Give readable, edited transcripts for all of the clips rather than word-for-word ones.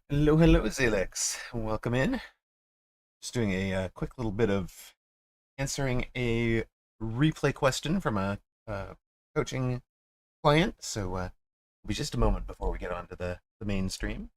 Hello, hello, Zalex. Welcome in. Just doing a quick little bit of answering a replay question from a coaching client. So it'll be just a moment before we get on to the main stream.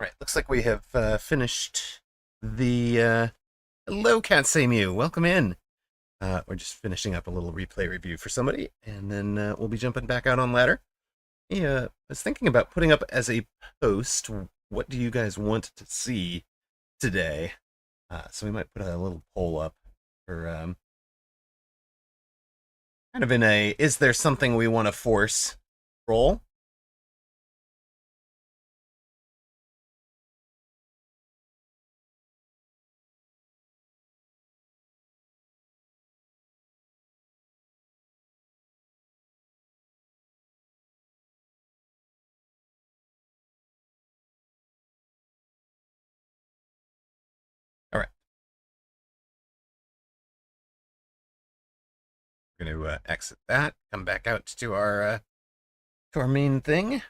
All right, looks like we have finished the. Hello, Can't Say Mew. Welcome in. We're just finishing up a little replay review for somebody, and then we'll be jumping back out on ladder. Yeah, I was thinking about putting up as a post. What do you guys want to see today? So we might put a little poll up for kind of in a is there something we want to force roll? All right, we're going to exit that, come back out to our main thing.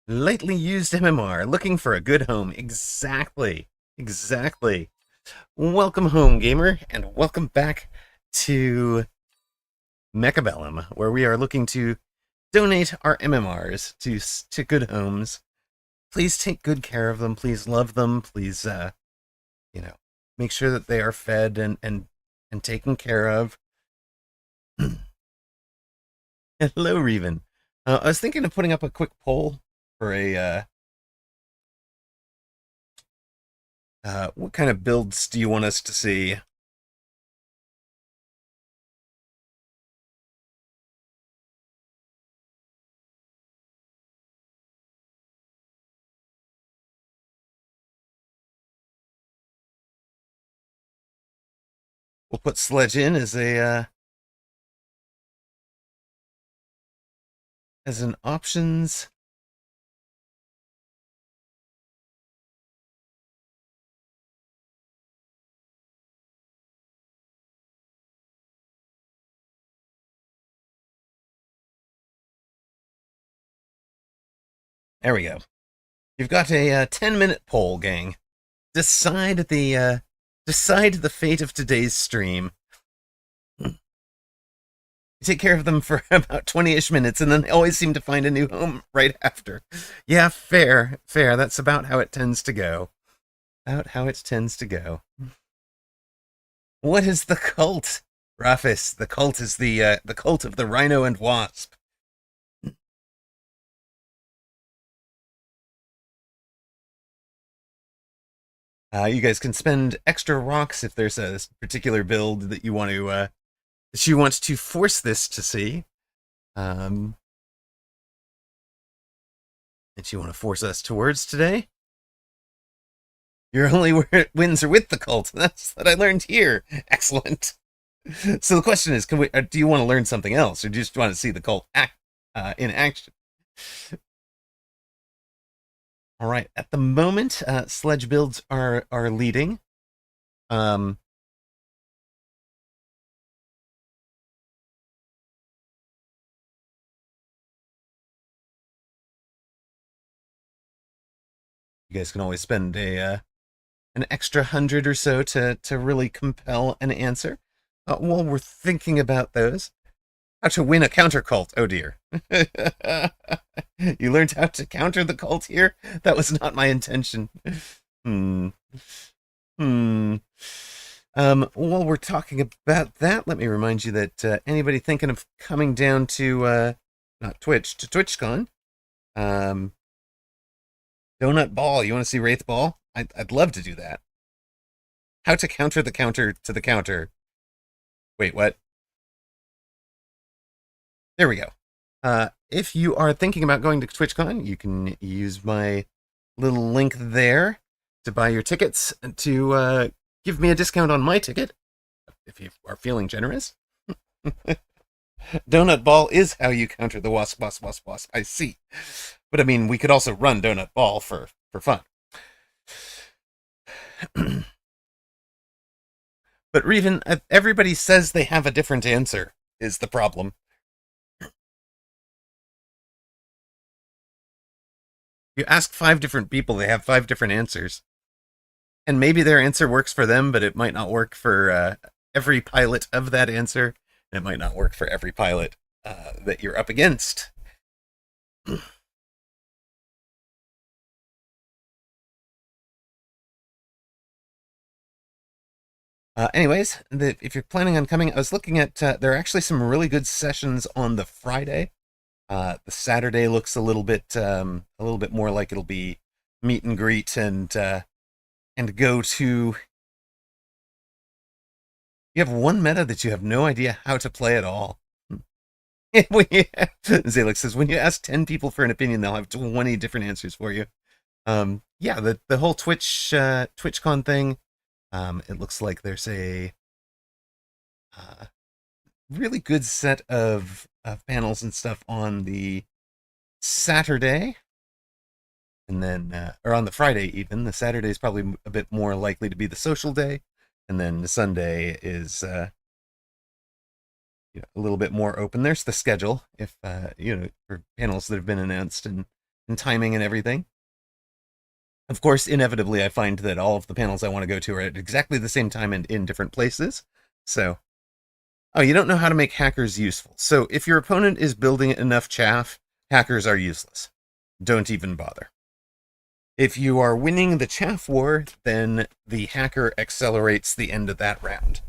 Lightly used MMR, looking for a good home. Exactly, exactly. Welcome home, gamer, and welcome back to Mechabellum, where we are looking to donate our MMRs to good homes. Please take good care of them. Please love them. Please, you know, make sure that they are fed and taken care of. Hello, Reven. I was thinking of putting up a quick poll for a what kind of builds do you want us to see? We'll put Sledge in as a as an options. There we go. You've got a 10-minute poll, gang. Decide the fate of today's stream. You take care of them for about 20-ish minutes, and then they always seem to find a new home right after. Yeah, fair. That's about how it tends to go. What is the cult? Rafis, the cult is the cult of the rhino and wasp. You guys can spend extra rocks if there's a particular build that you want to force this to see. That you want to force us towards today. Your only wins are with the cult. That's what I learned here. Excellent. So the question is, do you want to learn something else, or do you just want to see the cult in action? All right. At the moment, sledge builds are leading. You guys can always spend an extra 100 or so to really compel an answer. While we're thinking about those, how to win a counter cult? Oh dear. You learned how to counter the cult here? That was not my intention. While we're talking about that, let me remind you that anybody thinking of coming down to not Twitch, to TwitchCon, Donut Ball. You want to see Wraith Ball? I'd love to do that. How to counter the counter to the counter. Wait, what? There we go. If you are thinking about going to TwitchCon, you can use my little link there to buy your tickets to give me a discount on my ticket, if you are feeling generous. Donut Ball is how you counter the wasp. I see. But I mean, we could also run Donut Ball for fun. But Reven, everybody says they have a different answer, is the problem. You ask 5 different people, they have 5 different answers. And maybe their answer works for them, but it might not work for every pilot of that answer. And it might not work for every pilot that you're up against. Anyways, if you're planning on coming, I was looking at, there are actually some really good sessions on the Friday. The Saturday looks a little bit more like it'll be meet and greet and go to. You have one meta that you have no idea how to play at all. Zalek says, when you ask 10 people for an opinion, they'll have 20 different answers for you. Yeah, the whole TwitchCon thing. It looks like there's a really good set of panels and stuff on the Saturday, and then or on the Friday even. The Saturday is probably a bit more likely to be the social day, and then the Sunday is a little bit more open. There's the schedule if for panels that have been announced and timing and everything. Of course, inevitably, I find that all of the panels I want to go to are at exactly the same time and in different places. So, oh, you don't know how to make hackers useful. So if your opponent is building enough chaff, hackers are useless. Don't even bother. If you are winning the chaff war, then the hacker accelerates the end of that round.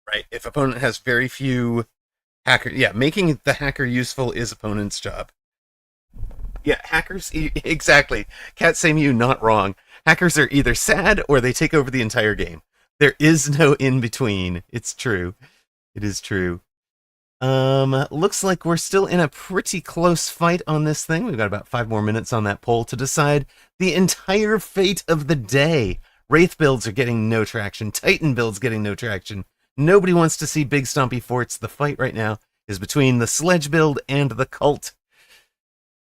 Right? If opponent has very few hacker, yeah, making the hacker useful is opponent's job. Yeah, hackers, exactly. Cat Same You, not wrong. Hackers are either sad or they take over the entire game. There is no in between. It's true. It is true. Looks like we're still in a pretty close fight on this thing. We've got about 5 more minutes on that poll to decide the entire fate of the day. Wraith builds are getting no traction. Titan builds getting no traction. Nobody wants to see big stompy forts. The fight right now is between the sledge build and the cult.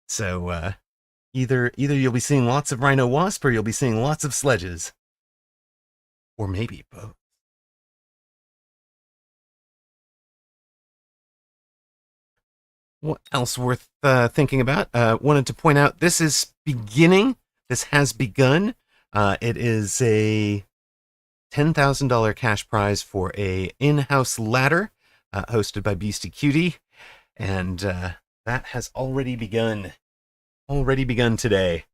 So either you'll be seeing lots of Rhino Wasp, or you'll be seeing lots of sledges, or maybe both. What else worth thinking about? Wanted to point out this is beginning. This has begun. It is a $10,000 cash prize for a in-house ladder hosted by Beastie Cutie, and that has already begun. Already begun today.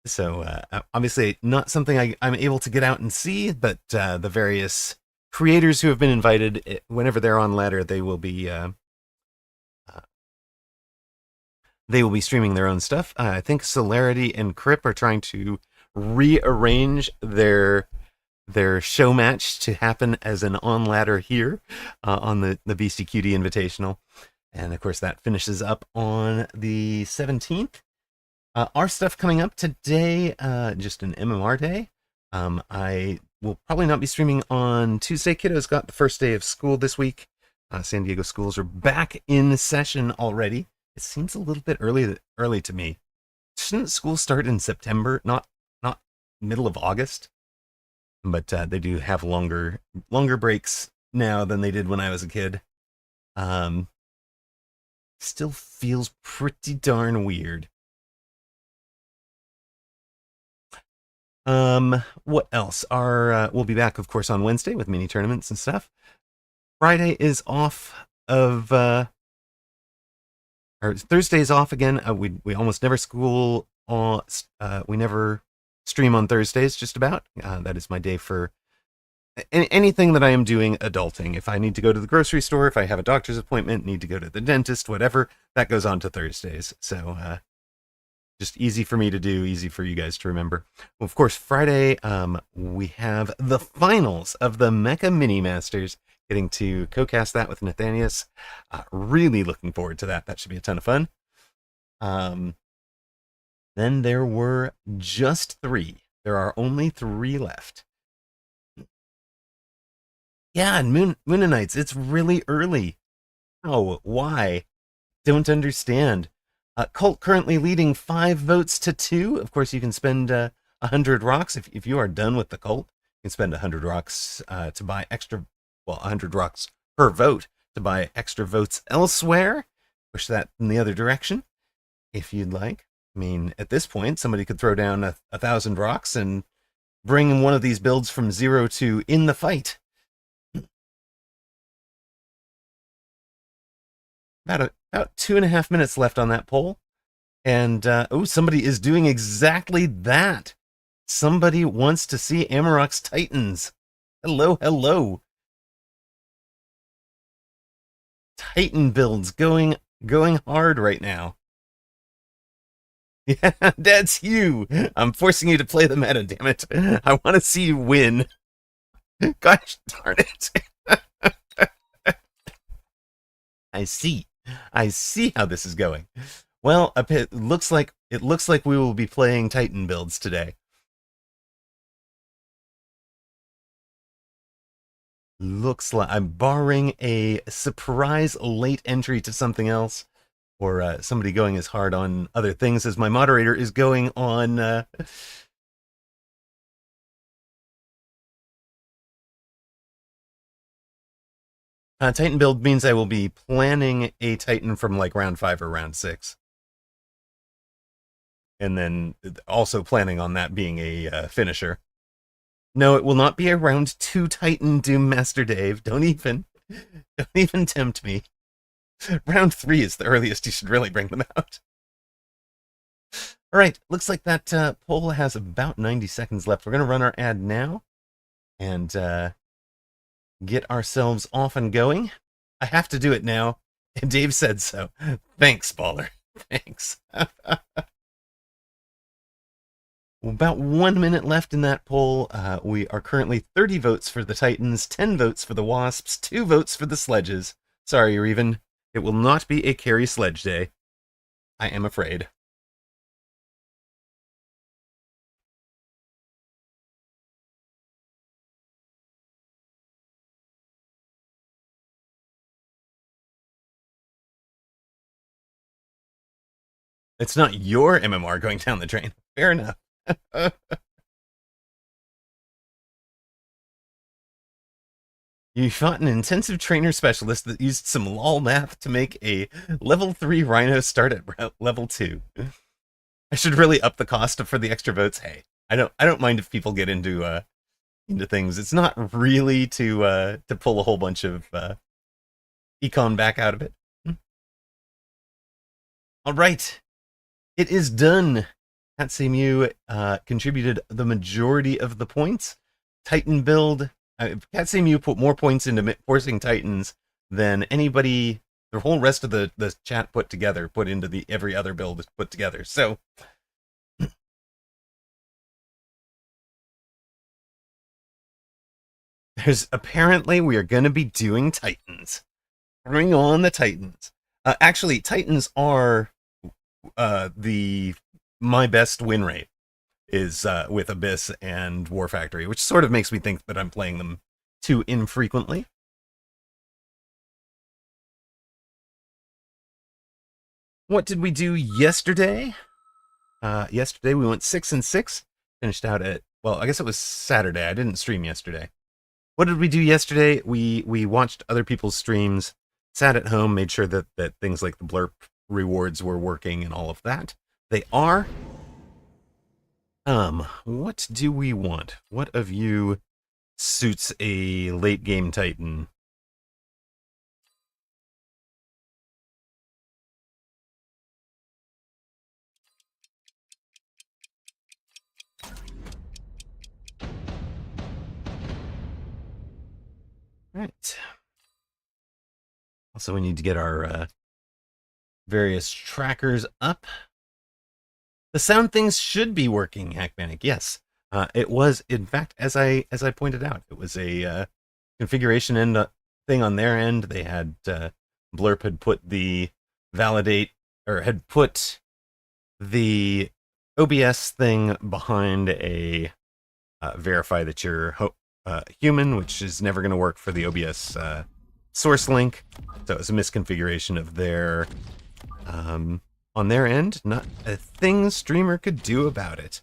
So obviously not something I'm able to get out and see, but the various creators who have been invited, whenever they're on ladder, they will be streaming their own stuff. I think Celerity and Crip are trying to rearrange their show match to happen as an on ladder here on the Beastie Cutie Invitational. And of course, that finishes up on the 17th. Our stuff coming up today, just an MMR day. I will probably not be streaming on Tuesday. Kiddos got the first day of school this week. San Diego schools are back in session already. It seems a little bit early to me. Shouldn't school start in September, not middle of August? But they do have longer breaks now than they did when I was a kid. Still feels pretty darn weird. What else? We'll be back, of course, on Wednesday with mini tournaments and stuff. Friday is off of, or Thursday's off again. We almost never school on, we never stream on Thursdays, just about. That is my day for anything that I am doing adulting. If I need to go to the grocery store, if I have a doctor's appointment, need to go to the dentist, whatever, that goes on to Thursdays. So, just easy for me to do, easy for you guys to remember. Well, of course, Friday, we have the finals of the Mecha Mini Masters. Getting to co-cast that with Nathanius. Really looking forward to that. That should be a ton of fun. Then there were just 3. There are only 3 left. Yeah, and Moonanites, it's really early. Oh, why? Don't understand. Cult currently leading 5 votes to 2. Of course, you can spend 100 rocks. If you are done with the cult, you can spend 100 rocks to buy extra, 100 rocks per vote to buy extra votes elsewhere. Push that in the other direction if you'd like. I mean, at this point, somebody could throw down 1,000 rocks and bring one of these builds from 0 to in the fight. About 2.5 minutes left on that poll. And, somebody is doing exactly that. Somebody wants to see Amarok's Titans. Hello, hello. Titan builds going hard right now. Yeah, that's you. I'm forcing you to play the meta, damn it. I want to see you win. Gosh darn it. I see how this is going. Well, it looks like we will be playing Titan builds today. Looks like I'm barring a surprise late entry to something else, or somebody going as hard on other things as my moderator is going on. Titan build means I will be planning a Titan from like round 5 or round 6. And then also planning on that being a finisher. No, it will not be a round 2 Titan, Doom Master Dave. Don't even tempt me. Round 3 is the earliest you should really bring them out. All right, looks like that poll has about 90 seconds left. We're going to run our ad now and get ourselves off and going. I have to do it now, and Dave said so. Thanks, Baller. Thanks. About 1 minute left in that poll. We are currently 30 votes for the Titans, 10 votes for the Wasps, 2 votes for the Sledges. Sorry, Reven. It will not be a carry sledge day. I am afraid. It's not your MMR going down the drain. Fair enough. You fought an intensive trainer specialist that used some lol math to make a level 3 Rhino start at level 2. I should really up the cost for the extra votes. Hey, I don't mind if people get into things. It's not really to pull a whole bunch of econ back out of it. All right, it is done. Katsumu contributed the majority of the points. Titan build. Katsumu put more points into forcing Titans than anybody, the whole rest of the chat put into the every other build put together. So apparently we are going to be doing Titans. Bring on the Titans. Actually, Titans are my best win rate is with Abyss and War Factory, which sort of makes me think that I'm playing them too infrequently. What did we do yesterday? Yesterday we went 6-6, finished out at, well, I guess it was Saturday. I didn't stream yesterday. What did we do yesterday? We watched other people's streams, sat at home, made sure that things like the blurp rewards were working and all of that. They are. What do we want? What of you suits a late game Titan? Right. Also, we need to get our various trackers up. The sound things should be working, Hackmanic. Yes, it was. In fact, as I pointed out, it was a configuration end thing on their end. They had Blurp had put the validate or had put the OBS thing behind a verify that you're human, which is never going to work for the OBS source link. So it was a misconfiguration of their on their end. Not a thing streamer could do about it.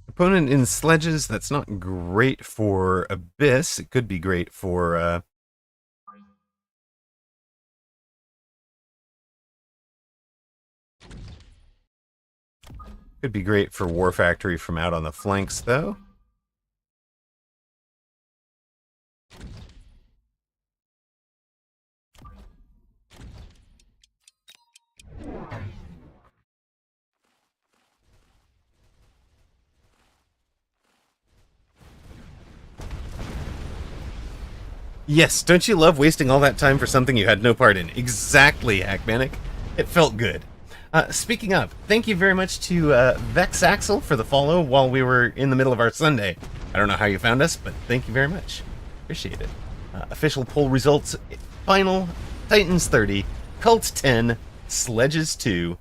Opponent in sledges, that's not great for Abyss. It could be great for War Factory from out on the flanks, though. Yes, don't you love wasting all that time for something you had no part in? Exactly, Hackmanic. It felt good. Speaking of, thank you very much to Vex Axel for the follow while we were in the middle of our Sunday. I don't know how you found us, but thank you very much. Appreciate it. Official poll results, final, Titans 30, Cult 10, Sledges 2,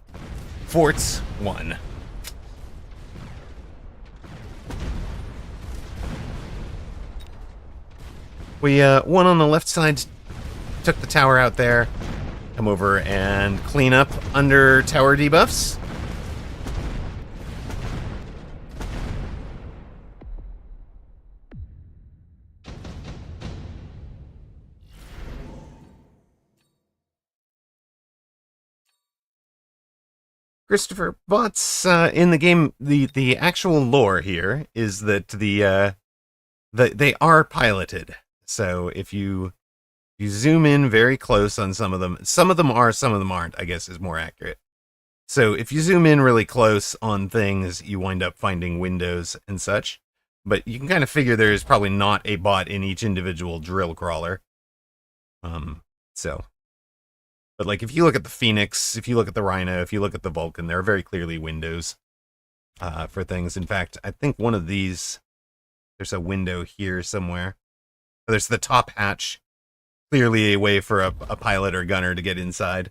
Forts 1. We one on the left side took the tower out there. Come over and clean up under tower debuffs. Christopher, bots in the game, the actual lore here is that they are piloted. So if you zoom in very close on some of them are, some of them aren't, I guess is more accurate. So if you zoom in really close on things, you wind up finding windows and such. But you can kind of figure there's probably not a bot in each individual drill crawler. But like if you look at the Phoenix, if you look at the Rhino, if you look at the Vulcan, there are very clearly windows for things. In fact, I think one of these, there's a window here somewhere. There's the top hatch clearly a way for a pilot or gunner to get inside.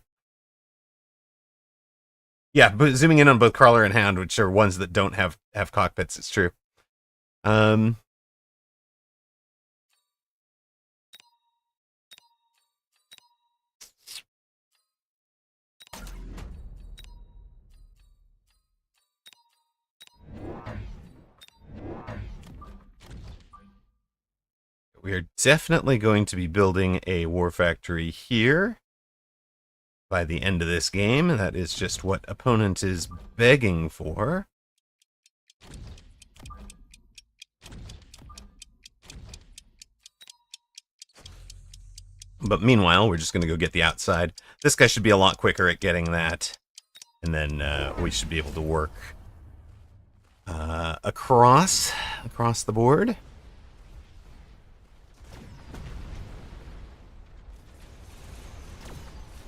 Yeah, but zooming in on both crawler and hound, which are ones that don't have cockpits, it's true. We are definitely going to be building a war factory here by the end of this game. That is just what opponent is begging for. But meanwhile, we're just going to go get the outside. This guy should be a lot quicker at getting that. And then we should be able to work across the board.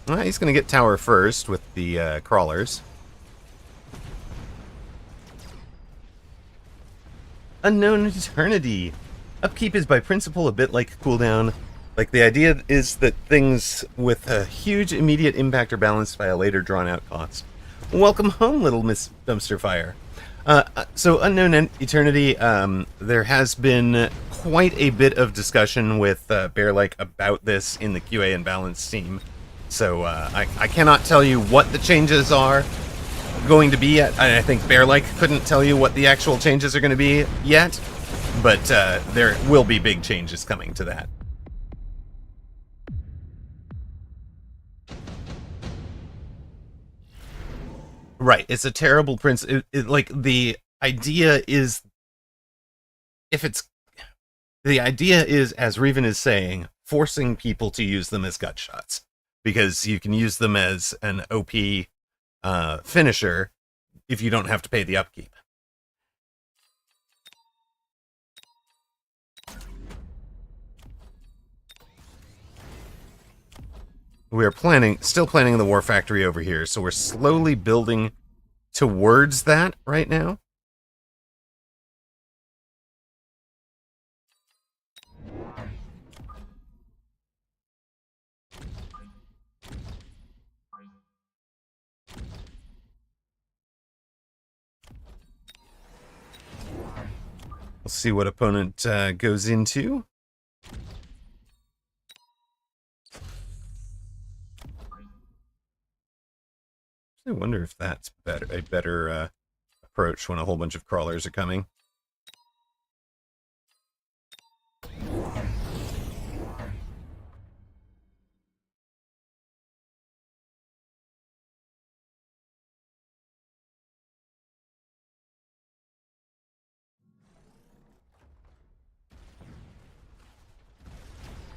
Well, he's going to get tower first with the crawlers. Unknown Eternity. Upkeep is by principle a bit like cooldown. Like, the idea is that things with a huge immediate impact are balanced by a later drawn-out cost. Welcome home, little Miss Dumpster Fire. So, Unknown Eternity, there has been quite a bit of discussion with Bear-like about this in the QA and balance team. So, I cannot tell you what the changes are going to be yet. I think Bear-like couldn't tell you what the actual changes are going to be yet, but there will be big changes coming to that. Right, it's a terrible principle. Like, the idea is, the idea is, as Reven is saying, forcing people to use them as gut shots, because you can use them as an OP finisher if you don't have to pay the upkeep. We are still planning the war factory over here, so we're slowly building towards that right now. We'll see what opponent goes into. I wonder if that's a better approach when a whole bunch of crawlers are coming.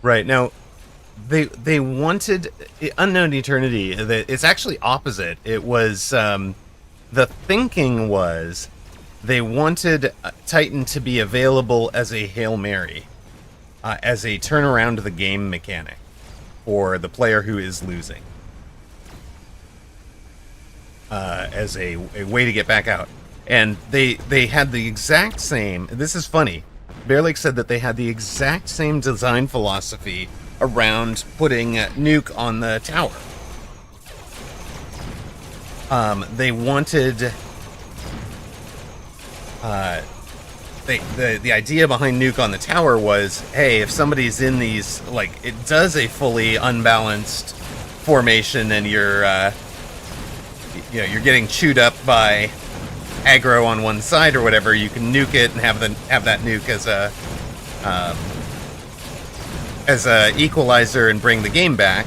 Right, now, they wanted Unknown Eternity. It's actually opposite. It was, the thinking was they wanted Titan to be available as a Hail Mary, as a turnaround the game mechanic for the player who is losing, as a way to get back out. And they had the exact same, this is funny, Bear Lake said that they had the exact same design philosophy around putting nuke on the tower. They wanted the idea behind nuke on the tower was, hey, if somebody's in these, like, it does a fully unbalanced formation and you're getting chewed up by aggro on one side or whatever, you can nuke it and have that nuke as a equalizer and bring the game back.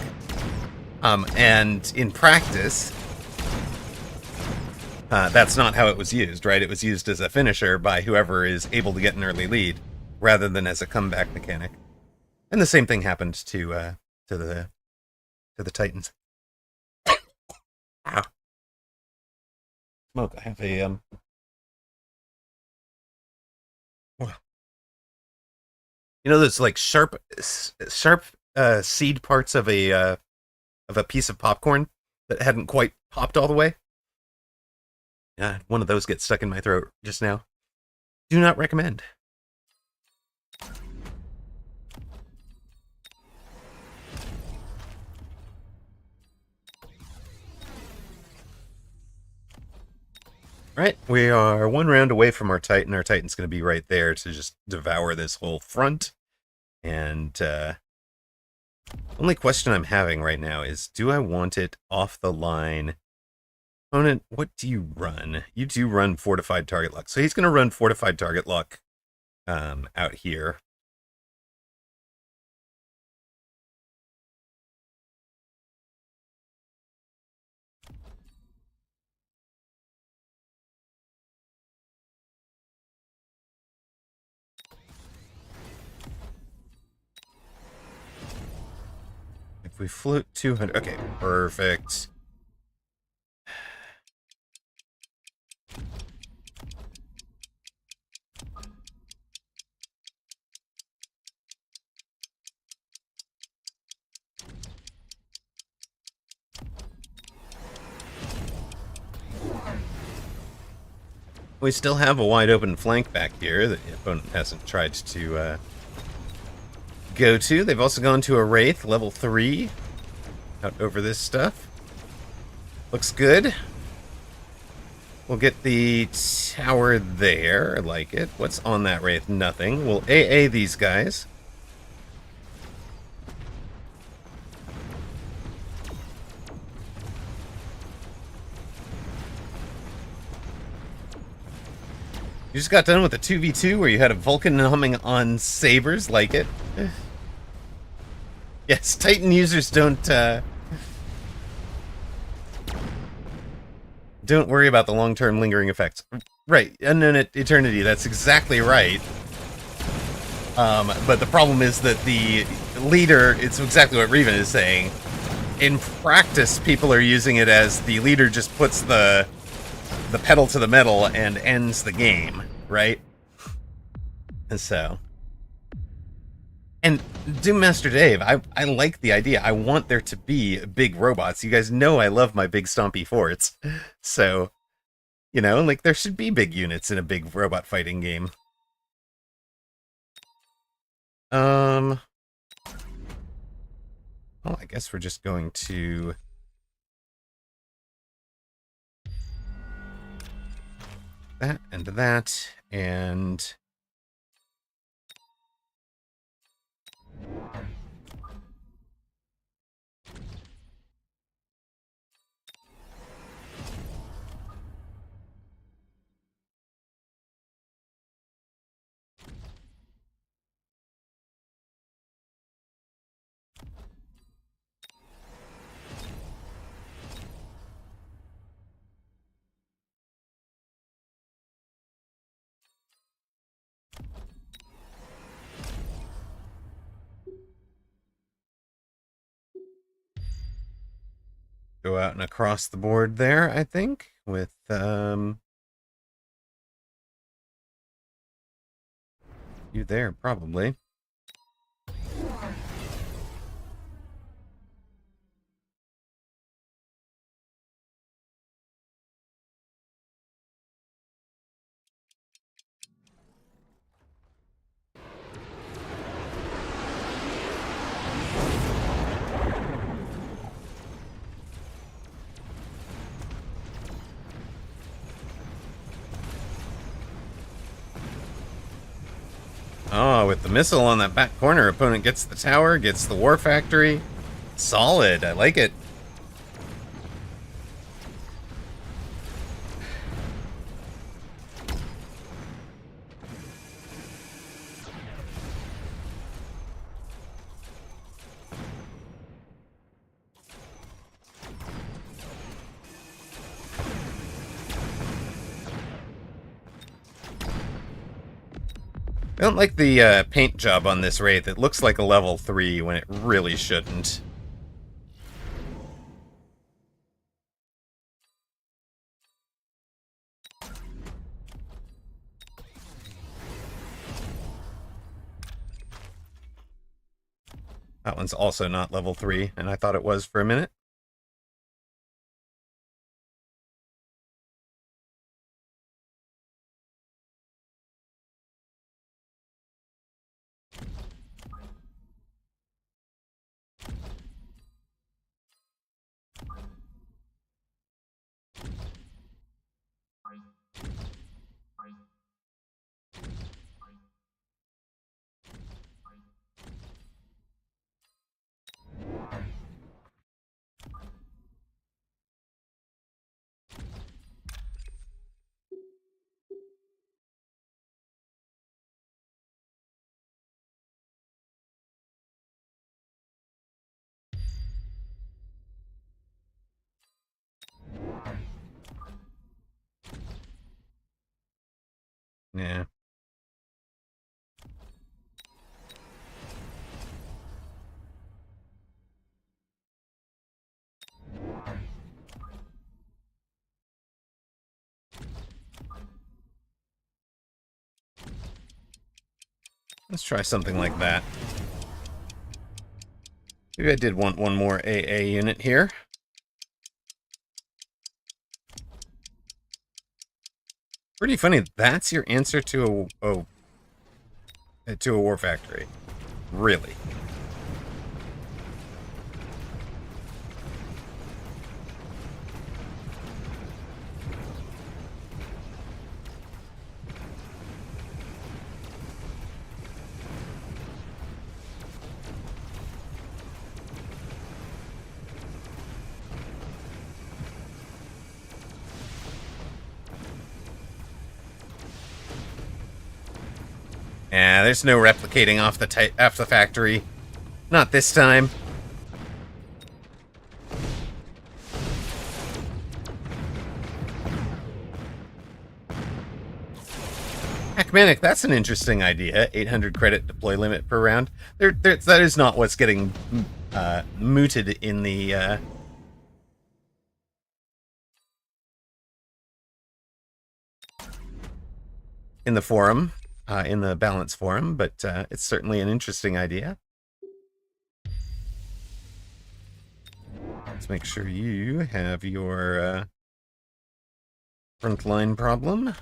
And in practice, that's not how it was used, right? It was used as a finisher by whoever is able to get an early lead, rather than as a comeback mechanic. And the same thing happened to the Titans. Ow. Smoke. I have a you know those like sharp seed parts of a piece of popcorn that hadn't quite popped all the way? Yeah, one of those gets stuck in my throat just now. Do not recommend. Right, we are one round away from our Titan. Our Titan's going to be right there to just devour this whole front. And only question I'm having right now is, do I want it off the line? Opponent, what do you run? You do run Fortified Target Lock. So he's going to run Fortified Target Lock out here. If we float 200... Okay, perfect. We still have a wide open flank back here that the opponent hasn't tried to go to. They've also gone to a Wraith, level 3, out over this stuff. Looks good. We'll get the tower there. I like it. What's on that Wraith? Nothing. We'll AA these guys. You just got done with a 2v2 where you had a Vulcan humming on sabers. Like it. Yes, Titan users don't worry about the long-term lingering effects. Right, Unknown Eternity, that's exactly right. But the problem is that the leader, it's exactly what Reven is saying. In practice, people are using it as the leader just puts the pedal to the metal and ends the game, right? And so... And Doom Master Dave, I like the idea. I want there to be big robots. You guys know I love my big stompy forts. So, you know, like, there should be big units in a big robot fighting game. Well, I guess we're just going to... that, and... go out and across the board there, I think, with, you there, probably. Oh, with the missile on that back corner, opponent gets the tower, gets the war factory. Solid, I like it. I don't like the paint job on this Wraith. It looks like a level 3 when it really shouldn't. That one's also not level 3, and I thought it was for a minute. Yeah. Let's try something like that. Maybe I did want one more AA unit here. Pretty funny. That's your answer to a war factory. Really? Yeah, there's no replicating off the factory. Not this time. Heckmanic, that's an interesting idea. 800 credit deploy limit per round. That is not what's getting mooted in the forum, in the balance forum, but it's certainly an interesting idea. Let's make sure you have your frontline problem.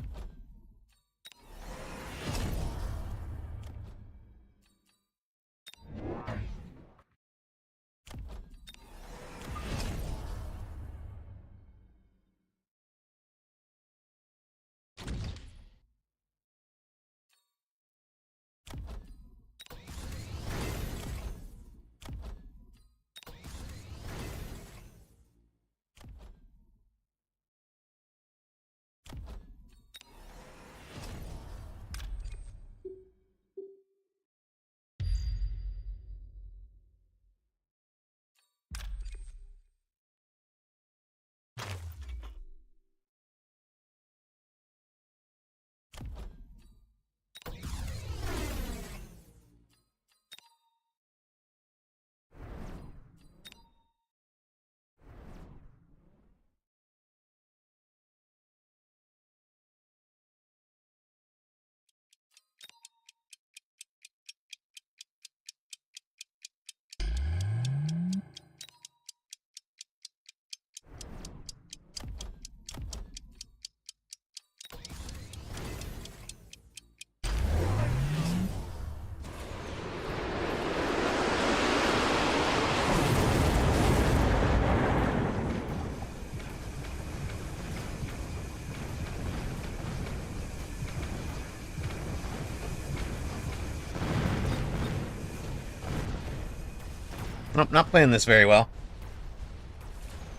Nope, not playing this very well.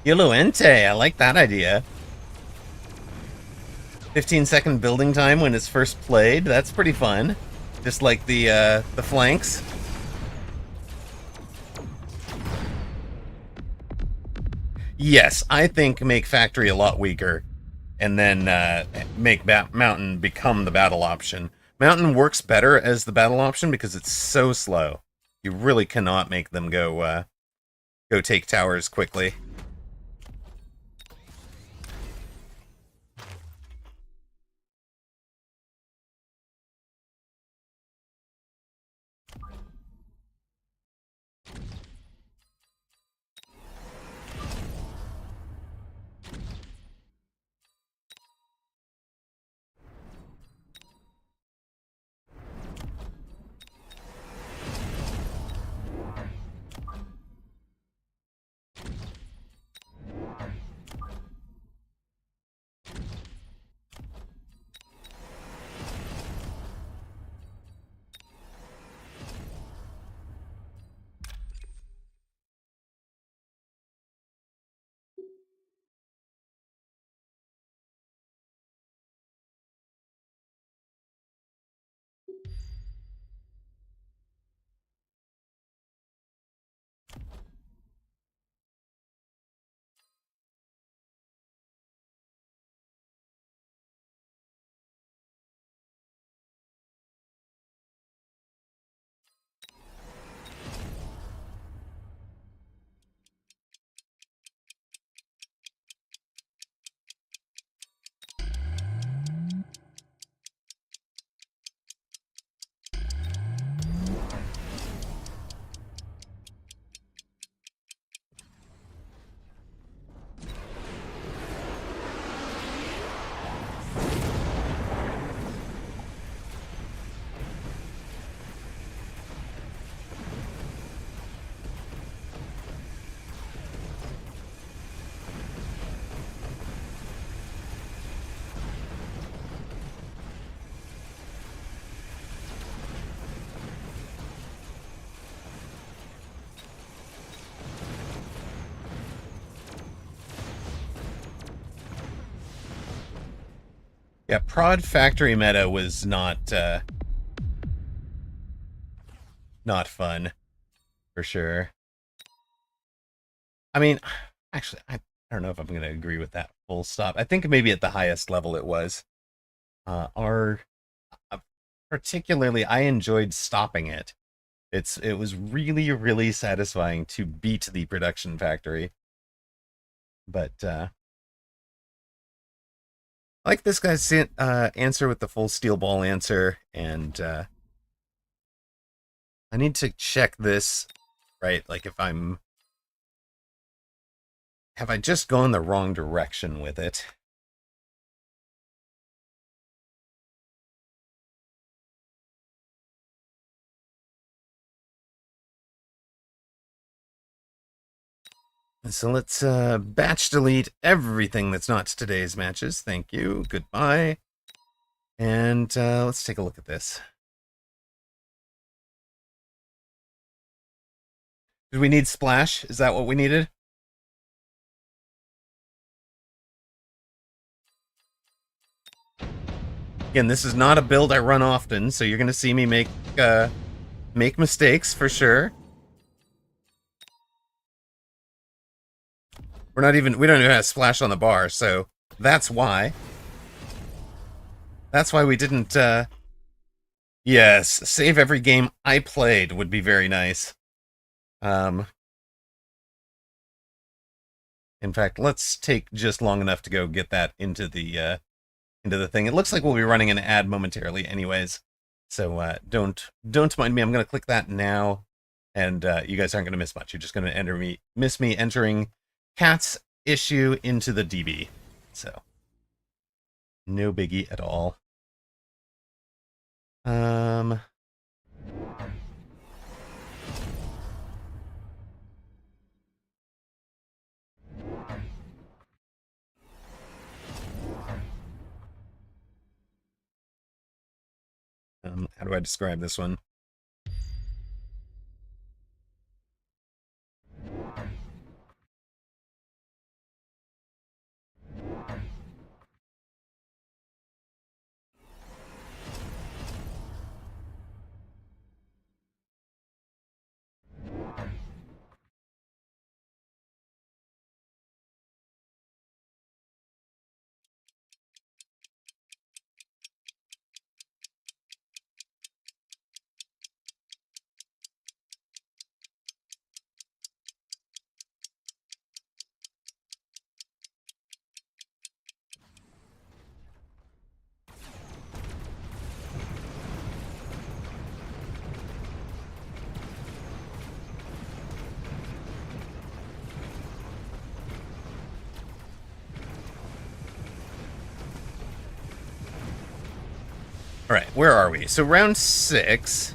Yuluente, I like that idea. 15-second building time when it's first played. That's pretty fun. Just like the flanks. Yes, I think make factory a lot weaker, and then make mountain become the battle option. Mountain works better as the battle option because it's so slow. You really cannot make them go take towers quickly. Yeah, prod factory meta was not fun for sure. I mean, actually, I don't know if I'm going to agree with that full stop. I think maybe at the highest level it was. Our particularly, I enjoyed stopping it. It was really really satisfying to beat the production factory. But I like this guy's answer with the full steel ball answer, and I need to check this right. Like if have I just gone the wrong direction with it? So let's batch delete everything that's not today's matches. Thank you. Goodbye. And let's take a look at this. Did we need splash? Is that what we needed? Again, this is not a build I run often, so you're going to see me make mistakes for sure. We don't even have splash on the bar, so that's why. That's why we didn't yes, save every game I played would be very nice. In fact, let's take just long enough to go get that into the thing. It looks like we'll be running an ad momentarily anyways. So don't mind me. I'm going to click that now, and you guys aren't going to miss much. You're just going to miss me entering Cat's issue into the DB. So no biggie at all. How do I describe this one? All right, where are we? So round 6.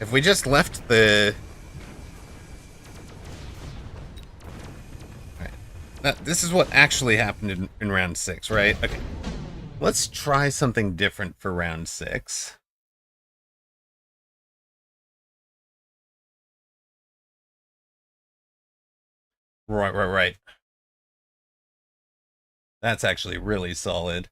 If we just left the... All right. This is what actually happened in round 6, right? Okay. Let's try something different for round 6. Right. That's actually really solid.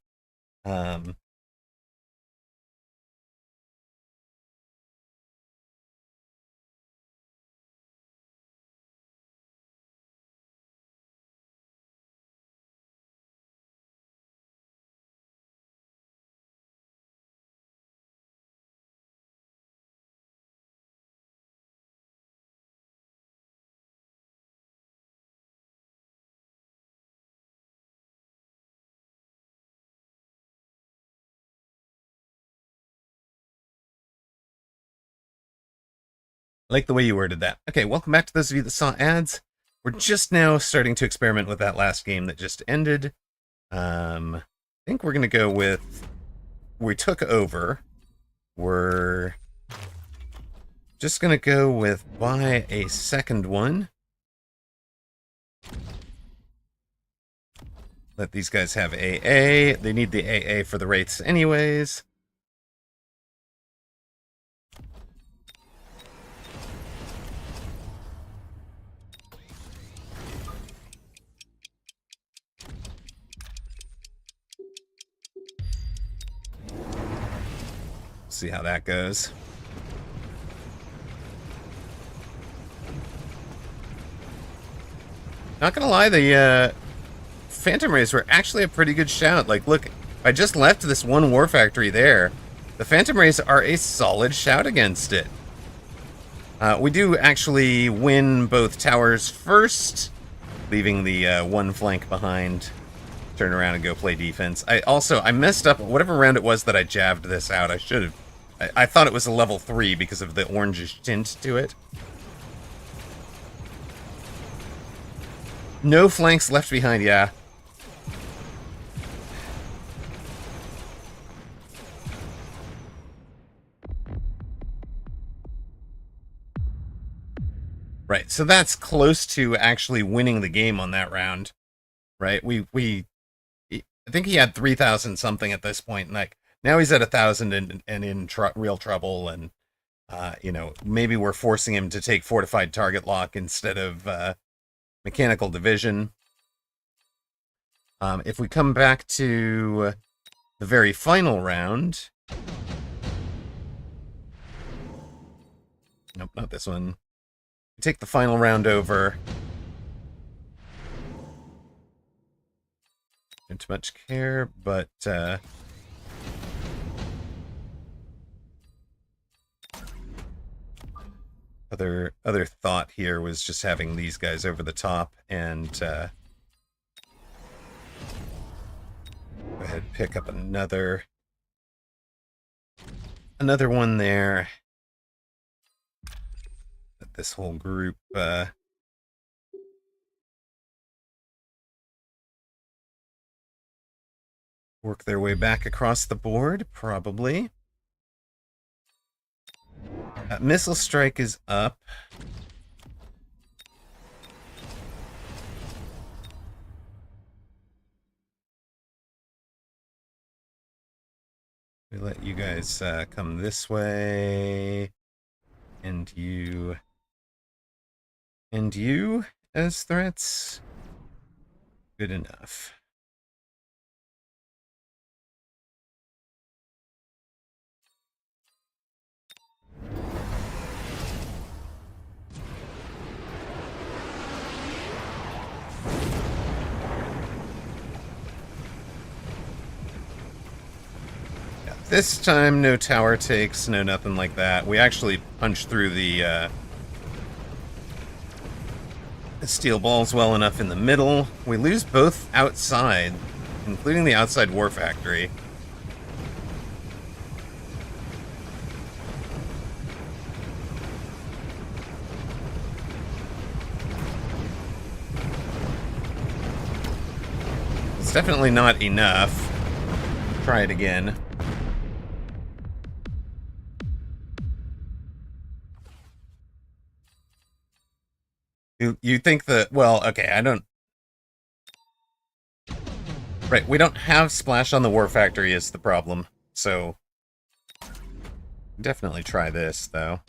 I like the way you worded that. Okay, welcome back to those of you that saw ads. We're just now starting to experiment with that last game that just ended. I think we're going to go with... We took over. We're just going to go with buy a second one. Let these guys have AA. They need the AA for the rates anyways. See how that goes. Not gonna lie, the Phantom Rays were actually a pretty good shout. Like, look, I just left this one War Factory there. The Phantom Rays are a solid shout against it. We do actually win both towers first, leaving the one flank behind. Turn around and go play defense. I messed up whatever round it was that I jabbed this out. I should have. I thought it was a level 3 because of the orangish tint to it. No flanks left behind, yeah. Right, so that's close to actually winning the game on that round. Right, I think he had 3,000 something at this point, and like now he's at 1,000 and in real trouble, and you know, maybe we're forcing him to take fortified target lock instead of mechanical division. If we come back to the very final round, nope, not this one. We take the final round over. Not too much care, but other thought here was just having these guys over the top and go ahead and pick up another one there. Let this whole group work their way back across the board, probably. Missile strike is up. We let you guys come this way. And you as threats. Good enough. This time, no tower takes, no nothing like that. We actually punch through the steel balls well enough in the middle. We lose both outside, including the outside war factory. It's definitely not enough. Try it again. You think that, well, okay, I don't... Right, we don't have splash on the war factory is the problem, so... Definitely try this, though.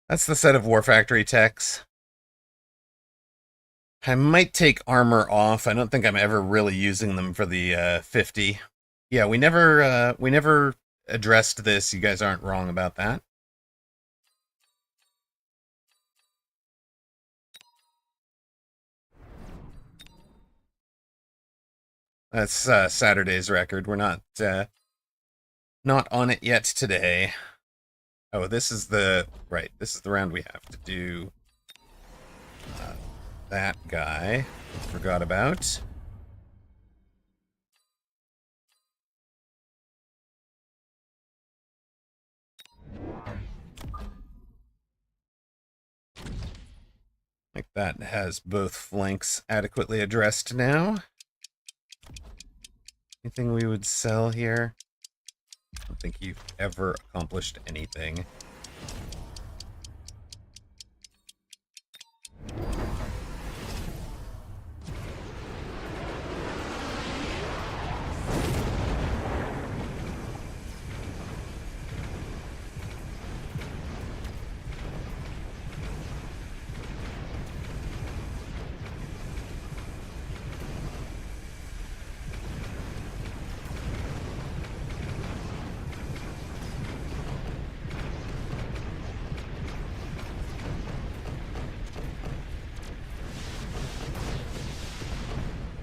That's the set of War Factory techs. I might take armor off. I don't think I'm ever really using them for the 50. Yeah, we never addressed this. You guys aren't wrong about that. That's Saturday's record. We're not on it yet today. Oh, this is the round we have to do that guy. Forgot about. Like that has both flanks adequately addressed now. Anything we would sell here? I don't think you've ever accomplished anything.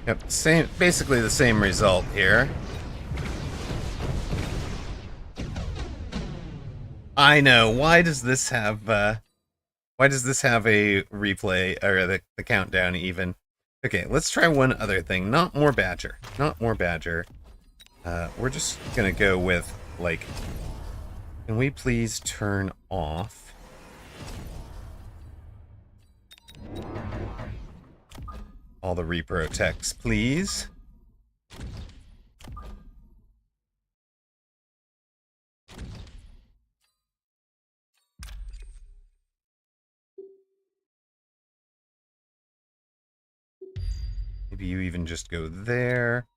Yep, basically the same result here. I know. Why does this have a replay or the countdown even? Okay, let's try one other thing. Not more badger. Not more badger. We're just gonna go with like. Can we please turn off all the repro text, please? Maybe you even just go there.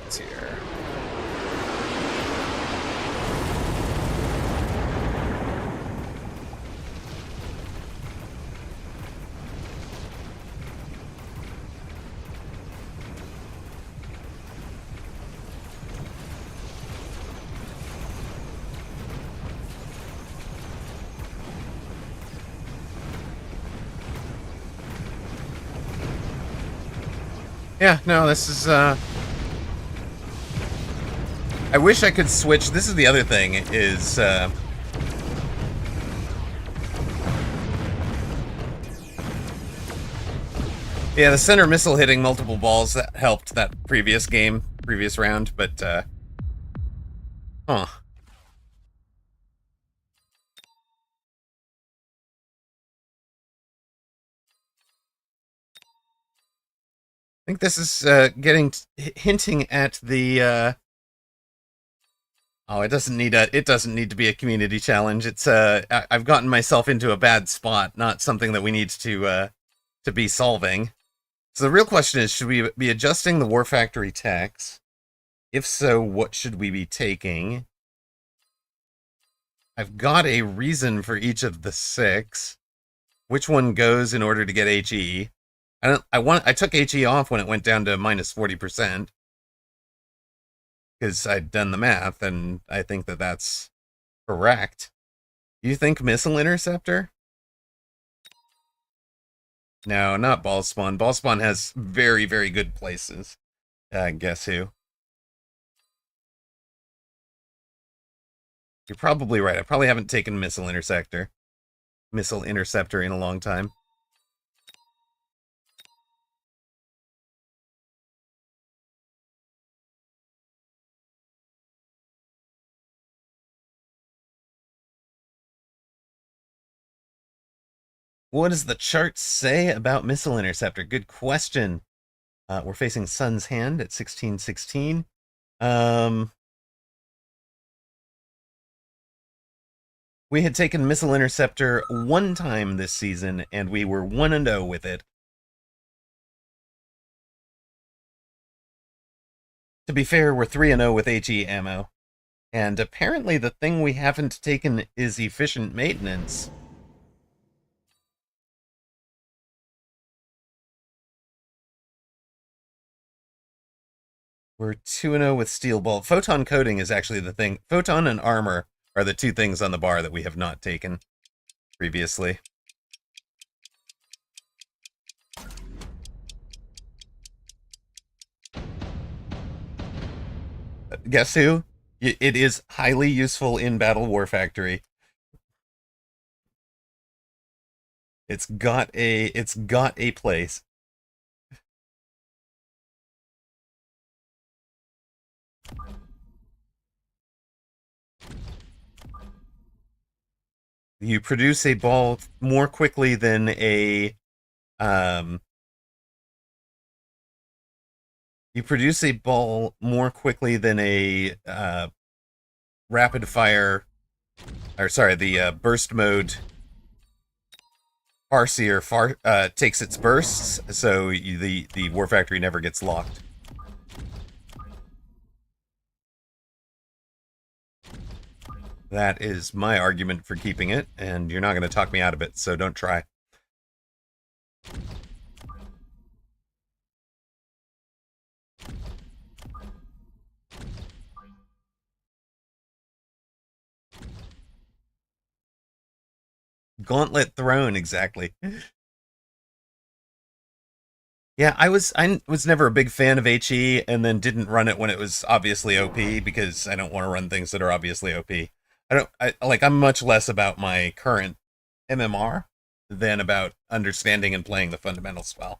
It's here. Yeah, no, this is, I wish I could switch. This is the other thing, is, yeah, the center missile hitting multiple balls, that helped that previous round, but, huh. I think this is, hinting at the, oh, it doesn't need to be a community challenge. It's, I've gotten myself into a bad spot, not something that we need to be solving. So the real question is, should we be adjusting the War Factory tax? If so, what should we be taking? I've got a reason for each of the 6. Which one goes in order to get HE? I took HE off when it went down to minus 40%. Because I'd done the math, and I think that that's correct. You think Missile Interceptor? No, not Ball Spawn. Ball Spawn has very, very good places. Guess who? You're probably right. I probably haven't taken Missile Interceptor in a long time. What does the chart say about Missile Interceptor? Good question. We're facing Sun's Hand at 1616. We had taken Missile Interceptor one time this season, and we were 1-0 with it. To be fair, we're 3-0 with HE ammo. And apparently the thing we haven't taken is Efficient Maintenance. We're 2-0 with Steel Bolt. Photon Coating is actually the thing. Photon and Armor are the two things on the bar that we have not taken previously. Guess who? It is highly useful in Battle War Factory. It's got a place. You produce a ball more quickly than a um, you produce a ball more quickly than a rapid fire, or sorry, the burst mode Farseer takes its bursts, so the War Factory never gets locked. That is my argument for keeping it, and you're not going to talk me out of it, so don't try. Gauntlet Throne, exactly. Yeah, I was never a big fan of HE, and then didn't run it when it was obviously OP because I don't want to run things that are obviously OP. I'm much less about my current MMR than about understanding and playing the fundamentals well.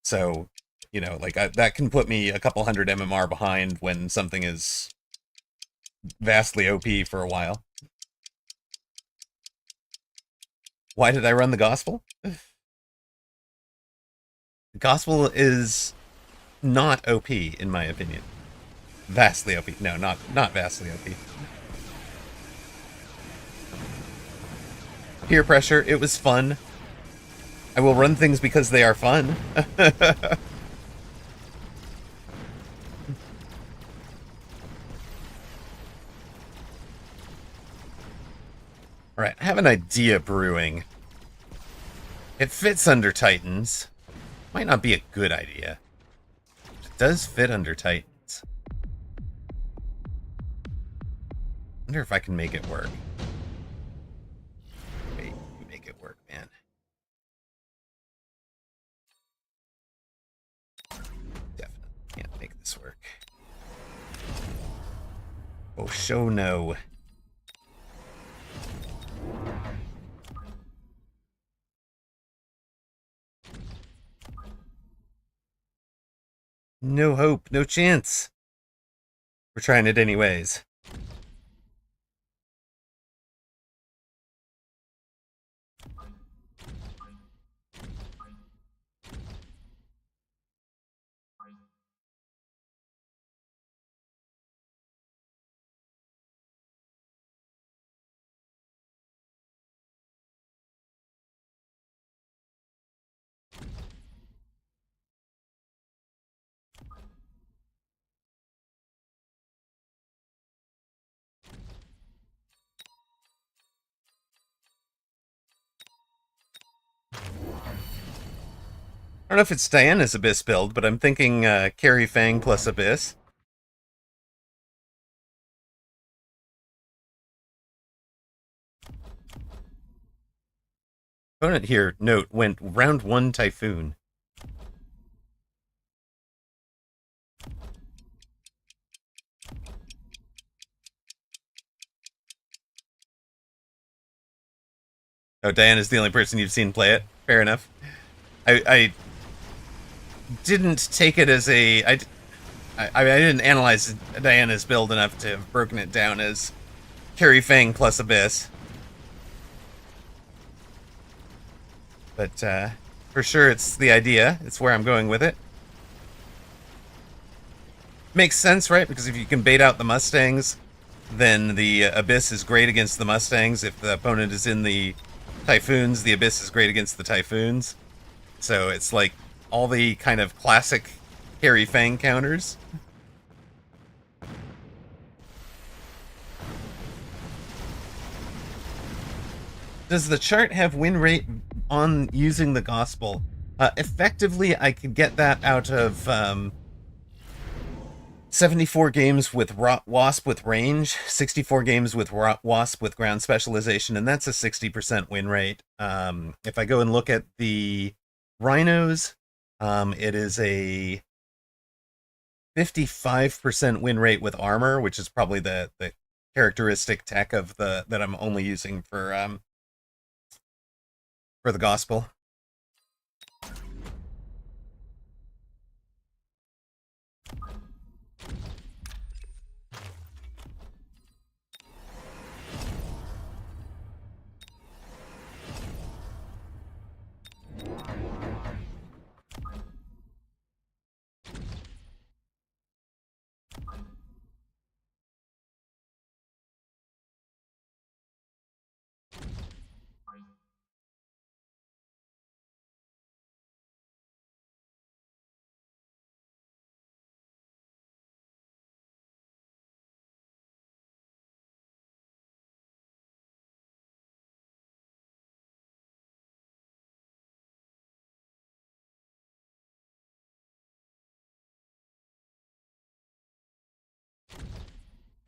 So, that can put me a couple hundred MMR behind when something is vastly OP for a while. Why did I run the gospel? The gospel is not OP in my opinion. Vastly OP. No, not vastly OP. Peer pressure. It was fun. I will run things because they are fun. Alright, I have an idea brewing. It fits under Titans. Might not be a good idea. It does fit under Titans. Wonder if I can make it work. Wait, you make it work, man. Definitely can't make this work. Oh, show no. No hope, no chance. We're trying it anyways. I don't know if it's Diana's Abyss build, but I'm thinking Carry Fang plus Abyss. Opponent here, note, went round 1 Typhoon. Oh, Diana's the only person you've seen play it. Fair enough. I didn't take it as a... I didn't analyze Diana's build enough to have broken it down as Carry Fang plus Abyss. But for sure it's the idea. It's where I'm going with it. Makes sense, right? Because if you can bait out the Mustangs, then the Abyss is great against the Mustangs. If the opponent is in the Typhoons, the Abyss is great against the Typhoons. So it's like all the kind of classic Carry Fang counters. Does the chart have win rate on using the gospel? Effectively, I could get that out of 74 games with Wasp with range, 64 games with Wasp with ground specialization, and that's a 60% win rate. If I go and look at the Rhinos, it is a 55% win rate with armor, which is probably the characteristic tech of that I'm only using for the gospel.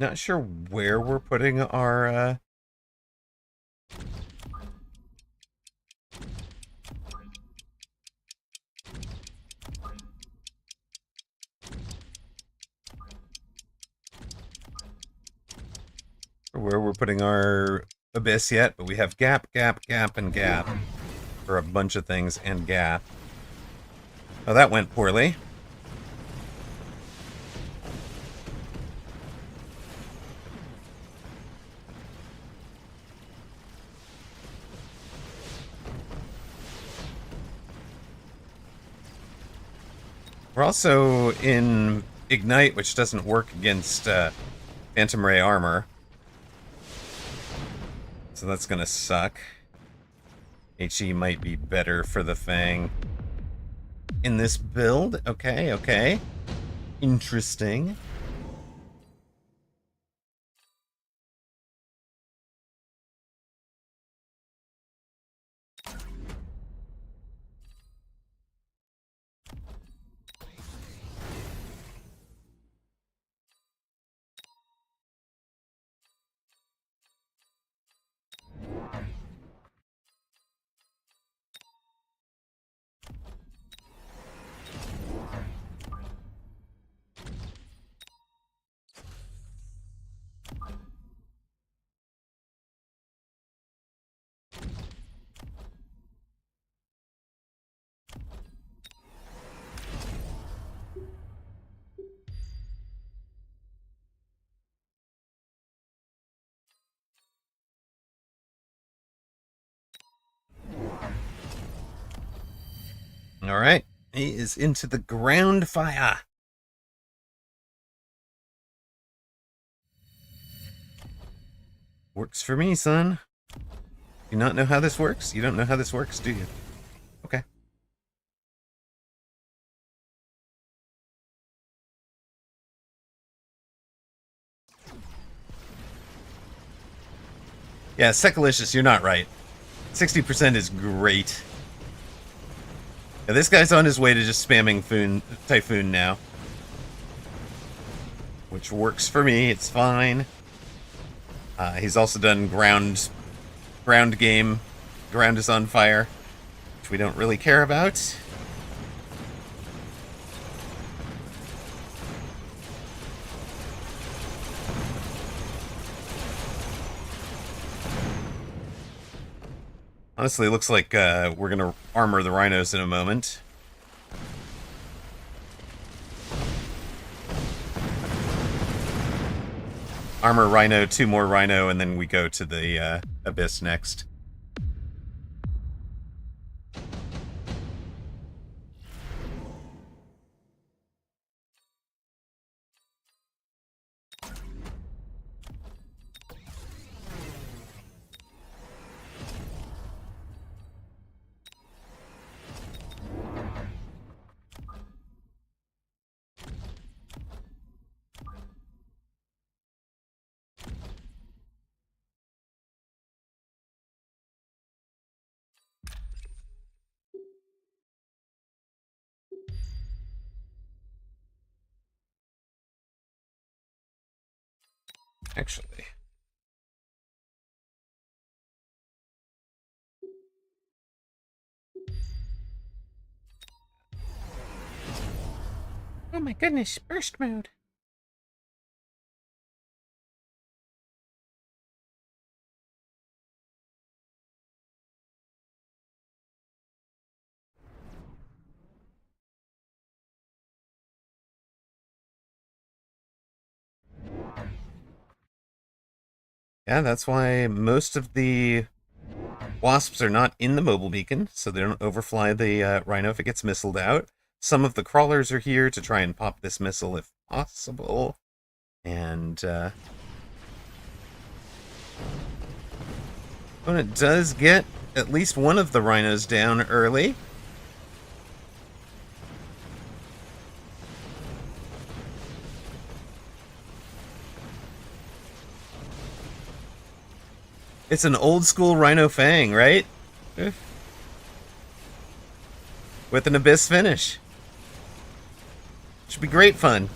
Not sure where we're putting our, abyss yet, but we have gap, gap, gap, and gap for a bunch of things, and gap. Oh, that went poorly. We're also in Ignite, which doesn't work against Phantom Ray armor. So that's gonna suck. HE might be better for the Fang in this build. Okay, okay. Interesting. All right, he is into the ground fire. Works for me, son. You not know how this works? You don't know how this works, do you? Okay. Yeah, Secalicious, you're not right. 60% is great. Yeah, this guy's on his way to just spamming Typhoon now. Which works for me, it's fine. He's also done ground game. Ground is on fire, which we don't really care about. Honestly, it looks like we're going to armor the rhinos in a moment. Armor rhino, 2 more rhino, and then we go to the abyss next. Actually. Oh my goodness, burst mode. Yeah, that's why most of the wasps are not in the mobile beacon, so they don't overfly the rhino if it gets missiled out. Some of the crawlers are here to try and pop this missile if possible. And opponent does get at least one of the rhinos down early. It's an old school Rhino Fang, right? With an Abyss finish. Should be great fun.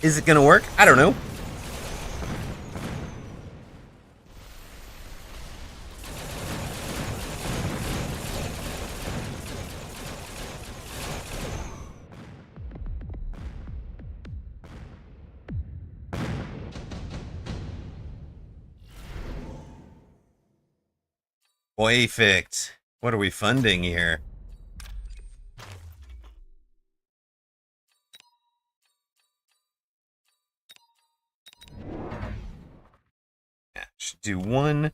Is it gonna work? I don't know. Perfect. What are we funding here? Yeah, should do one.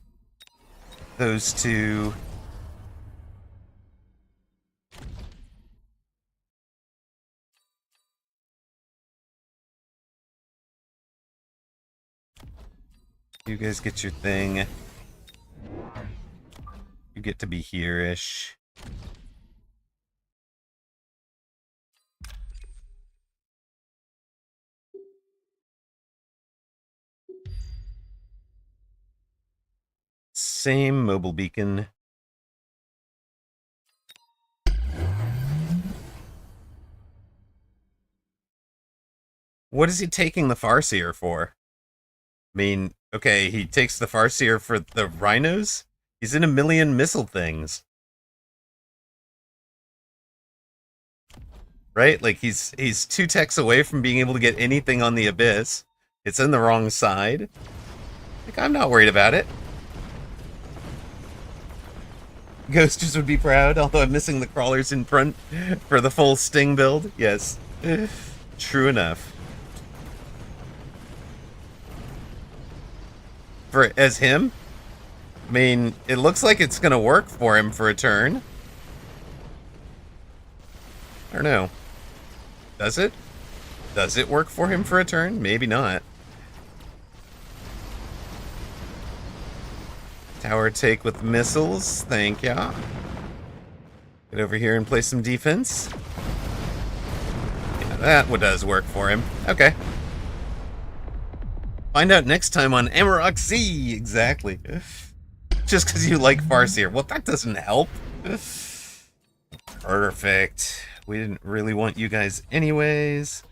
Those two. You guys get your thing. You get to be here-ish. Same mobile beacon. What is he taking the Farseer for? I mean, okay, he takes the Farseer for the rhinos? He's in a million missile things. Right? Like, he's 2 techs away from being able to get anything on the Abyss. It's in the wrong side. Like, I'm not worried about it. Ghosters would be proud, although I'm missing the crawlers in front for the full Sting build. Yes. True enough. As him? I mean, it looks like it's gonna work for him for a turn. I don't know. Does it? Does it work for him for a turn? Maybe not. Tower take with missiles. Thank ya. Get over here and play some defense. Yeah, that does work for him. Okay. Find out next time on Amarok Z. Exactly. Just because you like Farseer. Well, that doesn't help. Perfect. We didn't really want you guys anyways.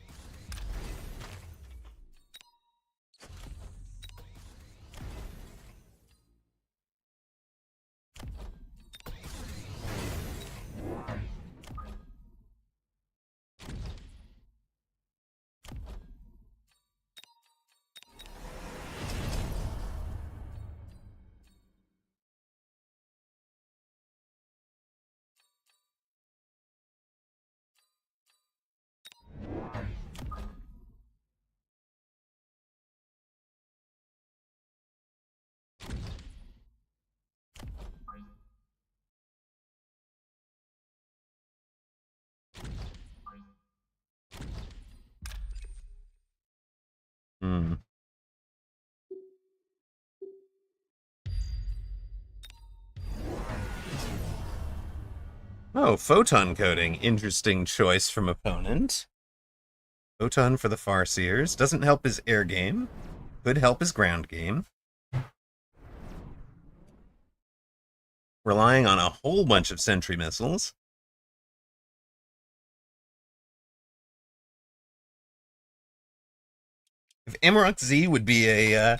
Hmm. Oh, photon coding. Interesting choice from opponent. Photon for the Farseers. Doesn't help his air game. Could help his ground game. Relying on a whole bunch of sentry missiles. If Amarok Z would be a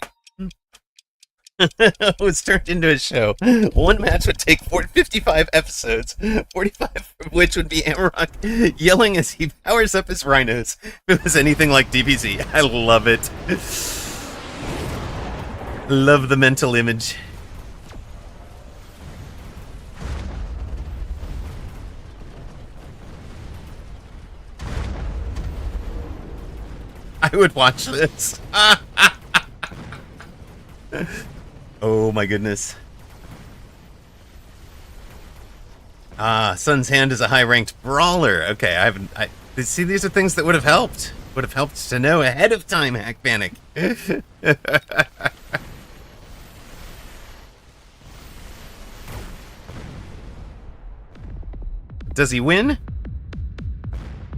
was turned into a show, one match would take 55 episodes, 45 of which would be Amarok yelling as he powers up his rhinos. If it was anything like DBZ, I love it. Love the mental image. I would watch this. Oh my goodness. Ah, Sun's Hand is a high-ranked brawler. Okay, see, these are things that would have helped. Would have helped to know ahead of time, Hack Panic. Does he win?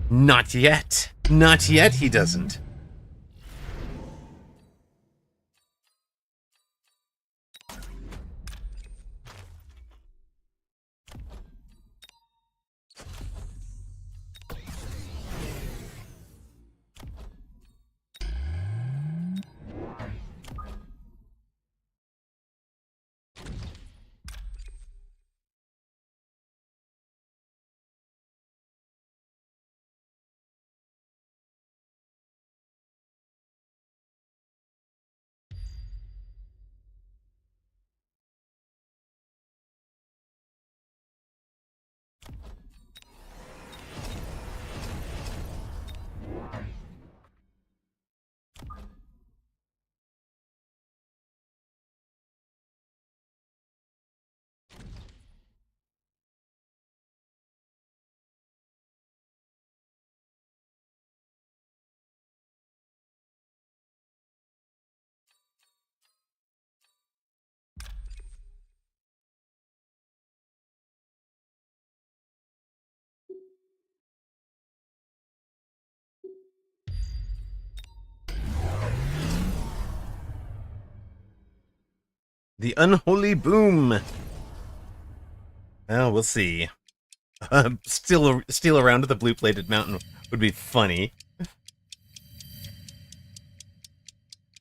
Not yet. Not yet, he doesn't. The unholy boom. Well, we'll see. Steal around to the blue-plated mountain would be funny.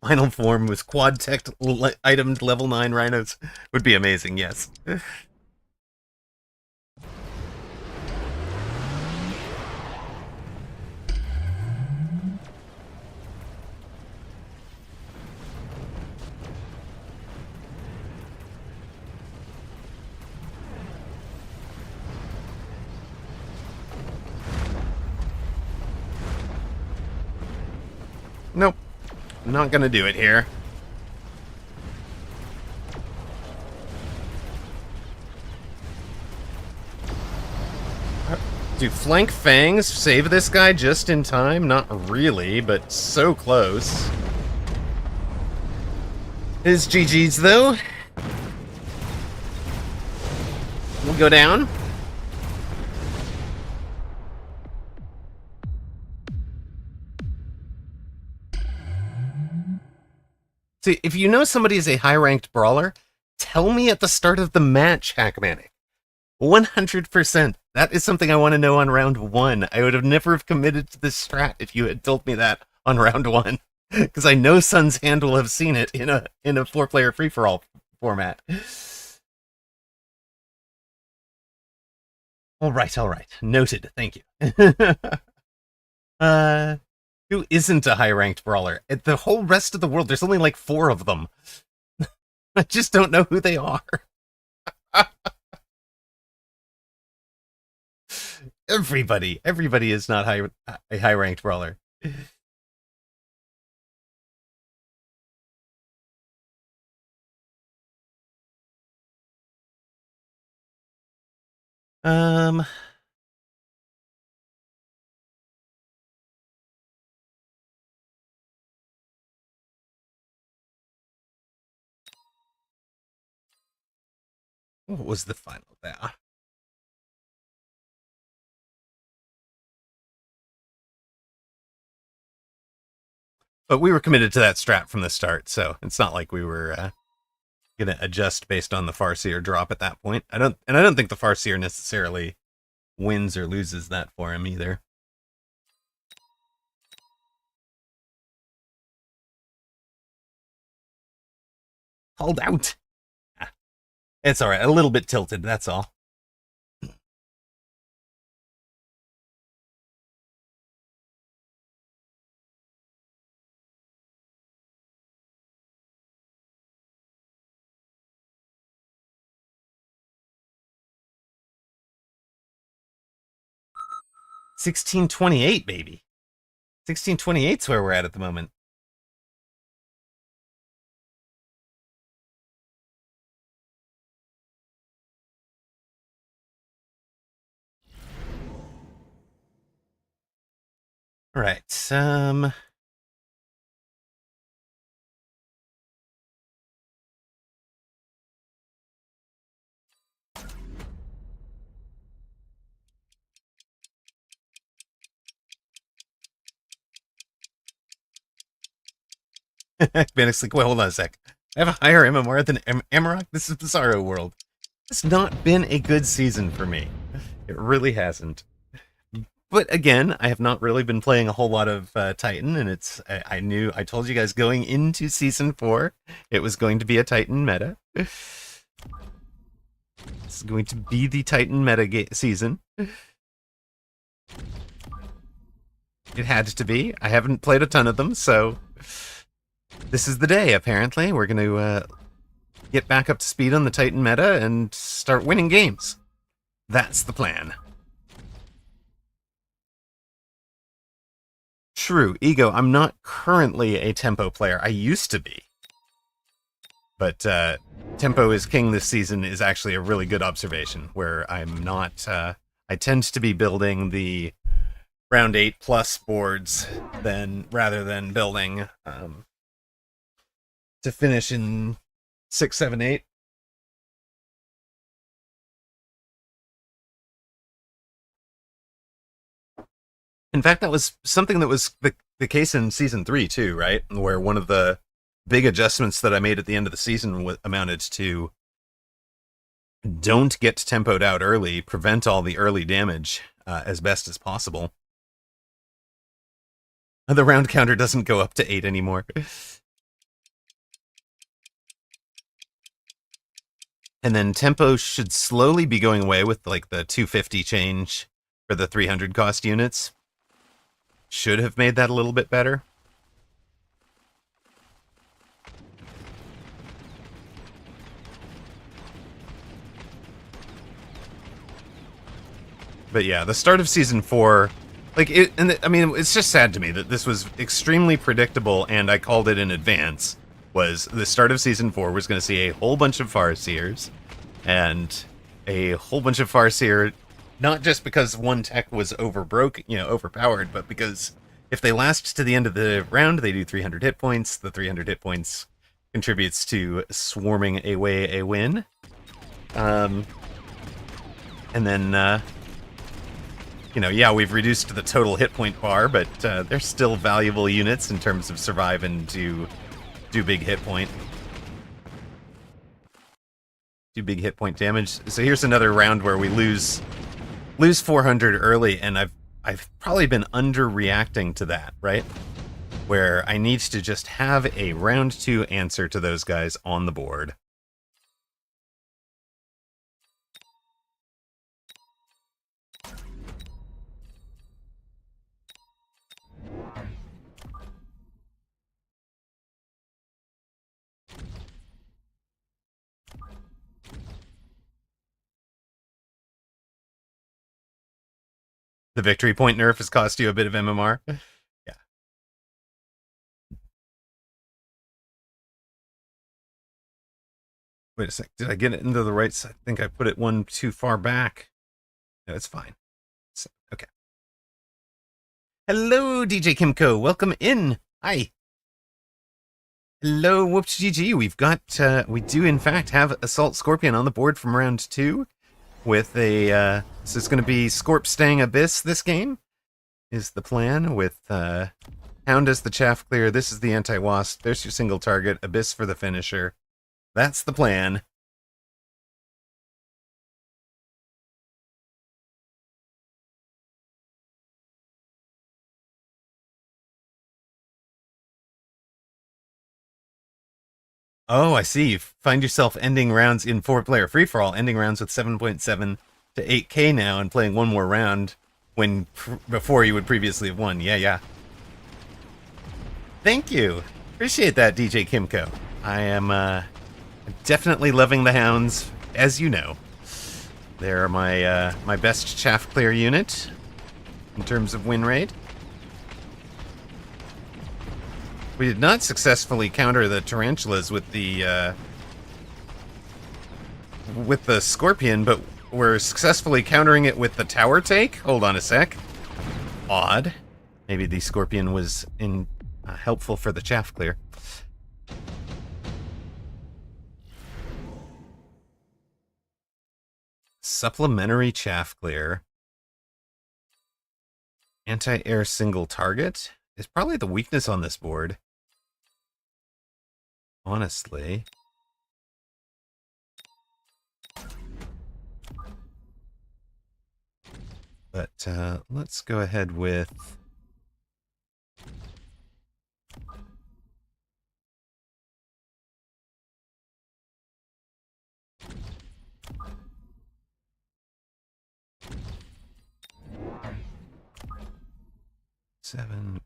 Final form was quad-tech itemed level 9 rhinos. Would be amazing, yes. Nope. Not gonna do it here. Do flank fangs save this guy just in time? Not really, but so close. His GG's though. We'll go down. See, if you know somebody is a high-ranked brawler, tell me at the start of the match, Hackmanic. 100%. That is something I want to know on round 1. I would have never have committed to this strat if you had told me that on round 1. Because I know Sun's Hand will have seen it in a 4-player free-for-all format. All right. Noted. Thank you. Who isn't a high-ranked brawler? At the whole rest of the world, there's only like 4 of them. I just don't know who they are. Everybody is not a high-ranked brawler. What was the final there? But we were committed to that strat from the start, so it's not like we were gonna adjust based on the Farseer drop at that point. I don't think the Farseer necessarily wins or loses that for him either. Called out. It's all right. A little bit tilted. That's all. $16.28, baby. 16.28's where we're at the moment. All right. Basically, wait, hold on a sec. I have a higher MMR than Amarok? This is Bizarro World. It's not been a good season for me. It really hasn't. But again, I have not really been playing a whole lot of Titan, and I told you guys going into Season 4, it was going to be a Titan meta. This is going to be the Titan meta season. It had to be. I haven't played a ton of them, so this is the day, apparently. We're going to get back up to speed on the Titan meta and start winning games. That's the plan. True, Ego, I'm not currently a tempo player. I used to be. But tempo is king this season is actually a really good observation, where I'm not... I tend to be building the round 8 plus boards rather than building to finish in 6, 7, 8. In fact, that was something that was the case in Season 3, too, right? Where one of the big adjustments that I made at the end of the season amounted to don't get tempoed out early, prevent all the early damage as best as possible. The round counter doesn't go up to 8 anymore. And then tempo should slowly be going away with like the 250 change for the 300 cost units. Should have made that a little bit better. But yeah, the start of season 4, like it, and I mean, it's just sad to me that this was extremely predictable, and I called it in advance. Was the start of season 4 was going to see a whole bunch of Farseers, and a whole bunch of Farseer, not just because one tech was overpowered, but because if they last to the end of the round, they do 300 hit points. The 300 hit points contributes to swarming away a win. And then, yeah, we've reduced the total hit point bar, but they're still valuable units in terms of survive and do big hit point. Do big hit point damage. So here's another round where we lose 400 early, and I've probably been underreacting to that, right? Where I need to just have a round 2 answer to those guys on the board. The victory point nerf has cost you a bit of MMR. Yeah. Wait a sec. Did I get it into the right side? I think I put it one too far back. No, it's fine. Okay. Hello, DJ Kimco. Welcome in. Hi. Hello, whoops GG. We've got, we do in fact have Assault Scorpion on the board from round 2 with a, so it's going to be Scorp Stang Abyss this game is the plan with, Hound as the chaff clear. This is the anti-wasp. There's your single target. Abyss for the finisher. That's the plan. Oh, I see. You find yourself ending rounds in 4-player free-for-all, ending rounds with 7.7 to 8k now and playing one more round when before you would previously have won. Yeah. Thank you. Appreciate that, DJ Kimco. I am definitely loving the hounds, as you know. They're my my best chaff clear unit in terms of win rate. We did not successfully counter the tarantulas with the scorpion, but we're successfully countering it with the tower take. Hold on a sec. Odd. Maybe the scorpion was helpful for the chaff clear. Supplementary chaff clear. Anti-air single target is probably the weakness on this board. Honestly. But let's go ahead with... Seven.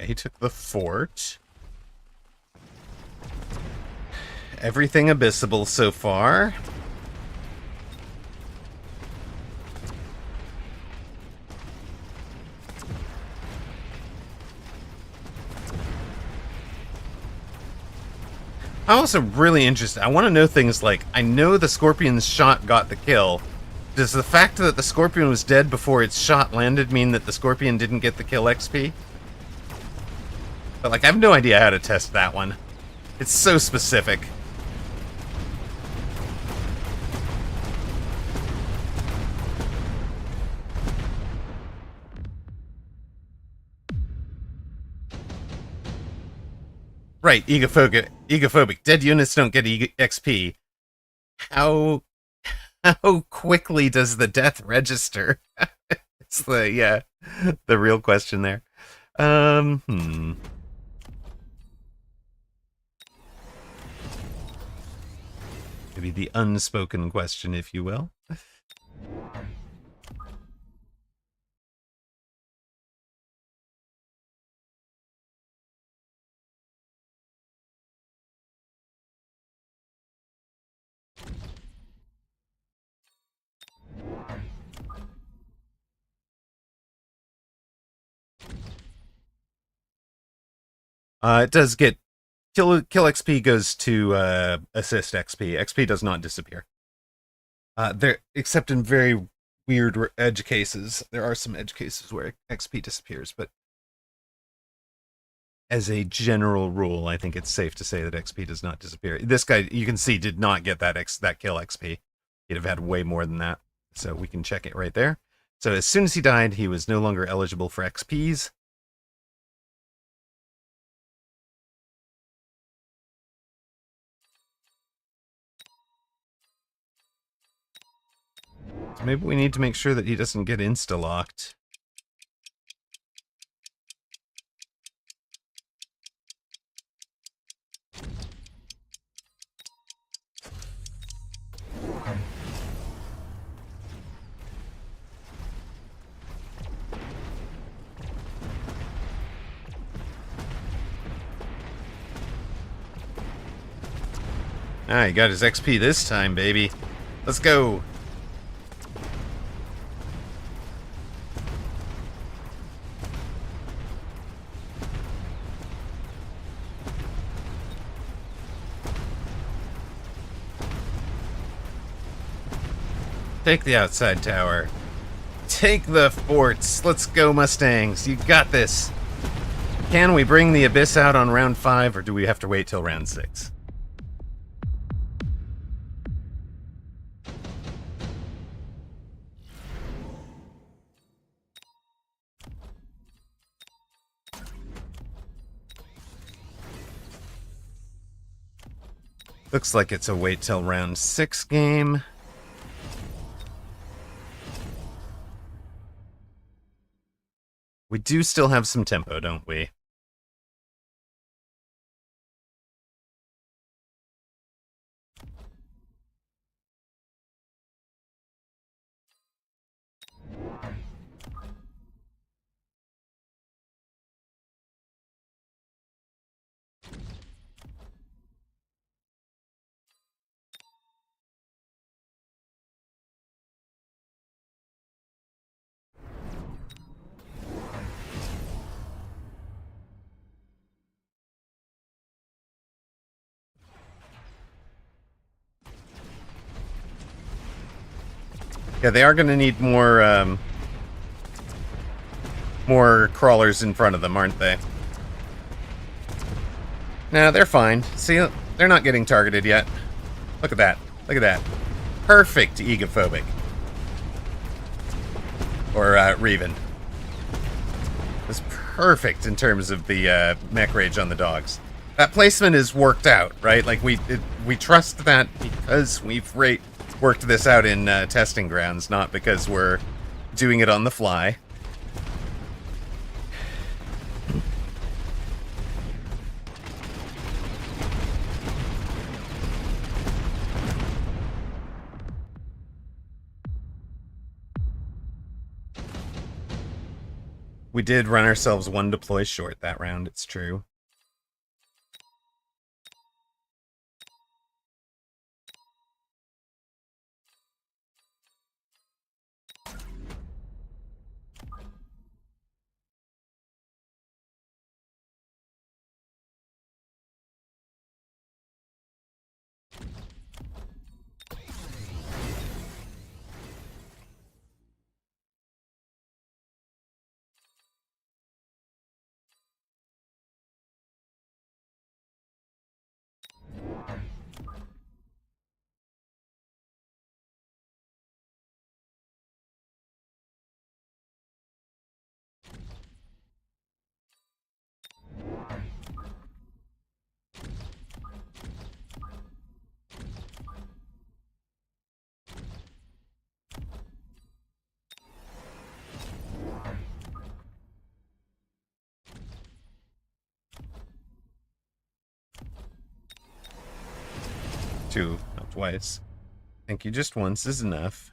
He took the fort. Everything abyssable so far. I'm also really interested. I want to know things like, I know the Scorpion's shot got the kill. Does the fact that the Scorpion was dead before its shot landed mean that the Scorpion didn't get the kill XP? But, like, I have no idea how to test that one. It's so specific. Right, egophobic. Dead units don't get XP. How quickly does the death register? It's the real question there. Maybe the unspoken question, if you will. It does get kill XP goes to assist XP. XP does not disappear. There, except in very weird edge cases. There are some edge cases where XP disappears, but as a general rule, I think it's safe to say that XP does not disappear. This guy, you can see, did not get that kill XP. He'd have had way more than that. So we can check it right there. So as soon as he died, he was no longer eligible for XPs. So maybe we need to make sure that he doesn't get insta-locked. Ah, he got his XP this time, baby. Let's go. Take the outside tower. Take the forts. Let's go, Mustangs. You got this. Can we bring the Abyss out on round 5, or do we have to wait till round 6? Looks like it's a wait till round 6 game. We do still have some tempo, don't we? Yeah, they are going to need more crawlers in front of them, aren't they? Nah, they're fine. See, they're not getting targeted yet. Look at that. Look at that. Perfect egophobic. Or Reven. It's perfect in terms of the mech rage on the dogs. That placement is worked out, right? Like, we trust that because we've worked this out in testing grounds, not because we're doing it on the fly. We did run ourselves one deploy short that round, it's true. Two, not twice. Thank you, just once is enough.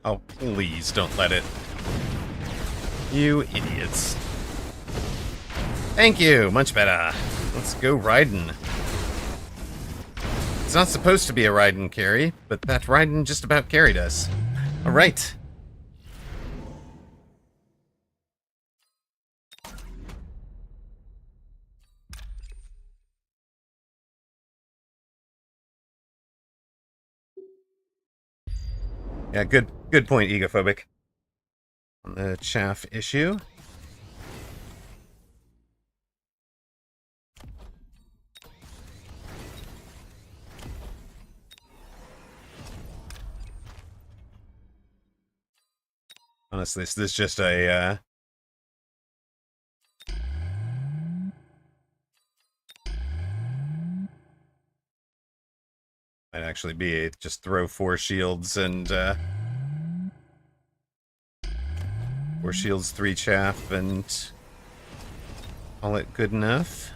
Oh, please don't let it. You idiots. Thank you, much better. Let's go riding. It's not supposed to be a riding carry, but that riding just about carried us. Alright. Yeah, good point, Egophobic. On the chaff issue. Honestly, this is just a, might actually be a just throw 4 shields and, 4 shields, 3 chaff, and call it good enough.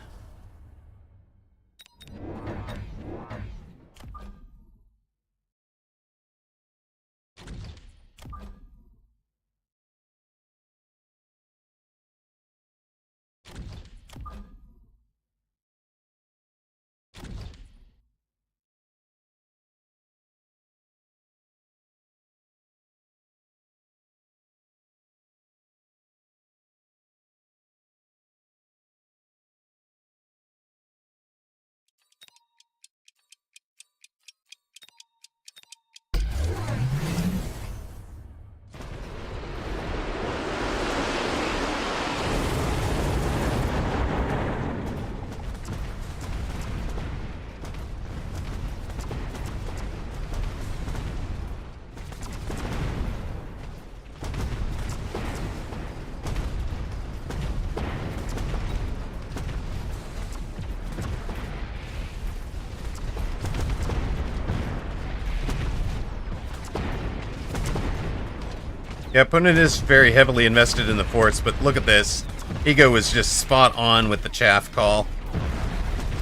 Yeah, opponent is very heavily invested in the forts, but look at this. Ego was just spot on with the chaff call.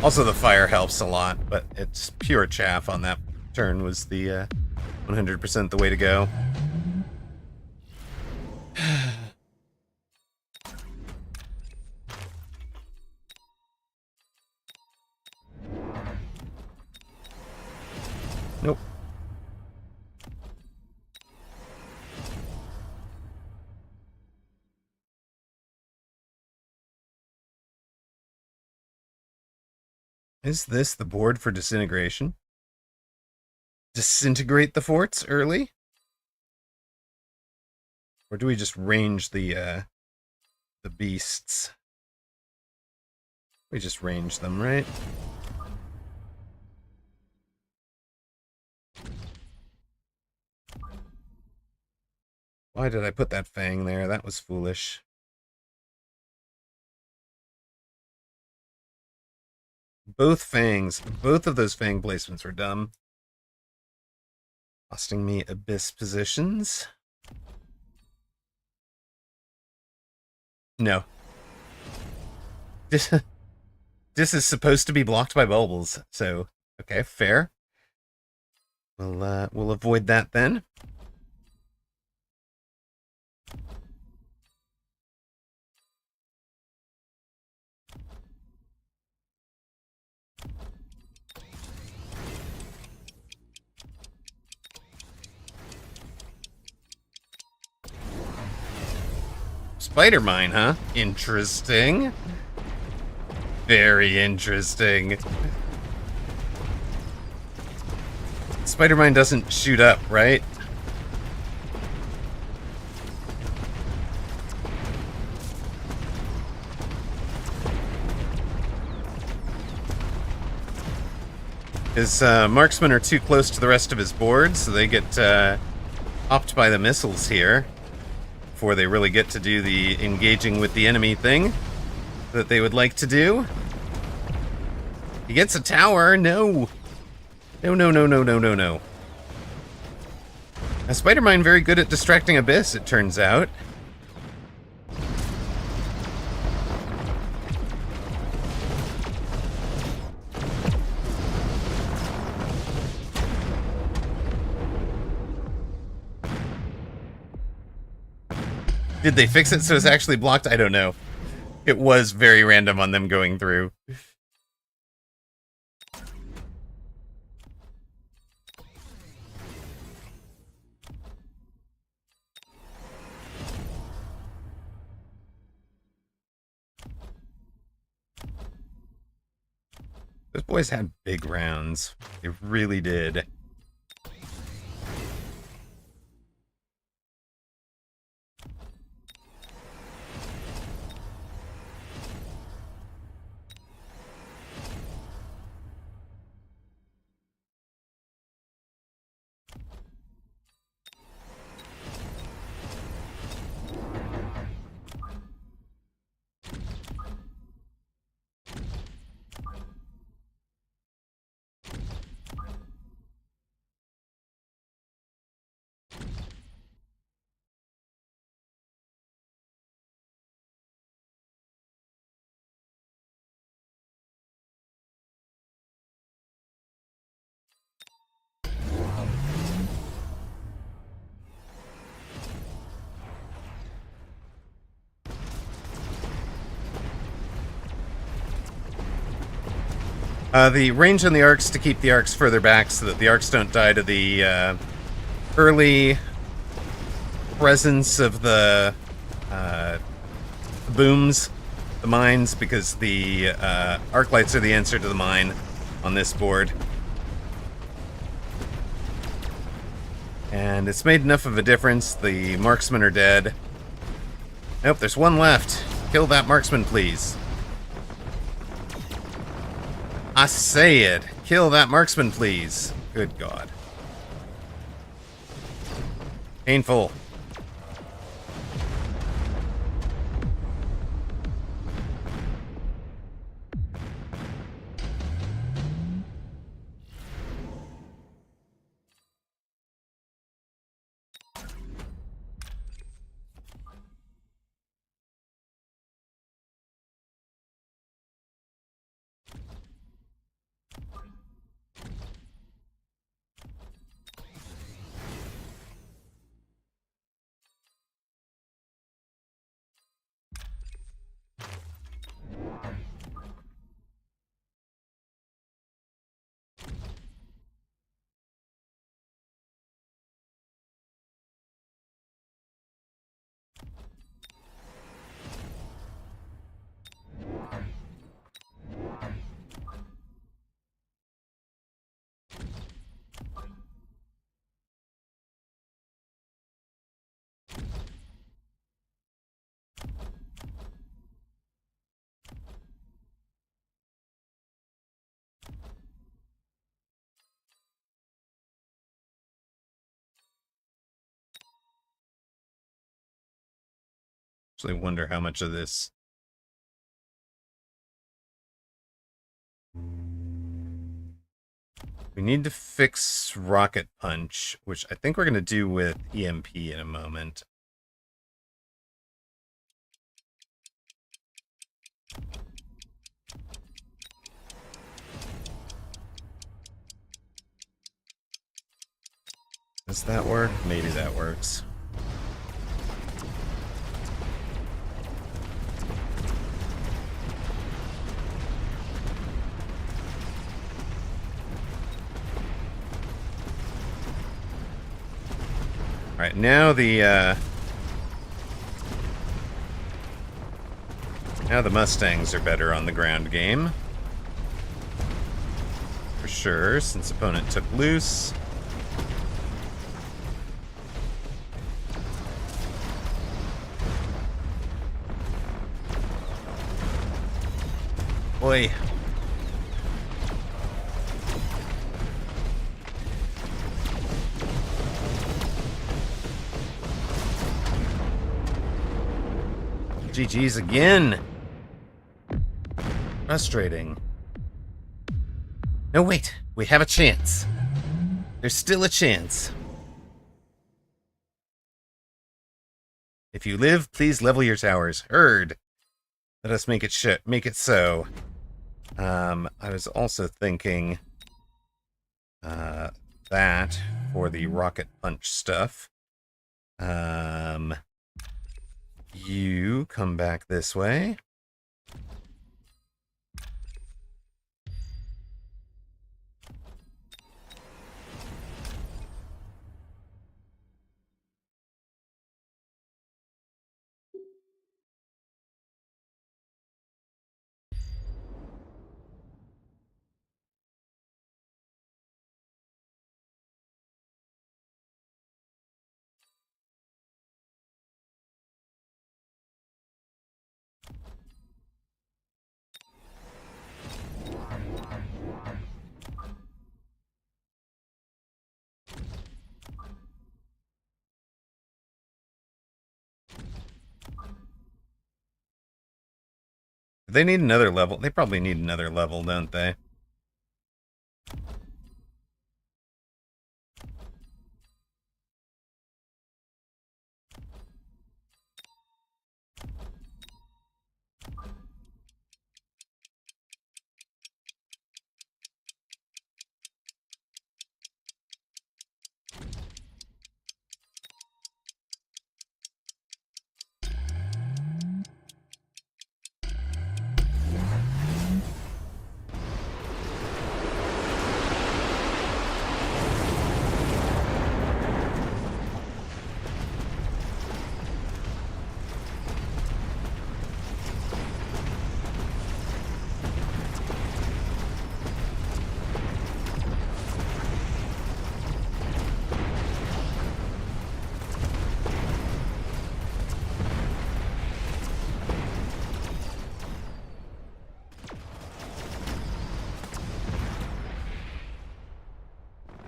Also, the fire helps a lot, but it's pure chaff on that turn was the 100% the way to go. Nope. Is this the board for disintegration? Disintegrate the forts early? Or do we just range the beasts? We just range them, right? Why did I put that fang there? That was foolish. Both of those fang placements were dumb. Costing me abyss positions. No. This is supposed to be blocked by bubbles, so okay, fair. We'll avoid that then. Spider mine, huh? Interesting. Very interesting. Spider mine doesn't shoot up, right? His marksmen are too close to the rest of his board, so they get hopped by the missiles here before they really get to do the engaging with the enemy thing that they would like to do. He gets a tower. No. No, no, no, no, no, no, no. Now, Spider-Mine very good at distracting Abyss, it turns out. Did they fix it so it's actually blocked? I don't know. It was very random on them going through. Those boys had big rounds. They really did. The range on the arcs to keep the arcs further back so that the arcs don't die to the early presence of the booms, the mines, because the arc lights are the answer to the mine on this board. And it's made enough of a difference. The marksmen are dead. Nope, there's one left. Kill that marksman, please. I say it. Kill that marksman, please. Good God. Painful. actually wonder how much of this... We need to fix Rocket Punch, which I think we're going to do with EMP in a moment. Does that work? Maybe that works. Alright, now the Mustangs are better on the ground game. For sure, since opponent took loose. Boy. GG's again. Frustrating. No, wait. We have a chance. There's still a chance. If you live, please level your towers. Heard. Let us make it so. I was also thinking that for the Rocket Punch stuff. You come back this way. They need another level. They probably need another level, don't they?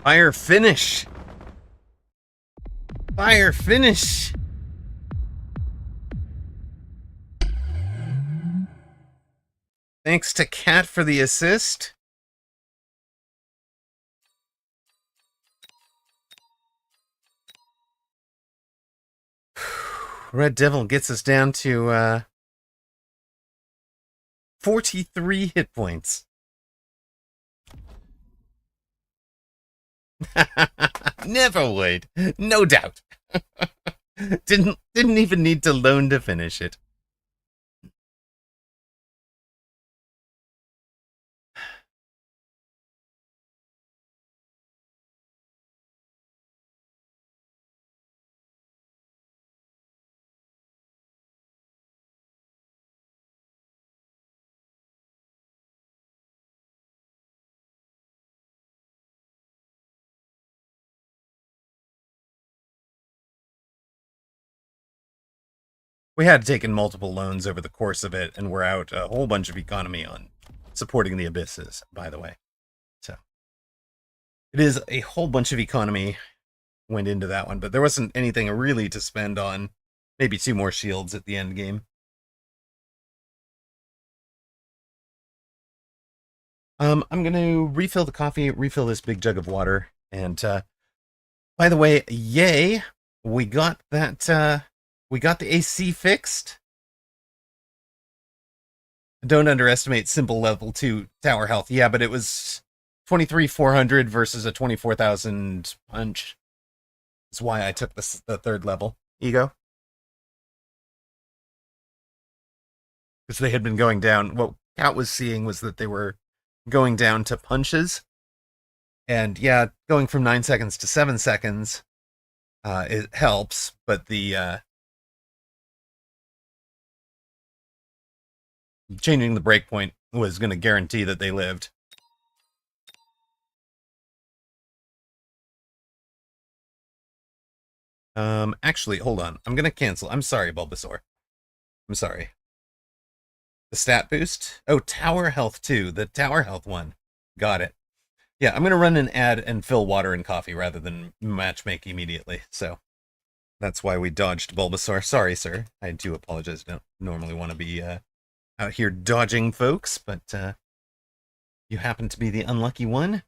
Fire finish! Fire finish! Thanks to Cat for the assist. Red Devil gets us down to 43 hit points. Never would. No doubt. Didn't even need to loan to finish it. We had taken multiple loans over the course of it, and we're out a whole bunch of economy on supporting the Abysses, by the way. So it is a whole bunch of economy went into that one, but there wasn't anything really to spend on Maybe 2 more shields at the end game. I'm gonna refill the coffee, refill this big jug of water, and by the way, yay, we got that. We got the AC fixed. Don't underestimate simple level 2 tower health. Yeah, but it was 23,400 versus a 24,000 punch. That's why I took the third level. Ego. Because they had been going down. What Cat was seeing was that they were going down to punches. And yeah, going from 9 seconds to 7 seconds, it helps, but the changing the breakpoint was going to guarantee that they lived. Actually, hold on. I'm going to cancel. I'm sorry, Bulbasaur. I'm sorry. The stat boost? Oh, tower health too. The tower health one. Got it. Yeah, I'm going to run an ad and fill water and coffee rather than matchmake immediately. So that's why we dodged Bulbasaur. Sorry, sir. I do apologize. Don't normally want to be out here dodging folks, but you happen to be the unlucky one.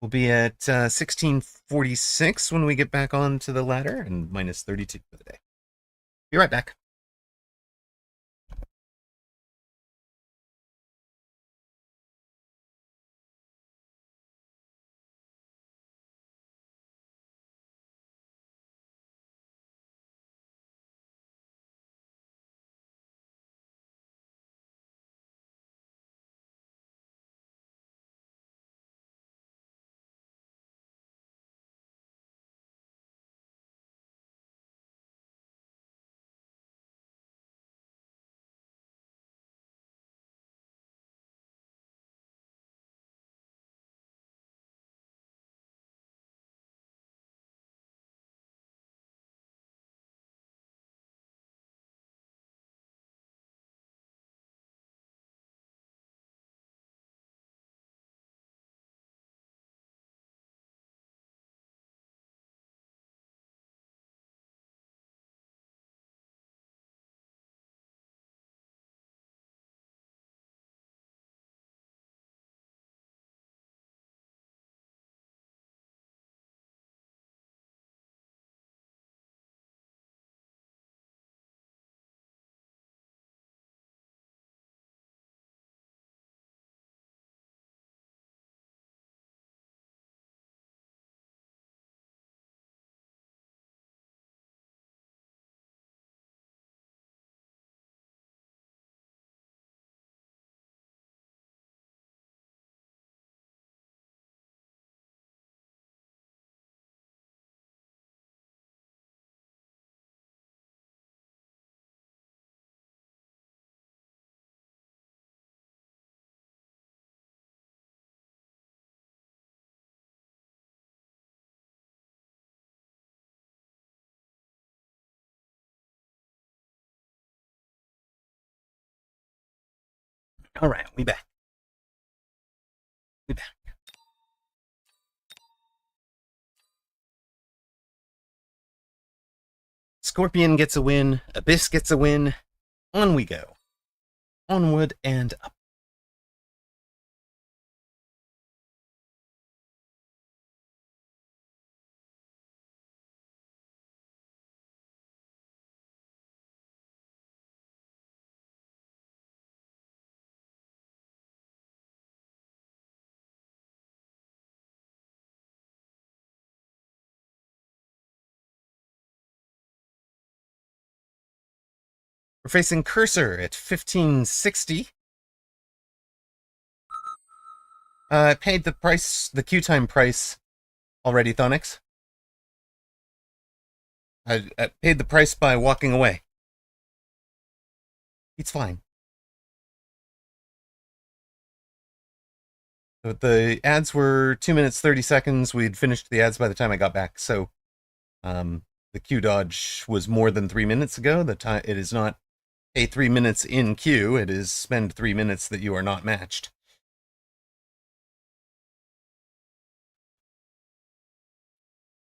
We'll be at 1646 when we get back onto the ladder, and minus 32 for the day. Be right back. All right, we back. We back. Scorpion gets a win. Abyss gets a win. On we go. Onward and up. We're facing Cursor at 1560. Paid the price, the queue time price already, Thonix. I paid the price by walking away. It's fine. But the ads were 2 minutes 30 seconds. We'd finished the ads by the time I got back, so the queue dodge was more than 3 minutes ago. The time it is not a 3 minutes in queue. It is spend 3 minutes that you are not matched.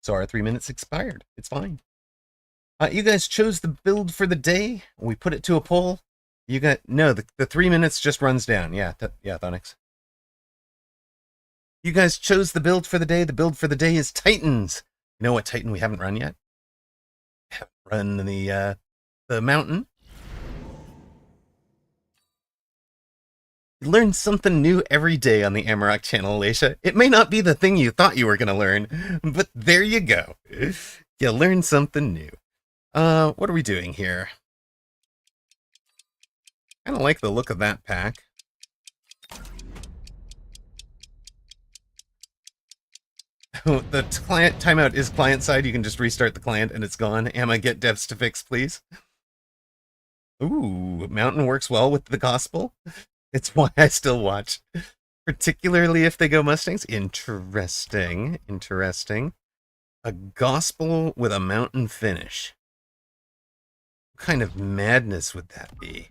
So our 3 minutes expired. It's fine. You guys chose the build for the day. We put it to a poll. You got no. The 3 minutes just runs down. Yeah, yeah, Thonix. You guys chose the build for the day. The build for the day is Titans. You know what Titan we haven't run yet? Haven't run the mountain. You learn something new every day on the Amarok channel, Alicia. It may not be the thing you thought you were going to learn, but there you go. You learn something new. What are we doing here? Kind of like the look of that pack. The client timeout is client side. You can just restart the client and it's gone. Amma, get devs to fix, please. Ooh, Mountain works well with the gospel. It's why I still watch. Particularly if they go Mustangs. Interesting. Interesting. A gospel with a mountain finish. What kind of madness would that be?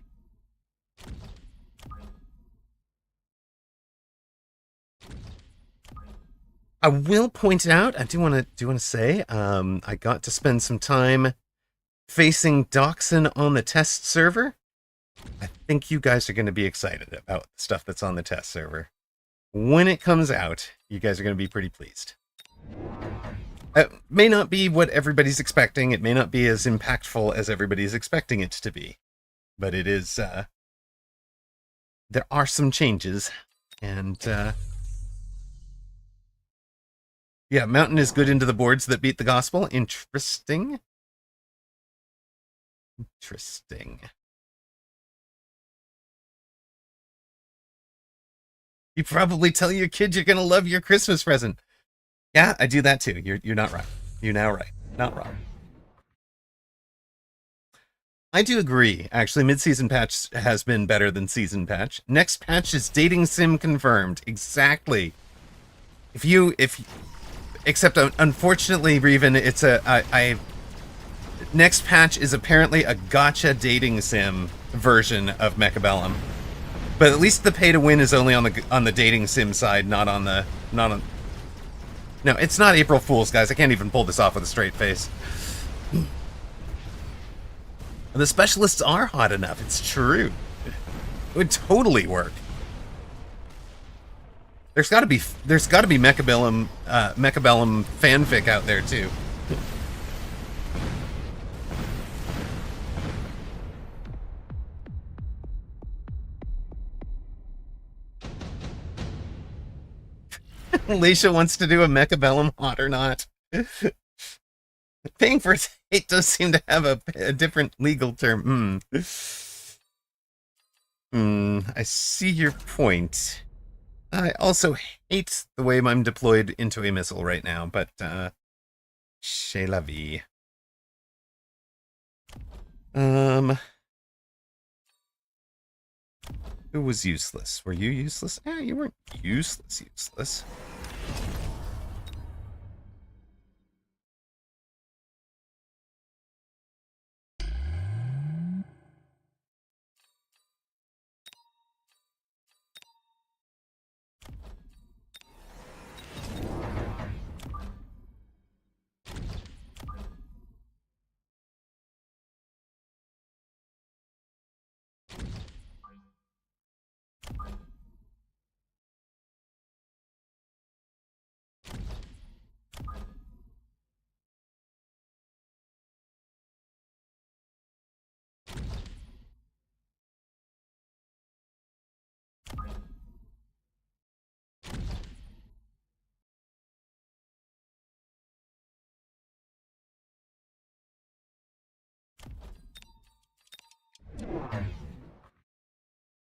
I will point out, I do want to say, I got to spend some time facing Doxon on the test server. I think you guys are going to be excited about the stuff that's on the test server. When it comes out, you guys are going to be pretty pleased. It may not be what everybody's expecting. It may not be as impactful as everybody's expecting it to be. But it is, there are some changes. And, yeah, Mountain is good into the boards that beat the gospel. Interesting. Interesting. You probably tell your kid you're going to love your Christmas present. Yeah, I do that too. You're not wrong. You're now right. Not wrong. I do agree. Actually, mid-season patch has been better than season patch. Next patch is dating sim confirmed. Exactly. Except unfortunately, Reven, it's next patch is apparently a gotcha dating sim version of Mechabellum. But at least the pay to win is only on the dating sim side, not on. No, it's not April Fool's, guys. I can't even pull this off with a straight face. The specialists are hot enough. It's true. It would totally work. There's got to be Mechabellum fanfic out there too. Alicia wants to do a Mechabellum, hot or not. Paying for it does seem to have a different legal term. I see your point. I also hate the way I'm deployed into a missile right now, but, c'est la vie. Who was useless? Were you useless? You weren't useless.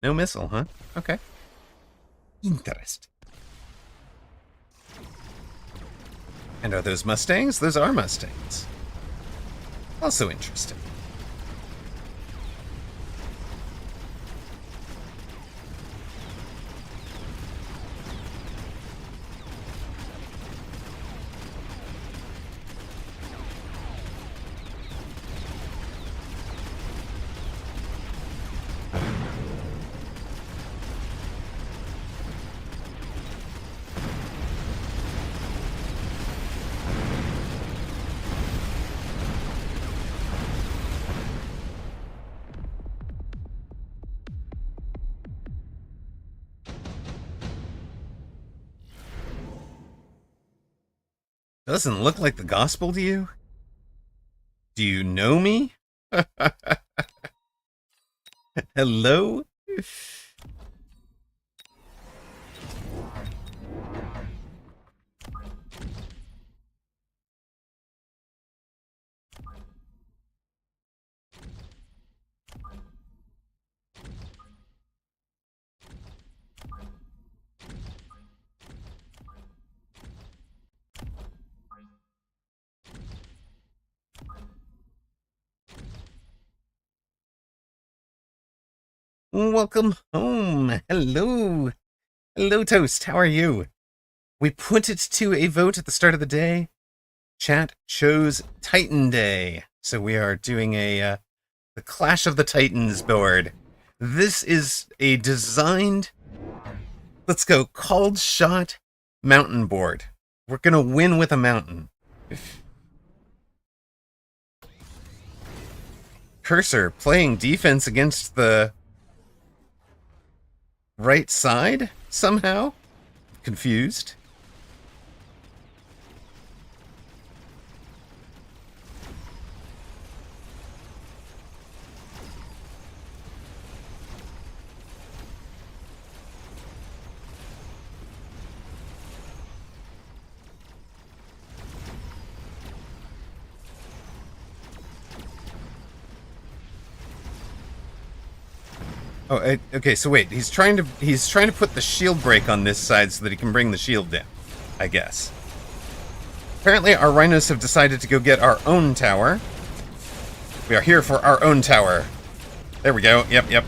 No missile, huh? Okay. Interesting. And are those Mustangs? Those are Mustangs. Also interesting. Doesn't look like the gospel to you? Do you know me? Hello? Welcome home. Hello. Hello, Toast. How are you? We put it to a vote at the start of the day. Chat chose Titan Day. So we are doing the Clash of the Titans board. This is a designed, let's go, called shot mountain board. We're going to win with a mountain. Cursor playing defense against the right side somehow? Confused. Oh, okay. So wait, he's trying to put the shield break on this side so that he can bring the shield down, I guess. Apparently, our rhinos have decided to go get our own tower. We are here for our own tower. There we go. Yep.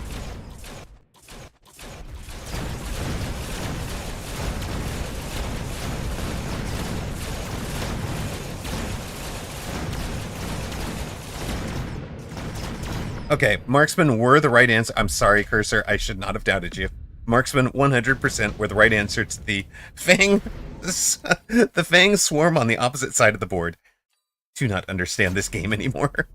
Okay, marksmen were the right answer. I'm sorry, Cursor. I should not have doubted you. Marksmen 100% were the right answer to the Fang... the Fang swarm on the opposite side of the board. Do not understand this game anymore.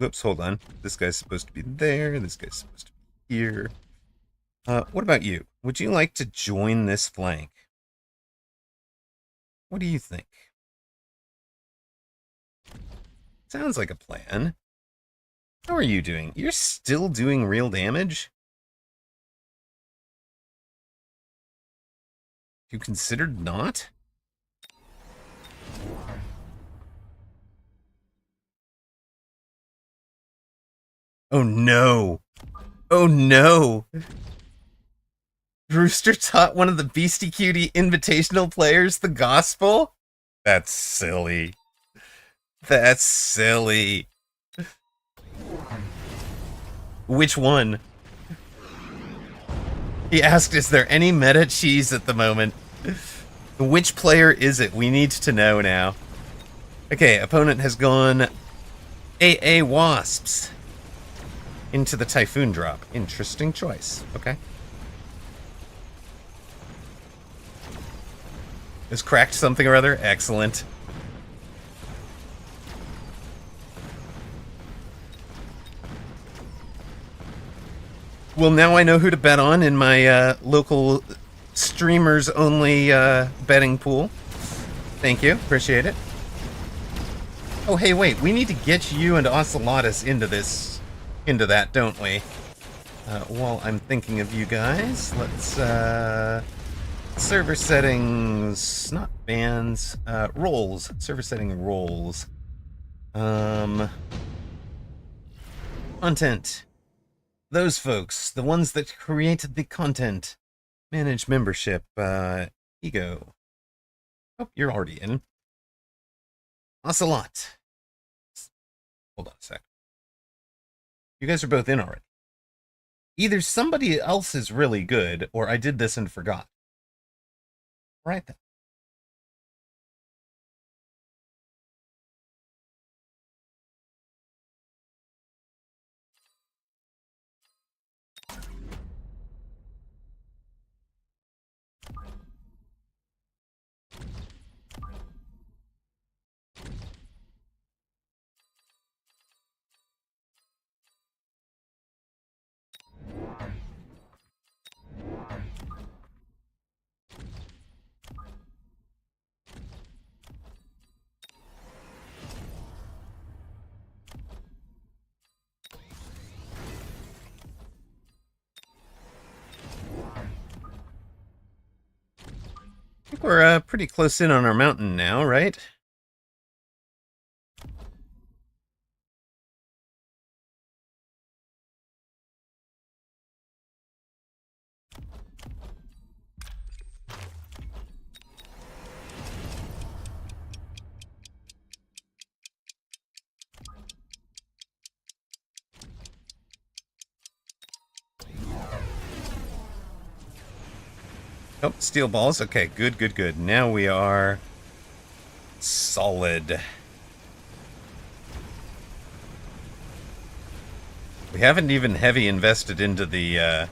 Whoops, hold on. This guy's supposed to be there. This guy's supposed to be here. What about you? Would you like to join this flank? What do you think? Sounds like a plan. How are you doing? You're still doing real damage? You considered not? Oh no! Oh no! Rooster taught one of the Beastie Cutie Invitational players the gospel? That's silly. That's silly. Which one? He asked, is there any meta cheese at the moment? Which player is it? We need to know now. Okay, opponent has gone AA Wasps into the Typhoon drop. Interesting choice. Okay. Has cracked something or other? Excellent. Well, now I know who to bet on in my local streamers only betting pool. Thank you. Appreciate it. Oh, hey, wait. We need to get you and Ocelotus into that, don't we? While I'm thinking of you guys, let's server settings, not bans, roles. Server setting roles. Content. Those folks, the ones that created the content. Manage membership, ego. Oh, you're already in. Ocelot. Hold on a sec. You guys are both in already. Either somebody else is really good, or I did this and forgot. Right then. think we're pretty close in on our mountain now, right? Oh, steel balls. Okay, good, good, good. Now we are solid. We haven't even heavy invested into the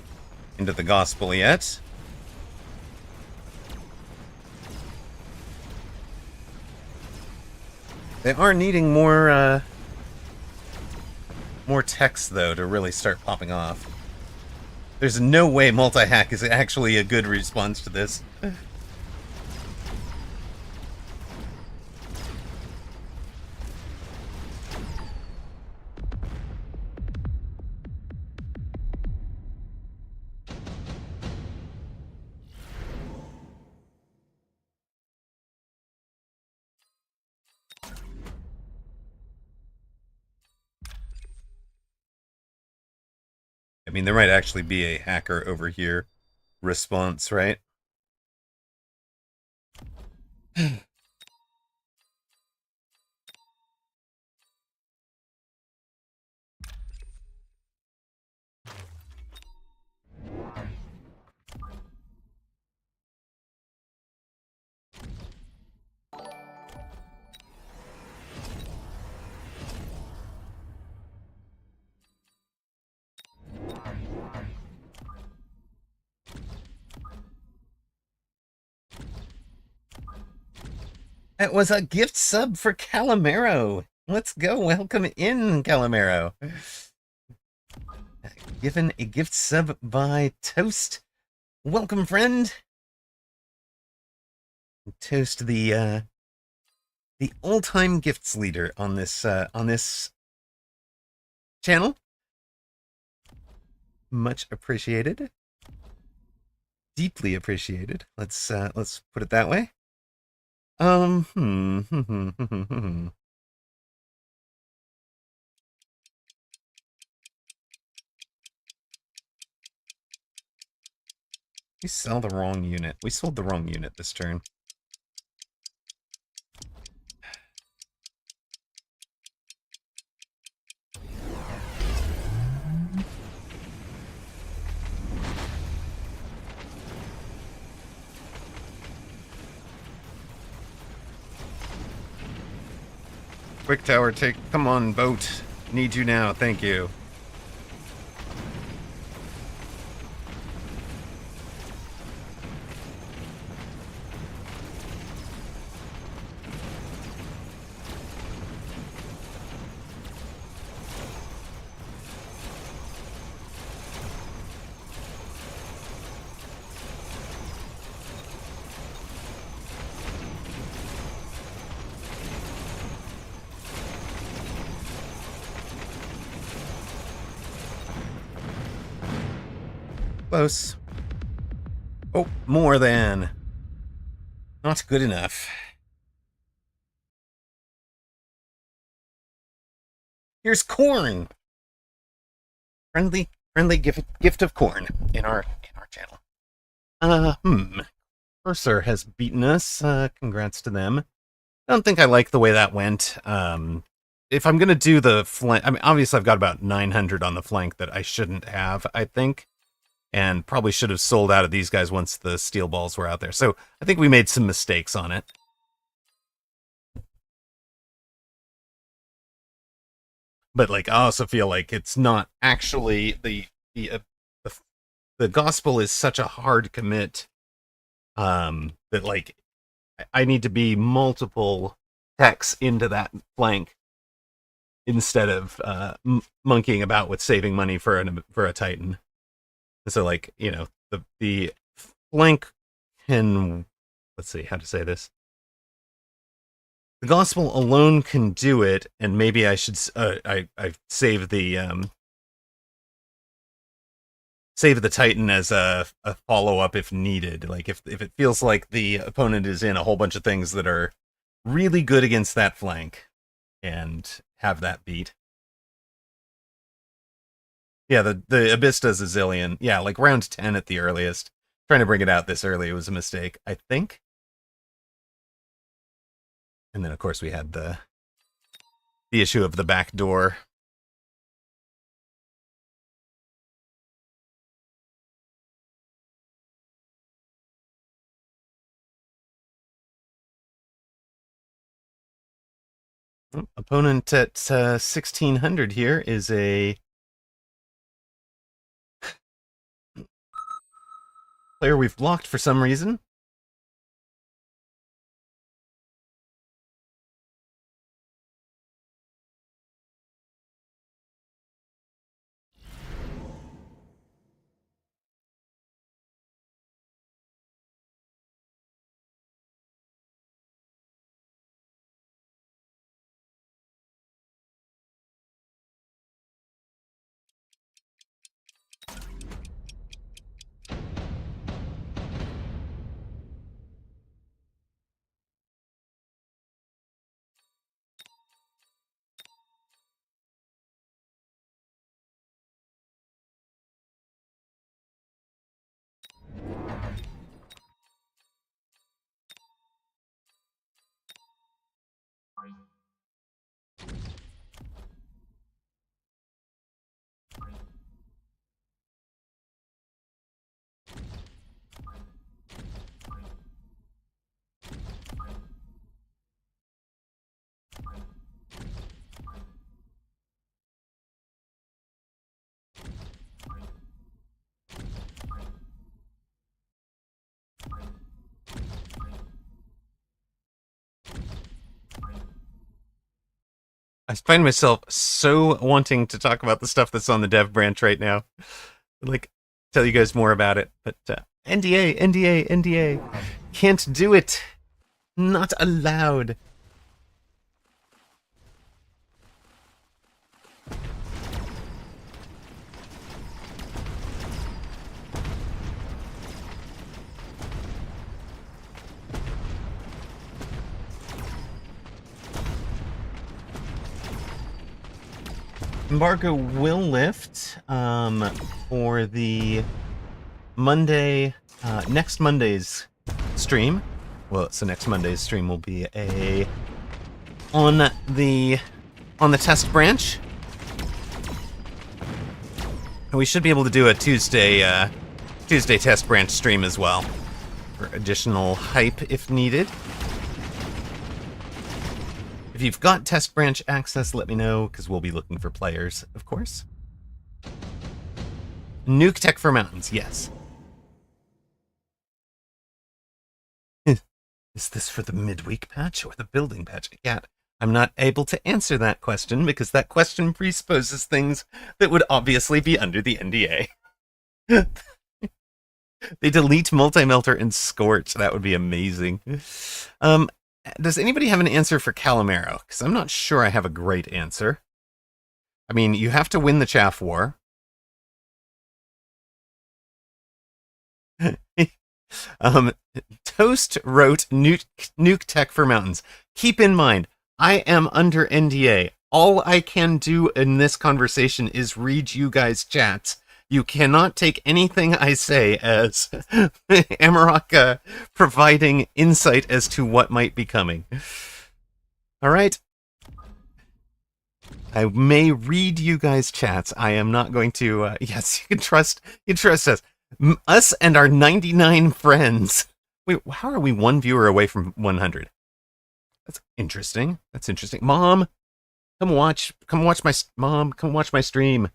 gospel yet. They are needing more text though to really start popping off. There's no way multi-hack is actually a good response to this. I mean, there might actually be a hacker over here response, right? It was a gift sub for Calamero. Let's go. Welcome in, Calamero. Given a gift sub by Toast. Welcome, friend. Toast, the all-time gifts leader on this channel. Much appreciated. Deeply appreciated. Let's put it that way. We sell the wrong unit. We sold the wrong unit this turn. Quick tower, come on, boat. Need you now, thank you. Close. Oh, more than. Not good enough. Here's corn. Friendly gift of corn in our channel. Cursor has beaten us. Congrats to them. I don't think I like the way that went. If I'm gonna do the flank, I mean, obviously I've got about 900 on the flank that I shouldn't have, I think. And probably should have sold out of these guys once the steel balls were out there. So I think we made some mistakes on it. But like, I also feel like it's not actually the gospel is such a hard commit that like I need to be multiple techs into that flank instead of monkeying about with saving money for a Titan. So like, you know, the flank can, let's see how to say this. The gospel alone can do it, and maybe I should I save the save the Titan as a follow-up if needed. Like, if it feels like the opponent is in a whole bunch of things that are really good against that flank, and have that beat. Yeah, the Abyss does a zillion. Yeah, like round 10 at the earliest. Trying to bring it out this early was a mistake, I think. And then, of course, we had the issue of the back door. Opponent at 1600 here is a player we've blocked for some reason. I find myself so wanting to talk about the stuff that's on the dev branch right now. I'd like tell you guys more about it, but NDA, NDA, NDA. Can't do it. Not allowed. Embargo will lift for the Monday, next Monday's stream. Well, so next Monday's stream will be on the test branch, and we should be able to do a Tuesday test branch stream as well for additional hype if needed. If you've got test branch access, let me know, because we'll be looking for players, of course. Nuke Tech for Mountains, yes. Is this for the midweek patch or the building patch? Yeah, I'm not able to answer that question, because that question presupposes things that would obviously be under the NDA. They delete Multi-Melter and Scorch. That would be amazing. Does anybody have an answer for Calamero? Because I'm not sure I have a great answer. I mean, you have to win the Chaff War. Toast wrote Nuke Tech for Mountains. Keep in mind, I am under NDA. All I can do in this conversation is read you guys' chats. You cannot take anything I say as Amaraka providing insight as to what might be coming. All right. I may read you guys' chats. I am not going to. Yes, you can trust us. Us and our 99 friends. Wait, how are we one viewer away from 100? That's interesting. That's interesting. Mom, come watch my stream.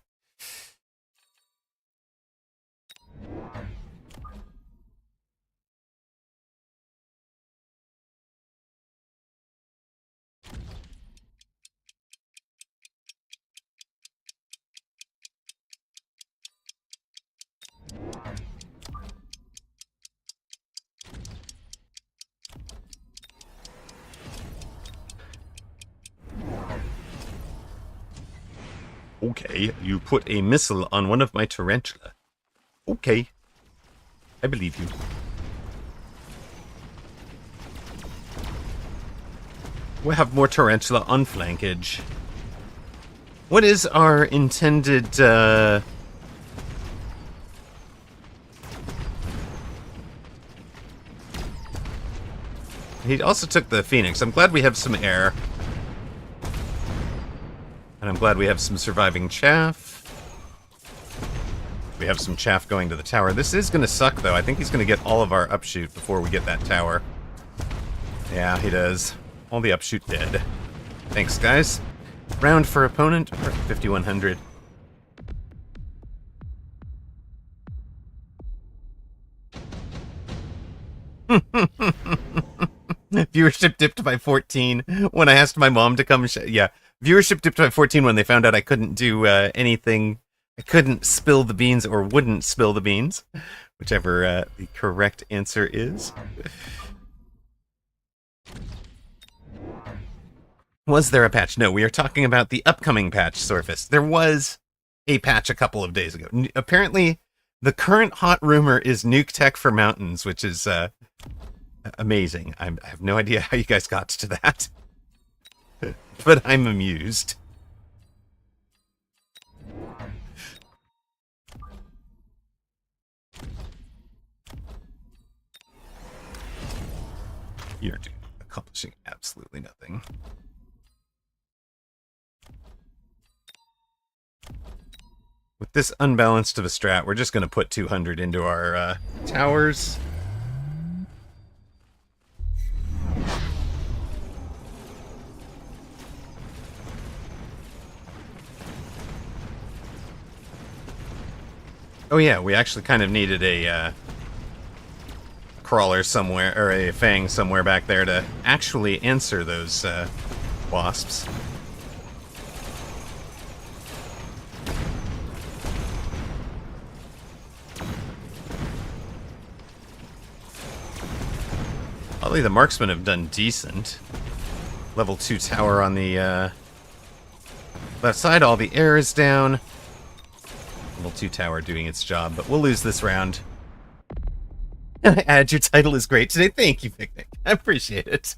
Okay, you put a missile on one of my tarantula. Okay. I believe you. We'll have more Tarantula on flankage. What is our intended, He also took the Phoenix. I'm glad we have some air. And I'm glad we have some surviving chaff. We have some chaff going to the tower. This is going to suck, though. I think he's going to get all of our upshoot before we get that tower. Yeah, he does. All the upshoot dead. Thanks, guys. Round for opponent, 5,100. Viewership dipped by 14 when I asked my mom to come. Yeah, viewership dipped by 14 when they found out I couldn't do anything. I couldn't spill the beans or wouldn't spill the beans, whichever the correct answer is. Was there a patch? No, we are talking about the upcoming patch, Surface. There was a patch a couple of days ago. Apparently, the current hot rumor is nuke tech for mountains, which is amazing. I have no idea how you guys got to that. But I'm amused. You're accomplishing absolutely nothing. With this unbalanced of a strat, we're just going to put 200 into our towers. Oh yeah, we actually kind of needed a crawler somewhere, or a fang somewhere back there to actually answer those wasps. Probably the marksmen have done decent. Level 2 tower on the left side. All the air is down. Level 2 tower doing its job, but we'll lose this round. Add your title is great today. Thank you, Picnic. I appreciate it.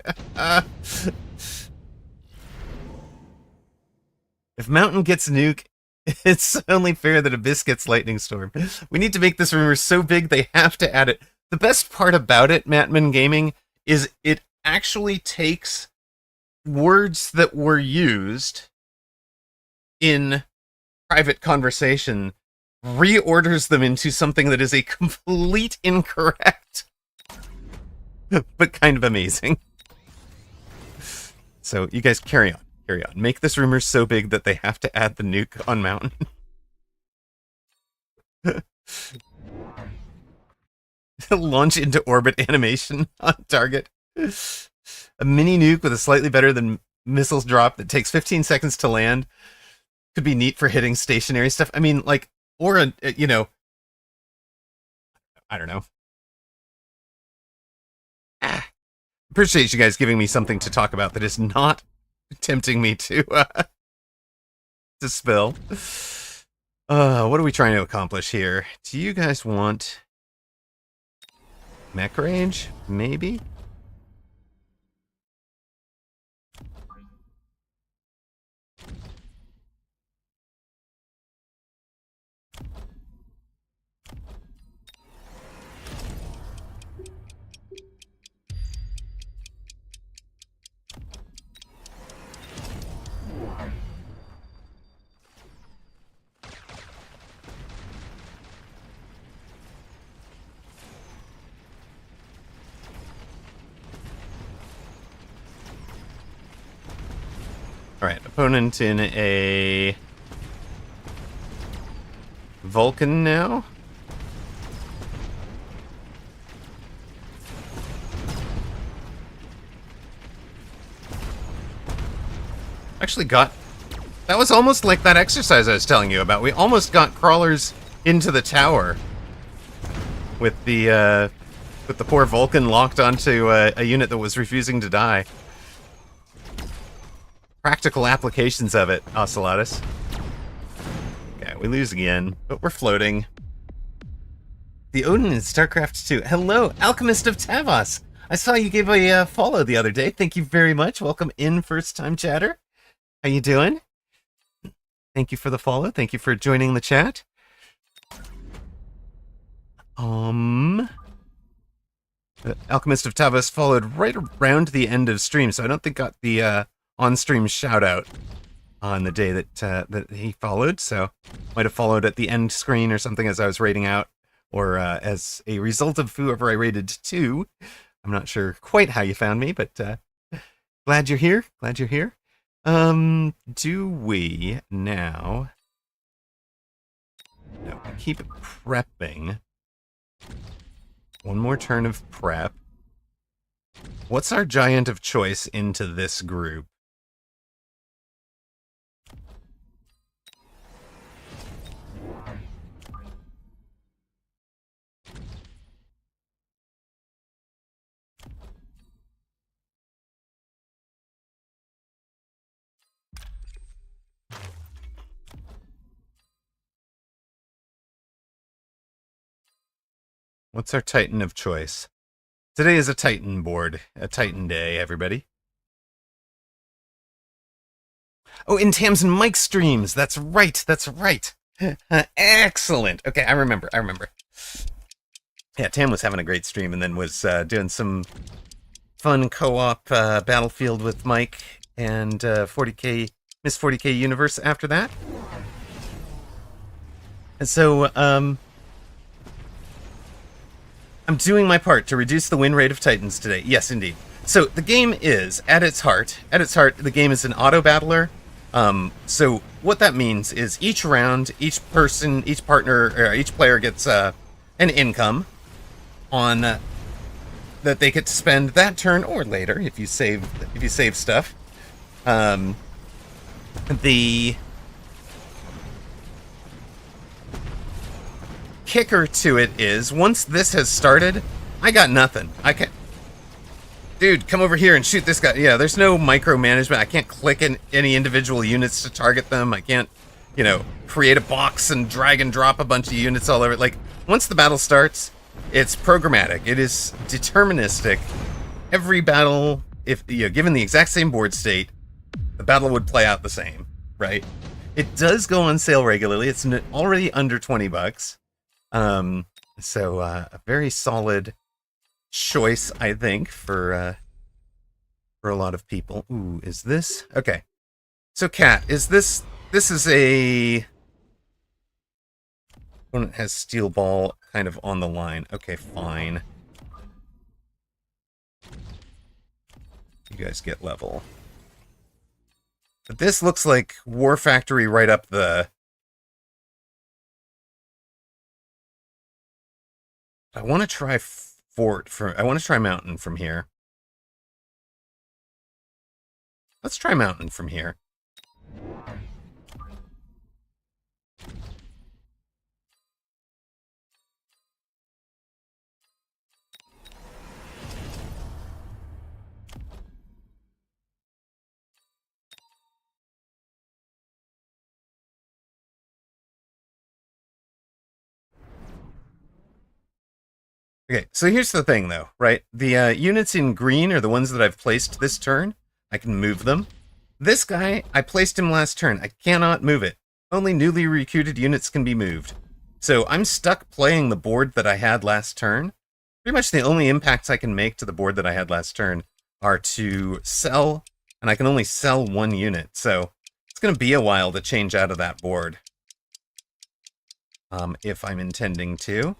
If Mountain gets nuke, it's only fair that Abyss gets Lightning Storm. We need to make this rumor so big they have to add it. The best part about it, Matman Gaming, is it actually takes words that were used in private conversation, reorders them into something that is a complete incorrect, but kind of amazing. So you guys carry on, carry on. Make this rumor so big that they have to add the nuke on Mountain. Launch into orbit animation on target. A mini nuke with a slightly better than missiles drop that takes 15 seconds to land. Could be neat for hitting stationary stuff. I mean, like, or a, you know, I don't know. Appreciate you guys giving me something to talk about that is not tempting me to spill. What are we trying to accomplish here? Do you guys want mech range? Maybe? Alright, opponent in a Vulcan now. Actually got... That was almost like that exercise I was telling you about. We almost got crawlers into the tower with the poor Vulcan locked onto a unit that was refusing to die. Practical applications of it, Ocelotus. Okay, we lose again, but we're floating. The Odin in StarCraft 2. Hello, Alchemist of Tavos. I saw you gave a follow the other day. Thank you very much. Welcome in, first-time chatter. How you doing? Thank you for the follow. Thank you for joining the chat. Alchemist of Tavos followed right around the end of stream, so I don't think got the on-stream shout-out on the day that he followed, so might have followed at the end screen or something as I was rating out, or as a result of whoever I rated to. I'm not sure quite how you found me, but glad you're here. Glad you're here. Do we now... No, keep prepping. One more turn of prep. What's our giant of choice into this group? What's our Titan of choice? Today is a Titan board. A Titan day, everybody. Oh, in Tam's and Mike's streams. That's right. That's right. Excellent. Okay, I remember. Yeah, Tam was having a great stream and then was doing some fun co-op Battlefield with Mike and 40K, Miss 40K Universe after that. And so, I'm doing my part to reduce the win rate of Titans today. Yes, indeed. So the game is, at its heart, the game is an auto battler. So what that means is each round, each person, each partner, or each player gets an income on that they get to spend that turn or later if you save stuff. The kicker to it is, once this has started, I got nothing. I can't... Dude, come over here and shoot this guy. Yeah, there's no micromanagement. I can't click in any individual units to target them. I can't, create a box and drag and drop a bunch of units all over. Like, once the battle starts, it's programmatic. It is deterministic. Every battle, if given the exact same board state, the battle would play out the same, right? It does go on sale regularly. It's already under $20. So a very solid choice, I think, for a lot of people. Ooh, is this okay? So, Kat, is this is a opponent has steel ball kind of on the line? Okay, fine. You guys get level, but this looks like War Factory right up the. I want to try I want to try Mountain from here. Let's try Mountain from here. Okay, so here's the thing, though, right? The units in green are the ones that I've placed this turn. I can move them. This guy, I placed him last turn. I cannot move it. Only newly recruited units can be moved. So I'm stuck playing the board that I had last turn. Pretty much the only impacts I can make to the board that I had last turn are to sell, and I can only sell one unit. So it's going to be a while to change out of that board. If I'm intending to.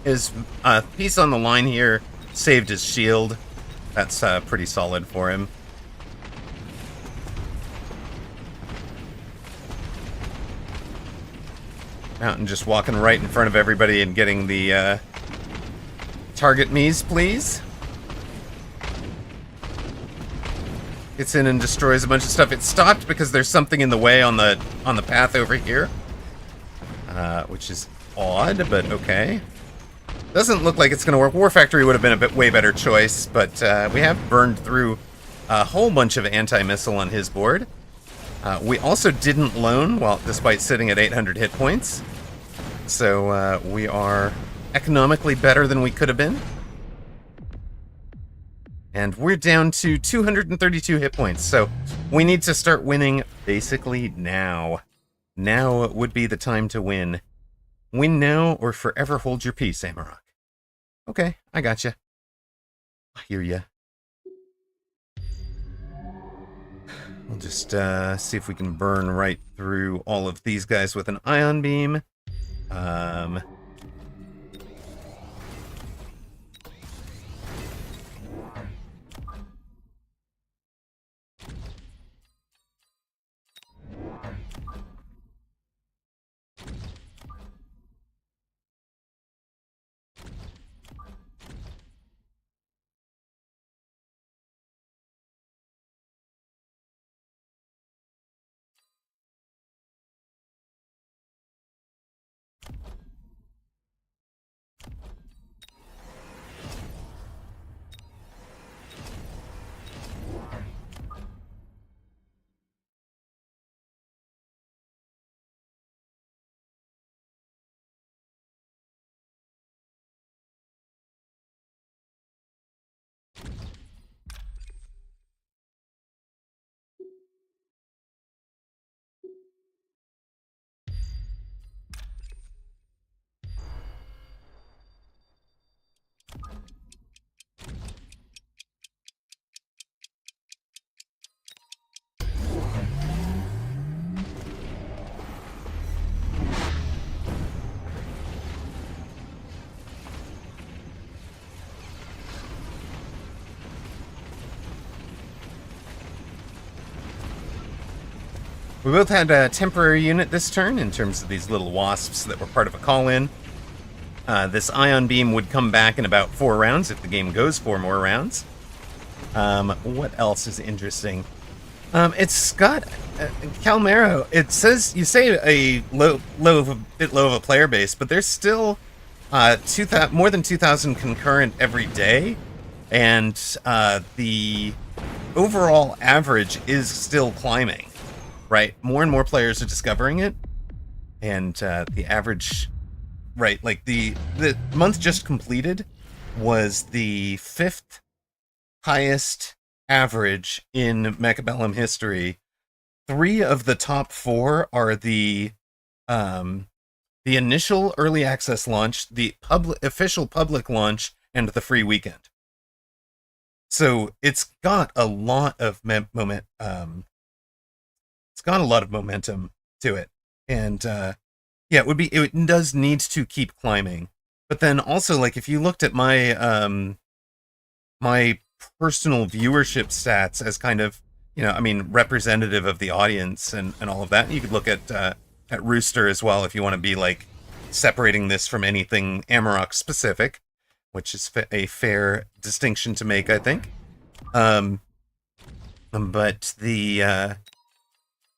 His piece on the line here saved his shield. That's pretty solid for him. Mountain just walking right in front of everybody and getting the target me's, please. Gets in and destroys a bunch of stuff. It stopped because there's something in the way on the path over here, which is odd, but okay. Doesn't look like it's going to work. War Factory would have been a way better choice, but we have burned through a whole bunch of anti-missile on his board. We also didn't loan, well, despite sitting at 800 hit points. So we are economically better than we could have been. And we're down to 232 hit points, so we need to start winning basically now. Now would be the time to win. Win now or forever hold your peace, Amarok. Okay, I gotcha. I hear ya. We'll just see if we can burn right through all of these guys with an ion beam. We both had a temporary unit this turn in terms of these little wasps that were part of a call-in. This ion beam would come back in about 4 rounds if the game goes 4 more rounds. What else is interesting? It's got Calmero. It says you say a bit low of a player base, but there's still more than 2,000 concurrent every day, and the overall average is still climbing. Right, more and more players are discovering it, and the average, right, like the month just completed was the 5th highest average in Mechabellum history. 3 of the top 4 are the initial early access launch, the official public launch, and the free weekend. So it's got a lot of it's got a lot of momentum to it, and yeah, it does need to keep climbing. But then also, like, if you looked at my my personal viewership stats as kind of, you know, I mean, representative of the audience and all of that, you could look at Rooster as well if you want to be like separating this from anything Amarok specific, which is a fair distinction to make, I think. But the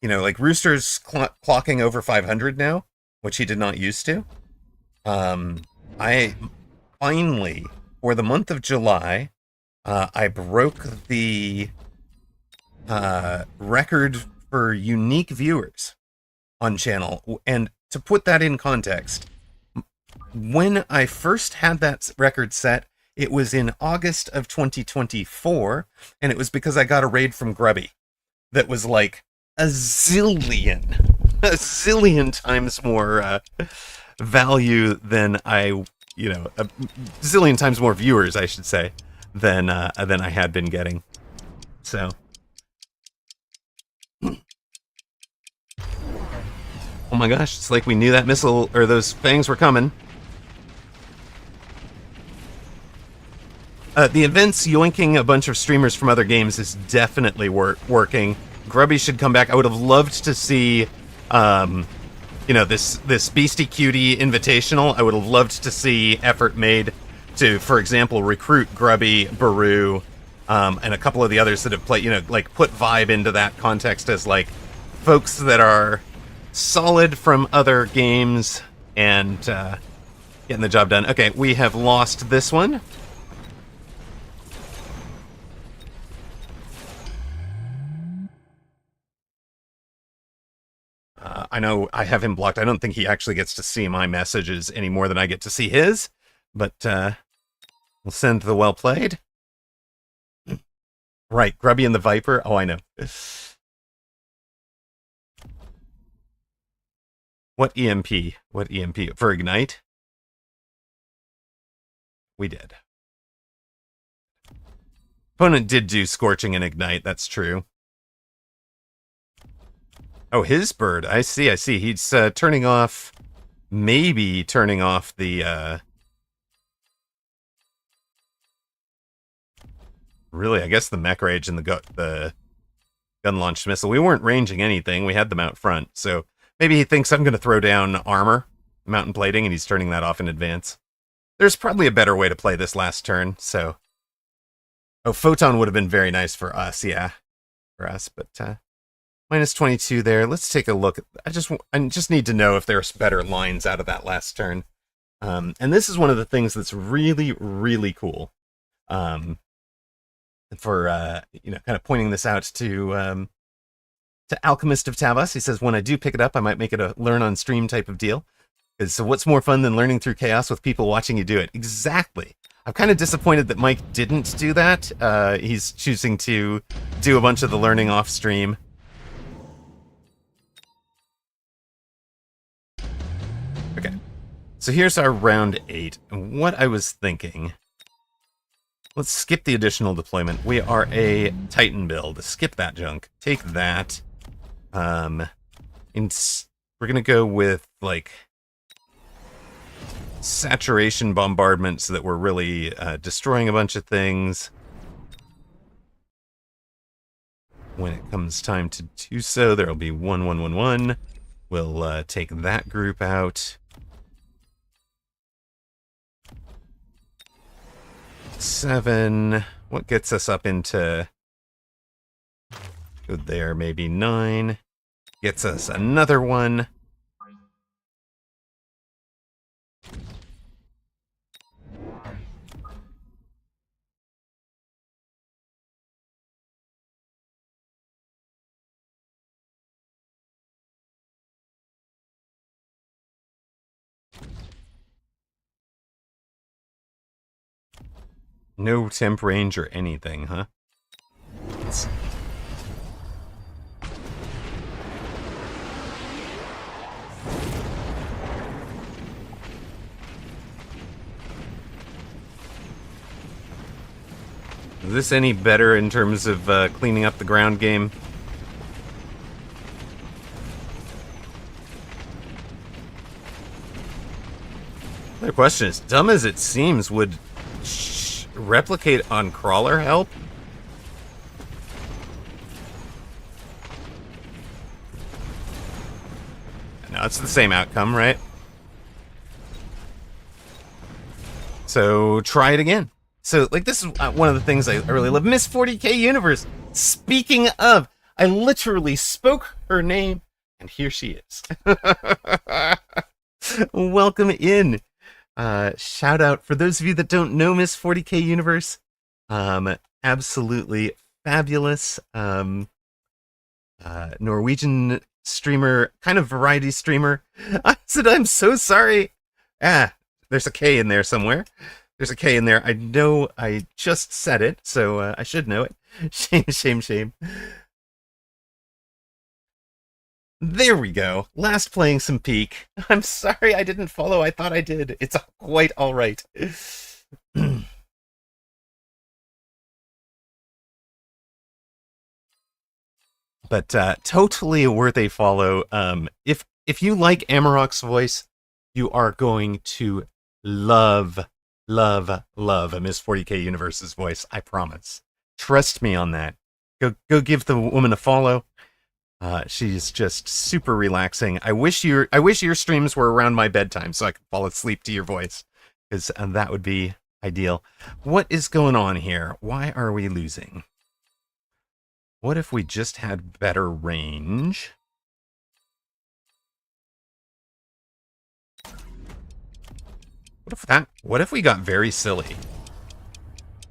you know, like, Rooster's clocking over 500 now, which he did not used to. I finally, for the month of July, I broke the record for unique viewers on channel. And to put that in context, when I first had that record set, it was in August of 2024, and it was because I got a raid from Grubby that was like a zillion times more value than a zillion times more viewers, I should say, than I had been getting. So, oh my gosh, it's like we knew that missile or those fangs were coming. The events yoinking a bunch of streamers from other games is definitely working. Grubby should come back. I would have loved to see, this Beastie Cutie Invitational. I would have loved to see effort made to, for example, recruit Grubby, Baru, and a couple of the others that have played, like, put vibe into that context as, like, folks that are solid from other games and Getting the job done. Okay, we have lost this one. I know I have him blocked. I don't think he actually gets to see my messages any more than I get to see his. But we'll send the well played. Right, Grubby and the Viper. Oh, I know. What EMP? What EMP? For Ignite? We did. Opponent did do Scorching and Ignite, that's true. Oh, his bird. I see, I see. He's turning off... Maybe turning off the... Really, I guess the Mech Rage and the gun-launched missile. We weren't ranging anything. We had them out front, so... Maybe he thinks I'm going to throw down armor, mountain plating, and he's turning that off in advance. There's probably a better way to play this last turn, so... Oh, Photon would have been very nice for us, yeah. For us, but minus 22 there. Let's take a look. I just need to know if there's better lines out of that last turn. And this is one of the things that's really, really cool. For, you know, kind of pointing this out to Alchemist of Tavos. He says, when I do pick it up, I might make it a learn on stream type of deal. So what's more fun than learning through chaos with people watching you do it? Exactly. I'm kind of disappointed that Mike didn't do that. He's choosing to do a bunch of the learning off stream. Okay. So here's our round 8. And what I was thinking... Let's skip the additional deployment. We are a Titan build. Skip that junk. Take that. We're gonna go with, like... saturation bombardment so that we're really destroying a bunch of things when it comes time to do so. There'll be 1-1-1-1. We'll take that group out. 7. What gets us up into good there? Maybe 9. Gets us another one. No temp range or anything, huh? Is this any better in terms of cleaning up the ground game? The question is, dumb as it seems, would replicate on crawler help? No, it's the same outcome, right? So try it again. So, like, this is one of the things I really love. Miss 40K Universe. Speaking of, I literally spoke her name, and here she is. Welcome in. Shout out for those of you that don't know Miss 40K Universe. Absolutely fabulous. Norwegian streamer, kind of variety streamer. I said, I'm so sorry. There's a K in there somewhere. There's a K in there. I know I just said it, so I should know it. Shame, shame, shame. There we go. Last playing some Peak. I'm sorry I didn't follow. I thought I did. It's quite all right. But totally worth a follow. If you like Amarok's voice, you are going to love a Miss 40K Universe's voice. I promise. Trust me on that. Go give the woman a follow. She's just super relaxing. I wish your streams were around my bedtime so I could fall asleep to your voice, because that would be ideal. What is going on here? Why are we losing? What if we just had better range? What if we got very silly?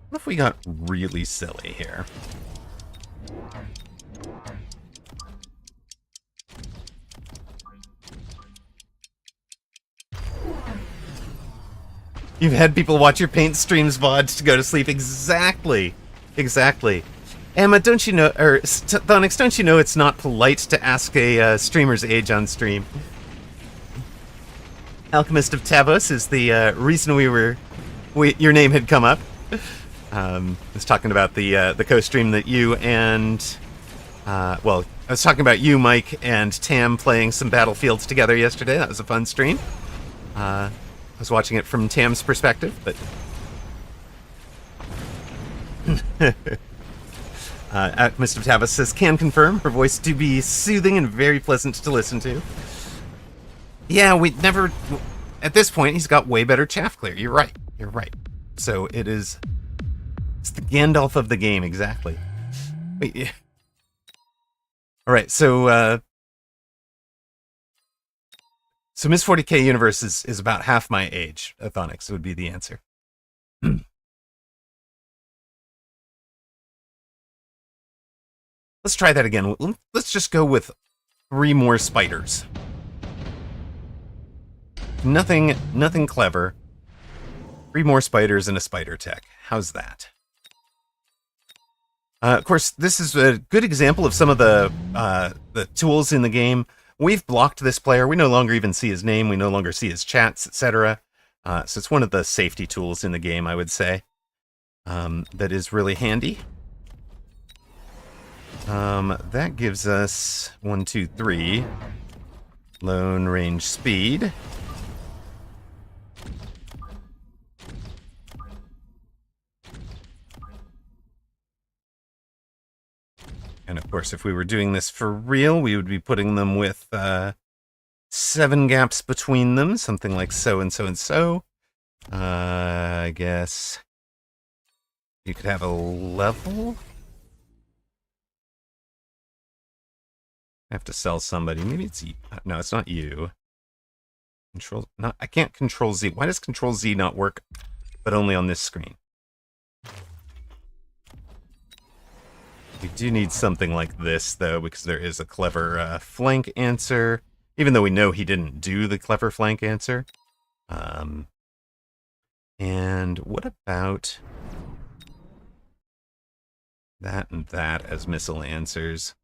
What if we got really silly here? You've had people watch your paint streams VODs to go to sleep. Exactly. Exactly. Emma, don't you know, or Thonix, don't you know it's not polite to ask a streamer's age on stream? Alchemist of Tavos is the reason your name had come up. I was talking about the co-stream that you and, well, I was talking about you, Mike, and Tam playing some Battlefields together yesterday. That was a fun stream. I was watching it from Tam's perspective, but... Mr. Tavos says, can confirm, her voice do be soothing and very pleasant to listen to. Yeah, we never... At this point, he's got way better chaff clear. You're right. You're right. So it is... It's the Gandalf of the game, exactly. Wait, yeah. Alright, so Miss 40K Universe is about half my age. Athonix would be the answer. Let's try that again. Let's just go with 3 more spiders. Nothing clever. 3 more spiders and a spider tech. How's that? Of course, this is a good example of some of the tools in the game. We've blocked this player. We no longer even see his name. We no longer see his chats, etc. So it's one of the safety tools in the game, I would say, that is really handy. That gives us 1, 2, 3. Lone range speed. And of course, if we were doing this for real, we would be putting them with 7 gaps between them, something like so and so and so. I guess you could have a level. I have to sell somebody. Maybe it's you. No, it's not you. I can't control Z. Why does control Z not work, but only on this screen? We do need something like this, though, because there is a clever flank answer, even though we know he didn't do the clever flank answer. And what about that and that as missile answers?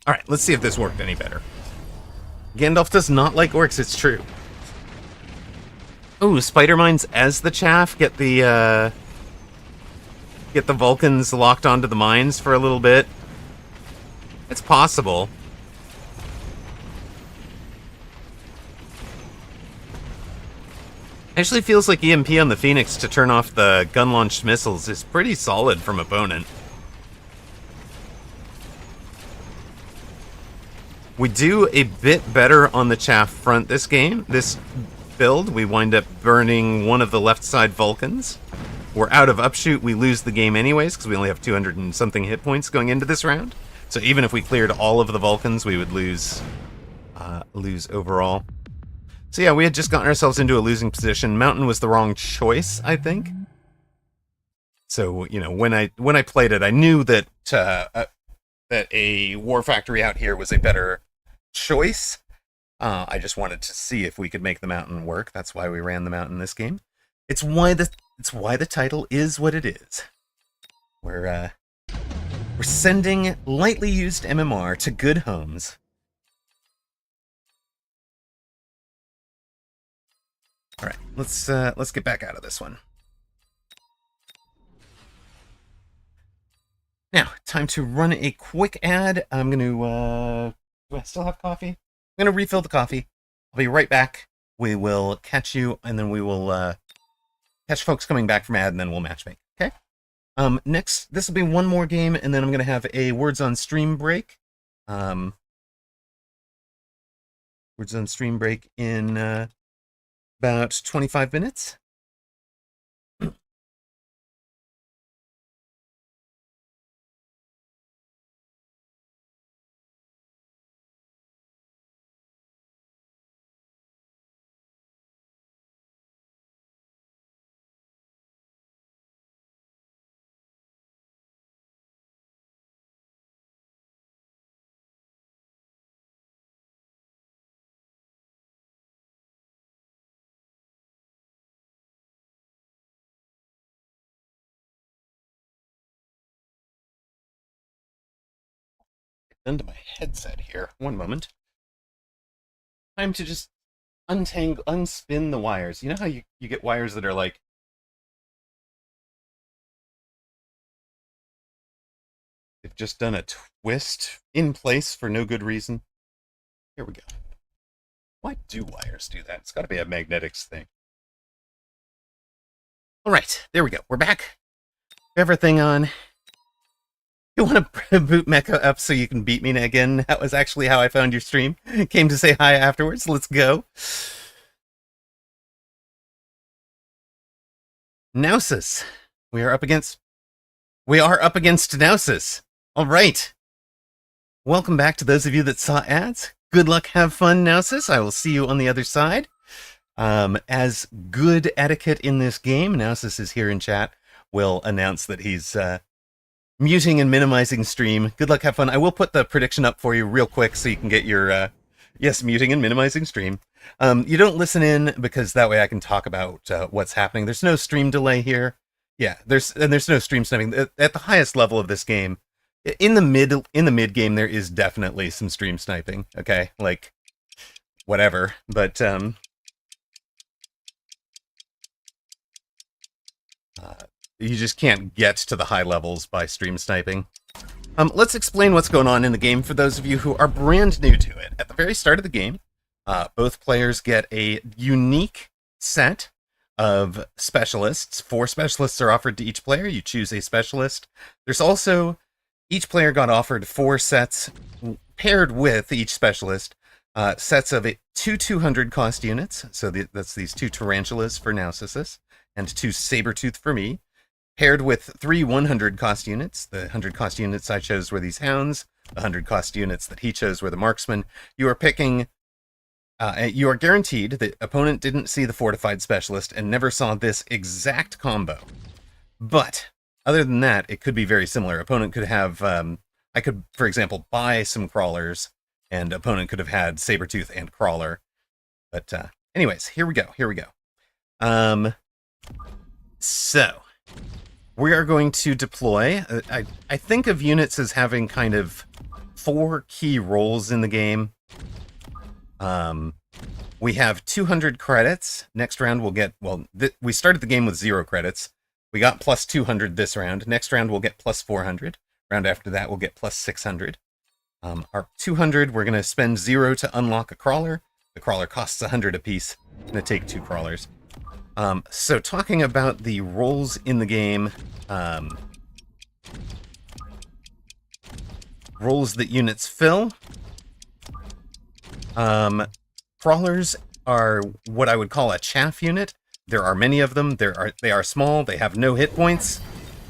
All right, let's see if this worked any better. Gandalf does not like orcs, it's true. Ooh, spider mines as the chaff. Get the Vulcans locked onto the mines for a little bit. It's possible. Actually feels like EMP on the Phoenix to turn off the gun-launched missiles is pretty solid from opponent. We do a bit better on the chaff front this game. This build, we wind up burning one of the left side Vulcans. We're out of upshoot, we lose the game anyways, because we only have 200 and something hit points going into this round. So even if we cleared all of the Vulcans, we would lose overall. So yeah, we had just gotten ourselves into a losing position. Mountain was the wrong choice, I think. So, you know, when I played it, I knew that that a War Factory out here was a better choice. I just wanted to see if we could make the mountain work. That's why we ran the mountain this game. It's why the title is what it is. We're sending lightly used MMR to good homes. All right, let's get back out of this one. Now, time to run a quick ad. I'm going to, do I still have coffee? I'm going to refill the coffee. I'll be right back. We will catch you, and then we will catch folks coming back from ad, and then we'll matchmake, okay? Next, this will be one more game, and then I'm going to have a Words on Stream break. Words on Stream break in about 25 minutes. done to my headset here. One moment. Time to just unspin the wires. You know how you get wires that are like, they've just done a twist in place for no good reason? Here we go. Why do wires do that? It's got to be a magnetics thing. All right, there we go. We're back. Everything on. You want to boot Mecha up so you can beat me again? That was actually how I found your stream. Came to say hi afterwards. Let's go. Nausis. We are up against Nausis. All right. Welcome back to those of you that saw ads. Good luck, have fun, Nausis. I will see you on the other side. As good etiquette in this game, Nausis is here in chat. Will announce that he's muting and minimizing stream. Good luck, have fun. I will put the prediction up for you real quick so you can get your, yes, muting and minimizing stream. You don't listen in because that way I can talk about what's happening. There's no stream delay here. Yeah, there's no stream sniping. At the highest level of this game, in the mid game, there is definitely some stream sniping. Okay, like whatever, but you just can't get to the high levels by stream sniping. Let's explain what's going on in the game for those of you who are brand new to it. At the very start of the game, both players get a unique set of specialists. 4 specialists are offered to each player. You choose a specialist. There's also, each player got offered 4 sets paired with each specialist, sets of 200 cost units. So that's these 2 tarantulas for Nausis and 2 saber-tooth for me, paired with 3 100 cost units. The 100 cost units I chose were these hounds. The 100 cost units that he chose were the marksmen. You are picking, you are guaranteed that opponent didn't see the fortified specialist and never saw this exact combo. But other than that, it could be very similar. Opponent could have, I could, for example, buy some crawlers, and opponent could have had saber-tooth and crawler. But anyways, here we go. So we are going to deploy. I think of units as having kind of 4 key roles in the game. We have 200 credits. Next round we'll get, well, we started the game with 0 credits. We got plus 200 this round. Next round we'll get plus 400. Round after that we'll get plus 600. Our 200, we're going to spend 0 to unlock a crawler. The crawler costs 100 apiece. I'm going to take 2 crawlers. So talking about the roles in the game, roles that units fill. Crawlers are what I would call a chaff unit. There are many of them. They are small. They have no hit points.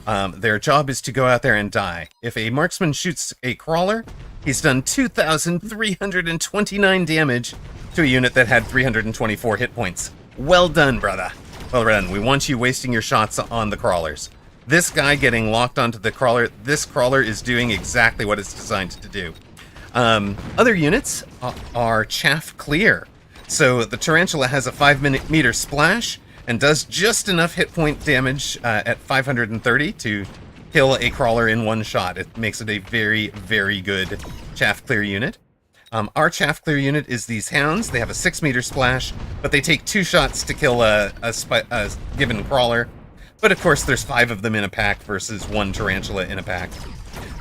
Their job is to go out there and die. If a marksman shoots a crawler, he's done 2,329 damage to a unit that had 324 hit points. Well done, brother. Well done. We want you wasting your shots on the crawlers. This guy getting locked onto the crawler, this crawler is doing exactly what it's designed to do. Other units are chaff clear. So the tarantula has a 5-meter splash and does just enough hit point damage at 530 to kill a crawler in one shot. It makes it a very, very good chaff clear unit. Our chaff clear unit is these hounds. They have a 6-meter splash, but they take 2 shots to kill a given crawler. But of course, there's 5 of them in a pack versus 1 tarantula in a pack.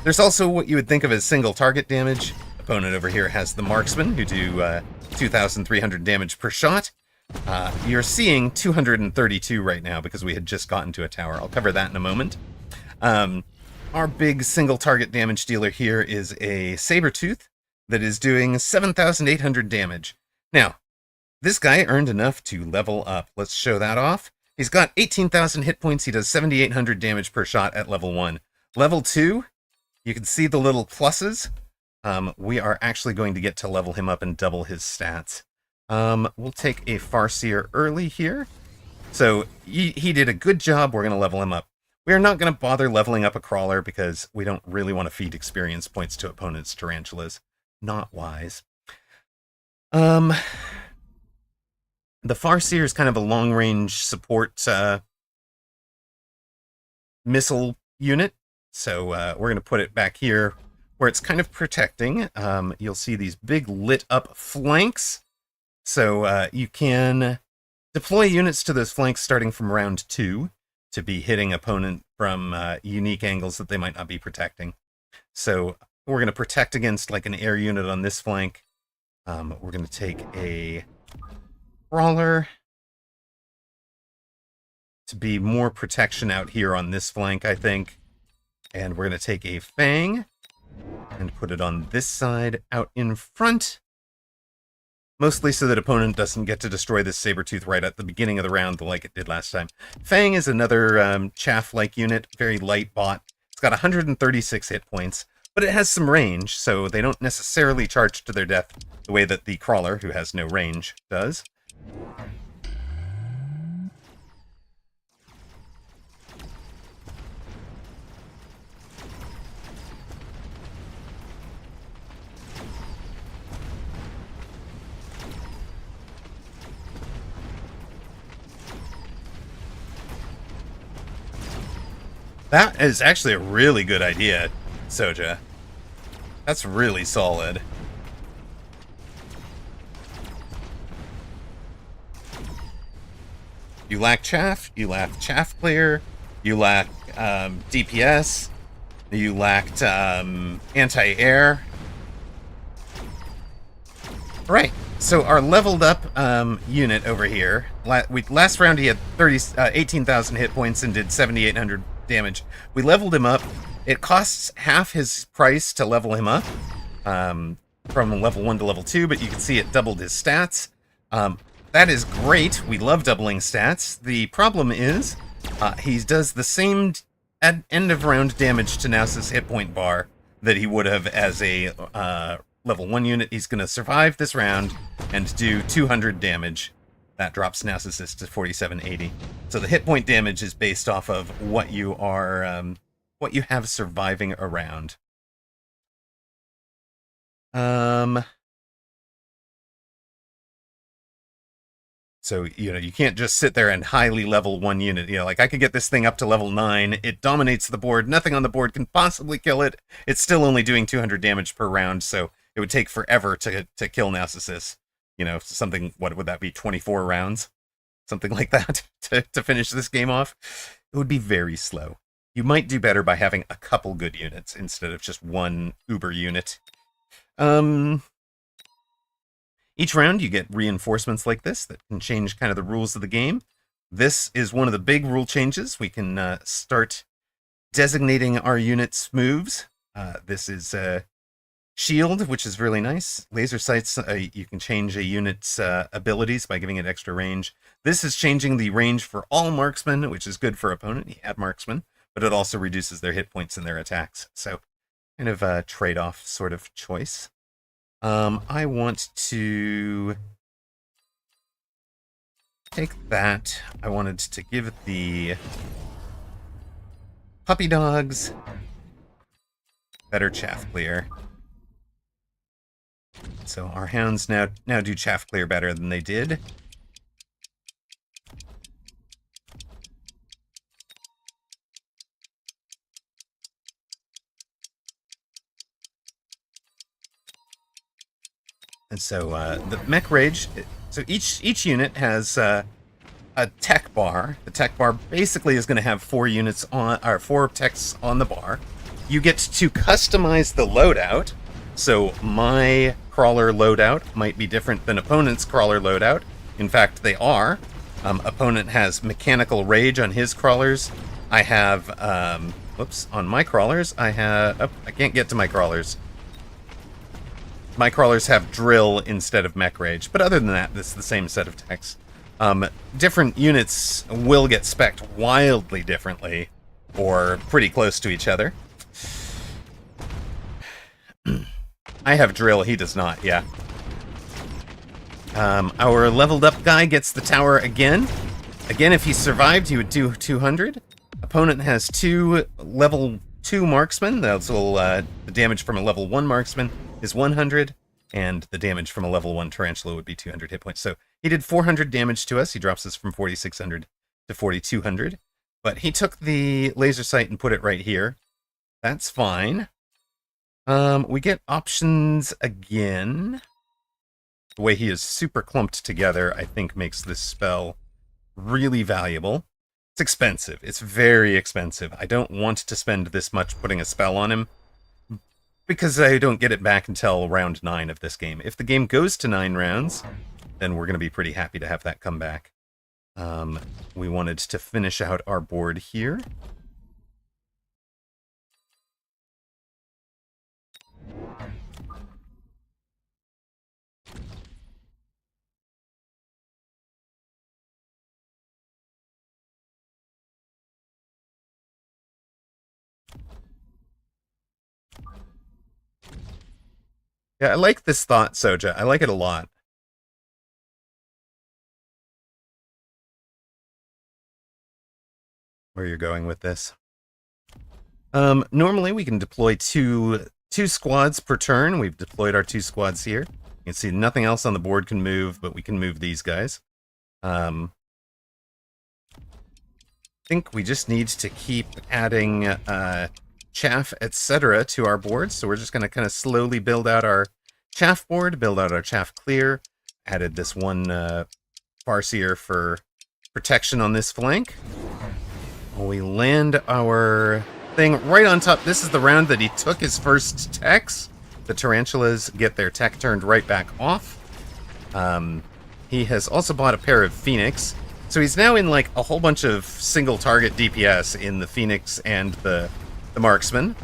There's also what you would think of as single target damage. Opponent over here has the marksmen, who do 2,300 damage per shot. You're seeing 232 right now because we had just gotten to a tower. I'll cover that in a moment. Our big single target damage dealer here is a saber-tooth that is doing 7,800 damage. Now, this guy earned enough to level up. Let's show that off. He's got 18,000 hit points. He does 7,800 damage per shot at level 1. Level 2, you can see the little pluses. We are actually going to get to level him up and double his stats. We'll take a Farseer early here. So he did a good job. We're going to level him up. We are not going to bother leveling up a crawler because we don't really want to feed experience points to opponents' tarantulas. Not wise. The Farseer is kind of a long-range support missile unit. So we're going to put it back here where it's kind of protecting. You'll see these big lit up flanks. So you can deploy units to those flanks starting from round 2 to be hitting opponent from unique angles that they might not be protecting. So we're going to protect against like an air unit on this flank. We're going to take a crawler to be more protection out here on this flank, I think. And we're going to take a Fang and put it on this side out in front. Mostly so that opponent doesn't get to destroy this Sabertooth right at the beginning of the round like it did last time. Fang is another chaff-like unit, very light bot. It's got 136 hit points, but it has some range, so they don't necessarily charge to their death the way that the Crawler, who has no range, does. That is actually a really good idea, Soja. That's really solid. You lack chaff, you lack chaff clear, you lack DPS, you lacked anti-air. Right, so our leveled up unit over here, last round he had 18,000 hit points and did 7,800 damage. We leveled him up. It costs half his price to level him up from level 1 to level 2, but you can see it doubled his stats. That is great. We love doubling stats. The problem is he does the same end of round damage to Naus's hit point bar that he would have as a level 1 unit. He's going to survive this round and do 200 damage. That drops Naus's to 4780. So the hit point damage is based off of what you are, what you have surviving around. So, you know, you can't just sit there and highly level one unit. You know, like I could get this thing up to level 9. It dominates the board. Nothing on the board can possibly kill it. It's still only doing 200 damage per round, so it would take forever to kill Nausicus. You know, something, what would that be, 24 rounds? Something like that to finish this game off. It would be very slow. You might do better by having a couple good units instead of just one uber unit. Each round you get reinforcements like this that can change kind of the rules of the game. This is one of the big rule changes. We can start designating our units' moves. This is Shield, which is really nice. Laser sights, you can change a unit's abilities by giving it extra range. This is changing the range for all marksmen, which is good for opponent. He had marksmen, but it also reduces their hit points and their attacks. So kind of a trade-off sort of choice. I want to take that. I wanted to give the puppy dogs better chaff clear. So our hounds now do chaff clear better than they did. And so the mech rage. So each unit has a tech bar. The tech bar basically is going to have 4 units on, or 4 techs on the bar. You get to customize the loadout. So my crawler loadout might be different than opponent's crawler loadout. In fact, they are. Opponent has mechanical rage on his crawlers. I have, whoops, on my crawlers, I have, oh, I can't get to my crawlers. My crawlers have drill instead of mech rage, but other than that, this is the same set of techs. Different units will get spec'd wildly differently, or pretty close to each other. I have drill, he does not, yeah. Our leveled up guy gets the tower again. Again, if he survived, he would do 200. Opponent has 2 level 2 marksmen. That's the damage from a level 1 marksman is 100, and the damage from a level 1 tarantula would be 200 hit points. So he did 400 damage to us. He drops us from 4,600 to 4,200. But he took the laser sight and put it right here. That's fine. We get options again. The way he is super clumped together, I think, makes this spell really valuable. It's expensive. It's very expensive. I don't want to spend this much putting a spell on him, because I don't get it back until round 9 of this game. If the game goes to 9 rounds, then we're going to be pretty happy to have that come back. We wanted to finish out our board here. Yeah, I like this thought, Soja. I like it a lot. Where you're going with this. Normally we can deploy two squads per turn. We've deployed our 2 squads here. You can see nothing else on the board can move, but we can move these guys. I think we just need to keep adding chaff, etc. to our board. So we're just going to kind of slowly build out our chaff board, build out our chaff clear. Added this one Farseer for protection on this flank. We land our thing right on top. This is the round that he took his first techs. The tarantulas get their tech turned right back off. He has also bought a pair of Phoenix. So he's now in like a whole bunch of single target DPS in the Phoenix and the Marksman.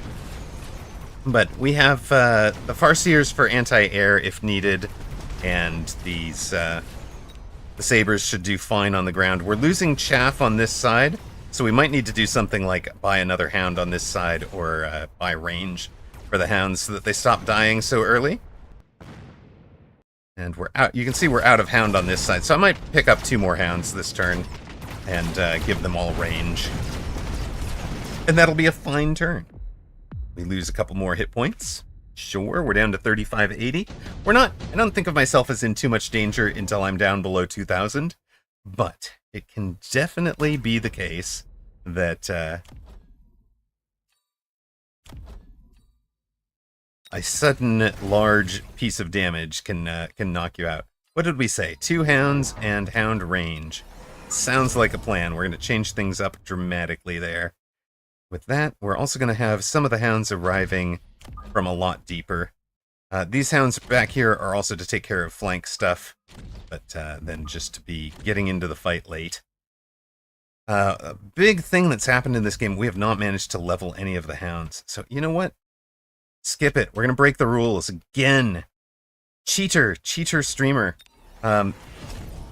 But we have the Farseers for anti-air if needed, and these the Sabers should do fine on the ground. We're losing chaff on this side, so we might need to do something like buy another hound on this side, or buy range for the hounds so that they stop dying so early. And we're out. You can see we're out of hound on this side, so I might pick up 2 more hounds this turn and give them all range. And that'll be a fine turn. We lose a couple more hit points. Sure, we're down to 3580. We're not, I don't think of myself as in too much danger until I'm down below 2000, but it can definitely be the case that a sudden large piece of damage can knock you out. What did we say? 2 hounds and hound range. Sounds like a plan. We're going to change things up dramatically there. With that, we're also going to have some of the hounds arriving from a lot deeper. These hounds back here are also to take care of flank stuff, but then just to be getting into the fight late. A big thing that's happened in this game, we have not managed to level any of the hounds. So, you know what? Skip it. We're going to break the rules again. Cheater streamer.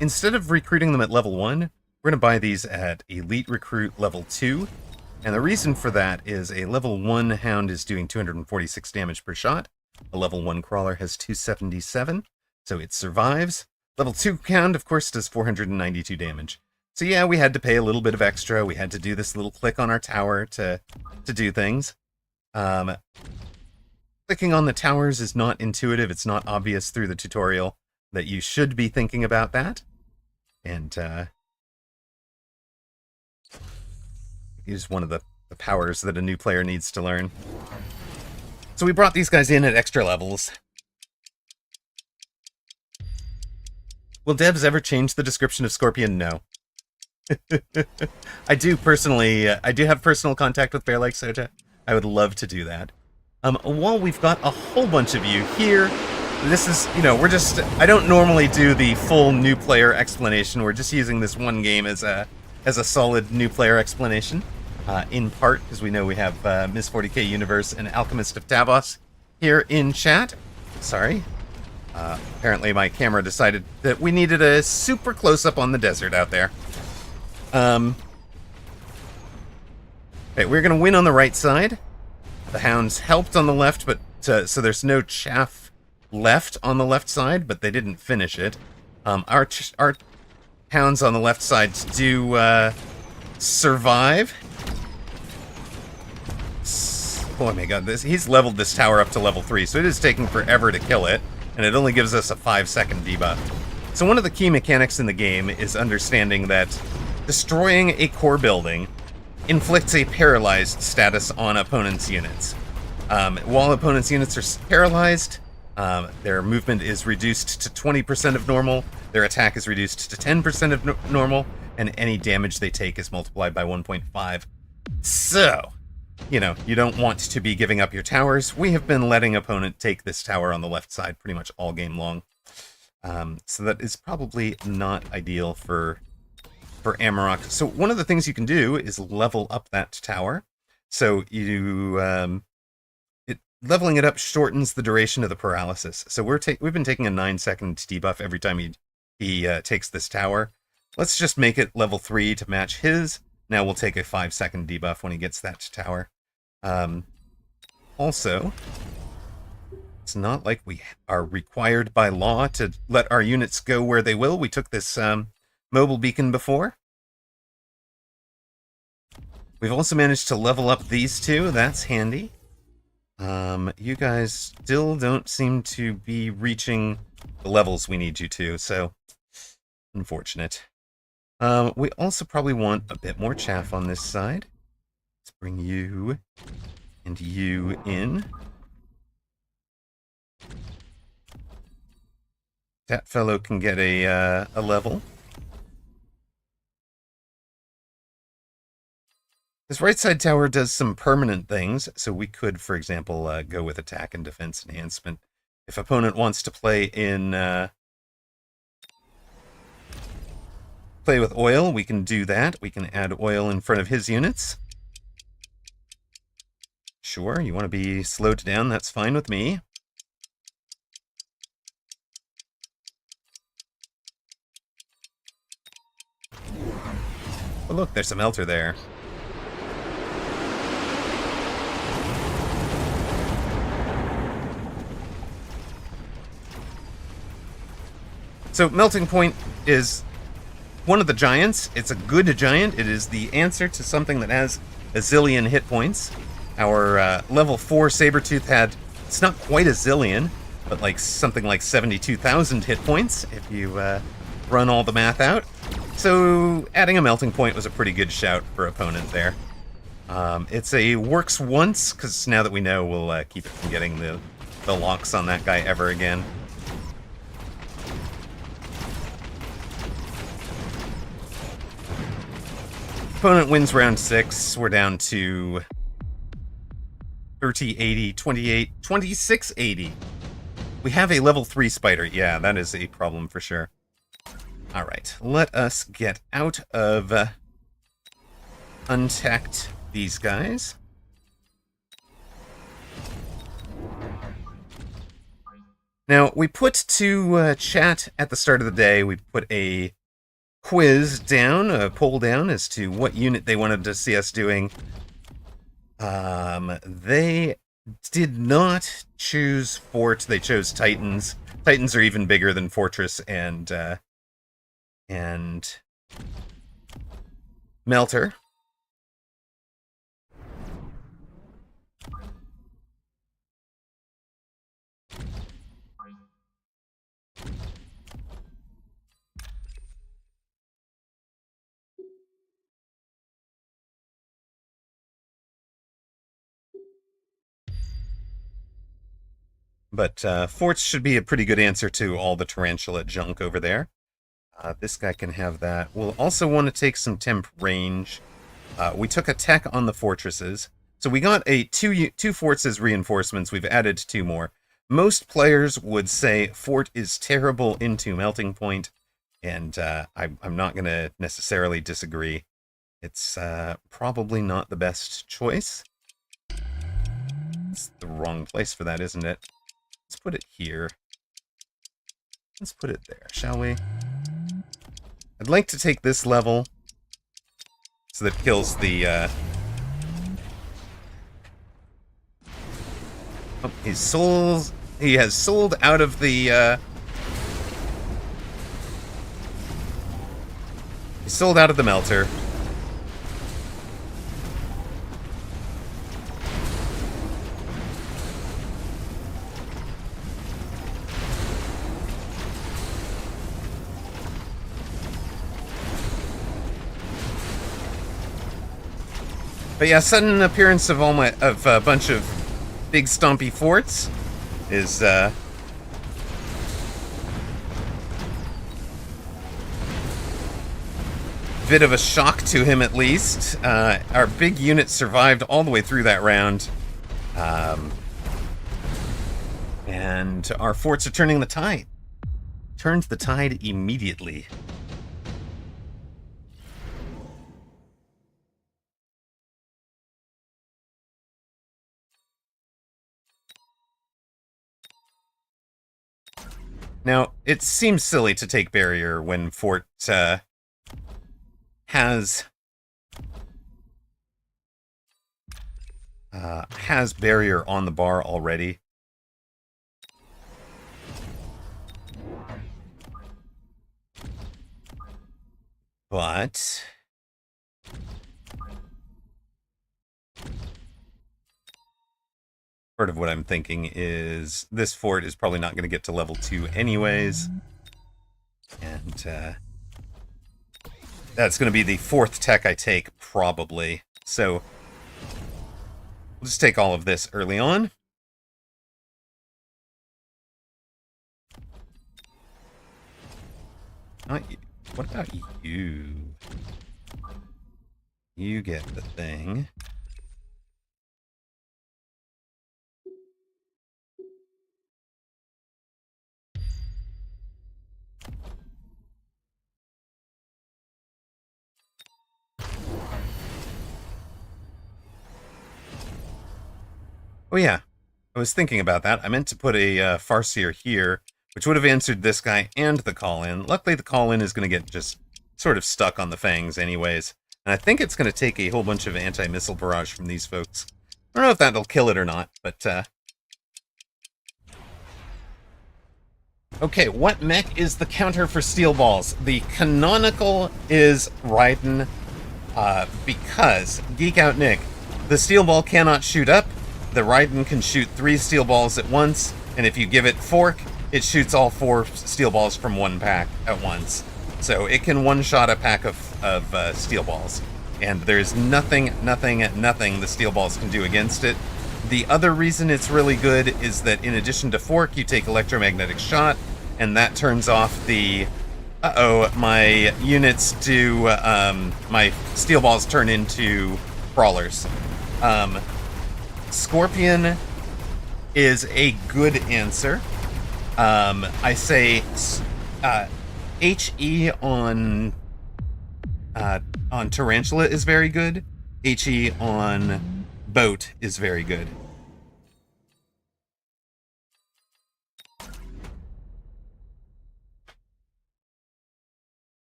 Instead of recruiting them at level 1, we're going to buy these at Elite Recruit level 2. And the reason for that is a level 1 hound is doing 246 damage per shot. A level 1 crawler has 277, so it survives. Level 2 hound, of course, does 492 damage. So yeah, we had to pay a little bit of extra. We had to do this little click on our tower to do things. Clicking on the towers is not intuitive. It's not obvious through the tutorial that you should be thinking about that. And is one of the powers that a new player needs to learn. So we brought these guys in at extra levels. Will devs ever change the description of Scorpion? No. I do have personal contact with Bear Like Soja. I would love to do that. While we've got a whole bunch of you here, this is, I don't normally do the full new player explanation. We're just using this one game as a solid new player explanation, in part because we know we have Miss 40k Universe and Alchemist of Tavos here in chat. Sorry. Apparently my camera decided that we needed a super close-up on the desert out there. Okay, we're going to win on the right side. The hounds helped on the left, but so there's no chaff left on the left side, but they didn't finish it. Our hounds on the left side do survive. Oh my god, he's leveled this tower up to level 3, so it is taking forever to kill it, and it only gives us a 5-second debuff. So one of the key mechanics in the game is understanding that destroying a core building inflicts a paralyzed status on opponent's units. While opponents' units are paralyzed, their movement is reduced to 20% of normal, their attack is reduced to 10% of normal, and any damage they take is multiplied by 1.5. So, you know, you don't want to be giving up your towers. We have been letting opponent take this tower on the left side pretty much all game long. So that is probably not ideal for Amarok. So one of the things you can do is level up that tower. So you leveling it up shortens the duration of the paralysis. So we've been taking a 9-second debuff every time he takes this tower. Let's just make it level 3 to match his. Now we'll take a 5-second debuff when he gets that tower. Also, it's not like we are required by law to let our units go where they will. We took this mobile beacon before. We've also managed to level up these two. That's handy. You guys still don't seem to be reaching the levels we need you to, so unfortunate. We also probably want a bit more chaff on this side. Let's bring you and you in. That fellow can get a level. This right side tower does some permanent things, so we could, for example, go with attack and defense enhancement. If opponent wants to play with oil, we can do that. We can add oil in front of his units. Sure, you want to be slowed down, that's fine with me. Oh look, there's a melter there. So Melting Point is one of the giants. It's a good giant. It is the answer to something that has a zillion hit points. Our level 4 Sabretooth had, it's not quite a zillion, but like something like 72,000 hit points if you run all the math out. So adding a Melting Point was a pretty good shout for opponent there. It's a works once, because now that we know, we'll keep it from getting the locks on that guy ever again. Opponent wins round 6. We're down to 3080, 28, 2680. We have a level 3 spider. Yeah, that is a problem for sure. All right, let us get out of untacked these guys. Now, we put to chat at the start of the day, we put a quiz down, a poll down as to what unit they wanted to see us doing. They did not choose Fort, they chose Titans. Titans are even bigger than Fortress and Melter. But Forts should be a pretty good answer to all the Tarantula junk over there. This guy can have that. We'll also want to take some temp range. We took a tech on the fortresses. So we got a two forts as reinforcements. We've added 2 more. Most players would say Fort is terrible into Melting Point, and I'm not going to necessarily disagree. It's probably not the best choice. It's the wrong place for that, isn't it? Let's put it here. Let's put it there, shall we? I'd like to take this level so that it kills the... Oh, he has sold out of the... He sold out of the melter. But yeah, sudden appearance of a bunch of big stompy forts is bit of a shock to him, at least. Our big unit survived all the way through that round. And our forts are turning the tide. Turned the tide immediately. Now, it seems silly to take barrier when fort has barrier on the bar already. But part of what I'm thinking is this fort is probably not going to get to level 2 anyways. And that's going to be the 4th tech I take, probably. So we'll just take all of this early on. What about you? You get the thing. Oh yeah, I was thinking about that. I meant to put a Farseer here, which would have answered this guy and the call-in. Luckily, the call-in is going to get just sort of stuck on the fangs anyways. And I think it's going to take a whole bunch of anti-missile barrage from these folks. I don't know if that'll kill it or not, but... Okay, what mech is the counter for steel balls? The canonical is Raiden, because, Geek Out Nick, the steel ball cannot shoot up. The Raiden can shoot 3 steel balls at once, and if you give it fork, it shoots all 4 steel balls from one pack at once. So it can one-shot a pack of steel balls. And there's nothing the steel balls can do against it. The other reason it's really good is that in addition to fork, you take electromagnetic shot, and that turns off the... Uh-oh, my units do... my steel balls turn into crawlers. Scorpion is a good answer. I say HE on Tarantula is very good. HE on Boat is very good.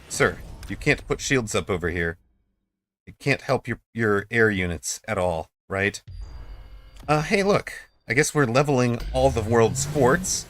Sir, you can't put shields up over here. It can't help your air units at all, right? Hey look, I guess we're leveling all the world's forts.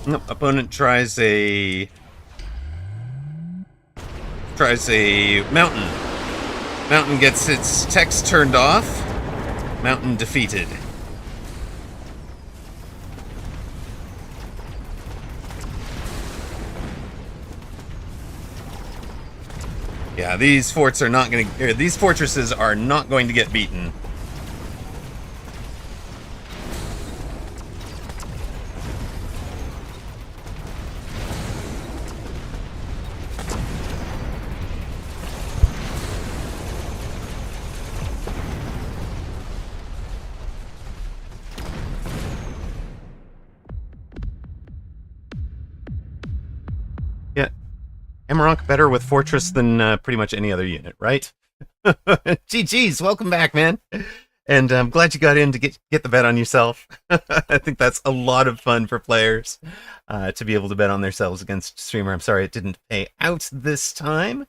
Nope, opponent tries a mountain. Mountain gets its text turned off. Mountain defeated. Yeah, these forts are not going to. These fortresses are not going to get beaten. Emerald better with Fortress than pretty much any other unit, right? GG's, welcome back, man. And I'm glad you got in to get the bet on yourself. I think that's a lot of fun for players to be able to bet on themselves against streamer. I'm sorry it didn't pay out this time.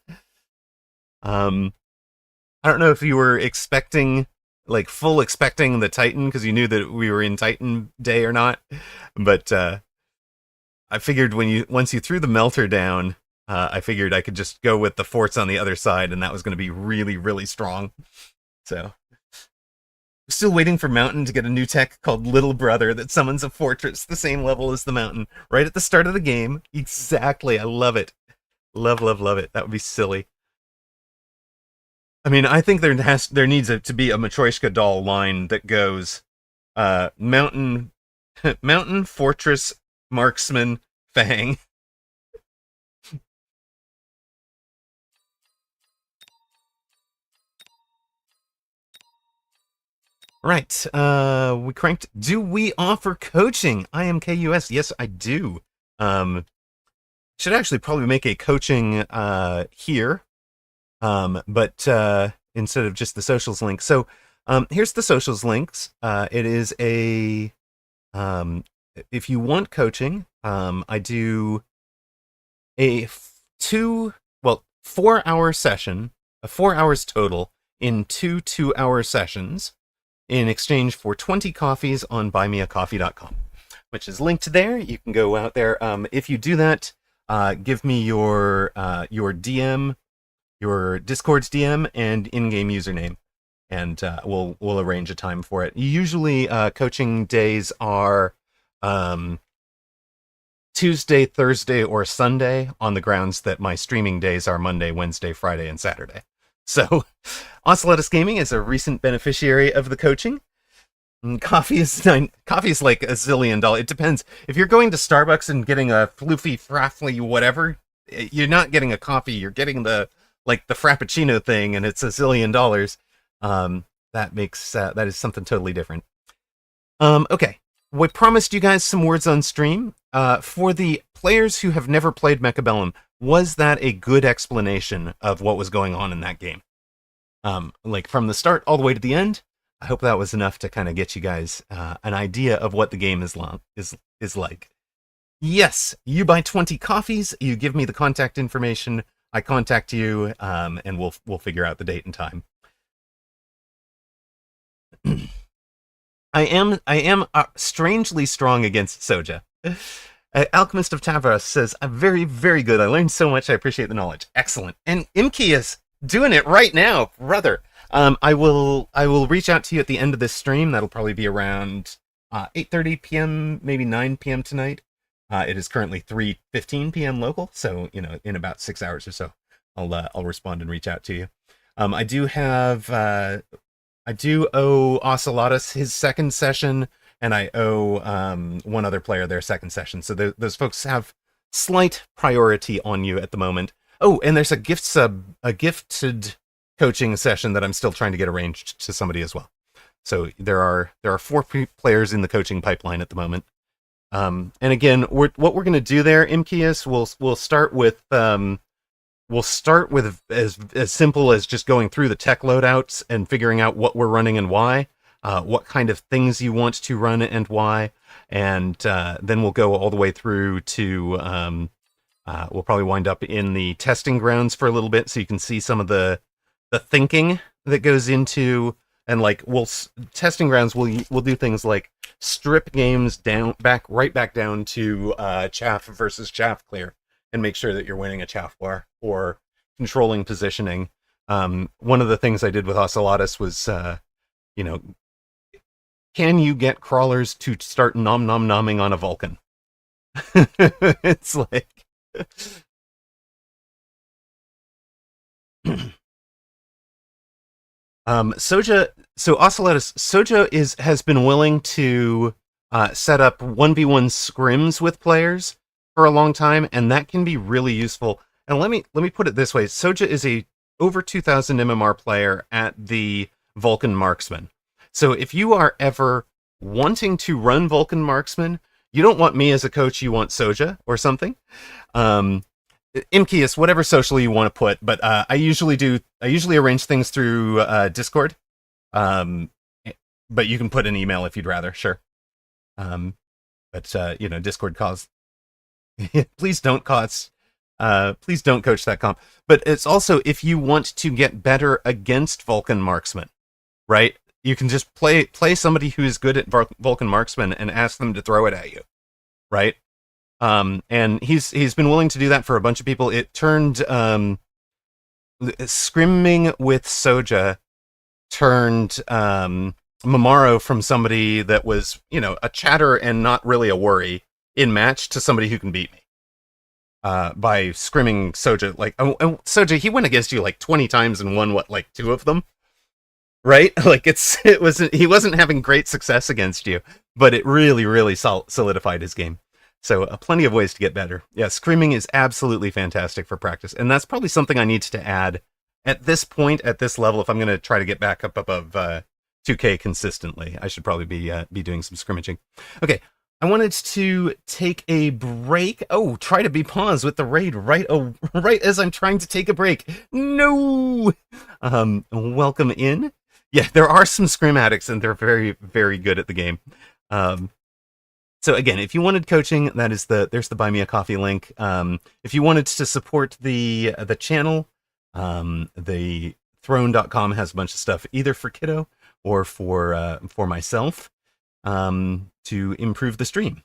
I don't know if you were expecting, like, full expecting the Titan because you knew that we were in Titan day or not, but I figured once you threw the Melter down, I figured I could just go with the forts on the other side, and that was going to be really, really strong. So, still waiting for Mountain to get a new tech called Little Brother that summons a fortress the same level as the Mountain right at the start of the game. Exactly, I love it. Love, love, love it. That would be silly. I mean, I think there needs to be a Matryoshka doll line that goes Mountain, Fortress, Marksman, Fang. Right, we cranked. Do we offer coaching? IMKUS, yes, I do. Should actually probably make a coaching here, but instead of just the socials link. So here's the socials links. It is a, if you want coaching, I do a 4-hour session, 4 hours total in 2 2-hour sessions, in exchange for 20 coffees on buymeacoffee.com, which is linked there. You can go out there. If you do that, give me your DM, your Discord's DM, and in-game username, and we'll arrange a time for it. Usually, coaching days are Tuesday, Thursday, or Sunday, on the grounds that my streaming days are Monday, Wednesday, Friday, and Saturday. So, Ocelotus Gaming is a recent beneficiary of the coaching. Coffee is like $1 zillion. It depends. If you're going to Starbucks and getting a floofy, fraffly, whatever, you're not getting a coffee. You're getting the Frappuccino thing, and it's $1 zillion. That is something totally different. Okay. We promised you guys some words on stream. For the players who have never played Mechabellum, was that a good explanation of what was going on in that game? Like from the start all the way to the end? I hope that was enough to kind of get you guys an idea of what the game is like. Yes, you buy 20 coffees, you give me the contact information, I contact you, and we'll figure out the date and time. I am strangely strong against Soja. Alchemist of Tavros says, "I'm very, very good. I learned so much. I appreciate the knowledge. Excellent." And Imki is doing it right now, brother. I will reach out to you at the end of this stream. That'll probably be around 8:30 p.m., maybe 9 p.m. tonight. It is currently 3:15 p.m. local, so in about 6 hours or so, I'll respond and reach out to you. I do owe Ocelotus his second session, and I owe one other player their second session. So those folks have slight priority on you at the moment. Oh, and there's a gifted coaching session that I'm still trying to get arranged to somebody as well. So there are 4 players in the coaching pipeline at the moment. And again, what we're going to do there, Imkias, we'll start with as simple as just going through the tech loadouts and figuring out what we're running and why, what kind of things you want to run and why, and then we'll go all the way through to we'll probably wind up in the testing grounds for a little bit, so you can see some of the thinking that goes into, and testing grounds. We'll do things like strip games right back down to chaff versus chaff clear, and make sure that you're winning a chaff war or controlling positioning. One of the things I did with Ocelotus was, can you get crawlers to start nom-nom-nomming on a Vulcan? It's like... Soja has been willing to set up 1v1 scrims with players for a long time, and that can be really useful. And let me put it this way: Soja is a over 2,000 MMR player at the Vulcan Marksman. So if you are ever wanting to run Vulcan Marksman, you don't want me as a coach, you want Soja or something. Imkius, whatever social you want to put, but I usually arrange things through Discord. Um, but you can put an email if you'd rather, sure. Um, but Discord calls. Please don't cause. Please don't coach that comp. But it's also if you want to get better against Vulcan marksman, right? You can just play somebody who's good at Vulcan marksman and ask them to throw it at you, right? And he's been willing to do that for a bunch of people. It turned scrimming with Soja turned Mamaro from somebody that was a chatter and not really a worry in match to somebody who can beat me. By scrimming Soja, Soja, he went against you like 20 times and won like 2 of them, right? Like he wasn't having great success against you, but it really solidified his game. So plenty of ways to get better. Yeah, screaming is absolutely fantastic for practice, and that's probably something I need to add at this point, at this level, if I'm going to try to get back up above 2K consistently. I should probably be doing some scrimmaging. Okay, I wanted to take a break. Oh, try to be paused with the raid right as I'm trying to take a break. No! Welcome in. Yeah, there are some scrim addicts, and they're very, very good at the game. So again, if you wanted coaching, there's the Buy Me a Coffee link. If you wanted to support the channel, the Throne.com has a bunch of stuff either for Kiddo or for myself to improve the stream.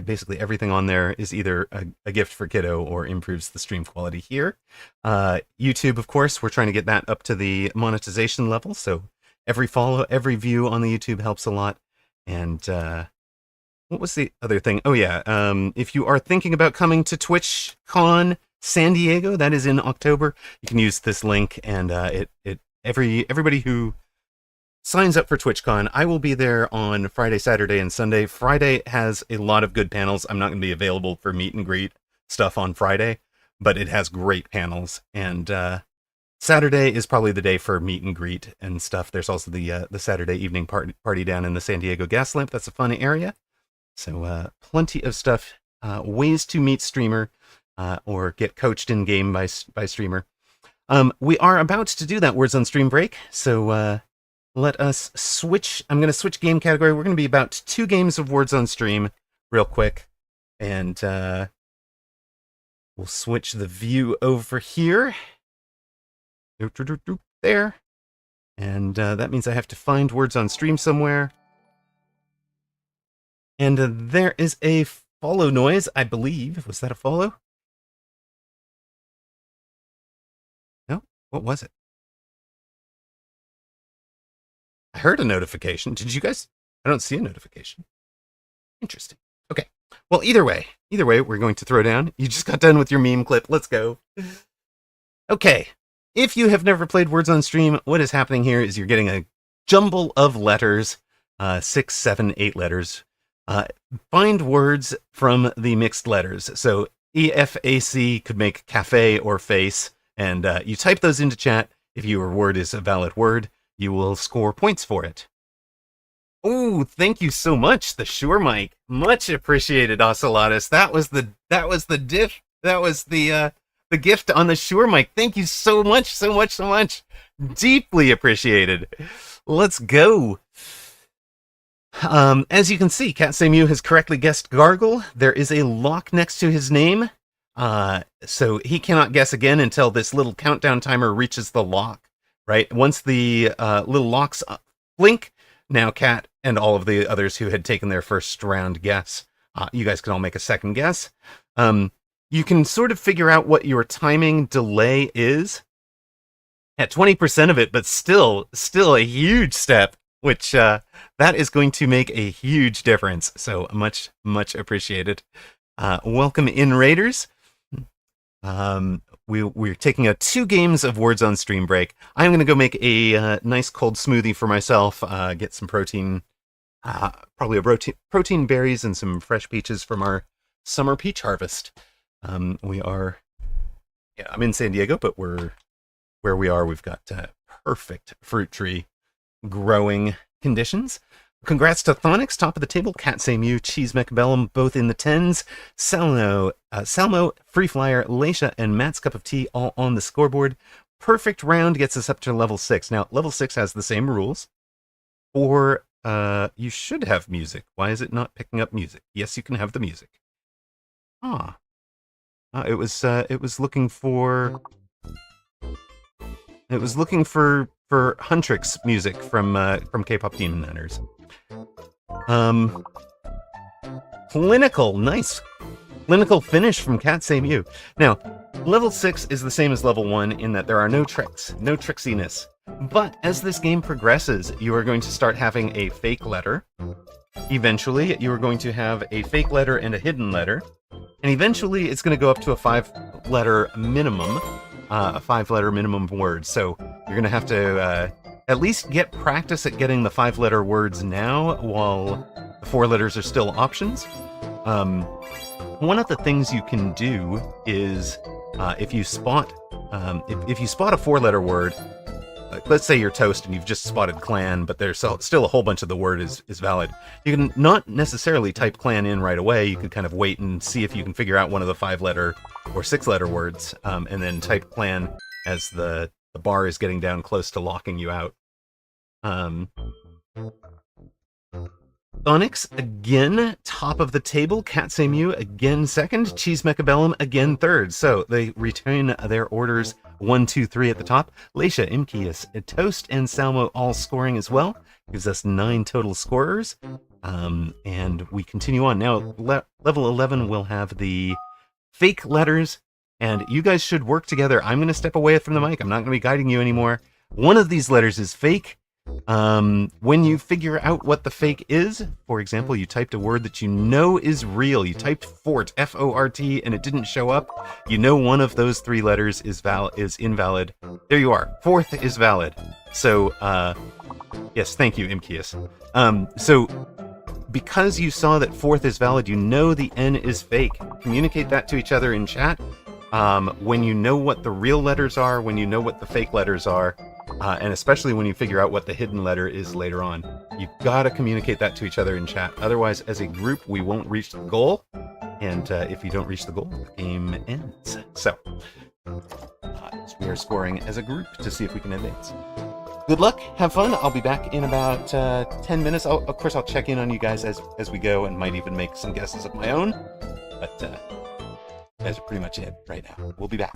Basically everything on there is either a gift for Kiddo or improves the stream quality here. YouTube, of course, we're trying to get that up to the monetization level. So every follow, every view on the YouTube helps a lot. And what was the other thing? Oh yeah, if you are thinking about coming to TwitchCon San Diego, that is in October, you can use this link, and everybody who signs up for TwitchCon, I will be there on Friday, Saturday, and Sunday. Friday has a lot of good panels. I'm not going to be available for meet and greet stuff on Friday, but it has great panels, and Saturday is probably the day for meet and greet and stuff. There's also the Saturday evening party down in the San Diego Gas Lamp. That's a fun area. So plenty of stuff, ways to meet streamer or get coached in game by streamer. We are about to do that Words on Stream break, so let us switch. I'm going to switch game category. We're going to be about 2 games of Words on Stream real quick, and we'll switch the view over here. There. And that means I have to find Words on Stream somewhere. And there is a follow noise, I believe. Was that a follow? No? What was it? I heard a notification. Did you guys? I don't see a notification. Interesting. Okay. Well, either way, we're going to throw down. You just got done with your meme clip. Let's go. Okay. If you have never played Words on Stream, what is happening here is you're getting a jumble of letters, 6, 7, 8 letters. Find words from the mixed letters. So EFAC could make cafe or face, and you type those into chat. If your word is a valid word, you will score points for it. Oh, thank you so much, the Shure mic. Much appreciated, Ocelotus. That was the diff. That was the gift on the Shure mic. Thank you so much. Deeply appreciated. Let's go. As you can see, Cat Samu has correctly guessed gargle. There is a lock next to his name, so he cannot guess again until this little countdown timer reaches the lock, right? Once the little locks blink, now Cat and all of the others who had taken their first round guess, you guys can all make a second guess. You can sort of figure out what your timing delay is at 20% of it, but still a huge step, which that is going to make a huge difference. So much appreciated. Welcome in, Raiders. We're taking a 2 games of Words on Stream break. I'm going to go make a nice cold smoothie for myself, get some protein, probably protein berries and some fresh peaches from our summer peach harvest. I'm in San Diego, but where we are, we've got perfect fruit tree growing conditions. Congrats to Thonix, top of the table. Cat Samu, Cheese Mechabellum, both in the tens. Salmo, Free Flyer, Leisha, and Matt's Cup of Tea all on the scoreboard. Perfect round gets us up to level 6. Now, level 6 has the same rules. Or you should have music. Why is it not picking up music? Yes, you can have the music. Ah. It was looking for Huntrix music from K-pop Demon Hunters. Clinical, nice. Clinical finish from Cat Samu. Now, level 6 is the same as level 1 in that there are no tricks, no tricksiness. But as this game progresses, you are going to start having a fake letter. Eventually, you are going to have a fake letter and a hidden letter. And eventually, it's going to go up to a 5-letter minimum, word. So you're going to have to at least get practice at getting the 5-letter words now, while the 4 letters are still options. One of the things you can do is if you spot a 4-letter word. Let's say you're Toast and you've just spotted clan, but there's still a whole bunch of the word is valid. You can not necessarily type clan in right away. You can kind of wait and see if you can figure out one of the 5-letter or 6-letter words, and then type clan as the bar is getting down close to locking you out. Onyx, again, top of the table. Cat Samu, again, second. Cheese Mechabellum, again, third. So they retain their orders 1, 2, 3 at the top. Leisha, Imkias, Toast, and Salmo all scoring as well. Gives us 9 total scorers. And we continue on. Now, level 11 will have the fake letters, and you guys should work together. I'm going to step away from the mic. I'm not going to be guiding you anymore. One of these letters is fake. When you figure out what the fake is, for example, you typed a word that you know is real. You typed fort, F-O-R-T, and it didn't show up. You know one of those 3 letters is invalid. There you are. 4th is valid. So, yes, thank you, Imkias. So, because you saw that 4th is valid, you know the N is fake. Communicate that to each other in chat. When you know what the real letters are, when you know what the fake letters are, and especially when you figure out what the hidden letter is later on. You've got to communicate that to each other in chat. Otherwise, as a group, we won't reach the goal. And if you don't reach the goal, the game ends. So, we are scoring as a group to see if we can advance. Good luck, have fun. I'll be back in about 10 minutes. Of course, I'll check in on you guys as we go, and might even make some guesses of my own. But that's pretty much it right now. We'll be back.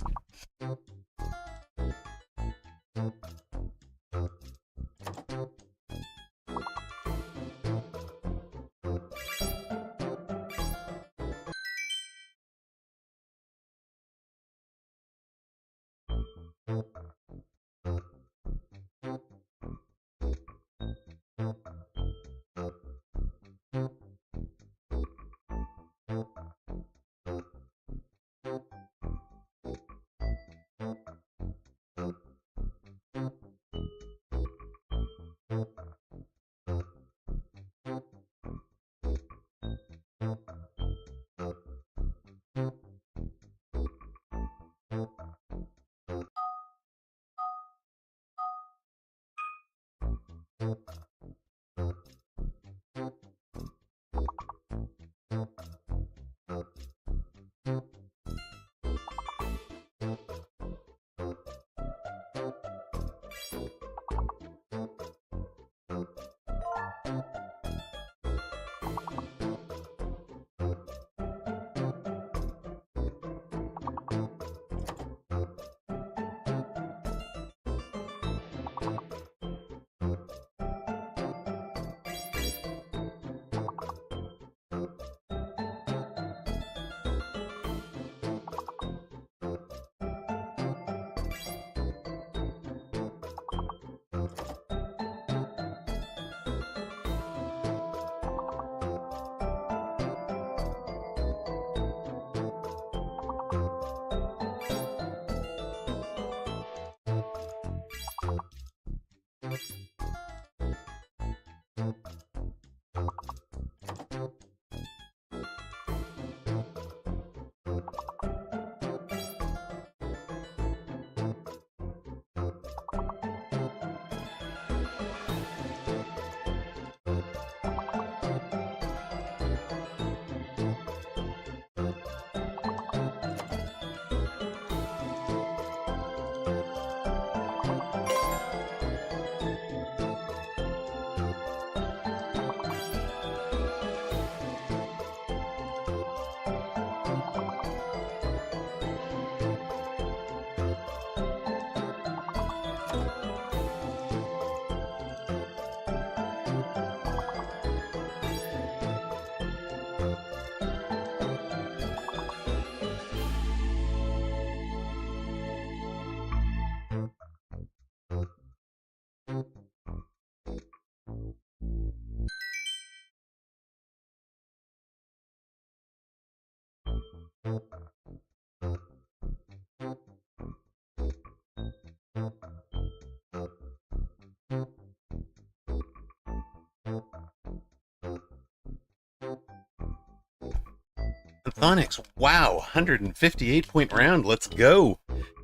Thonix, wow, 158-point round. Let's go.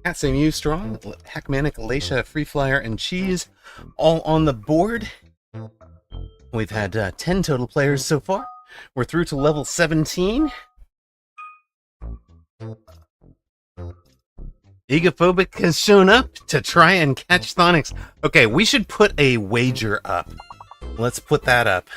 Katsamu Strong, Hackmanic, Alacia, Free Flyer, and Cheese all on the board. We've had 10 total players so far. We're through to level 17. Egophobic has shown up to try and catch Thonix. Okay, we should put a wager up. Let's put that up.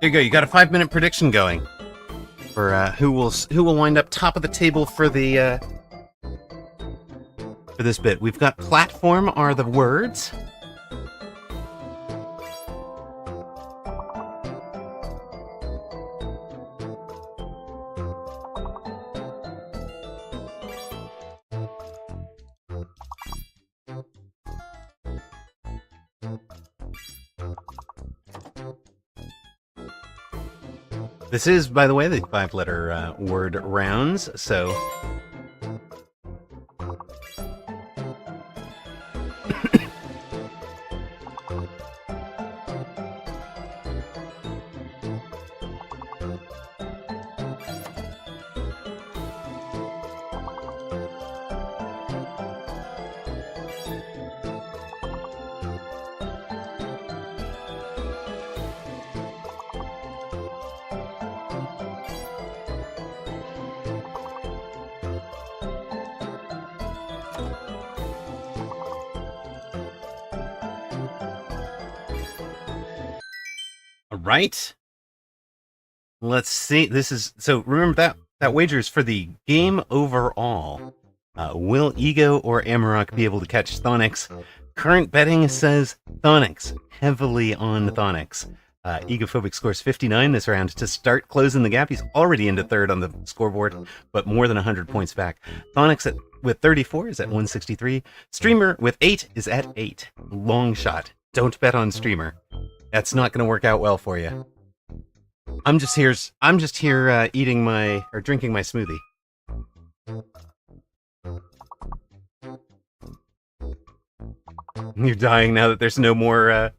Here you go. You got a 5-minute prediction going for who will wind up top of the table for the for this bit. We've got platform are the words. This is, by the way, the 5-letter word rounds, so... Right. Let's see. This is so. Remember that wager is for the game overall. Will Ego or Amarok be able to catch Thonix? Current betting says Thonix, heavily on Thonix. Egophobic scores 59 this round to start closing the gap. He's already into third on the scoreboard, but more than 100 points back. Thonix with 34 is at 163. Streamer with 8 is at 8. Long shot. Don't bet on Streamer. That's not going to work out well for you. I'm just here eating my or drinking my smoothie. You're dying now that there's no more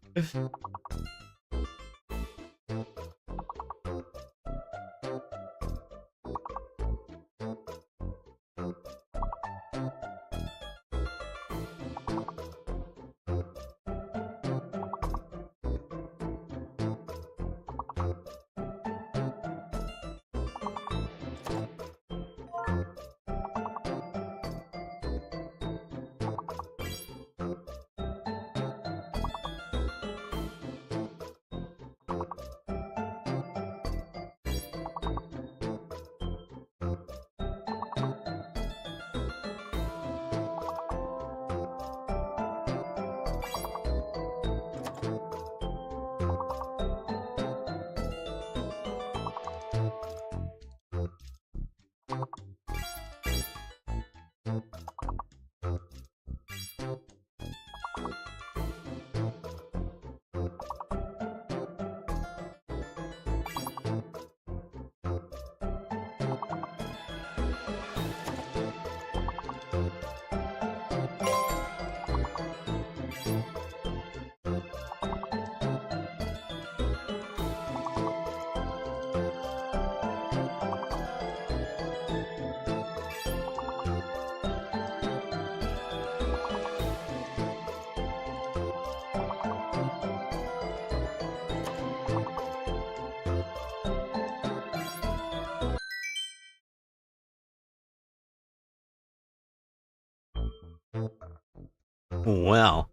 Well,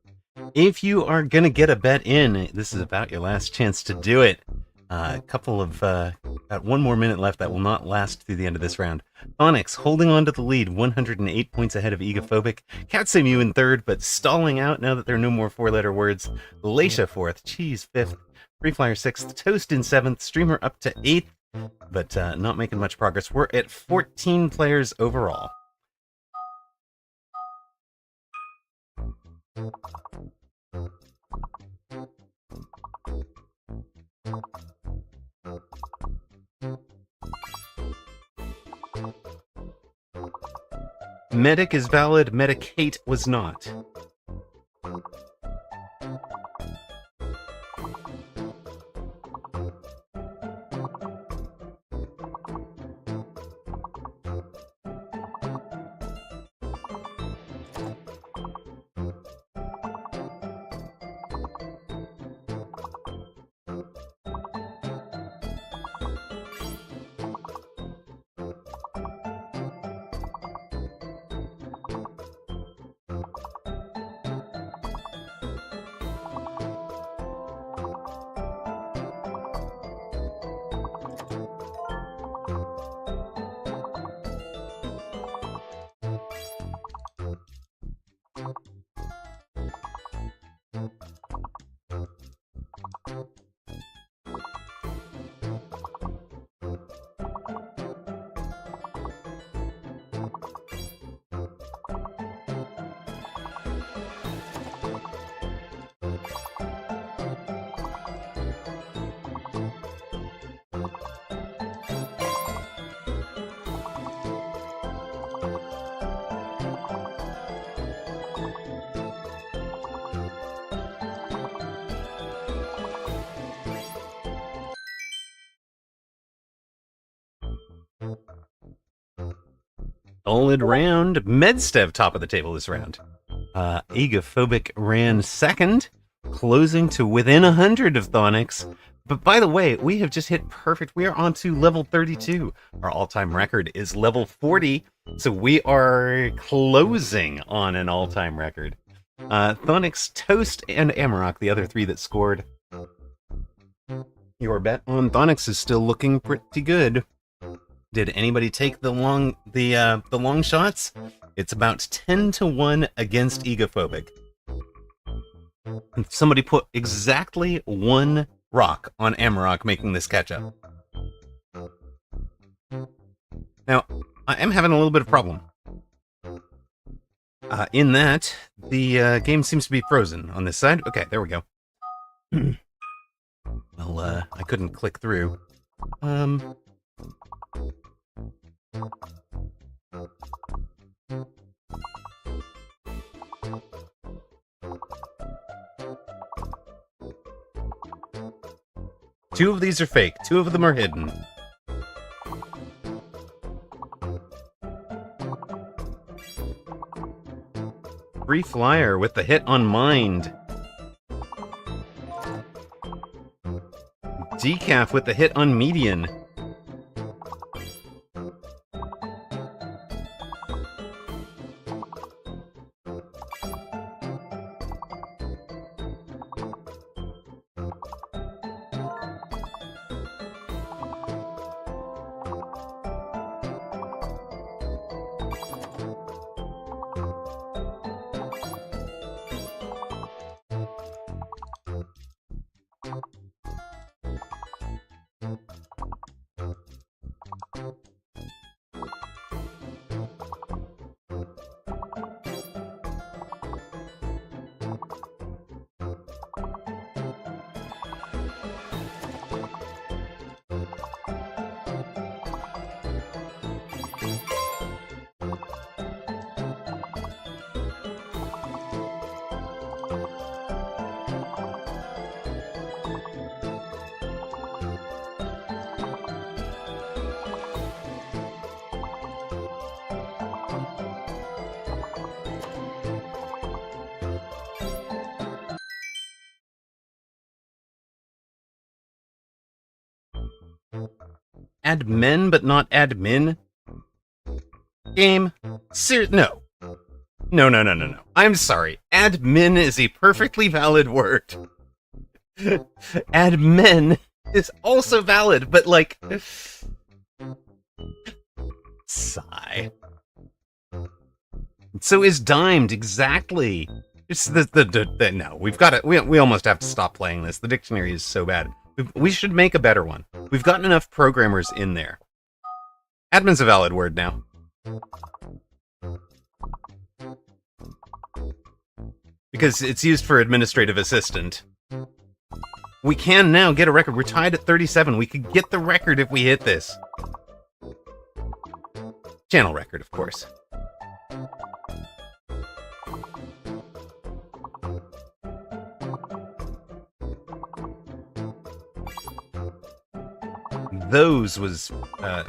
if you are going to get a bet in, this is about your last chance to do it. A couple of, got one more minute left. That will not last through the end of this round. Onyx holding on to the lead, 108 points ahead of Egophobic. Katsemu in third, but stalling out now that there are no more four-letter words. Laisha fourth, Cheese fifth, Free Flyer sixth, Toast in seventh, Streamer up to eighth, but not making much progress. We're at 14 players overall. Medic is valid, Medicate was not. Solid round. Medstev top of the table this round. Egophobic ran second, closing to within 100 of Thonix. But by the way, we have just hit perfect. We are on to level 32. Our all-time record is level 40, so we are closing on an all-time record. Thonix, Toast, and Amarok, the other three that scored. Your bet on Thonix is still looking pretty good. Did anybody take the long shots? It's about 10-1 against Egophobic. Somebody put exactly one rock on Amarok, making this catch up. Now, I am having a little bit of problem. In that, the game seems to be frozen on this side. Okay, there we go. Well, I couldn't click through. Two of these are fake. Two of them are hidden. Free Flyer with the hit on Mind. Decaf with the hit on Median. Admin, but not admin? Game? No. No. I'm sorry. Admin is a perfectly valid word. Admin is also valid, but like... Sigh. So is dimed, exactly. It's no, we've got it. We almost have to stop playing this. The dictionary is so bad. We should make a better one. We've gotten enough programmers in there. Admin's a valid word now. Because it's used for administrative assistant. We can now get a record. We're tied at 37. We could get the record if we hit this. Channel record, of course. Those was, I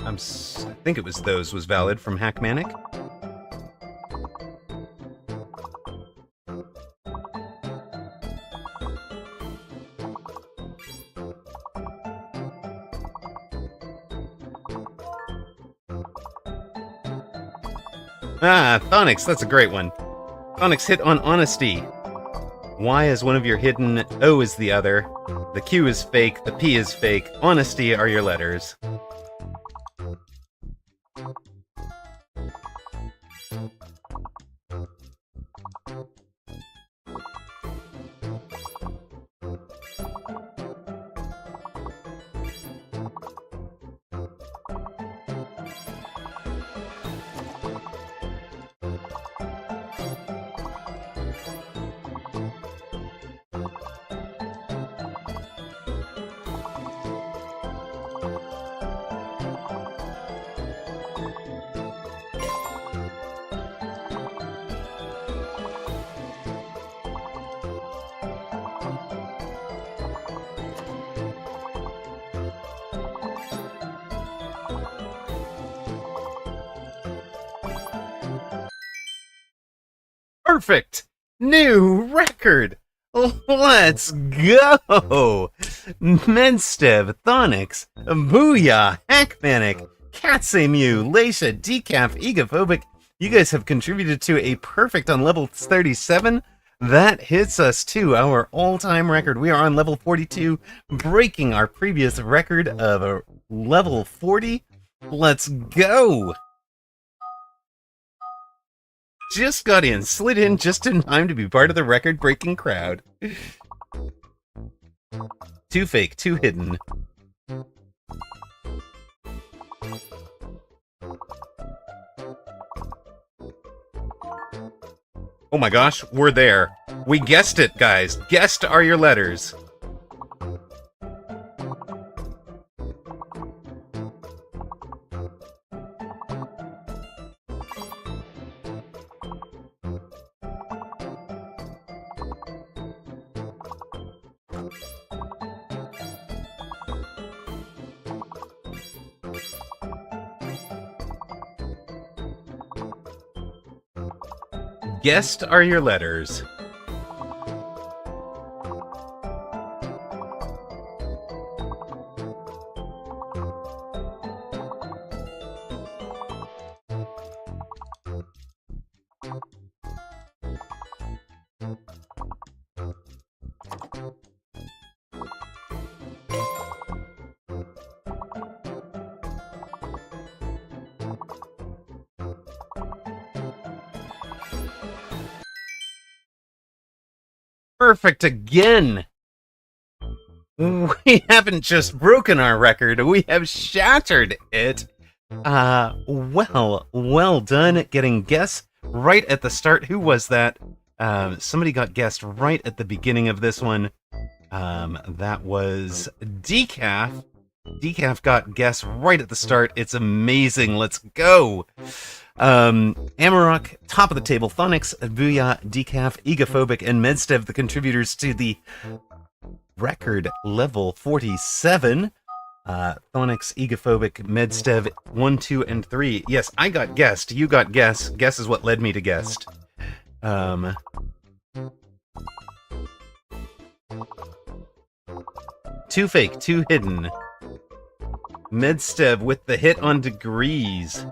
think it was those was valid from Hackmanic. Ah, Thonix, that's a great one. Thonix hit on honesty. Y is one of your hidden, O is the other. The Q is fake, the P is fake. Honesty are your letters. Perfect! New record! Let's go! Medstev, Thonix, Booyah, Hackmanic, Katsemu, Leisha, Decaf, Egophobic. You guys have contributed to a perfect on level 37. That hits us to our all-time record. We are on level 42, breaking our previous record of a level 40. Let's go! Just got in, slid in just in time to be part of the record-breaking crowd. Too fake, too hidden. Oh my gosh, we're there. We guessed it, guys. Guessed are your letters. Guessed are your letters. Perfect again! We haven't just broken our record, we have shattered it! Well done getting guess right at the start. Who was that? Somebody got guessed right at the beginning of this one. That was Decaf. Decaf got guess right at the start. It's amazing. Let's go! Amarok, top of the table. Thonix, Booyah, Decaf, Egophobic, and Medstev, the contributors to the record level 47. Thonix, Egophobic, Medstev, 1, 2, and 3. Yes, I got guessed. You got guess. Guess is what led me to guessed. Too fake, too hidden. Medstev with the hit on degrees.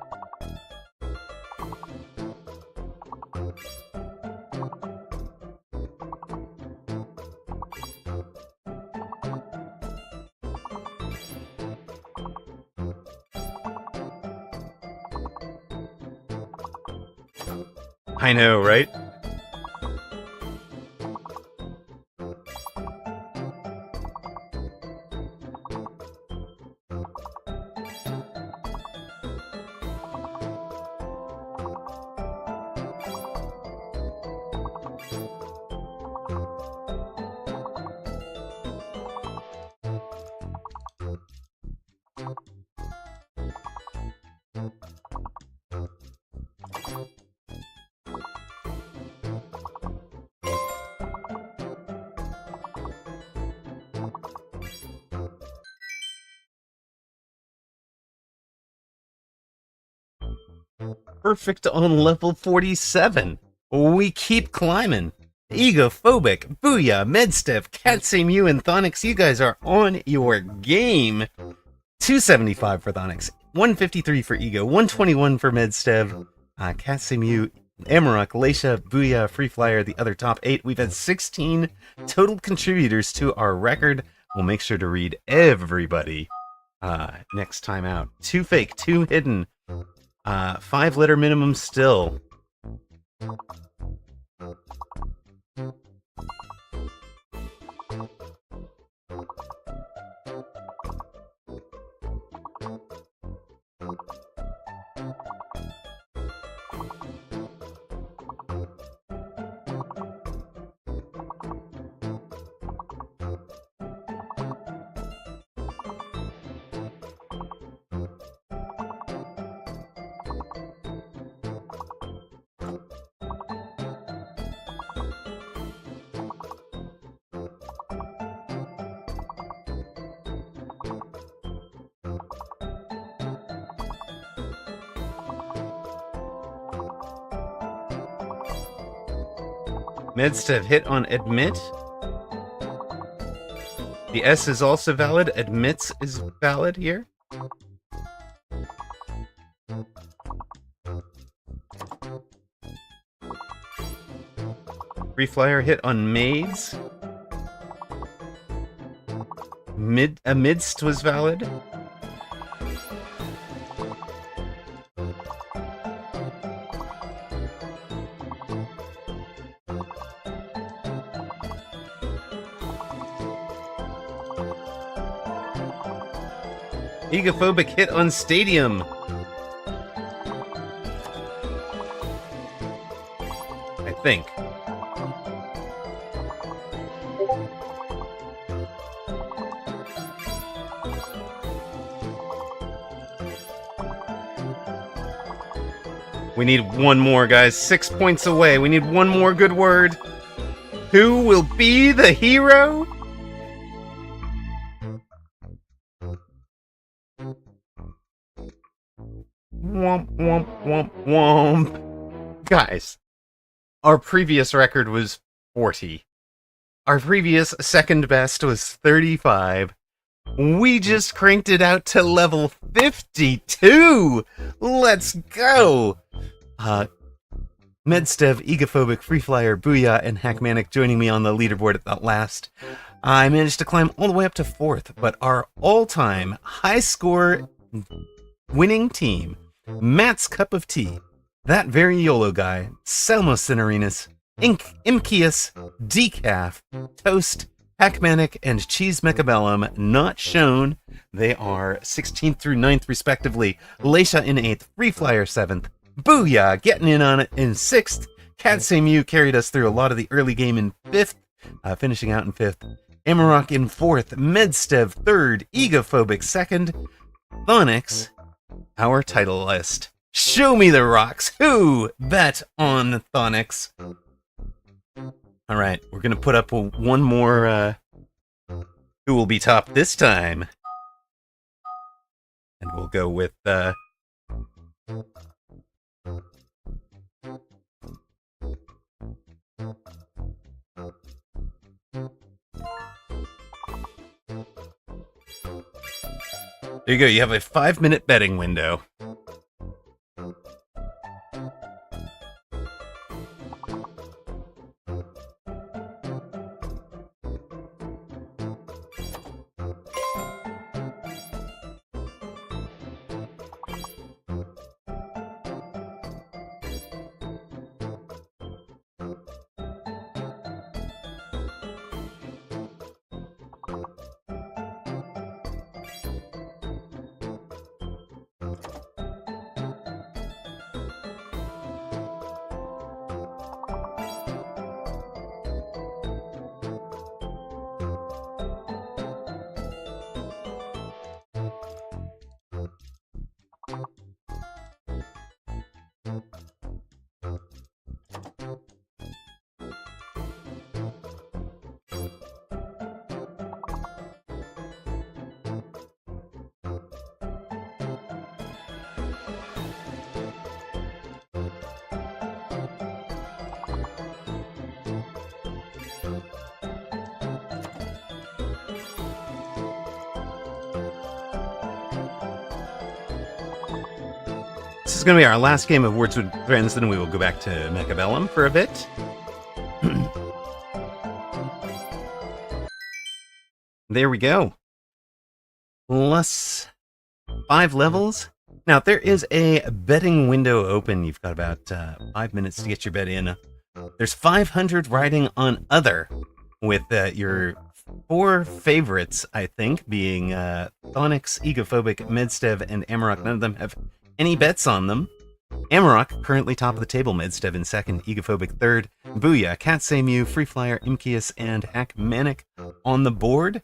I know, right? Perfect on level 47. We keep climbing. Egophobic, Booyah, Medstev, Catsamu, and Thonix, you guys are on your game. 275 for Thonix, 153 for Ego, 121 for Medstev, Catsamu, Amarok, Leisha, Booyah, Free Flyer, the other top 8. We've had 16 total contributors to our record. We'll make sure to read everybody next time out. 2 fake, 2 hidden, 5-letter minimum still. Medstev hit on admit. The S is also valid. Admits is valid here. Free Flyer hit on maids. Amidst was valid. Egophobic hit on stadium. I think. We need one more, guys. 6 points away. We need one more good word. Who will be the hero? Womp, womp, womp, womp. Guys, our previous record was 40. Our previous second best was 35. We just cranked it out to level 52. Let's go. Medstev, Egophobic, Free Flyer, Booyah, and Hackmanic joining me on the leaderboard at the last. I managed to climb all the way up to 4th, but our all-time high score winning team, Matt's Cup of Tea, that very YOLO guy, Selmo Cinerinus, Imkius, Decaf, Toast, Hackmanic, and Cheese Mechabellum not shown. They are 16th through 9th respectively. Leisha in 8th, Free Flyer 7th, Booyah getting in on it in 6th. Catsamu carried us through a lot of the early game in 5th, finishing out in 5th. Amarok in 4th, Medstev 3rd, Egophobic 2nd, Thonix, our title list. Show me the rocks. Who bet on Thonix? All right, we're going to put up one more who will be top this time. And we'll go with there you go. You have a 5-minute betting window. This is going to be our last game of Words with Friends, then we will go back to Mechabellum for a bit. There we go. Plus 5 levels. Now, there is a betting window open. You've got about 5 minutes to get your bet in. There's 500 riding on other, with your 4 favorites, I think, being Thonix, Egophobic, Medstev, and Amarok. None of them have any bets on them. Amarok, currently top of the table, Medstev in second, Egophobic third, Booyah, Katsemu, Free Flyer, Imkius, and Hackmanic on the board.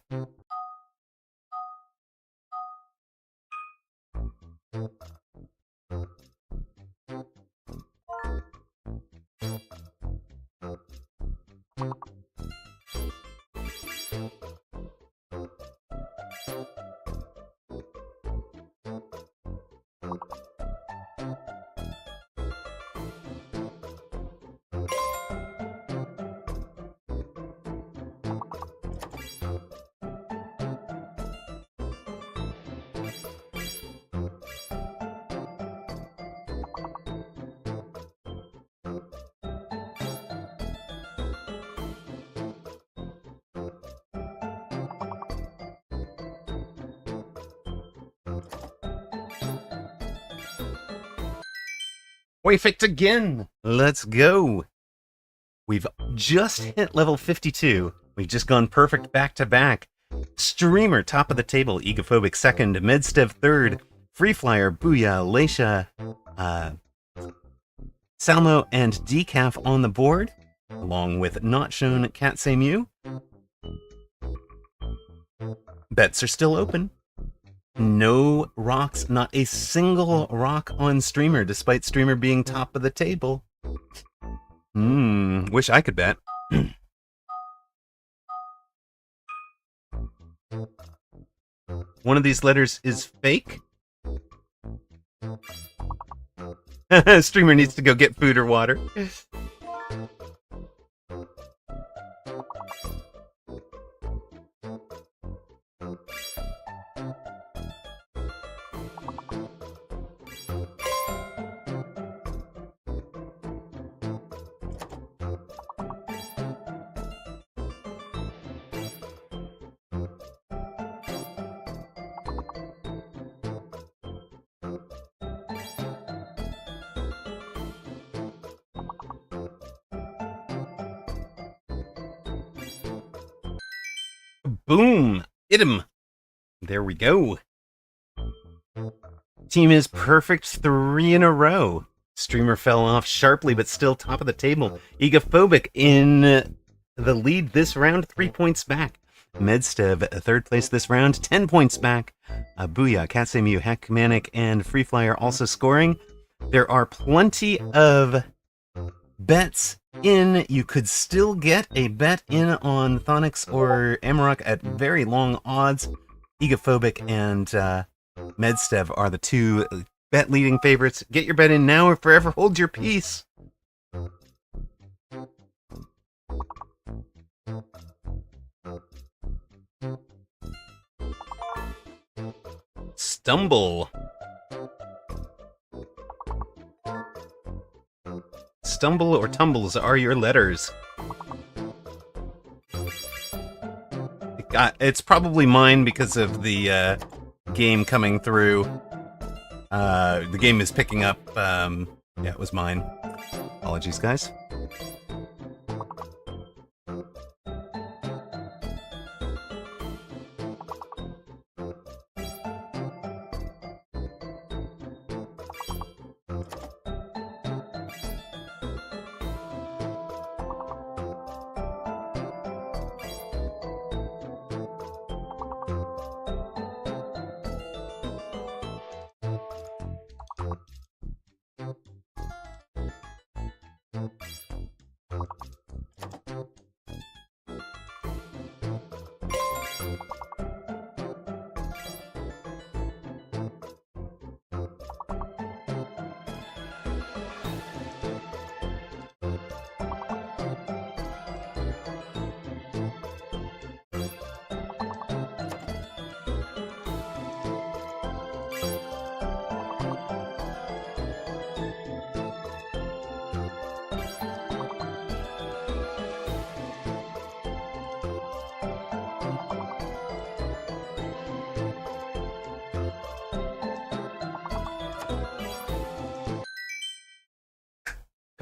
Perfect again. Let's go. We've just hit level 52. We've just gone perfect back to back. Streamer, top of the table. Egophobic second. Medstev third. Free Flyer, Booyah, Leisha, Salmo, and Decaf on the board, along with Not Shown, Katsemu. Bets are still open. No rocks, not a single rock on Streamer, despite Streamer being top of the table. Wish I could bet. One of these letters is fake. Streamer needs to go get food or water. Boom! Hit him! There we go. Team is perfect 3 in a row. Streamer fell off sharply, but still top of the table. Egophobic in the lead this round, 3 points back. Medstev, third place this round, 10 points back. Booyah, Katsemu, Hackmanic, and Free Flyer also scoring. There are plenty of bets in. You could still get a bet in on Thonix or Amarok at very long odds. Egophobic and Medstev are the 2 bet leading favorites. Get your bet in now or forever hold your peace. Stumble. Stumble or tumbles are your letters. It's probably mine because of the game coming through. The game is picking up. Yeah, it was mine. Apologies, guys.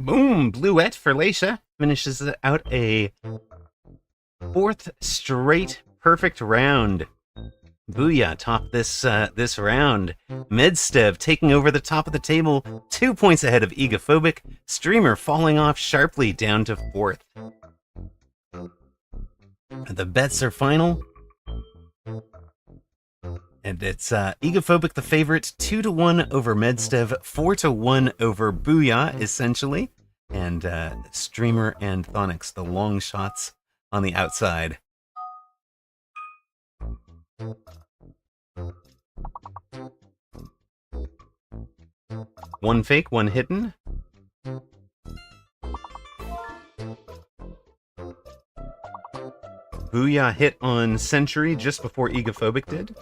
Boom! Bluette for Leisha finishes out a 4th straight perfect round. Booyah top this round. Medstev taking over the top of the table, 2 points ahead of Egophobic. Streamer falling off sharply down to 4th. The bets are final. And it's Egophobic the favorite, 2-1 over Medstev, 4-1 over Booyah, essentially. And Streamer and Thonix, the long shots on the outside. One fake, one hidden. Booyah hit on Century just before Egophobic did.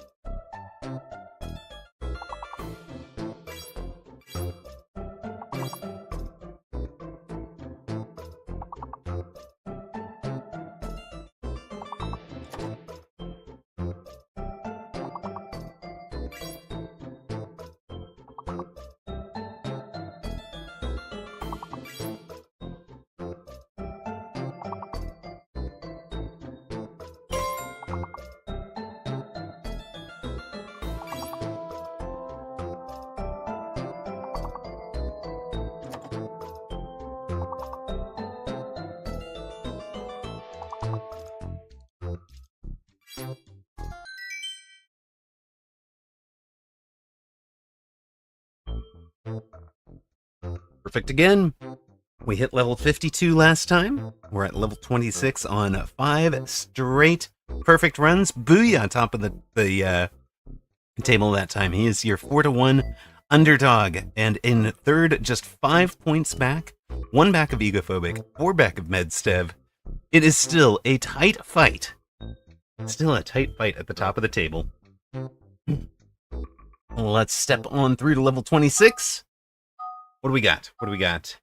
Perfect again. We hit level 52 last time. We're at level 26 on 5 straight perfect runs. Booyah, top of the table that time. He is your 4-1 underdog. And in third, just 5 points back. 1 back of Egophobic, 4 back of Medstev. It is still a tight fight. Still a tight fight at the top of the table. Let's step on through to level 26. What do we got? What do we got?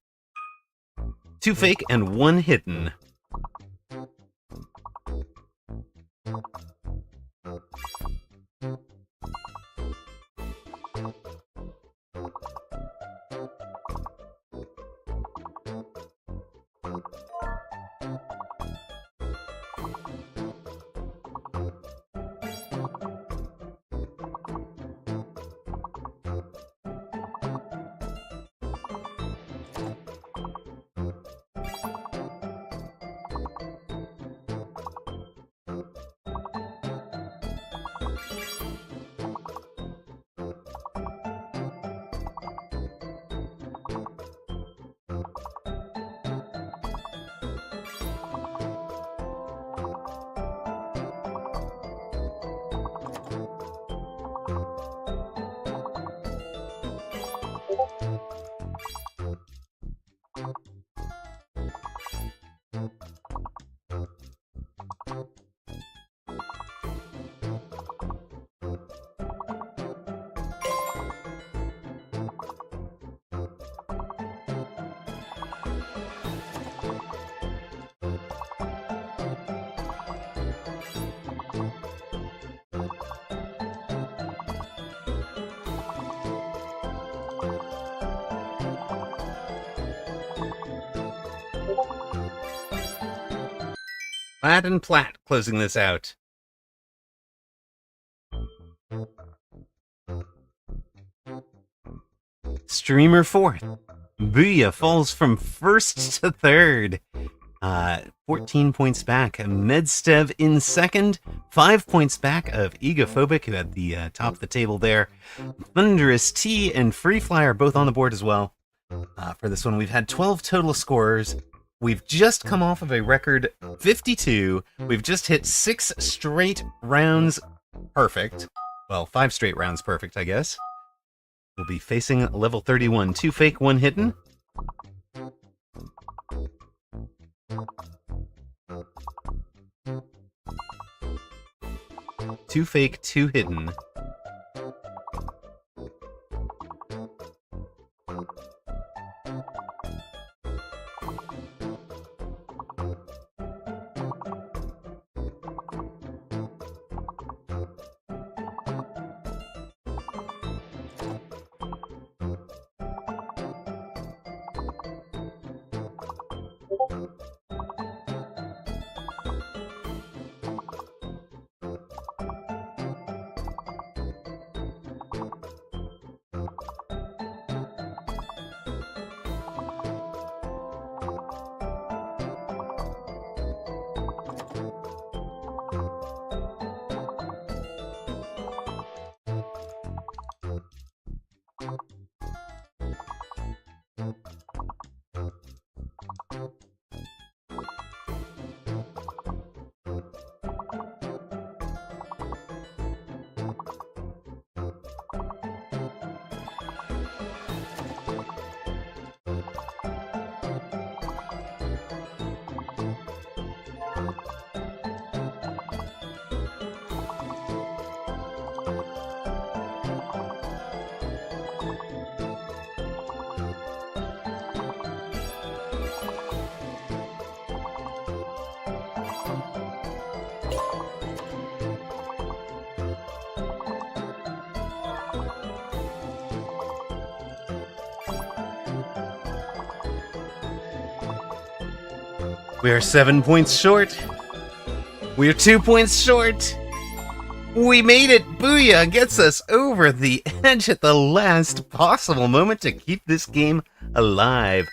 2 fake and 1 hidden. Plaid and Platt closing this out. Streamer 4th. Booyah falls from 1st to 3rd. 14 points back. Medstev in 2nd. 5 points back of Egophobic, who had the top of the table there. Thunderous T and Free Flyer both on the board as well. For this one, we've had 12 total scorers. We've just come off of a record 52. We've just hit 6 straight rounds perfect. Well, 5 straight rounds perfect, I guess. We'll be facing level 31. 2 fake, 1 hidden. Two fake, 2 hidden. We are 7 points short. We are 2 points short. We made it! Booyah! Gets us over the edge at the last possible moment to keep this game alive.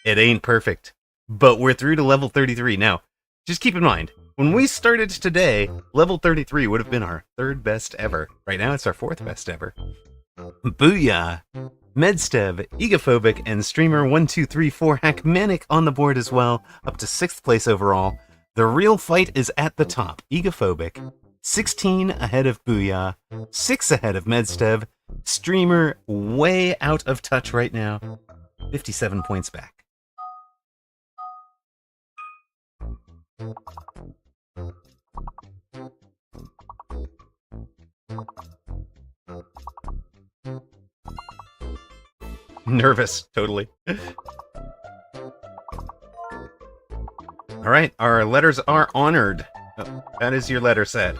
It ain't perfect, but we're through to level 33. Now, just keep in mind, when we started today, level 33 would have been our 3rd best ever. Right now, it's our 4th best ever. Booyah! Medstev, Egophobic, and Streamer1234 Hackmanic on the board as well, up to 6th place overall. The real fight is at the top. Egophobic, 16 ahead of Booyah, 6 ahead of Medstev. Streamer way out of touch right now, 57 points back. Nervous, totally. All right, our letters are honored. Oh, that is your letter set.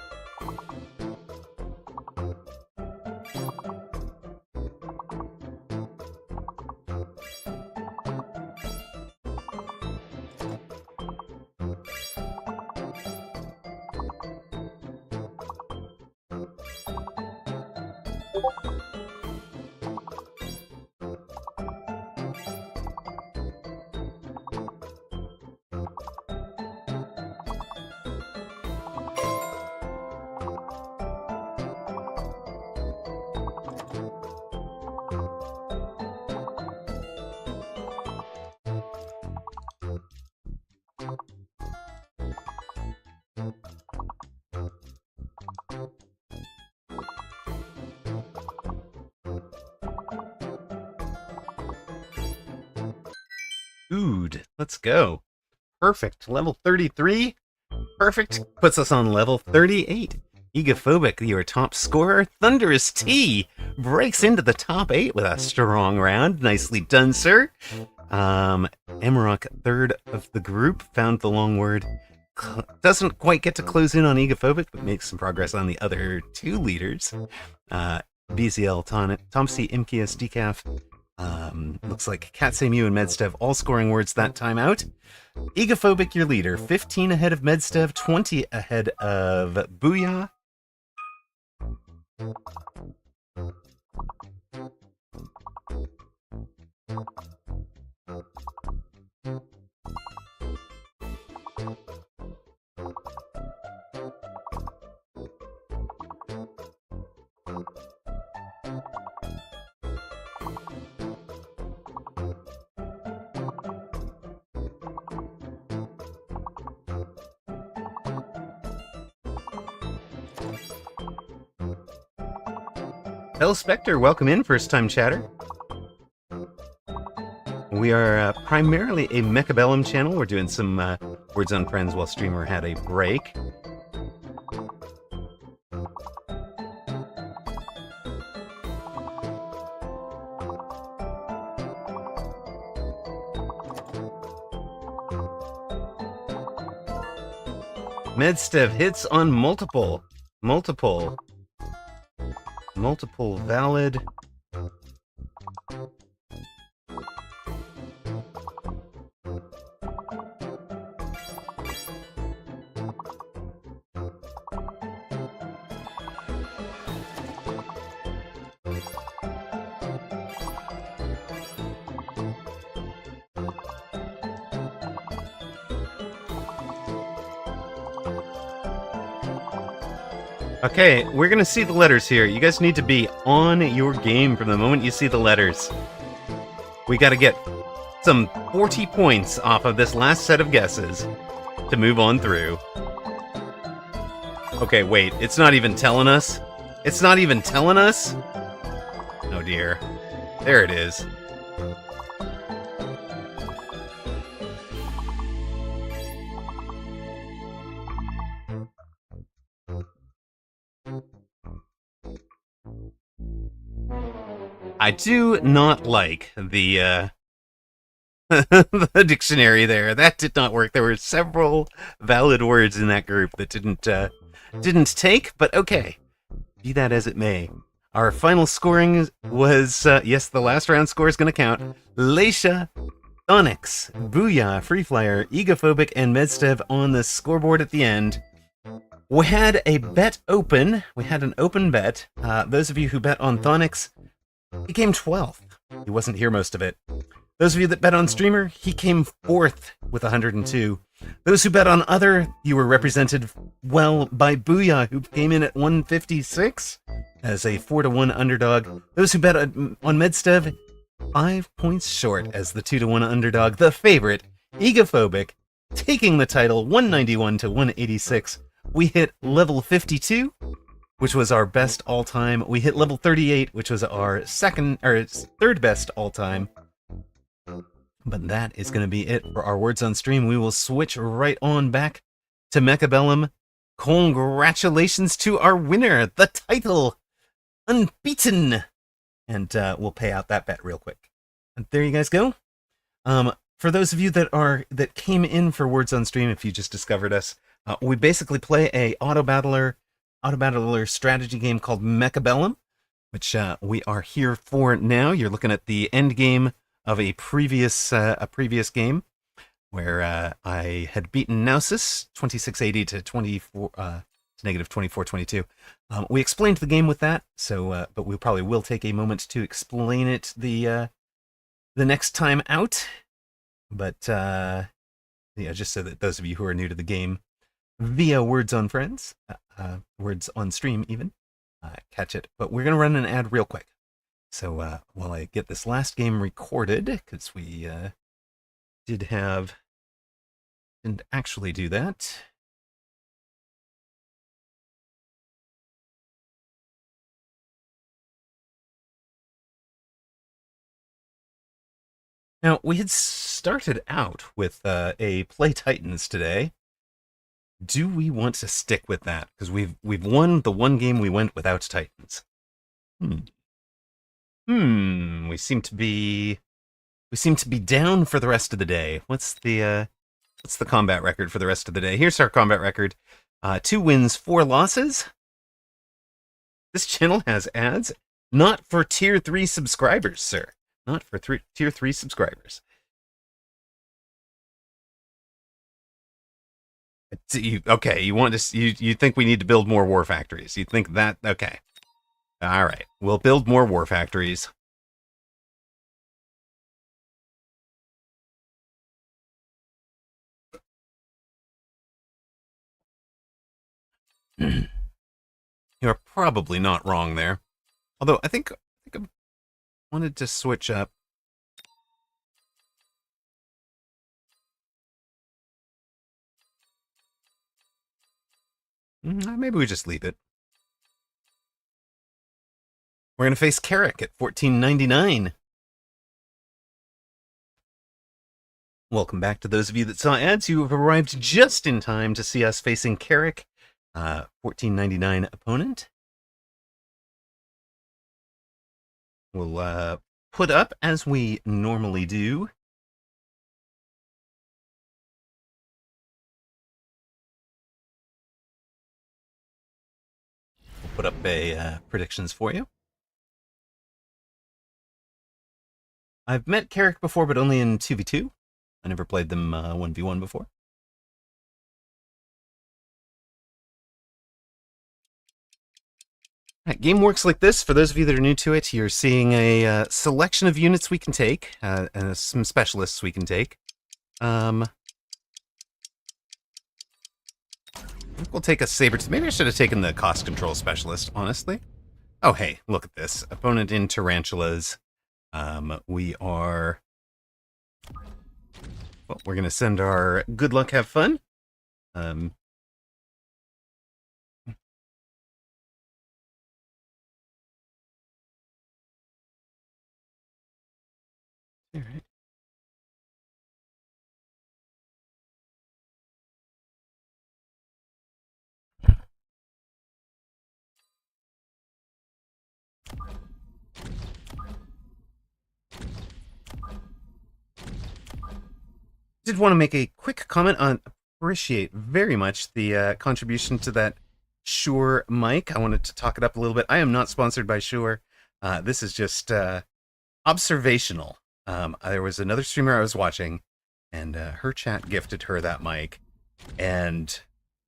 Ood, let's go. Perfect. Level 33. Perfect. Puts us on level 38. Egophobic, your top scorer. Thunderous T breaks into the top 8 with a strong round. Nicely done, sir. Amarok, 3rd of the group, found the long word. Doesn't quite get to close in on Egophobic, but makes some progress on the other 2 leaders. BZL, Tomsy, Imkias, Decaf. Looks like Katsemu and Medstev all scoring words that time out. Egophobic, your leader, 15 ahead of Medstev, 20 ahead of Booyah. Hell Spectre, welcome in, first time chatter. We are primarily a Mechabellum channel. We're doing some Words on Friends while streamer had a break. Medstev hits on multiple valid. Okay, we're gonna see the letters here. You guys need to be on your game from the moment you see the letters. We gotta get some 40 points off of this last set of guesses to move on through. Okay, wait, it's not even telling us? It's not even telling us? Oh dear. There it is. I do not like the the dictionary there. That did not work. There were several valid words in that group that didn't take, but okay. Be that as it may. Our final scoring was, yes, the last round score is going to count. Leisha, Onyx, Booyah, Free Flyer, Egophobic, and Medstev on the scoreboard at the end. We had a bet open. We had an open bet. Those of you who bet on Thonix, he came 12th. He wasn't here most of it. Those of you that bet on Streamer, he came 4th with 102. Those who bet on Other, you were represented well by Booyah, who came in at 156 as a 4-1 underdog. Those who bet on Medstev, 5 points short as the 2-1 underdog. The favorite, Egophobic, taking the title 191 to 186. We hit level 52, which was our best all-time. We hit level 38, which was our third best all-time. But that is going to be it for our words on stream. We will switch right on back to Mechabellum. Congratulations to our winner, the title, Unbeaten. And we'll pay out that bet real quick. And there you guys go. For those of you that came in for words on stream, if you just discovered us, we basically play a auto battler strategy game called Mechabellum, which we are here for now. You're looking at the end game of a previous game where I had beaten Nausis 2680 to 24 to negative 2422. We explained the game with that, so but we probably will take a moment to explain it the next time out. But yeah, just so that those of you who are new to the game via Words on Friends, Words on Stream even, catch it. But we're gonna run an ad real quick. So while I get this last game recorded, because we didn't actually do that. Now, we had started out with a Play Titans today. Do we want to stick with that? Because we've won the one game we went without Titans. We seem to be down for the rest of the day. What's the combat record for the rest of the day? Here's our combat record. 2 wins, 4 losses. This channel has ads. Not for tier 3 subscribers, sir. Not for tier 3 subscribers. Okay, you think we need to build more war factories? You think that? Okay. All right, we'll build more war factories. You're probably not wrong there. Although I think I wanted to switch up. Maybe we just leave it. We're going to face Carrick at 14.99. Welcome back to those of you that saw ads. You have arrived just in time to see us facing Carrick, 14.99 opponent. We'll put up as we normally do. We'll put up a predictions for you. I've met Carrick before, but only in 2v2. I never played them 1v1 before. Right, game works like this. For those of you that are new to it, you're seeing a selection of units we can take, and some specialists we can take. We'll take a saber. Maybe I should have taken the cost control specialist, honestly. Oh, hey, look at this. Opponent in tarantulas. We are... Well, we're going to send our good luck, have fun. All right. Did want to make a quick comment on appreciate very much the contribution to that Shure mic. I wanted to talk it up a little bit. I am not sponsored by Shure. This is just observational. There was another streamer I was watching, and her chat gifted her that mic, and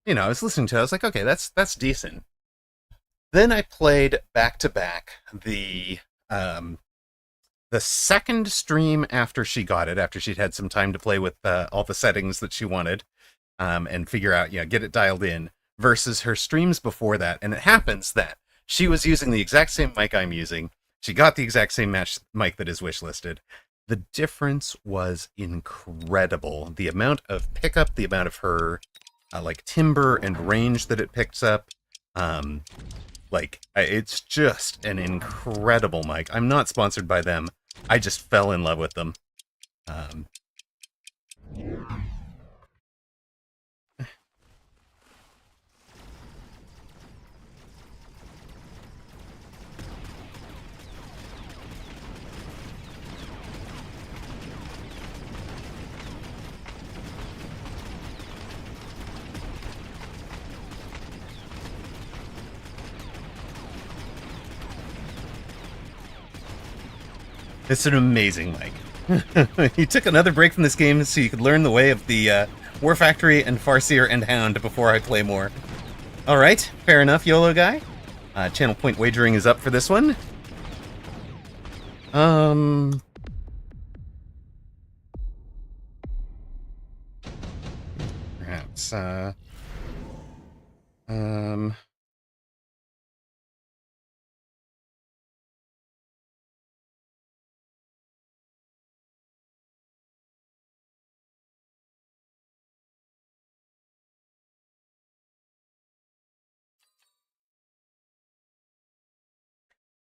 I was listening to it. I was like, okay, that's decent. Then I played back to back the second stream after she got it, after she'd had some time to play with all the settings that she wanted, and figure out, get it dialed in, versus her streams before that. And it happens that she was using the exact same mic I'm using. She got the exact same mic that is wishlisted. The difference was incredible. The amount of pickup, the amount of her timbre and range that it picks up. It's just an incredible mic. I'm not sponsored by them. I just fell in love with them. It's an amazing mic. You took another break from this game so you could learn the way of the War Factory and Farseer and Hound before I play more. Alright, fair enough, YOLO guy. Channel point wagering is up for this one. Perhaps,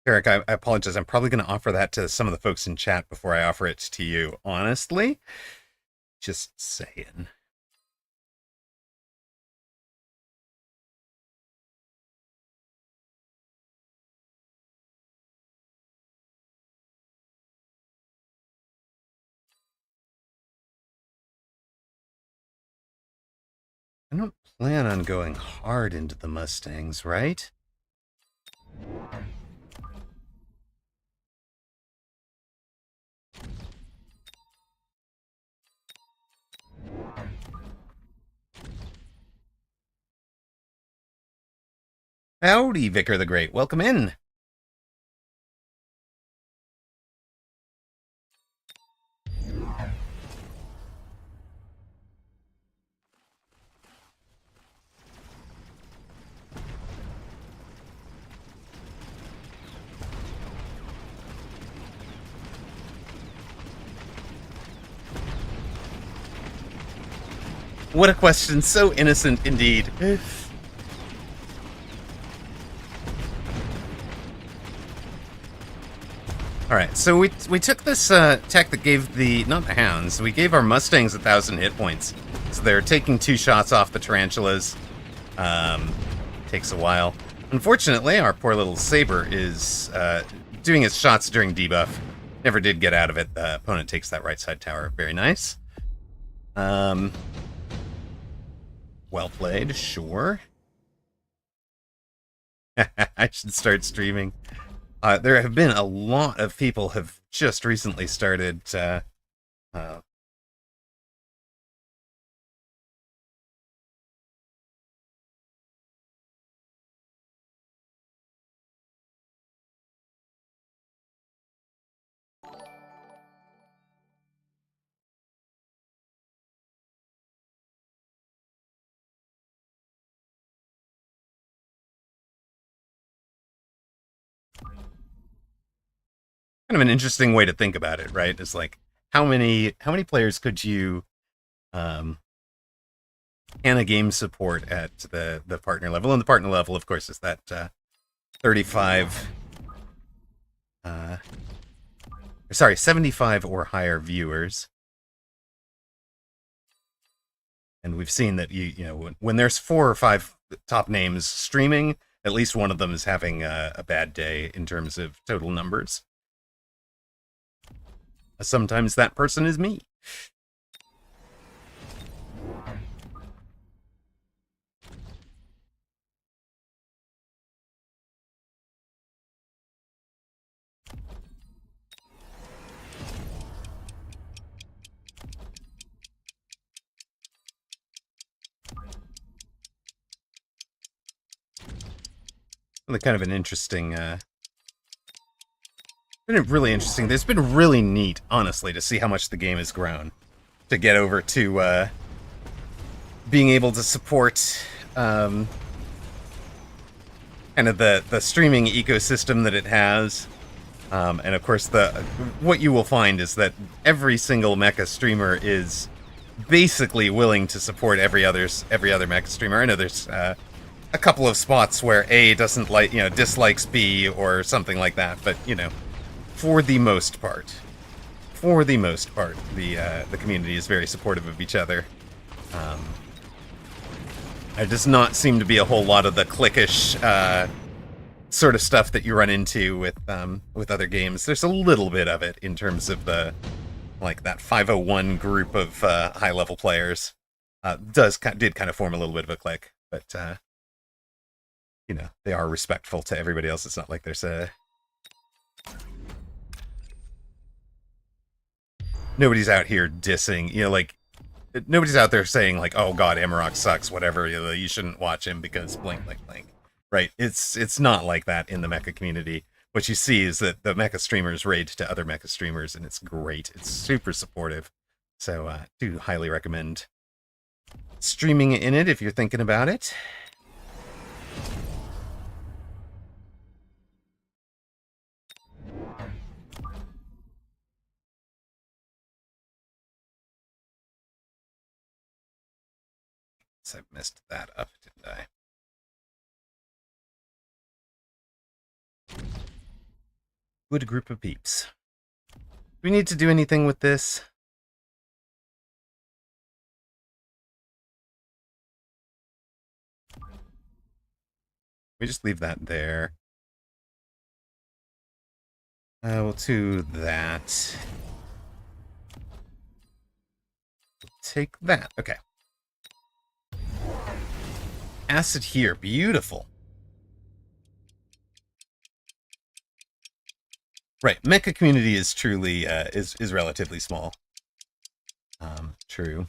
Eric, I apologize. I'm probably going to offer that to some of the folks in chat before I offer it to you. Honestly, just saying. I don't plan on going hard into the Mustangs, right? Howdy, Vicar the Great. Welcome in. What a question. So innocent indeed. Alright, so we took this tech that gave not the Hounds, we gave our Mustangs 1,000 hit points. So they're taking 2 shots off the tarantulas. Takes a while. Unfortunately, our poor little Saber is doing his shots during debuff. Never did get out of it. The opponent takes that right side tower. Very nice. Well played, sure. I should start streaming. There have been a lot of people have just recently started kind of an interesting way to think about it, right? It's like how many players could you can a game support at the partner level? And the partner level, of course, is that 35 sorry, 75 or higher viewers. And we've seen that you know when there's 4 or 5 top names streaming, at least one of them is having a bad day in terms of total numbers. Sometimes that person is me. Kind of an interesting, been really interesting. It's been really neat, honestly, to see how much the game has grown. To get over to being able to support kind of the streaming ecosystem that it has. And of course, what you will find is that every single mecha streamer is basically willing to support every other mecha streamer. I know there's a couple of spots where A doesn't like, dislikes B or something like that, but for the most part, the community is very supportive of each other. There does not seem to be a whole lot of the cliquish sort of stuff that you run into with other games. There's a little bit of it in terms of that 501 group of high level players. Did kind of form a little bit of a clique, but they are respectful to everybody else. It's not like there's nobody's out here dissing, nobody's out there saying like, oh god, Amarok sucks, whatever, you shouldn't watch him because blank, blank, blank. Right? It's not like that in the mecha community. What you see is that the mecha streamers raid to other mecha streamers, and it's great. It's super supportive. So do highly recommend streaming in it if you're thinking about it. I messed that up, didn't I? Good group of peeps. Do we need to do anything with this? We just leave that there. We'll do that. Take that. Okay. Acid here. Beautiful. Right. Mecha community is truly is relatively small. True.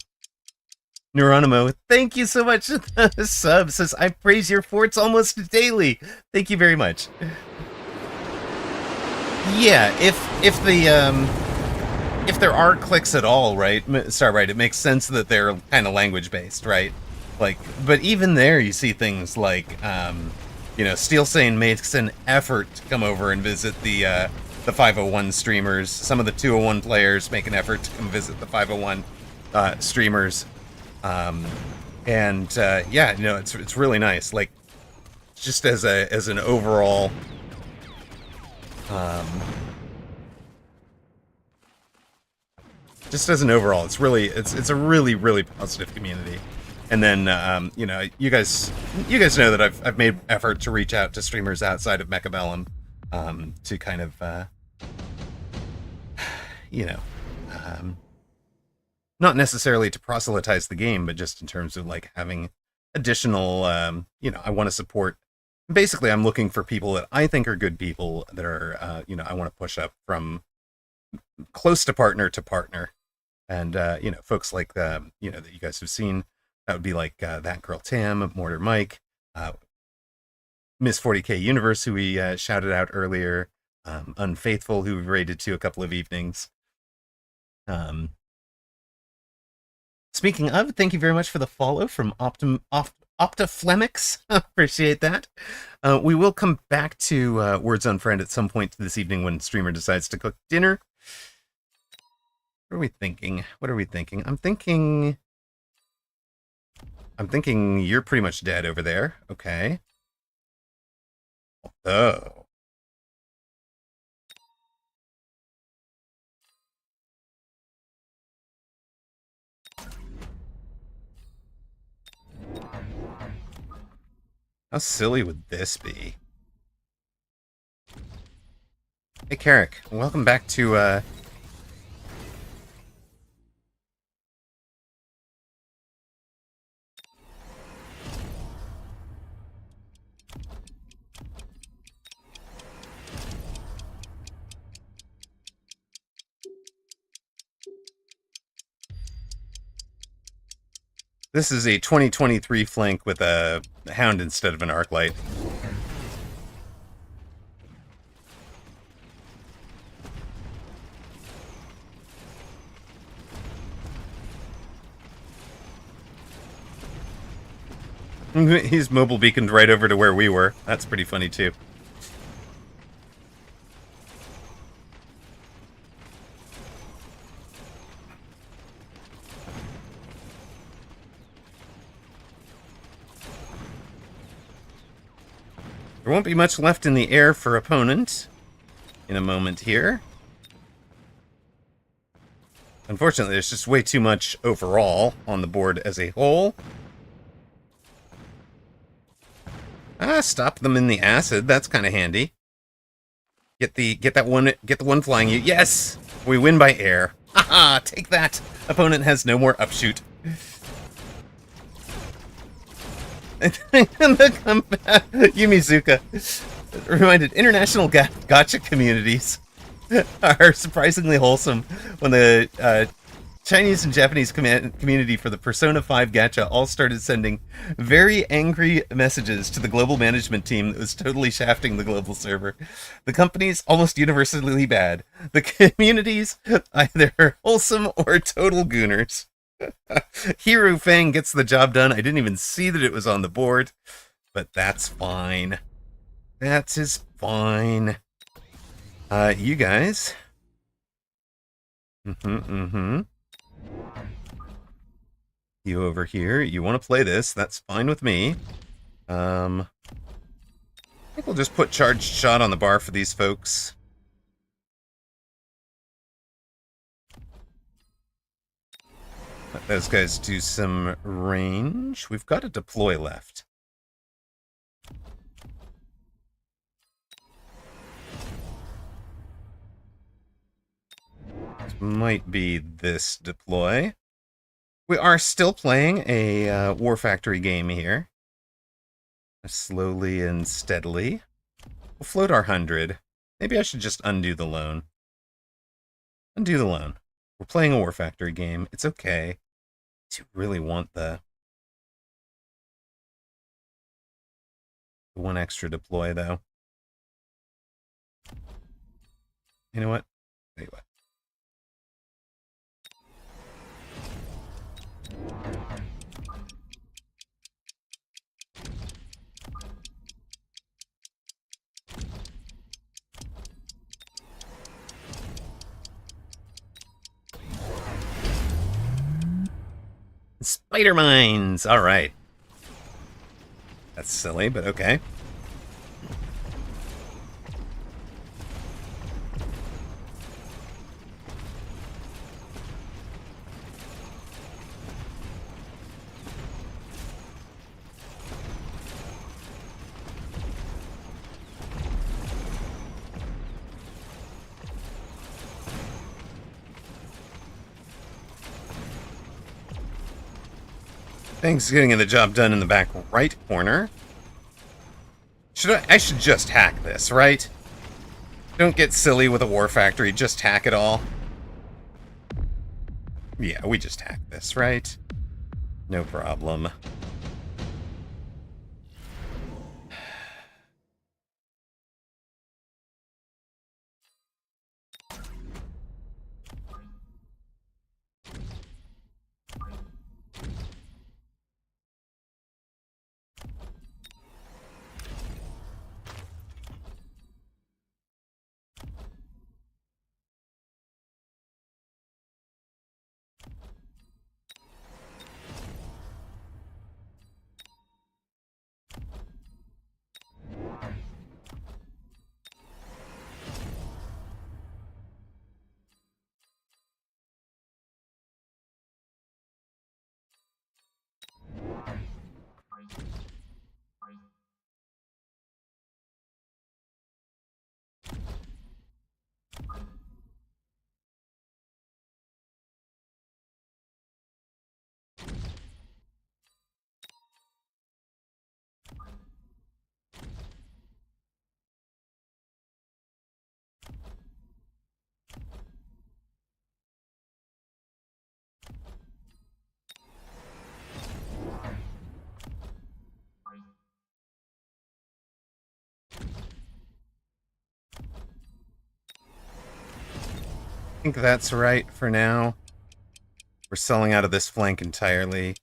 Neuronimo, thank you so much for the sub. Says, I praise your forts almost daily. Thank you very much. Yeah, if there are clicks at all, right? Sorry, right, it makes sense that they're kind of language based, right? But even there you see things like Steel Sane makes an effort to come over and visit the 501 streamers. Some of the 201 players make an effort to come visit the 501 streamers. It's really nice. Like, just as an overall it's a really positive community. And then you guys know that I've made effort to reach out to streamers outside of Mechabellum to kind of not necessarily to proselytize the game, but just in terms of like having additional I want to support. Basically, I'm looking for people that I think are good people that are I want to push up from close to partner, and folks like that you guys have seen. That would be like That Girl Tam, Mortar Mike, Miss 40K Universe, who we shouted out earlier, Unfaithful, who we raided to a couple of evenings. Speaking of, thank you very much for the follow from Optiflemix. Appreciate that. We will come back to Words on Friend at some point this evening when streamer decides to cook dinner. What are we thinking? What are we thinking? I'm thinking you're pretty much dead over there. Okay. Oh. How silly would this be? Hey, Carrick. Welcome back to, This is a 2023 flank with a hound instead of an arc light. He's mobile beaconed right over to where we were. That's pretty funny, too. There won't be much left in the air for opponent in a moment here. Unfortunately, there's just way too much overall on the board as a whole. Stop them in the acid. That's kind of handy. Get the one flying you. Yes! We win by air. Haha, take that. Opponent has no more upshoot. Yumizuka reminded international gacha communities are surprisingly wholesome when the Chinese and Japanese community for the Persona 5 gacha all started sending very angry messages to the global management team that was totally shafting the global server. The company's almost universally bad. The communities either wholesome or total gooners. Hiru Fang gets the job done. I didn't even see that it was on the board, but that's fine. That is fine. You guys. You over here. You want to play this? That's fine with me. I think we'll just put charged shot on the bar for these folks. Let those guys do some range. We've got a deploy left. This might be this deploy. We are still playing a War Factory game here. Slowly and steadily. We'll float our 100. Maybe I should just undo the loan. Undo the loan. We're playing a War Factory game. It's okay. Do you really want the one extra deploy, though? You know what? Tell you what. Spider mines! Alright. That's silly, but okay. Thanks for getting the job done in the back right corner. I should just hack this, right? Don't get silly with a War Factory, just hack it all. Yeah, we just hack this, right? No problem. think that's right for now. We're selling out of this flank entirely.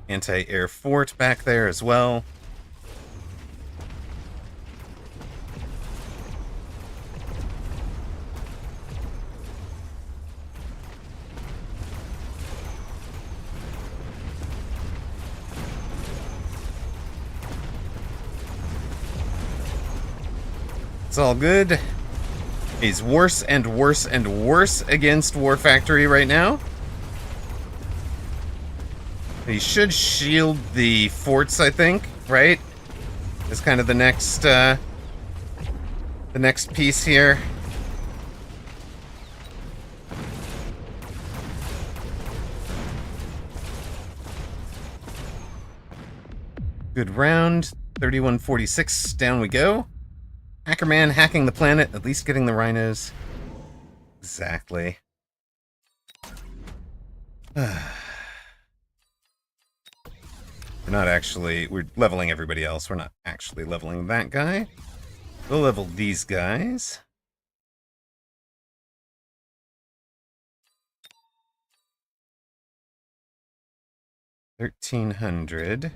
Anti-air fort back there as well. It's all good. He's worse and worse and worse against War Factory right now. He should shield the forts, I think, right? Is kind of the next piece here. Good round. 3146. Down we go. Hackerman hacking the planet, at least getting the rhinos. Exactly. We're not actually... We're leveling everybody else. We're not actually leveling that guy. We'll level these guys. $1,300.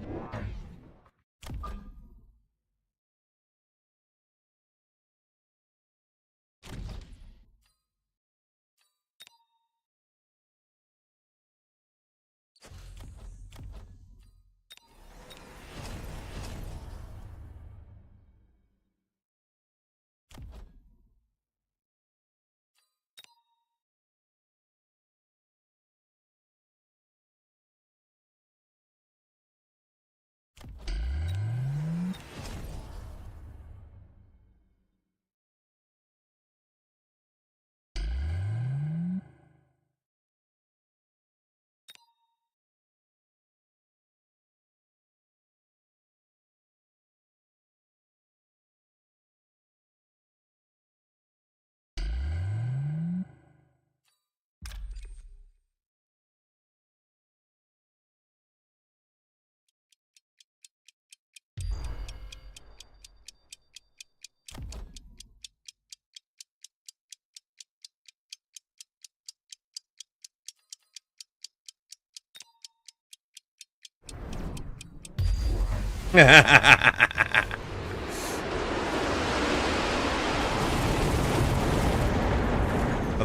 Well,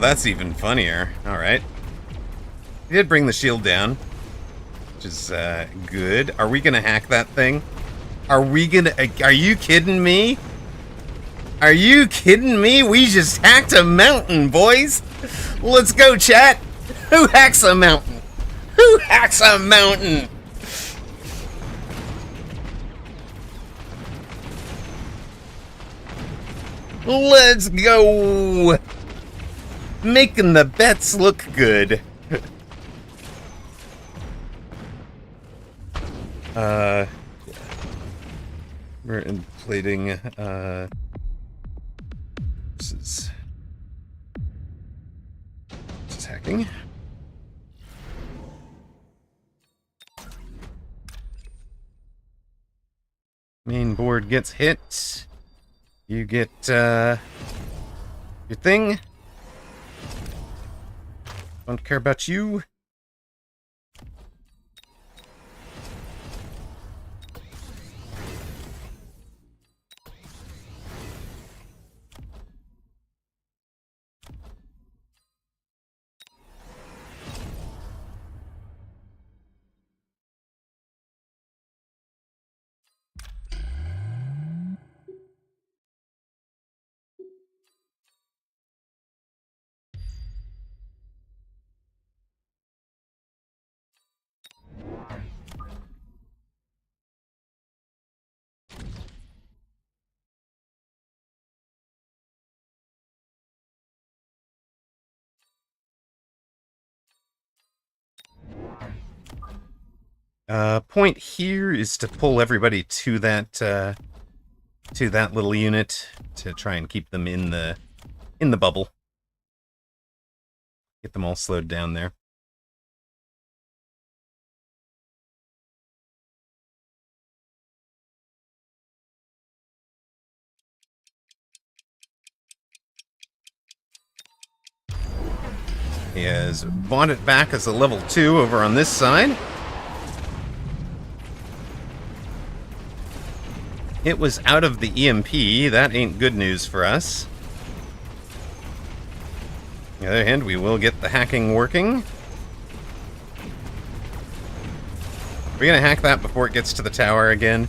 that's even funnier. Alright. He did bring the shield down, which is good. Are we gonna hack that thing? Are you kidding me? Are you kidding me? We just hacked a mountain, boys! Let's go, chat! Who hacks a mountain? Who hacks a mountain? Let's go! Making the bets look good. We're inflating, this is hacking. Main board gets hit. You get, your thing. Don't care about you. Point here is to pull everybody to that little unit to try and keep them in the bubble. Get them all slowed down there. He has bought it back as a level 2 over on this side. It was out of the EMP. That ain't good news for us. On the other hand, we will get the hacking working. Are we going to hack that before it gets to the tower again?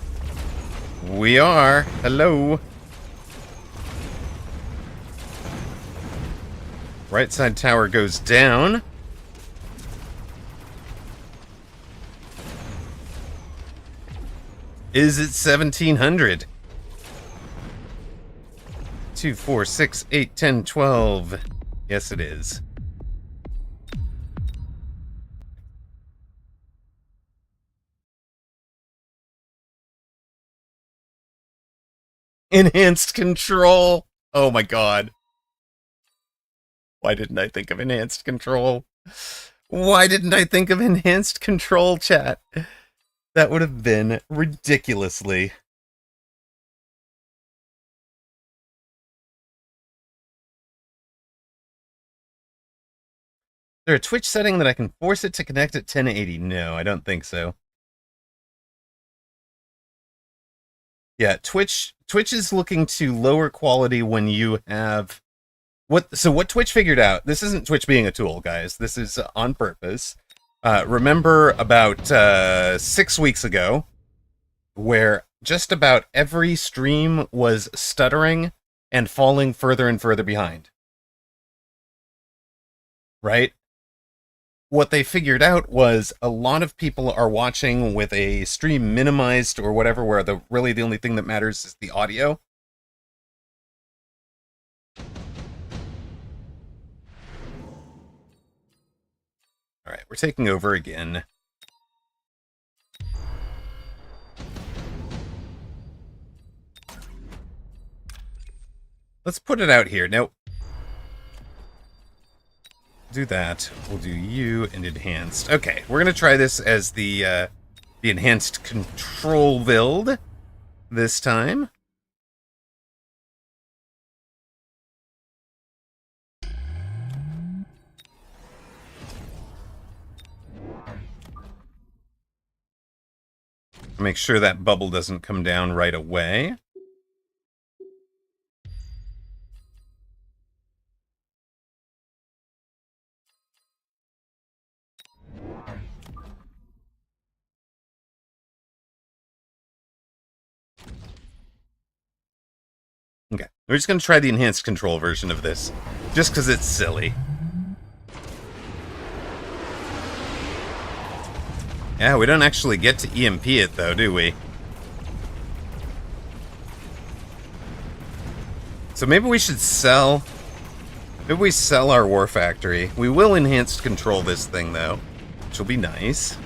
We are. Hello. Right side tower goes down. Is it 1700? 2, 4, 6, 8, 10, 12. Yes, it is. Enhanced control. Oh my god. Why didn't I think of enhanced control? Why didn't I think of enhanced control, chat? That would have been ridiculously. Is there a Twitch setting that I can force it to connect at 1080? No, I don't think so. Yeah, Twitch is looking to lower quality when you have what Twitch figured out. This isn't Twitch being a tool, guys. This is on purpose. Remember about 6 weeks ago, where just about every stream was stuttering and falling further and further behind. Right? What they figured out was a lot of people are watching with a stream minimized or whatever, where really the only thing that matters is the audio. Alright, we're taking over again. Let's put it out here. Now, do that. We'll do you and enhanced. Okay, we're gonna try this as the enhanced control build this time. Make sure that bubble doesn't come down right away. Okay, we're just going to try the enhanced control version of this, just because it's silly. Yeah, we don't actually get to EMP it, though, do we? So maybe we should sell... Maybe we sell our War Factory. We will enhanced control this thing, though, which will be nice.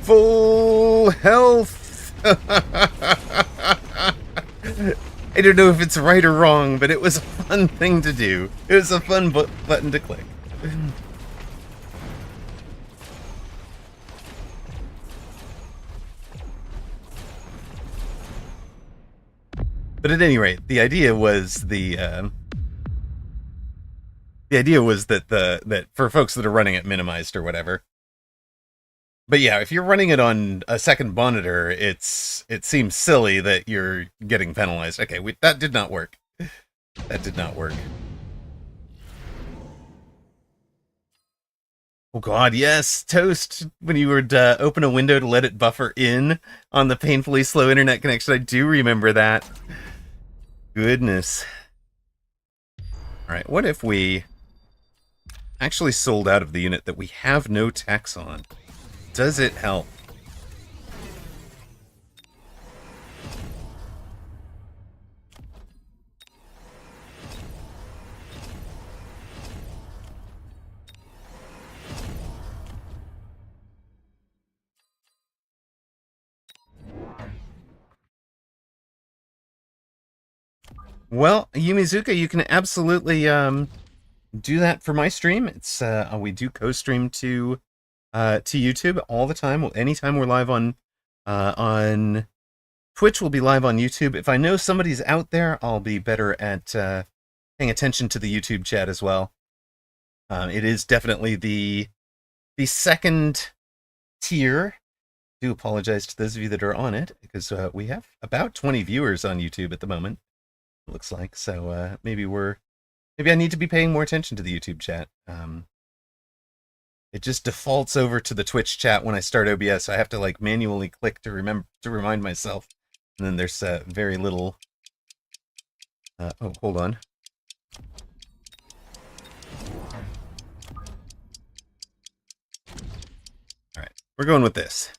Full health! I don't know if it's right or wrong, but it was a fun thing to do. It was a fun button to click. But at any rate, the idea was that that for folks that are running it minimized or whatever. But yeah, if you're running it on a second monitor, it seems silly that you're getting penalized. Okay, that did not work. That did not work. Oh god, yes, Toast, when you would open a window to let it buffer in on the painfully slow internet connection. I do remember that. Goodness. Alright, what if we actually sold out of the unit that we have no tax on? Does it help? Well, Yumizuka, you can absolutely do that for my stream. It's we do co-stream to YouTube all the time. Anytime we're live on Twitch, we'll be live on YouTube. If I know somebody's out there, I'll be better at paying attention to the YouTube chat as well. It is definitely the second tier. I do apologize to those of you that are on it, because we have about 20 viewers on YouTube at the moment, it looks like. So maybe I need to be paying more attention to the YouTube chat. It just defaults over to the Twitch chat when I start OBS. So I have to like manually click to remind myself. And then there's very little. Oh, hold on. All right, we're going with this.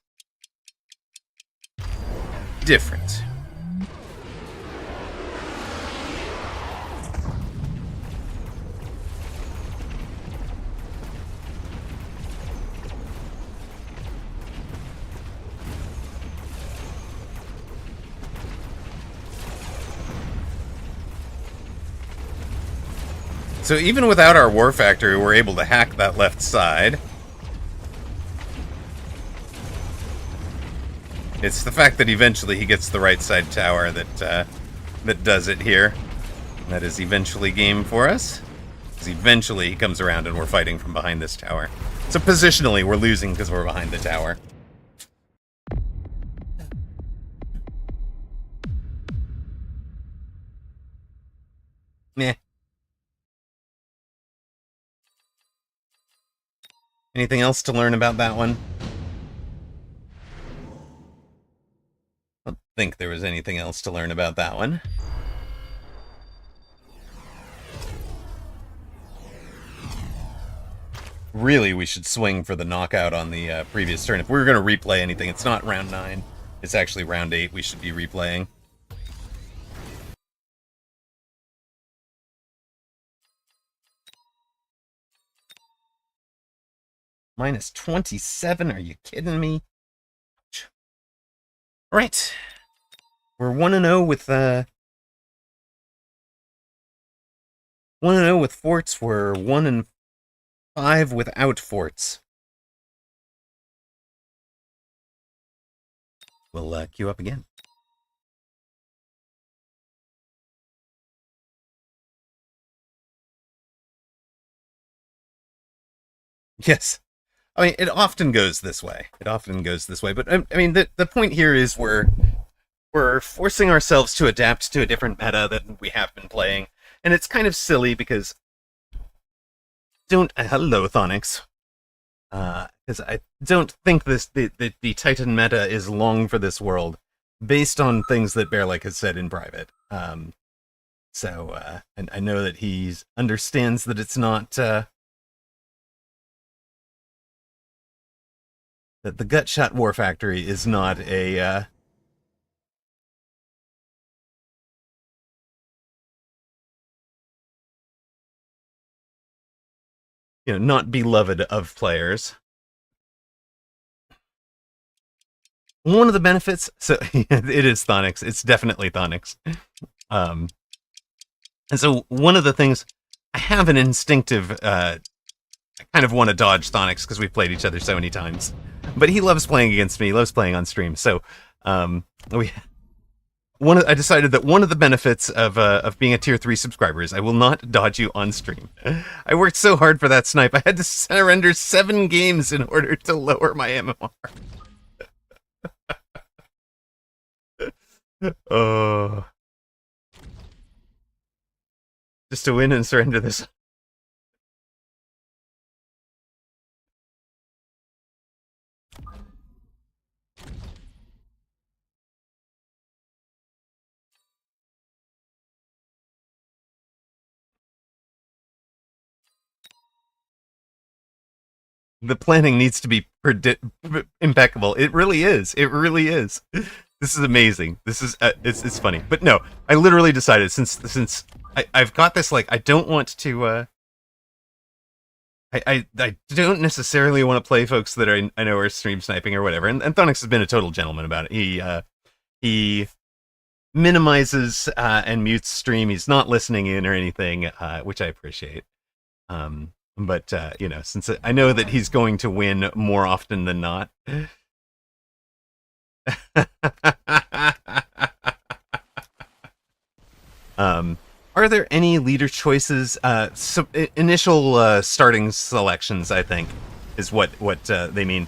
Different. So even without our war factory, we're able to hack that left side. It's the fact that eventually he gets the right side tower that does it here. That is eventually game for us. Because eventually he comes around and we're fighting from behind this tower. So positionally, we're losing because we're behind the tower. Meh. Anything else to learn about that one? I don't think there was anything else to learn about that one. Really, we should swing for the knockout on the previous turn. If we were going to replay anything, it's not round 9. It's actually round 8 we should be replaying. Minus 27, are you kidding me? All right. We're 1-0 with 1-0 with forts. We're 1-5 without forts. We'll queue up again. Yes. I mean, it often goes this way. But I mean, the point here is we're forcing ourselves to adapt to a different meta than we have been playing, and it's kind of silly because hello Thonix, because I don't think the Titan meta is long for this world, based on things that Bearlike has said in private. So I know that he understands that it's not. That the Gutshot War Factory is not a not beloved of players. One of the benefits, so it is Thonix. It's definitely Thonix. And so one of the things, I have an instinctive, I kind of want to dodge Thonix because we've played each other so many times. But he loves playing against me. He loves playing on stream. So I decided that one of the benefits of being a tier 3 subscriber is I will not dodge you on stream. I worked so hard for that snipe. I had to surrender 7 games in order to lower my MMR. Oh. Just to win and surrender this. The planning needs to be impeccable. It really is. It really is. This is amazing. This is it's funny. But no, I literally decided since I've got this, like, I don't want to I don't necessarily want to play folks that I know are stream sniping or whatever. And Thonix has been a total gentleman about it. He minimizes and mutes stream. He's not listening in or anything, which I appreciate. But since I know that he's going to win more often than not. Are there any leader choices? Initial starting selections, I think, is what they mean.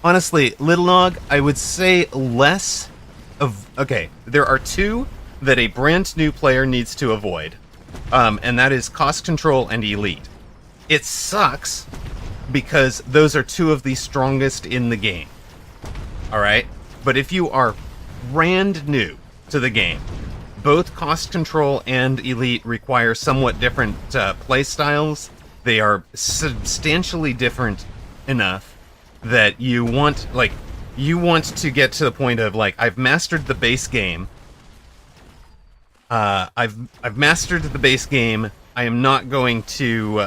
Honestly, Little Nog, I would say less of. Okay, there are two that a brand new player needs to avoid, and that is cost control and elite. It sucks because those are two of the strongest in the game. All right, but if you are brand new to the game, both cost control and elite require somewhat different play styles. They are substantially different enough that you want to get to the point of like, I've mastered the base game. I've mastered the base game. I am not going to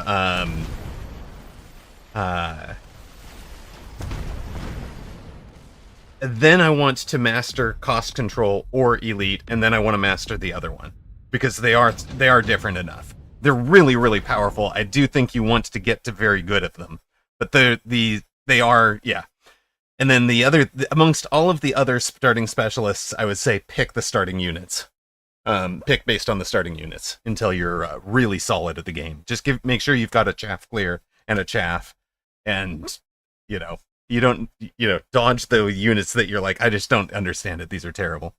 then I want to master cost control or elite, and then I want to master the other one because they are different enough. They're really, really powerful. I do think you want to get to very good at them, but they are, yeah. And then the other, amongst all of the other starting specialists, I would say pick the starting units. Pick based on the starting units until you're really solid at the game. Just make sure you've got a chaff clear and a chaff, and you know you don't dodge the units that you're like, I just don't understand it. These are terrible.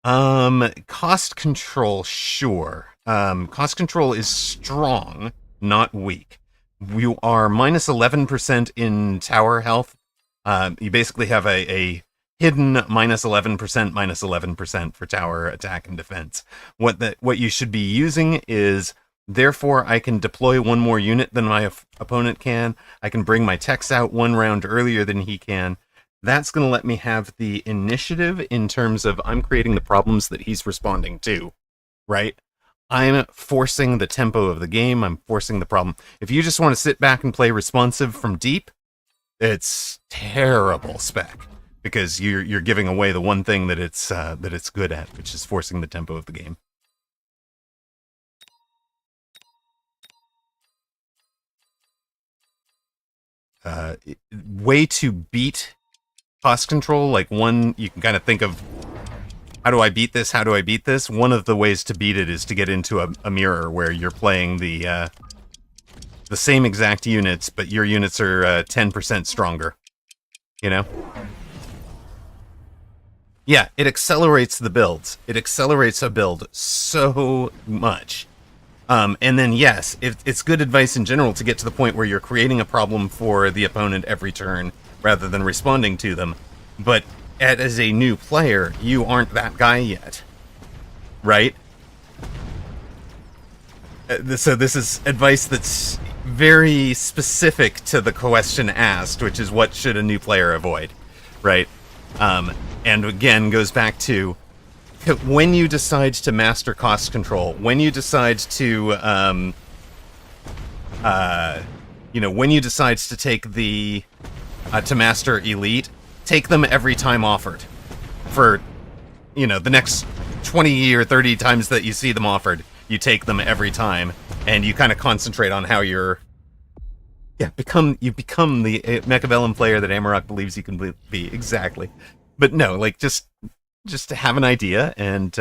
Cost control, sure. Cost control is strong, not weak. You are minus 11% in tower health. You basically have a hidden minus 11% for tower attack and defense. What you should be using is, therefore I can deploy one more unit than my opponent can. I can bring my techs out one round earlier than he can. That's going to let me have the initiative in terms of I'm creating the problems that he's responding to, right? I'm forcing the tempo of the game. I'm forcing the problem. If you just want to sit back and play responsive from deep, it's terrible spec because you're giving away the one thing that it's good at, which is forcing the tempo of the game. Way to beat cost control, like one you can kind of think of, how do I beat this? How do I beat this? One of the ways to beat it is to get into a mirror where you're playing the same exact units, but your units are 10% stronger. You know? Yeah, it accelerates the builds. It accelerates a build so much. And then, yes, it's good advice in general to get to the point where you're creating a problem for the opponent every turn rather than responding to them. But as a new player, you aren't that guy yet, right? So this is advice that's very specific to the question asked, which is what should a new player avoid, right? And again, goes back to when you decide to master cost control, when you decide to, when you decide to take the, to master elite, take them every time offered. For, the next 20 or 30 times that you see them offered, you take them every time, and you kind of concentrate on how you're, you become the Mechavellum player that Amarok believes you can be, exactly. But no, like, just to have an idea and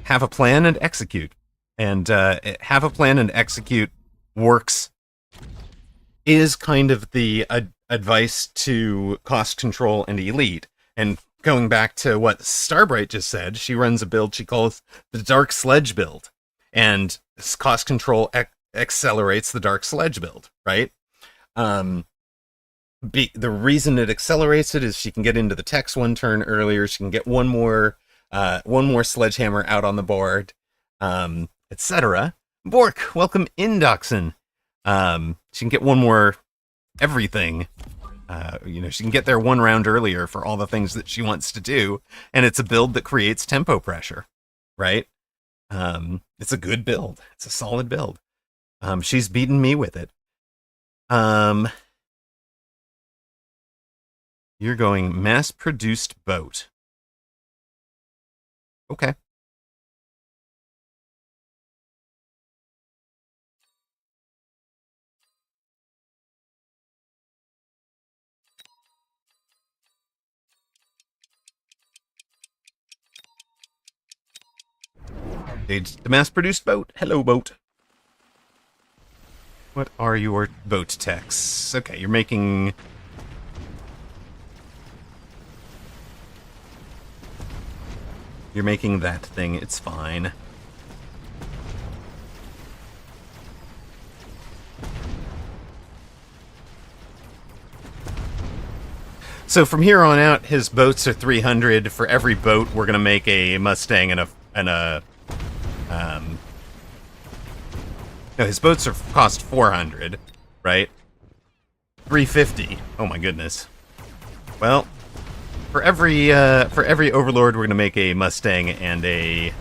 have a plan and execute. And have a plan and execute works, is kind of the advice to cost control and elite. And going back to what Starbright just said, she runs a build she calls the Dark Sledge build. And cost control accelerates the Dark Sledge build, right? The reason it accelerates it is she can get into the techs one turn earlier. She can get one more sledgehammer out on the board, etc. Bork, welcome in, Doxon. She can get one more everything. She can get there one round earlier for all the things that she wants to do, and it's a build that creates tempo pressure, right? It's a good build. It's a solid build. She's beaten me with it. You're going mass-produced boat. Okay. It's the mass-produced boat. Hello, boat. What are your boat techs? Okay, you're making... You're making that thing. It's fine. So from here on out, his boats are 300. For every boat, we're gonna make a Mustang and a no, his boats cost 400, right? 350. Oh my goodness. Well, for every Overlord, we're gonna make a Mustang and a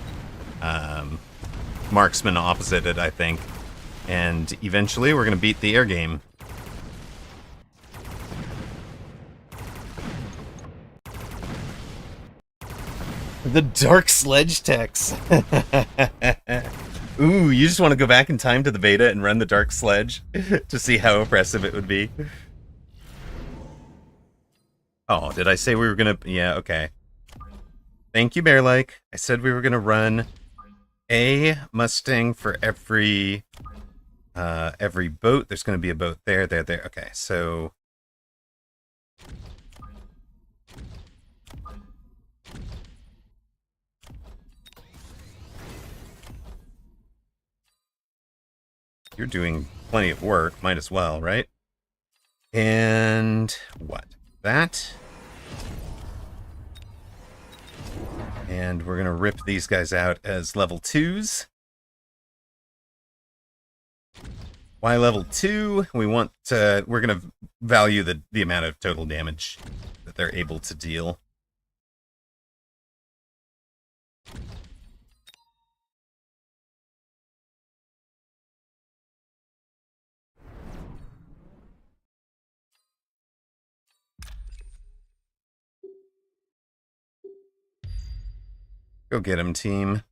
Marksman opposite it, I think, and eventually we're gonna beat the air game. The Dark Sledge techs. Ooh, you just want to go back in time to the beta and run the Dark Sledge to see how oppressive it would be. Oh, did I say we were gonna... Yeah, okay. Thank you, Bear-like. I said we were gonna run a Mustang for every boat. There's gonna be a boat there. Okay, so... You're doing plenty of work, might as well, right? And what? That. And we're gonna rip these guys out as level 2s. Why level 2? We want to, we're gonna value the amount of total damage that they're able to deal. Go get him, team.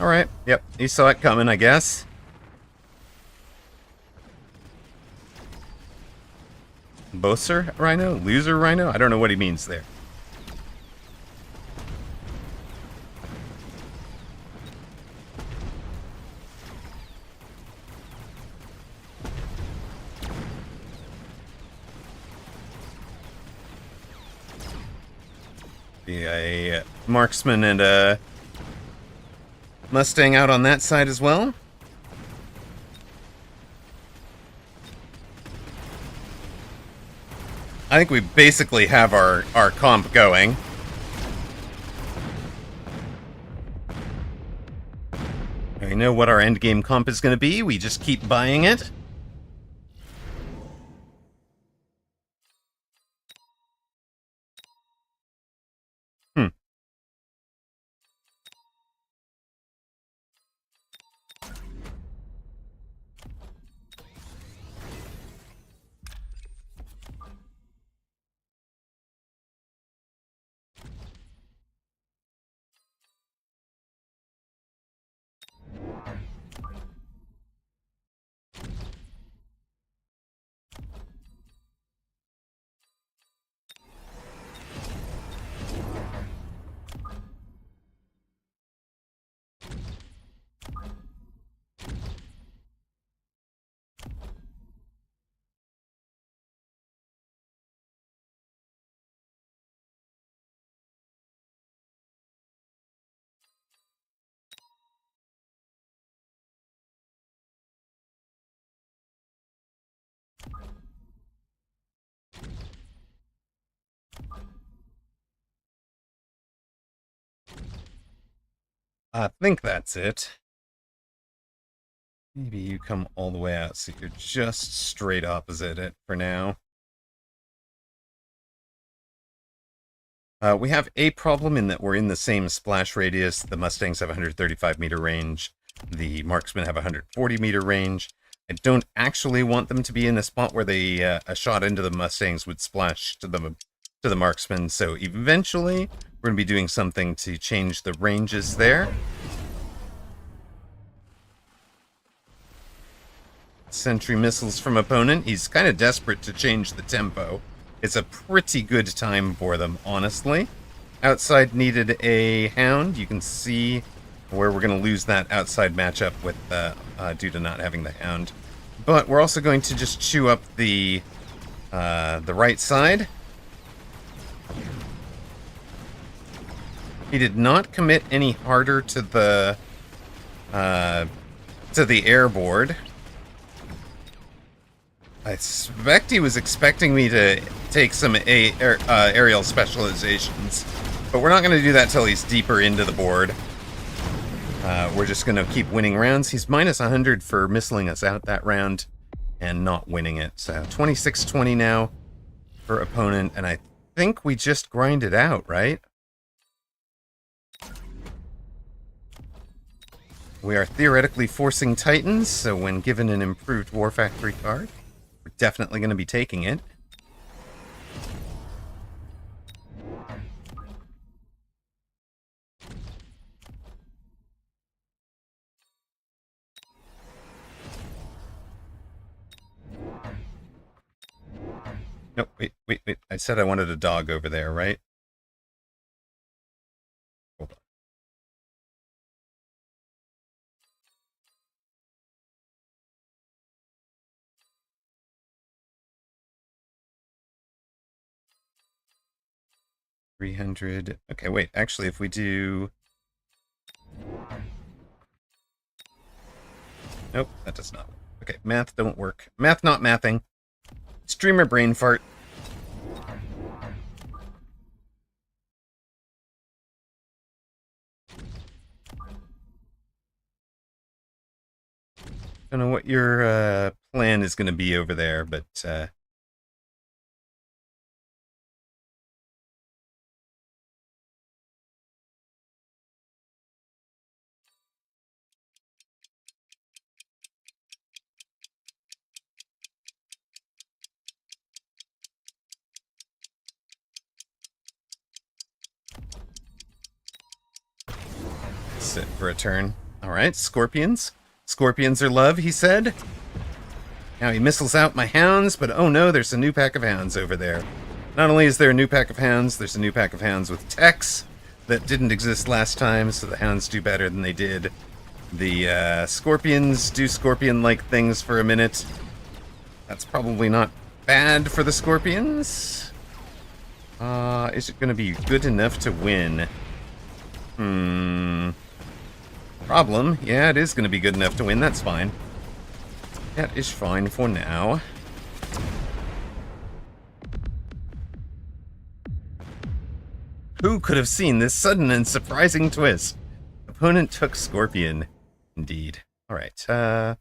Alright, yep, you saw it coming, I guess. Boaster Rhino? Loser Rhino? I don't know what he means there. Be a Marksman and a Mustang out on that side as well. I think we basically have our comp going. We know what our endgame comp is going to be. We just keep buying it. I think that's it. Maybe you come all the way out so you're just straight opposite it for now. We have a problem in that we're in the same splash radius. The Mustangs have 135 meter range. The Marksmen have 140 meter range. I don't actually want them to be in a spot where they a shot into the Mustangs would splash to the Marksmen. So eventually, we're going to be doing something to change the ranges there. Sentry missiles from opponent. He's kind of desperate to change the tempo. It's a pretty good time for them, honestly. outside needed a hound. You can see where we're going to lose that outside matchup with due to not having the hound. But we're also going to just chew up the right side. He did not commit any harder to the airboard. I suspect he was expecting me to take some aerial specializations, but we're not going to do that till he's deeper into the board. We're just going to keep winning rounds. He's minus 100 for missling us out that round and not winning it. So 26-20 now for opponent, and I think we just grind it out, right? We are theoretically forcing Titans, so when given an improved War Factory card, we're definitely going to be taking it. No, wait. I said I wanted a dog over there, right? Hold on. $300. Okay, wait. Actually, if we do... Nope, that does not work. Okay, math don't work. Math not mathing. Streamer brain fart. Don't know what your plan is going to be over there, but sit for a turn. All right, Scorpions. Scorpions are love, he said. Now he missiles out my hounds, but oh no, there's a new pack of hounds over there. Not only is there a new pack of hounds, there's a new pack of hounds with techs that didn't exist last time, so the hounds do better than they did. The Scorpions do Scorpion-like things for a minute. That's probably not bad for the Scorpions. Is it going to be good enough to win? Problem. Yeah, it is going to be good enough to win. That's fine. That is fine for now. Who could have seen this sudden and surprising twist? Opponent took Scorpion. Indeed. Alright, yeah.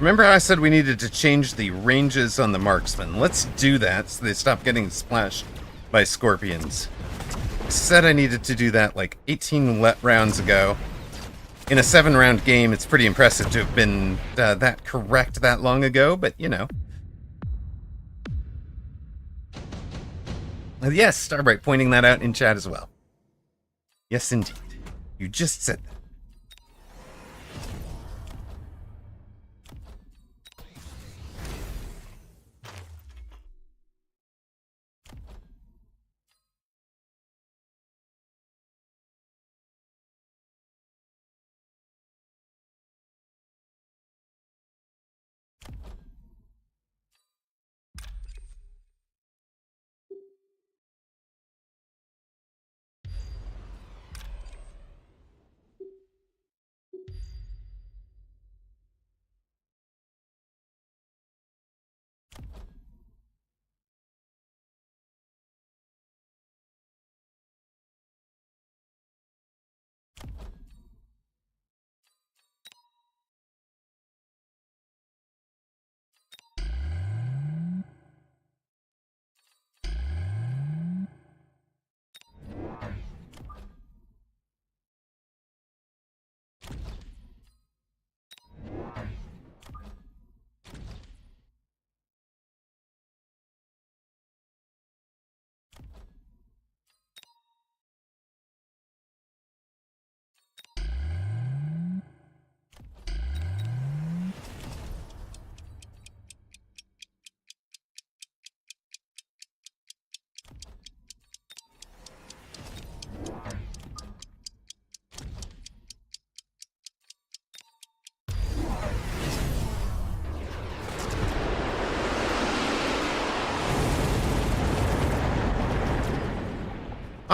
Remember how I said we needed to change the ranges on the marksmen? Let's do that so they stop getting splashed by scorpions. I said I needed to do that like 18 rounds ago. In a 7-round game, it's pretty impressive to have been that correct that long ago, but you know. Yes, Starbright pointing that out in chat as well. Yes, indeed. You just said that.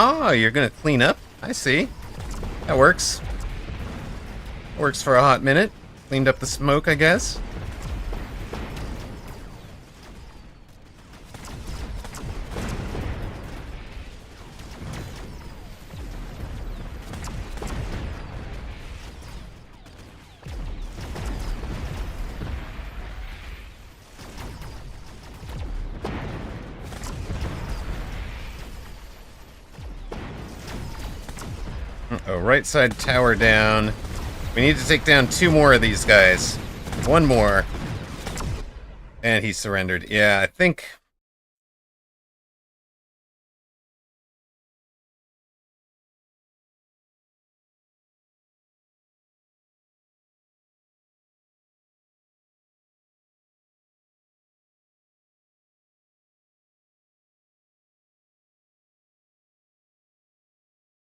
Oh, you're gonna clean up? I see. That works. Works for a hot minute. Cleaned up the smoke, I guess. Oh, right side tower down. We need to take down 2 more of these guys. 1 more. And he surrendered. Yeah, I think...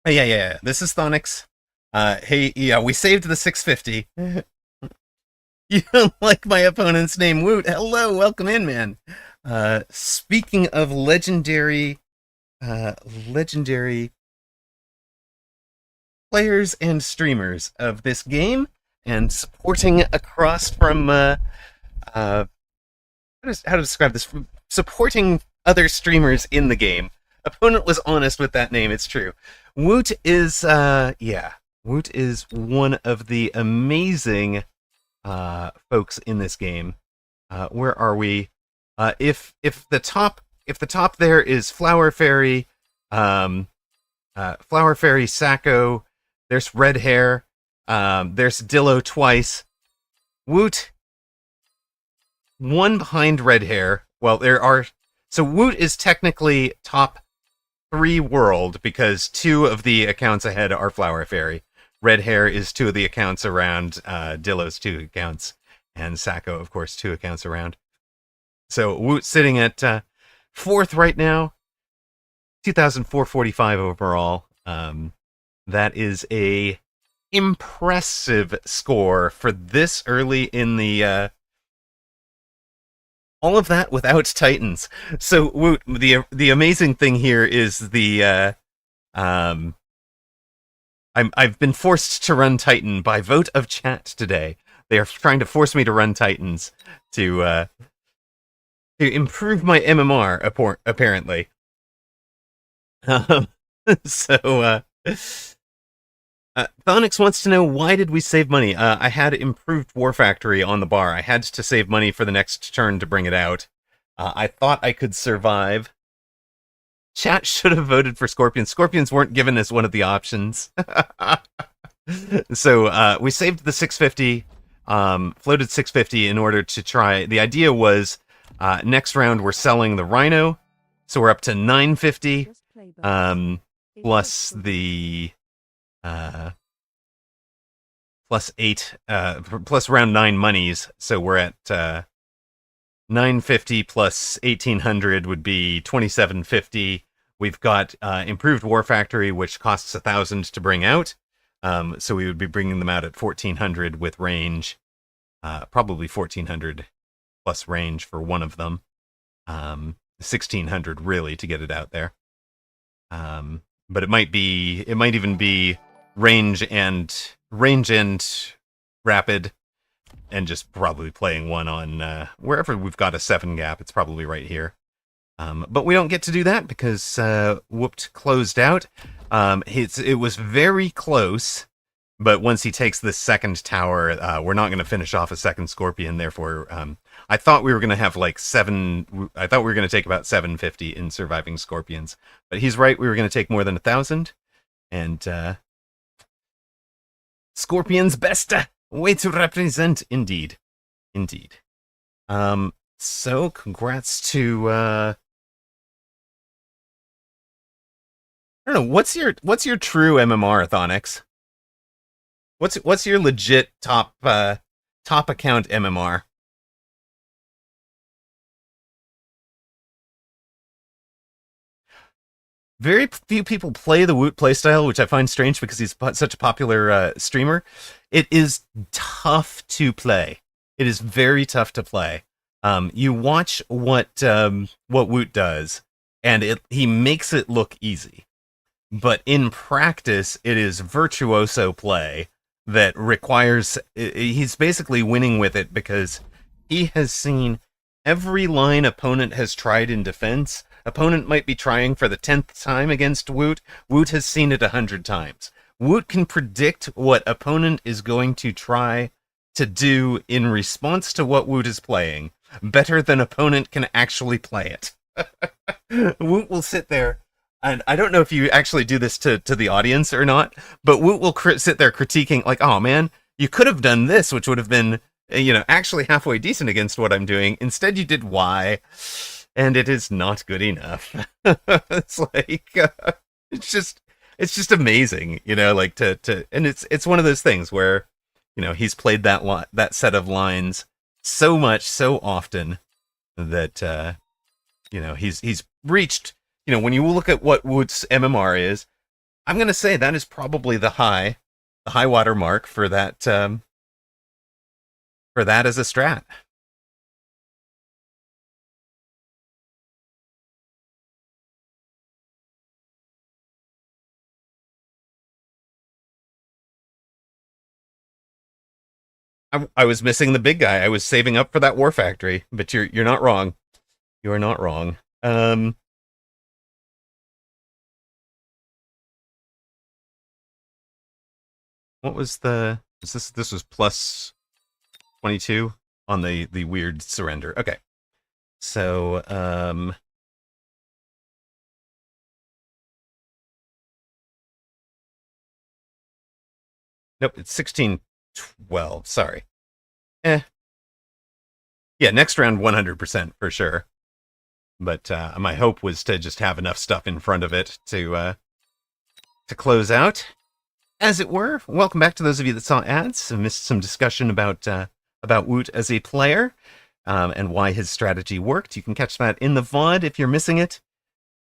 Oh, yeah. This is Thonix. Hey, yeah, we saved the 650. You don't like my opponent's name, Woot. Hello, welcome in, man. Speaking of legendary players and streamers of this game, and supporting across from how to describe this? Supporting other streamers in the game. Opponent was honest with that name. It's true. Woot is Woot is one of the amazing folks in this game. Where are we? If the top there is Flower Fairy, Sacco. There's Red Hair. There's Dillo twice. Woot, one behind Red Hair. Well, so Woot is technically top 3 world because 2 of the accounts ahead are Flower Fairy. Red Hair is 2 of the accounts around. Dillo's 2 accounts, and Sacco, of course, 2 accounts around. So Woot sitting at 4th right now, 2,445 overall. That is a impressive score for this early in the. All of that without Titans. So Woot, the amazing thing here is the I've been forced to run Titan by vote of chat today. They are trying to force me to run Titans to improve my MMR, apparently. So Thonix wants to know, why did we save money? I had improved War Factory on the bar. I had to save money for the next turn to bring it out. I thought I could survive. Chat should have voted for Scorpions. Scorpions weren't given as one of the options. So we saved the 650, floated 650 in order to try. The idea was next round we're selling the Rhino, so we're up to 950, plus the plus 8, plus around 9 monies, so we're at 950 plus 1800 would be 2750. We've got improved War Factory, which costs 1,000 to bring out. So we would be bringing them out at 1,400 with range, probably 1,400 plus range for one of them, 1,600 really to get it out there. But it might even be range and rapid, and just probably playing one on wherever we've got a 7 gap. It's probably right here. But we don't get to do that because Whooped closed out. It was very close, but once he takes this second tower, we're not going to finish off a second Scorpion. Therefore, I thought we were going to have like 7. I thought we were going to take about 750 in surviving Scorpions, but he's right. We were going to take more than 1,000, and Scorpions best way to represent, indeed. So congrats to I don't know, what's your true MMR, Thonix? What's your legit top account MMR? Very few people play the Woot playstyle, which I find strange because he's such a popular streamer. It is tough to play. It is very tough to play. You watch what Woot does, and he makes it look easy. But in practice, it is virtuoso play that requires... He's basically winning with it because he has seen every line opponent has tried in defense. Opponent might be trying for the 10th time against Woot. Woot has seen it 100 times. Woot can predict what opponent is going to try to do in response to what Woot is playing better than opponent can actually play it. Woot will sit there, and I don't know if you actually do this to the audience or not, but Woot will sit there critiquing, like, oh man, you could have done this, which would have been, actually halfway decent against what I'm doing. Instead, you did Y, and it is not good enough. It's like, it's just amazing, like and it's one of those things where, he's played that set of lines so much, so often that, he's reached, when you look at what Woot's MMR is, I'm going to say that is probably the high water mark for that as a strat. I was missing the big guy. I was saving up for that War Factory, but you're not wrong. You are not wrong. What was this was plus 22 on the weird surrender. Okay. So, nope, it's 1612. Sorry. Yeah, next round 100% for sure. But my hope was to just have enough stuff in front of it to close out, as it were. Welcome back to those of you that saw ads and missed some discussion about Woot as a player and why his strategy worked. You can catch that in the VOD if you're missing it.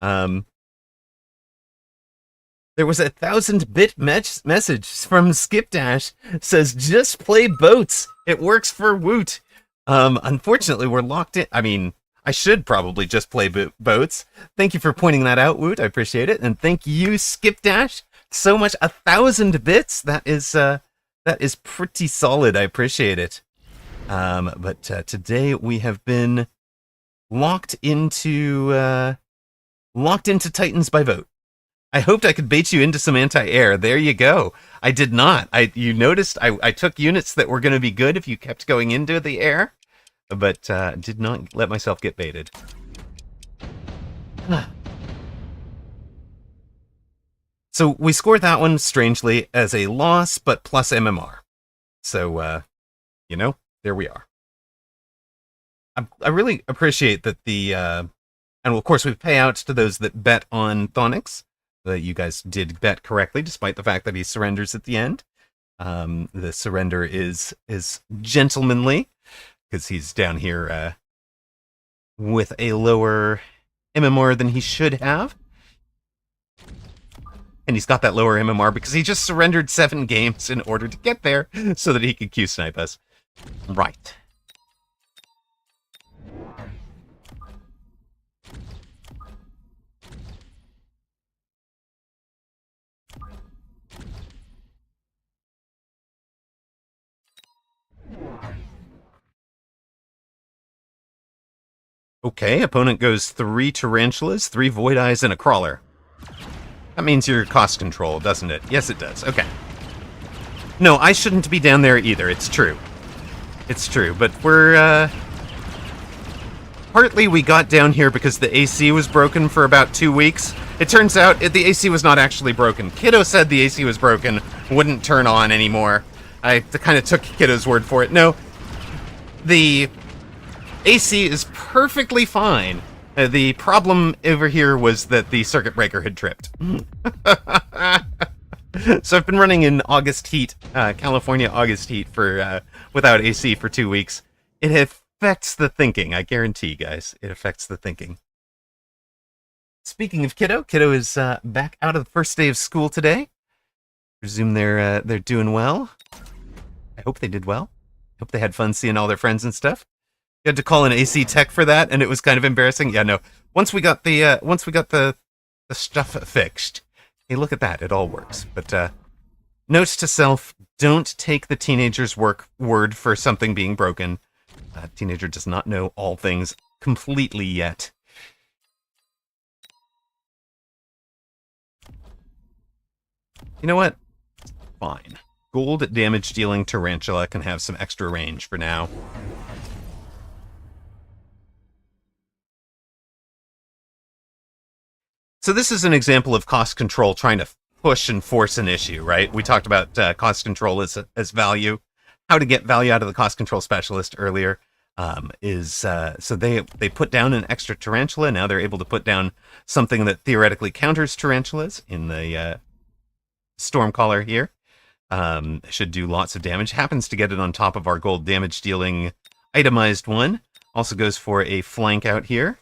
There was a 1,000-bit message from Skipdash, says, just play boats. It works for Woot. Unfortunately, we're locked in. I mean, I should probably just play boats. Thank you for pointing that out, Woot. I appreciate it. And thank you, Skipdash, so much. 1,000 bits. That is pretty solid. I appreciate it. But today we have been locked into Titans by vote. I hoped I could bait you into some anti-air. There you go. I did not. You noticed I took units that were going to be good if you kept going into the air, but did not let myself get baited. So we scored that one, strangely, as a loss, but plus MMR. So, you know, there we are. I really appreciate that and of course we pay out to those that bet on Thonix. That you guys did bet correctly, despite the fact that he surrenders at the end. The surrender is gentlemanly, because he's down here with a lower MMR than he should have. And he's got that lower MMR because he just surrendered 7 games in order to get there so that he could Q-snipe us. Right. Okay, opponent goes 3 Tarantulas, 3 Void Eyes, and a Crawler. That means you're cost control, doesn't it? Yes, it does. Okay. No, I shouldn't be down there either. It's true. It's true, but we're, partly we got down here because the AC was broken for about 2 weeks. It turns out the AC was not actually broken. Kiddo said the AC was broken, wouldn't turn on anymore. I kind of took Kiddo's word for it. No, the AC is perfectly fine. The problem over here was that the circuit breaker had tripped. So I've been running in August heat, California August heat for without AC for 2 weeks. It affects the thinking, I guarantee, guys. It affects the thinking. Speaking of Kiddo, Kiddo is back out of the first day of school today. Presume they're doing well. I hope they did well. Hope they had fun seeing all their friends and stuff. You had to call an AC tech for that, and it was kind of embarrassing. Yeah, no. Once we got the stuff fixed, hey, look at that. It all works. But notes to self: don't take the teenager's word for something being broken. Teenager does not know all things completely yet. You know what? Fine. Gold damage dealing Tarantula can have some extra range for now. So this is an example of cost control trying to push and force an issue, right? We talked about cost control as value. How to get value out of the cost control specialist earlier so they put down an extra Tarantula. Now they're able to put down something that theoretically counters Tarantulas in the Stormcaller here. Should do lots of damage. Happens to get it on top of our gold damage dealing itemized one. Also goes for a flank out here.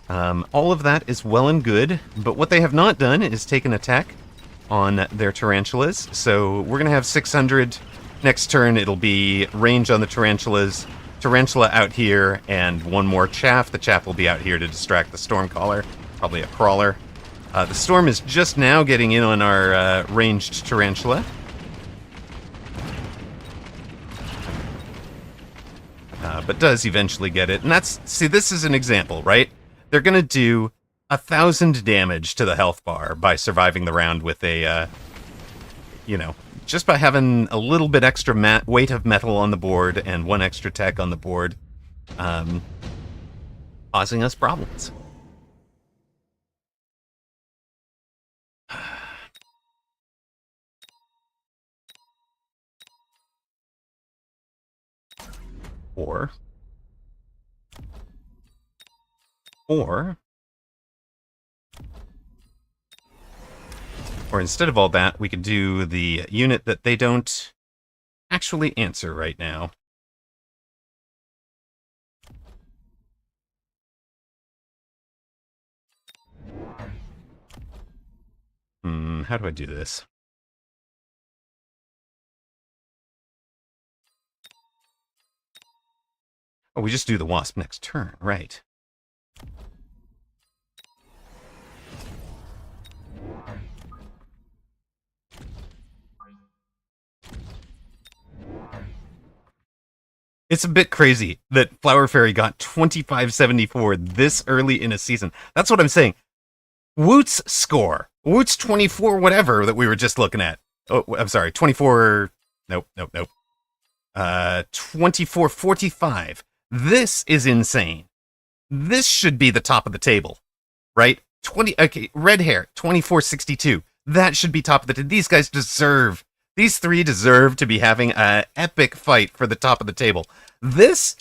All of that is well and good, but what they have not done is take an attack on their Tarantulas. So we're going to have 600 next turn. It'll be range on the Tarantulas, Tarantula out here, and one more Chaff. The Chaff will be out here to distract the Stormcaller, probably a Crawler. The Storm is just now getting in on our ranged Tarantula. But does eventually get it. And see, this is an example, right? They're going to do 1,000 damage to the health bar by surviving the round with a, just by having a little bit extra weight of metal on the board and 1 extra tech on the board, causing us problems. Or instead of all that, we could do the unit that they don't actually answer right now. How do I do this? Oh, we just do the Wasp next turn, right. It's a bit crazy that Flower Fairy got 2574 this early in a season. That's what I'm saying. Woot's score What's 24 whatever that we were just looking at? Oh, I'm sorry, 24... Nope. 2445. This is insane. This should be the top of the table, right? Okay, red hair, 2462. That should be top of the table. These guys deserve... These three deserve to be having an epic fight for the top of the table. This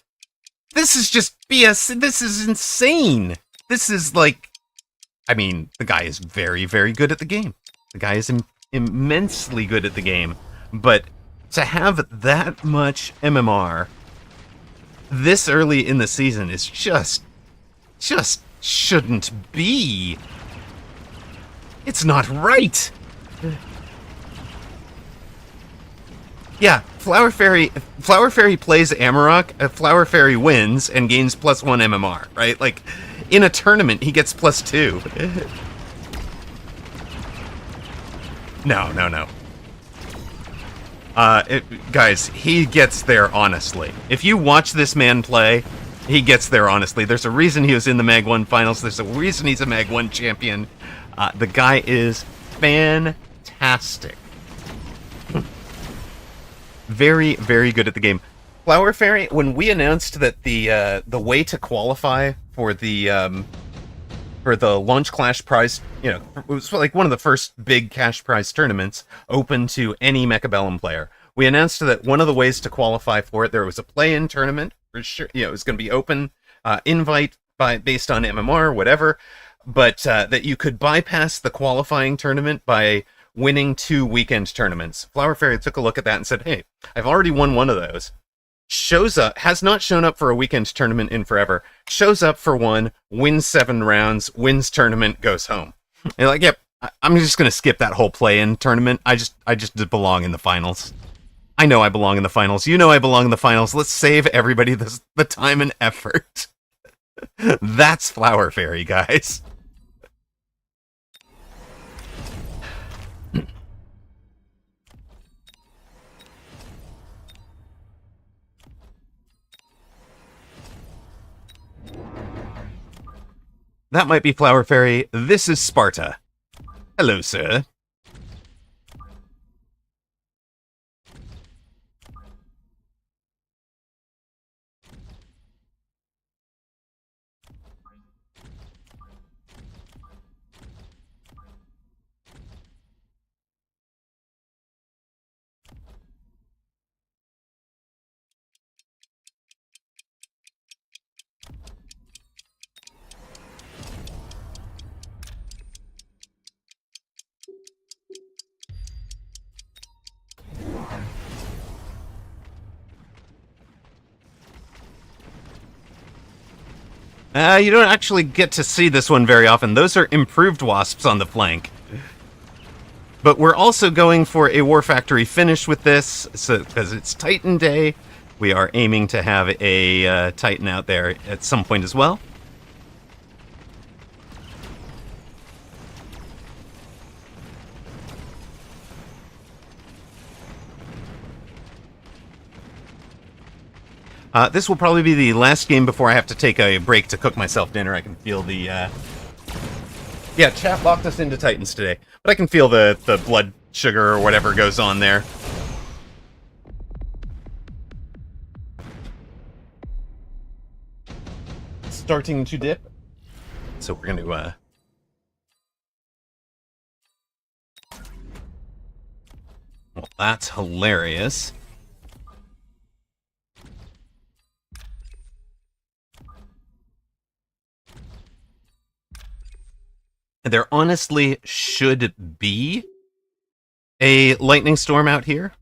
is just BS. This is insane. This is like... I mean, the guy is very, very good at the game. The guy is immensely good at the game. But to have that much MMR this early in the season is just shouldn't be. It's not right. Yeah, Flower Fairy plays Amarok, Flower Fairy wins and gains +1 MMR, right? Like, in a tournament, he gets +2. No. Guys, he gets there honestly. If you watch this man play, he gets there honestly. There's a reason he was in the Mag 1 finals. There's a reason he's a Mag 1 champion. The guy is fantastic. Very, very good at the game. Flower Fairy, when we announced that the way to qualify for the Launch Clash prize, you know, it was like one of the first big cash prize tournaments open to any Mechabellum player. We announced that one of the ways to qualify for it, there was a play-in tournament for sure. You know, it was going to be open, invite based on MMR, whatever, but that you could bypass the qualifying tournament by winning 2 weekend tournaments. Flower Fairy took a look at that and said, "Hey, I've already won one of those." Shows up, has not shown up for a weekend tournament in forever. Shows up for one, wins 7 rounds, wins tournament, goes home. And you're like, yep, I'm just gonna skip that whole play-in tournament. I just belong in the finals. I know I belong in the finals. You know I belong in the finals. Let's save everybody the time and effort. That's Flower Fairy, guys. That might be Flower Fairy. This is Sparta. Hello, sir. You don't actually get to see this one very often. Those are improved wasps on the flank. But we're also going for a War Factory finish with this, so because it's Titan Day. We are aiming to have a Titan out there at some point as well. This will probably be the last game before I have to take a break to cook myself dinner. I can feel the... Yeah, chat locked us into Titans today. But I can feel the blood sugar or whatever goes on there. Starting to dip. So we're going to... Well, that's hilarious. There honestly should be a lightning storm out here.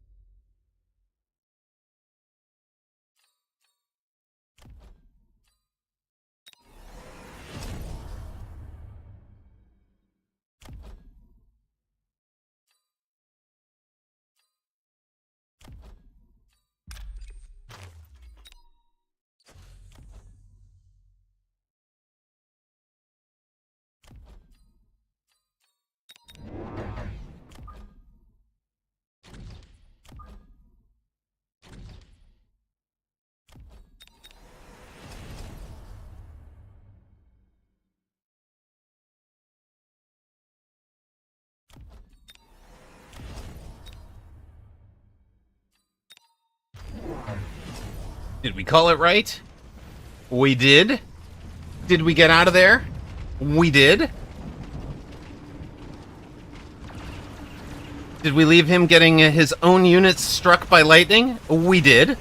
Did we call it right? We did. Did we get out of there? We did. Did we leave him getting his own units struck by lightning? We did.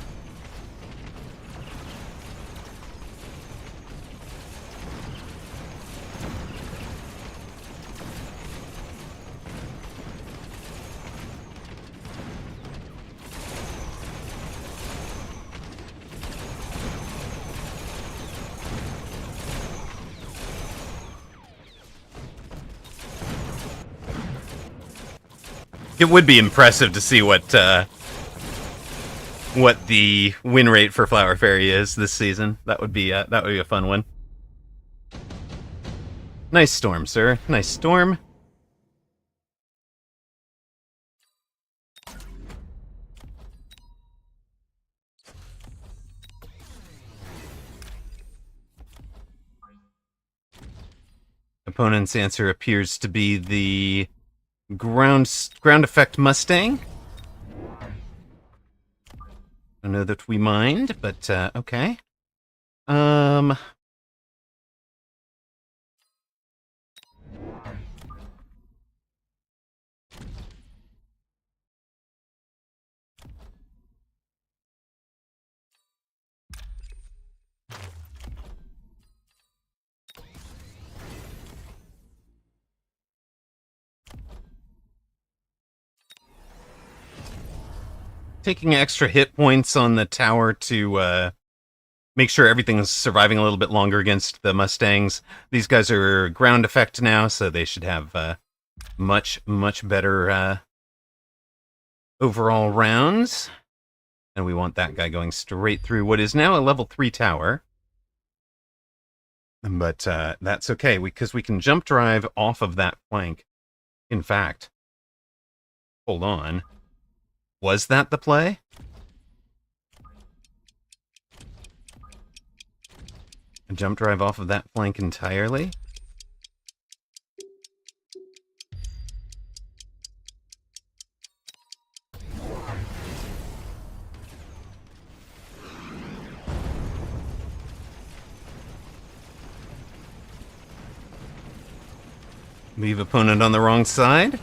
It would be impressive to see what the win rate for Flower Fairy is this season. That would be a fun one. Nice storm, sir. Nice storm. Opponent's answer appears to be the ground effect Mustang. I don't know that we mind, but okay. Taking extra hit points on the tower to make sure everything is surviving a little bit longer against the Mustangs. These guys are ground effect now, so they should have much better overall rounds. And we want that guy going straight through what is now a level 3 tower. But that's okay, because we can jump drive off of that flank. In fact, hold on. Was that the play? A jump drive off of that flank entirely? Leave opponent on the wrong side?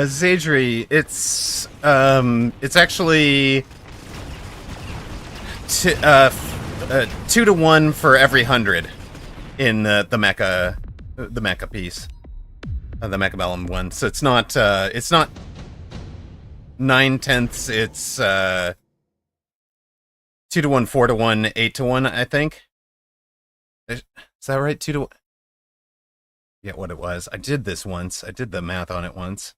Zadri, it's actually 2 to 1 for every 100 in the mecha piece, the Mechabellum one. So it's not 9/10. It's 2 to 1, 4 to 1, 8 to 1. I think. Is that right? 2 to 1. Yeah, what it was. I did this once. I did the math on it once.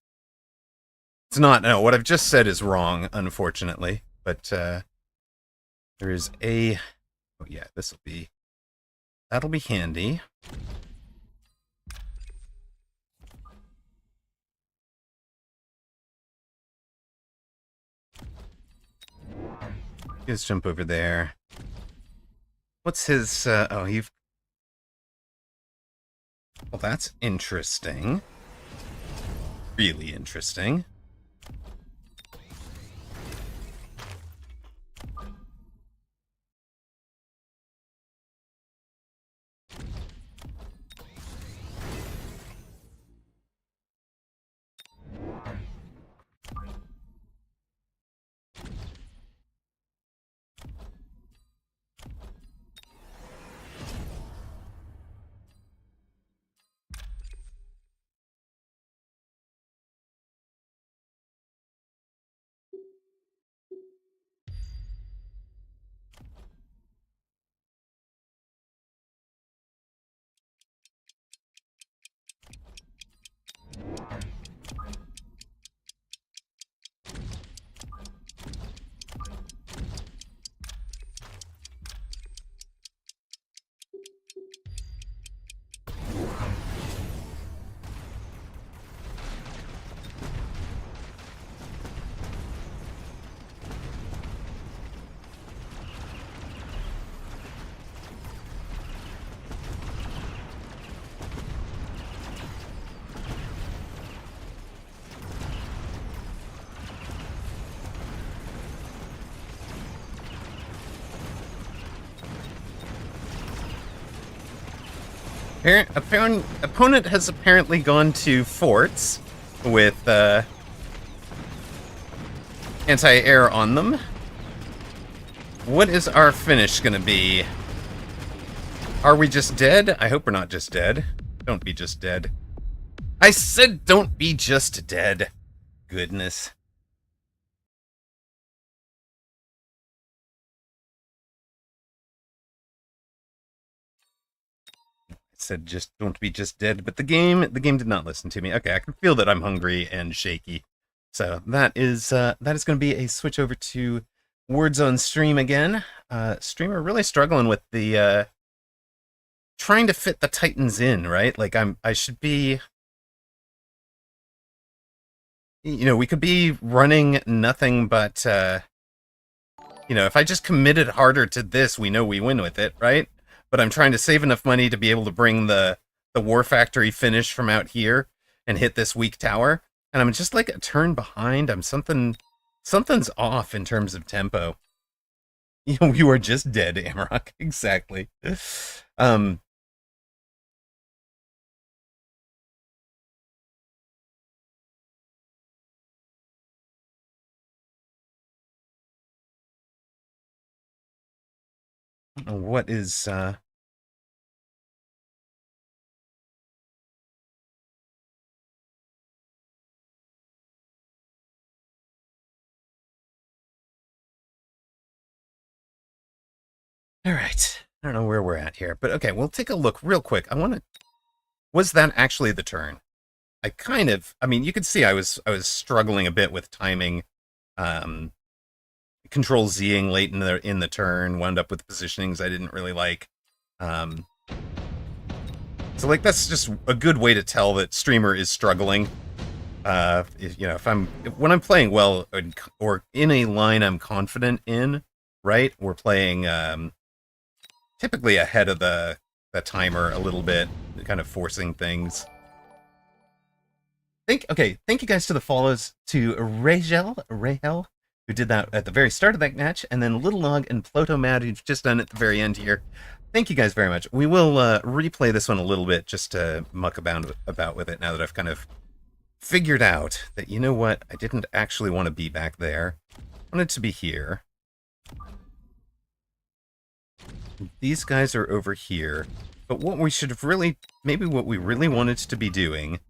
It's not. No, what I've just said is wrong, unfortunately. But there is a. Oh yeah, that'll be handy. Let's jump over there. What's his? Oh, you've. Well, that's interesting. Really interesting. Opponent has apparently gone to forts with anti-air on them. What is our finish gonna be? Are we just dead? I hope we're not just dead. Don't be just dead. I said don't be just dead. Goodness. I said just don't be just dead, but the game did not listen to me. Okay, I can feel that I'm hungry and shaky. So that is going to be a switch over to Words on Stream again. Streamer really struggling with the trying to fit the Titans in, right? Like I should be, you know, we could be running nothing but you know, if I just committed harder to this, we know we win with it, right? But I'm trying to save enough money to be able to bring the War Factory finish from out here and hit this weak tower. And I'm just like a turn behind. Something's off in terms of tempo. You know, you are just dead, Amarok. Exactly. What is all right. I don't know where we're at here, but okay, we'll take a look real quick. Was that actually the turn? I mean, you could see I was struggling a bit with timing. Control Zing late in the turn, wound up with positionings I didn't really like. So like that's just a good way to tell that streamer is struggling. You know, when I'm playing well or in a line I'm confident in, right? We're playing typically ahead of the timer a little bit, kind of forcing things. Thank you guys to the follows to Rahel, who did that at the very start of that match, and then Little Log and Ploto Mad, who've just done it at the very end here. Thank you guys very much. We will replay this one a little bit just to muck about with it now that I've kind of figured out that, you know what, I didn't actually want to be back there. I wanted to be here. These guys are over here. But what we should have really, maybe what we really wanted to be doing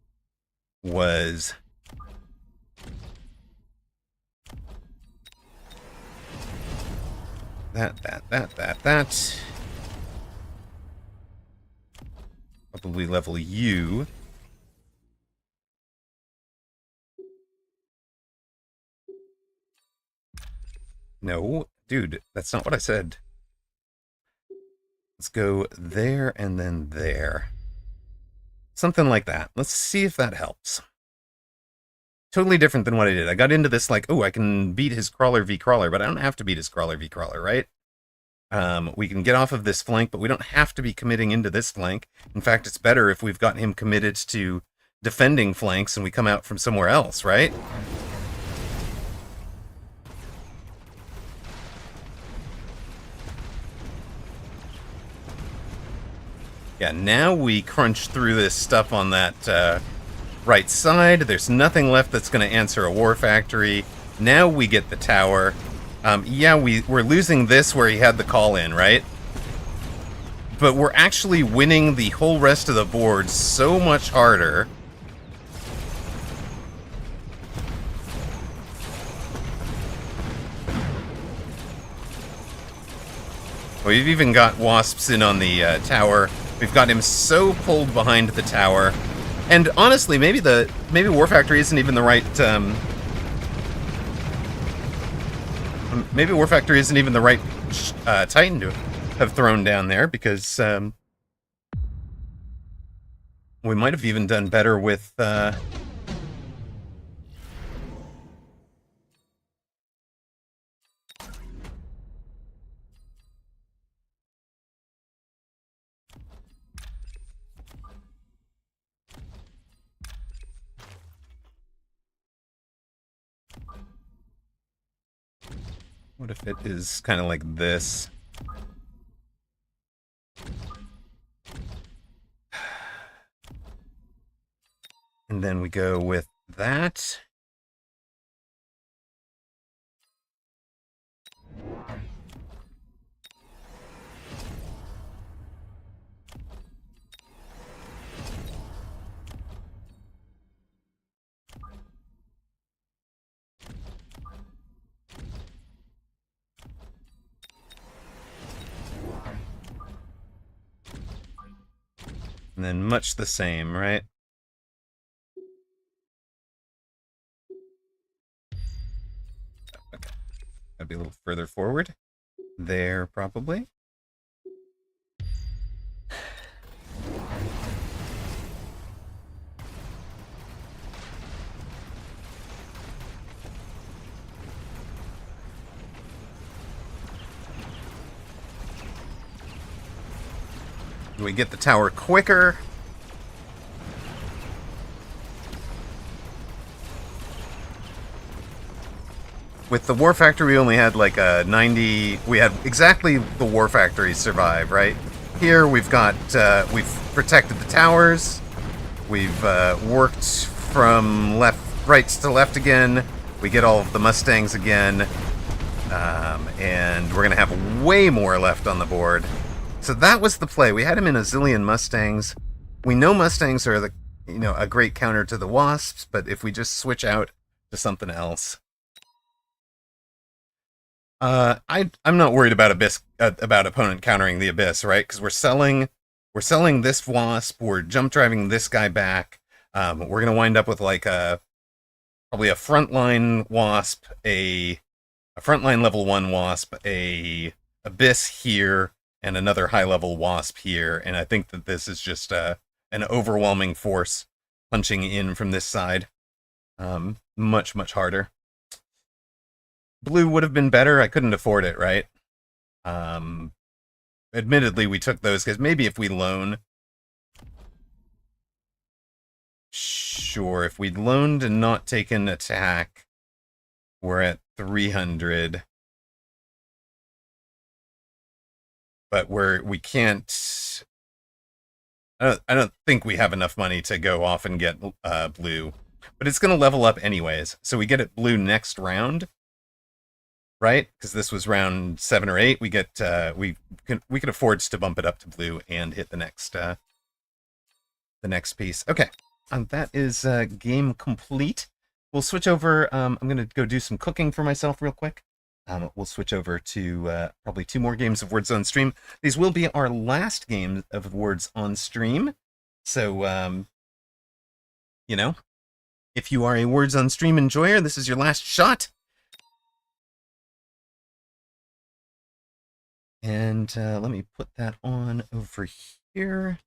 was that. Probably level you. No, dude, that's not what I said. Let's go there and then there. Something like that. Let's see if that helps. Totally different than what I did. I got into this like, oh, I can beat his crawler v crawler, but I don't have to beat his crawler v crawler, right? We can get off of this flank, but we don't have to be committing into this flank. In fact, it's better if we've got him committed to defending flanks and we come out from somewhere else, right? Yeah, now we crunch through this stuff on that right side. There's nothing left that's going to answer a War Factory. Now we get the tower. Yeah, we're losing this where he had the call in, right? But we're actually winning the whole rest of the board so much harder. We've even got Wasps in on the tower. We've got him so pulled behind the tower. And honestly, maybe War Factory isn't even the right maybe War Factory isn't even the right Titan to have thrown down there, because we might have even done better with what if it is kind of like this? And then we go with that. And then much the same, right? Okay. Gotta be a little further forward. There, probably. We get the tower quicker. With the War Factory, we only had like a 90... We had exactly the War Factory survive, right? Here, we've got... we've protected the towers. We've worked from right to left again. We get all of the Mustangs again. And we're going to have way more left on the board. So that was the play. We had him in a zillion Mustangs. We know Mustangs are a great counter to the Wasps, but if we just switch out to something else, I'm not worried about Abyss, about opponent countering the Abyss, right? Because we're selling this Wasp, we're jump driving this guy back. We're gonna wind up with like probably a frontline Wasp, a frontline level 1 Wasp, a Abyss here, and another high-level Wasp here, and I think that this is just an overwhelming force punching in from this side. Much, much harder. Blue would have been better. I couldn't afford it, right? Admittedly, we took those because maybe if we loan... Sure, if we'd loaned and not taken attack, we're at 300... But we can't... I don't think we have enough money to go off and get blue. But it's going to level up anyways. So we get it blue next round, right? Because this was round 7 or 8. We get we can afford to bump it up to blue and hit the next piece. Okay, that is game complete. We'll switch over. I'm going to go do some cooking for myself real quick. We'll switch over to probably 2 more games of Words on Stream. These will be our last game of Words on Stream. So, you know, if you are a Words on Stream enjoyer, this is your last shot. And let me put that on over here.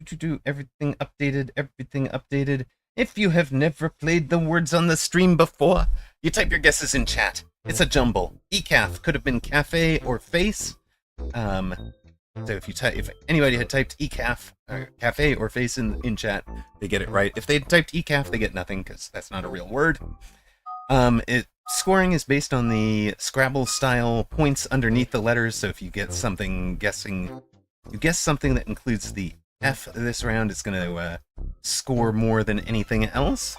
To do everything updated. If you have never played the Words on the Stream before, you type your guesses in chat. It's a jumble. ECAF could have been cafe or face. So if anybody had typed ECAF, or cafe or face in chat, they get it right. If they typed ECAF, they get nothing because that's not a real word. Scoring is based on the Scrabble style points underneath the letters. So if you get something you guess something that includes the F this round, it's going to score more than anything else.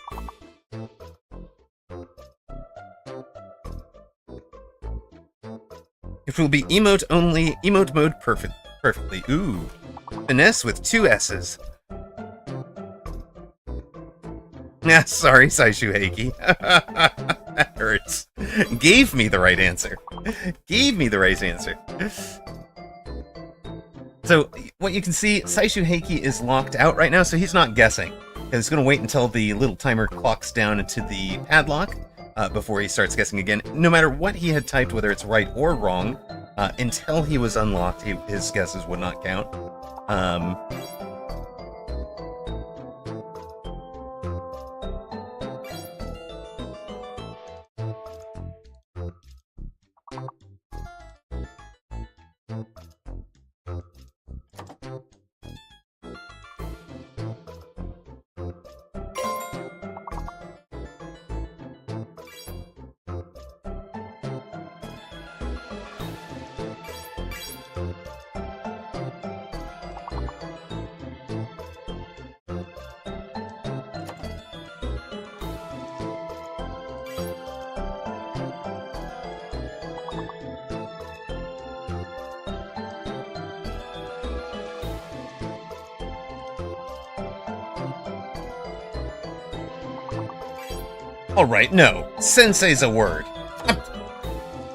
It will be emote only, emote mode perfectly. Ooh, finesse with 2 S's. Ah, sorry, Saishuheiki. That hurts. Gave me the right answer. So, what you can see, Saishuheiki is locked out right now, so he's not guessing. He's going to wait until the little timer clocks down into the padlock before he starts guessing again. No matter what he had typed, whether it's right or wrong, until he was unlocked, his guesses would not count. Alright, no. Sensei's a word.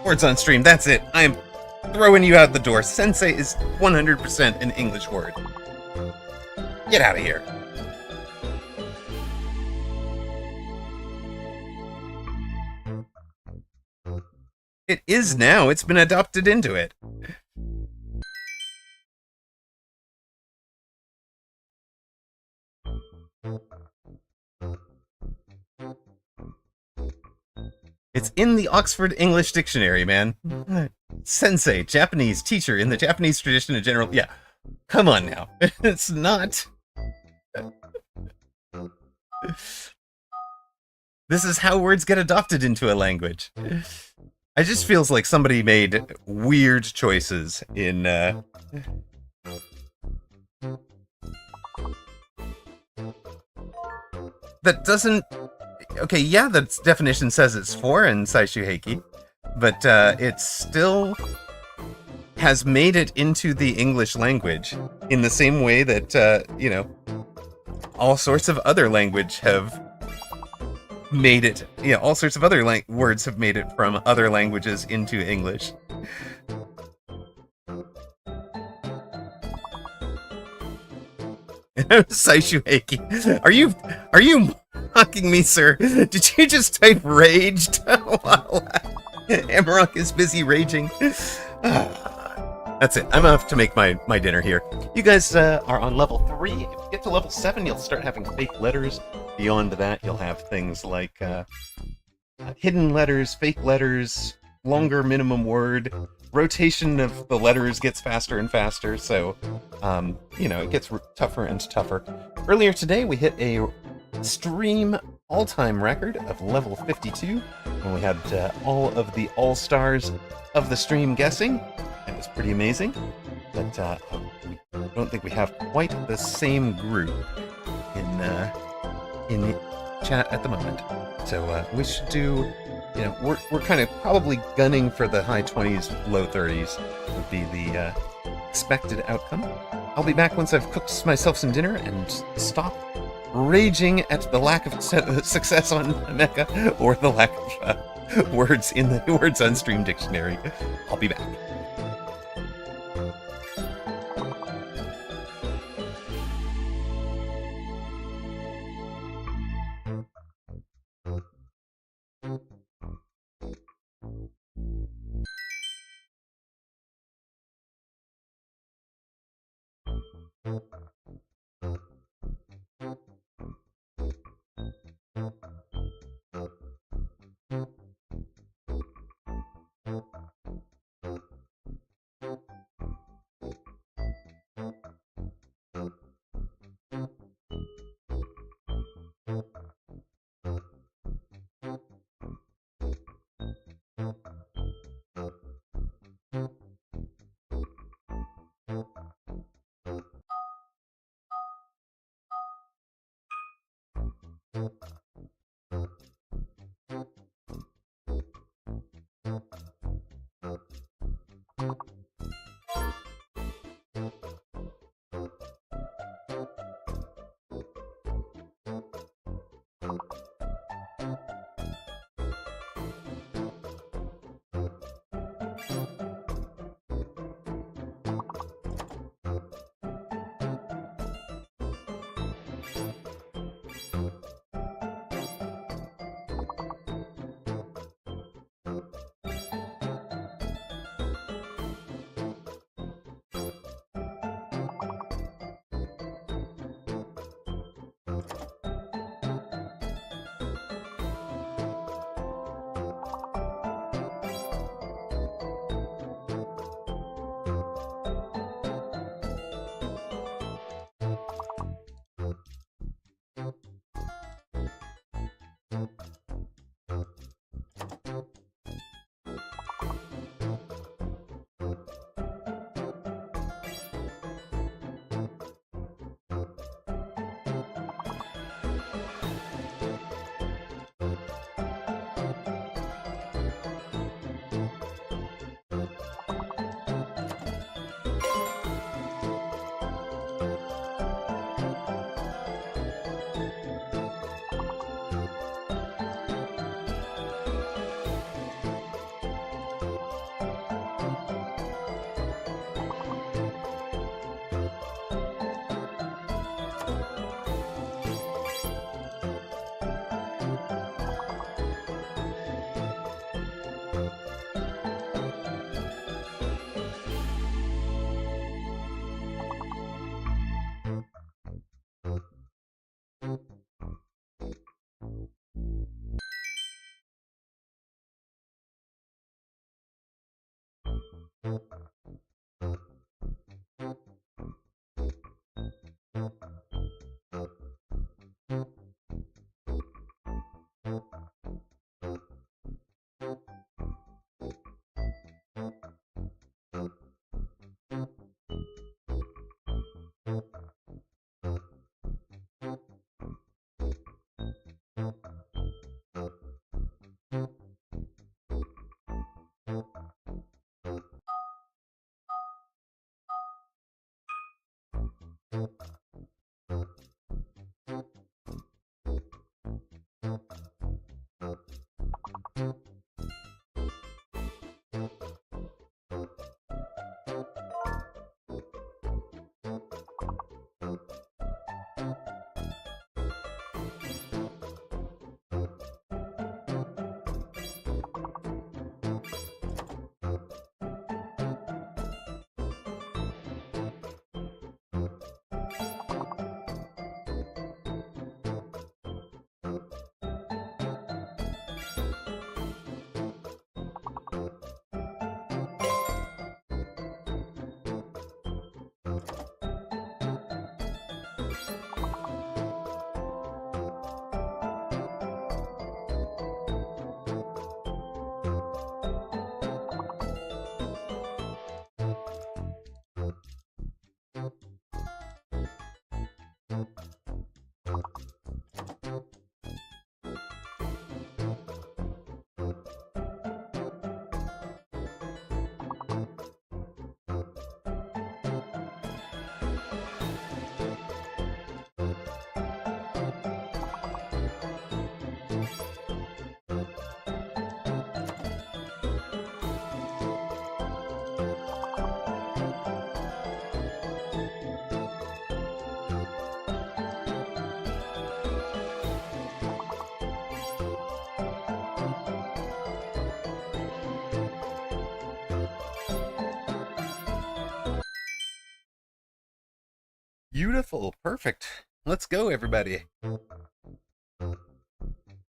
Words on stream, that's it. I am throwing you out the door. Sensei is 100% an English word. Get out of here. It is now. It's been adopted into it. It's in the Oxford English Dictionary, man. Sensei, Japanese teacher in the Japanese tradition in general. Yeah, come on now. It's not. This is how words get adopted into a language. It just feels like somebody made weird choices in, that doesn't... Okay, yeah, the definition says it's for in Saishuheiki, but it still has made it into the English language in the same way that, you know, all sorts of other language have made it... Yeah, all sorts of other words have made it from other languages into English. Saishuheiki. Are you mocking me, sir? Did you just type raged while Amrock is busy raging? That's it. I'm off to make my dinner here. You guys are on level 3. If you get to level 7, you'll start having fake letters. Beyond that, you'll have things like hidden letters, fake letters, longer minimum word. Rotation of the letters gets faster and faster, so, you know, it gets tougher and tougher. Earlier today, we hit a stream all-time record of level 52, when we had all of the all-stars of the stream guessing. It was pretty amazing, but we don't think we have quite the same group in chat at the moment. So we should do... You know, we're kind of probably gunning for the high 20s, low 30s would be the expected outcome. I'll be back once I've cooked myself some dinner and stop raging at the lack of success on Mecha or the lack of words in the Words on Stream dictionary. I'll be back. Beautiful. Perfect. Let's go, everybody.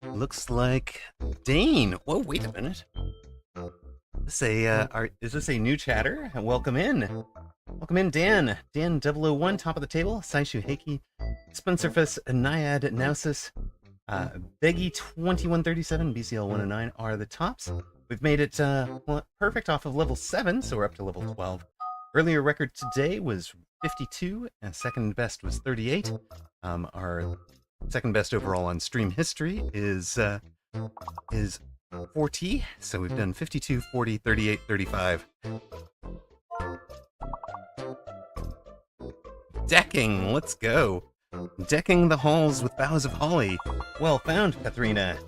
Looks like Dane. Whoa, wait a minute. Is this a new chatter? Welcome in. Welcome in, Dan. Dan 001, top of the table. Saishu Heiki, Spencerfus, Naiad, Nausis, Beggy 2137, BCL 109 are the tops. We've made it perfect off of level 7, so we're up to level 12. Earlier record today was 52, and second best was 38. Our second best overall on stream history is 40, so we've done 52, 40, 38, 35. Decking, let's go. Decking the halls with boughs of holly. Well found, Katharina.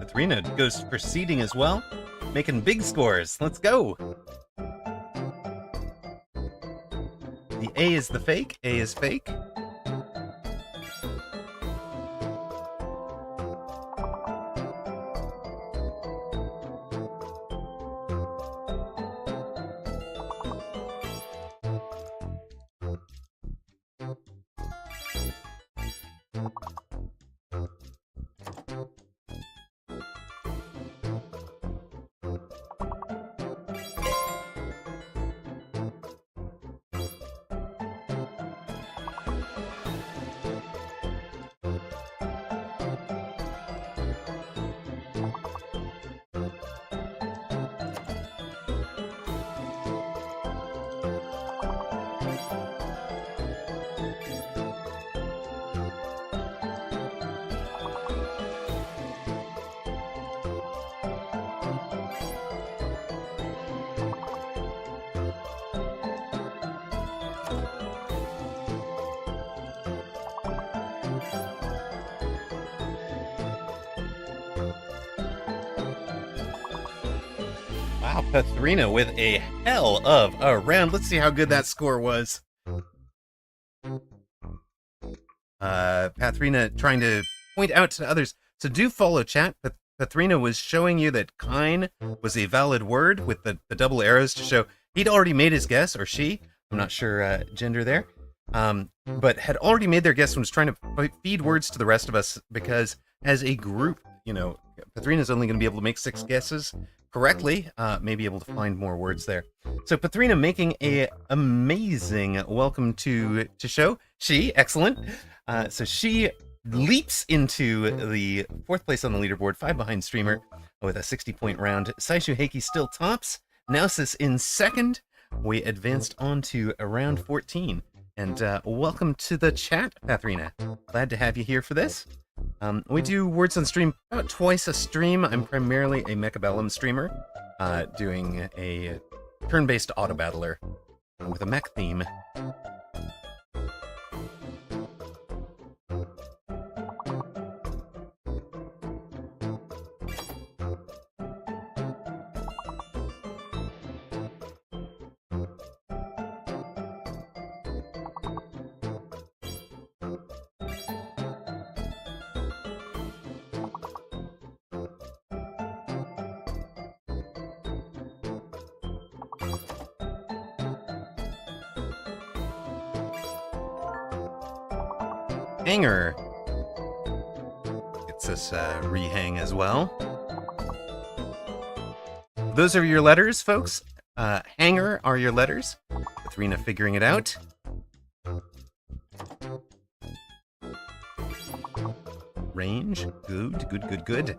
Katharina goes for seeding as well, making big scores. Let's go. The A is the fake. A is fake. Wow, Katharina with a hell of a round. Let's see how good that score was. Katharina trying to point out to others. So do follow chat. Katharina was showing you that kine was a valid word with the double arrows to show He'd already made his guess, or she. I'm not sure gender there. But had already made their guess and was trying to feed words to the rest of us because, as a group, Pathrina's only going to be able to make 6 guesses correctly, may be able to find more words there. So Pathrina making a amazing welcome to show. Excellent. So she leaps into the 4th place on the leaderboard, 5 behind Streamer with a 60-point round. Saishu Heiki still tops. Nausis in 2nd. We advanced on to round 14. And welcome to the chat, Pathrina. Glad to have you here for this. We do words on stream about twice a stream. I'm primarily a Mechabellum streamer, doing a turn-based auto battler with a mech theme. Hanger gets us rehang as well. Those are your letters, folks. Hanger are your letters. Pathrina figuring it out. Range, good.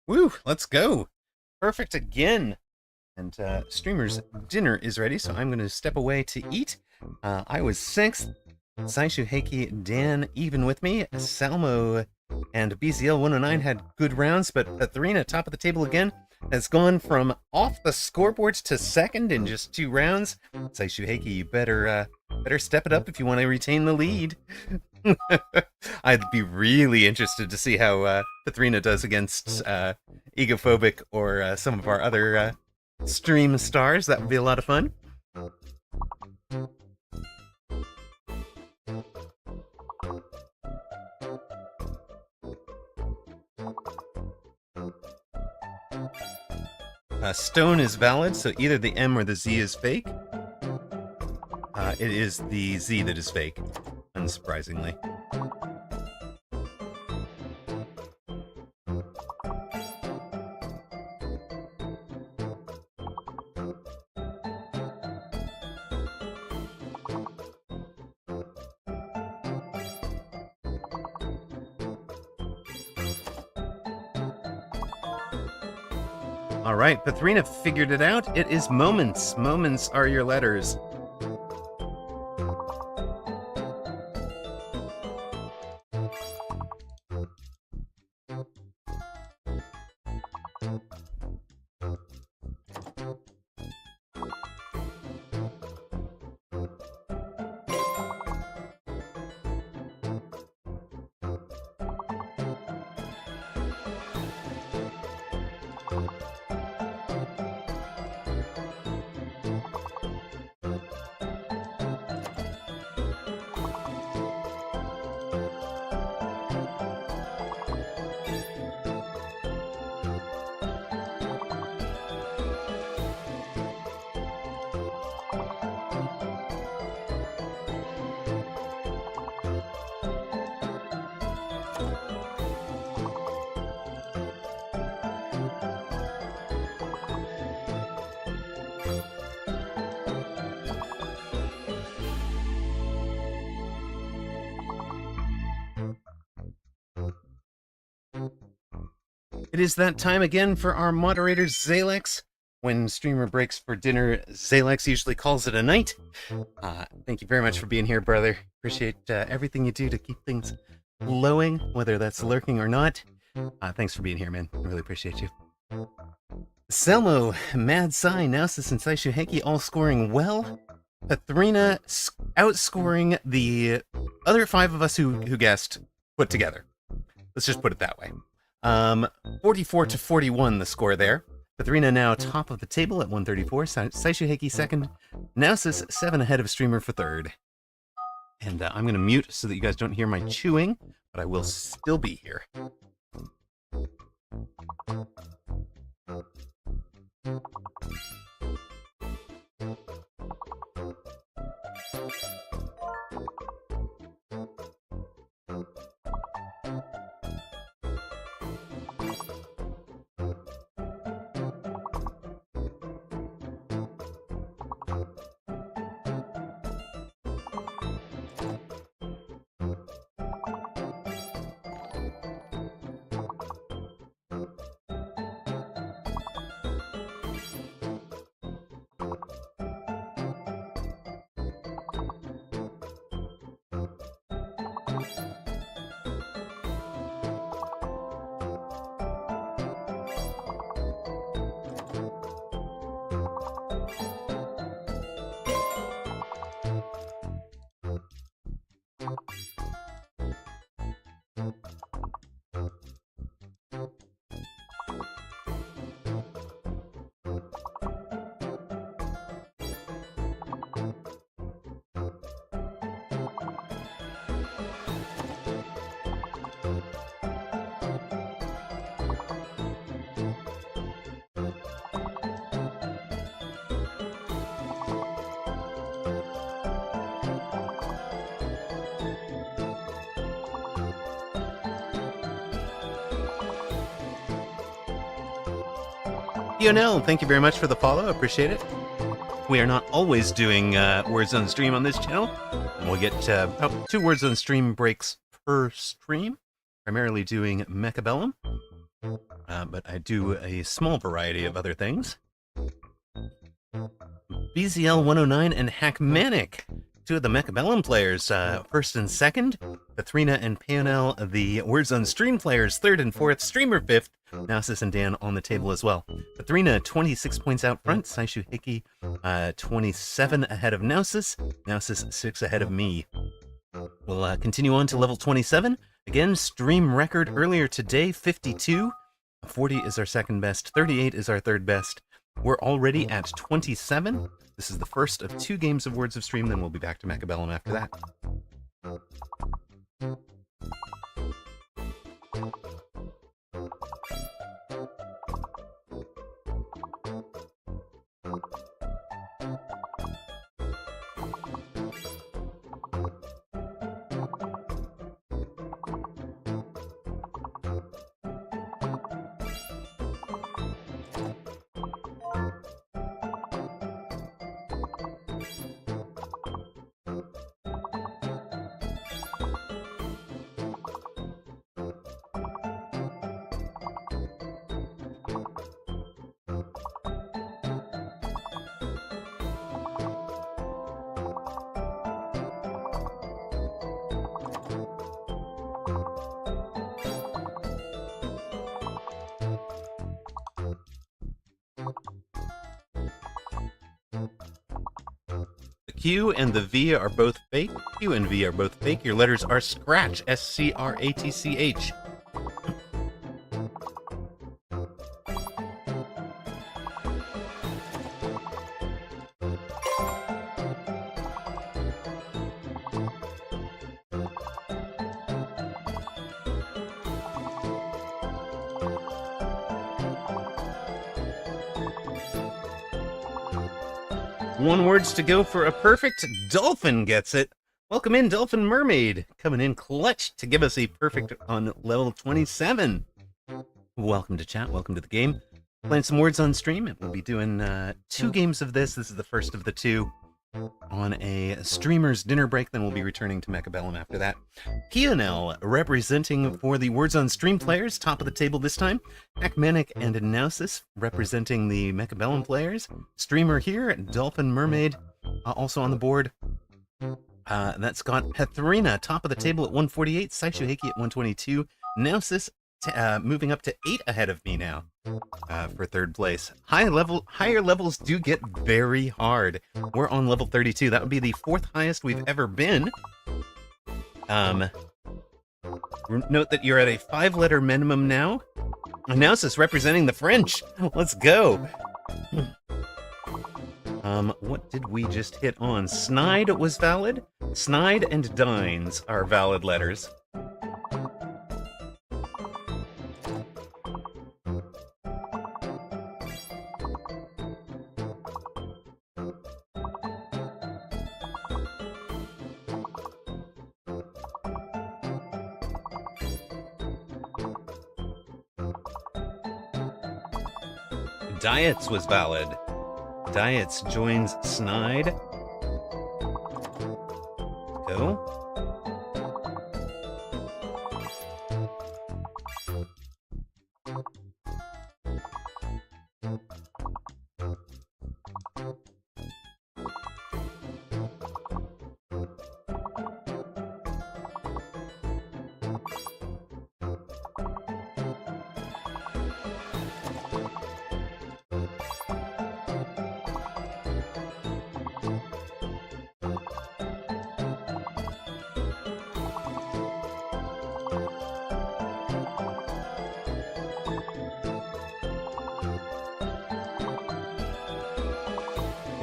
Woo, let's go. Perfect again. And Streamer's dinner is ready, so I'm going to step away to eat. I was 6th. Saishu Heiki, Dan even with me. Salmo and BZL109 had good rounds, but Pathrina, top of the table again, has gone from off the scoreboard to 2nd in just 2 rounds. Saishu Heiki, you better step it up if you want to retain the lead. I'd be really interested to see how Pathrina does against Egophobic or some of our other stream stars. That would be a lot of fun. Stone is valid, so either the M or the Z is fake. It is the Z that is fake, unsurprisingly. All right, Pathrina figured it out. It is moments. Moments are your letters. It is that time again for our moderator, Zalex. when streamer breaks for dinner, Zalex usually calls it a night. Thank you very much for being here, brother. Appreciate everything you do to keep things flowing, whether that's lurking or not. Thanks for being here, man. I really appreciate you. Selmo, Mad Sai, Nausis, and Saishu Henki all scoring well. Katharina outscoring the other 5 of us who guessed put together. Let's just put it that way. 44-41 the score there. Katharina now top of the table at 134. Saishu Henki second. Nausis 7 ahead of streamer for third. And I'm going to mute so that you guys don't hear my chewing, but I will still be here. Lionel, thank you very much for the follow. Appreciate it. We are not always doing words on stream on this channel. And we'll get about 2 words on stream breaks per stream. Primarily doing Mechabellum. But I do a small variety of other things. BZL 109 and Hackmanic, 2 of the Mechabellum players, first and second. Katharina and Payonel, the words on stream players, third and fourth. Streamer fifth. Nausis and Dan on the table as well. Katharina, 26 points out front. Saishu Henki, 27 ahead of Nausis. Nausis, 6 ahead of me. We'll continue on to level 27. Again, stream record earlier today, 52. 40 is our second best. 38 is our third best. We're already at 27. This is the first of 2 games of Words of Stream, then we'll be back to Mechabellum after that. Q and the V are both fake. Q and V are both fake. Your letters are Scratch. S-C-R-A-T-C-H. One words to go for a perfect. Dolphin gets it. Welcome in, Dolphin Mermaid. Coming in clutch to give us a perfect on level 27. Welcome to chat. Welcome to the game. Playing some words on stream. We'll be doing 2 games of this. This is the first of the 2. on a streamer's dinner break, then we'll be returning to Mechabellum after that. P&L representing for the Words on Stream players, top of the table this time. Acmanic and Nausis representing the Mechabellum players. Streamer here, Dolphin Mermaid, also on the board. That's got Pethrina, top of the table at 148, Saishuheiki at 122, Nausis moving up to 8 ahead of me now for third place. Higher levels do get very hard. We're on level 32. That would be the 4th highest we've ever been. Note that you're at a 5-letter minimum now. Nausis representing the French. Let's go. What did we just hit on? Snide was valid. Snide and Dines are valid letters. Diets was valid. Diets joins Snide. Go.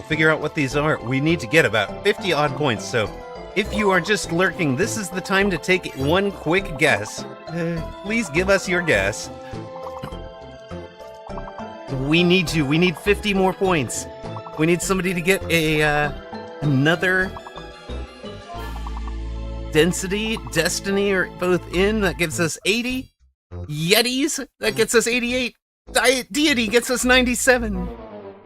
Figure out what these are. We need to get about 50 odd points, so if you are just lurking, this is the time to take one quick guess. Please give us your guess. We need 50 more points. We need somebody to get another density, destiny, or both in. That gives us 80. Yetis, that gets us 88. Deity gets us 97.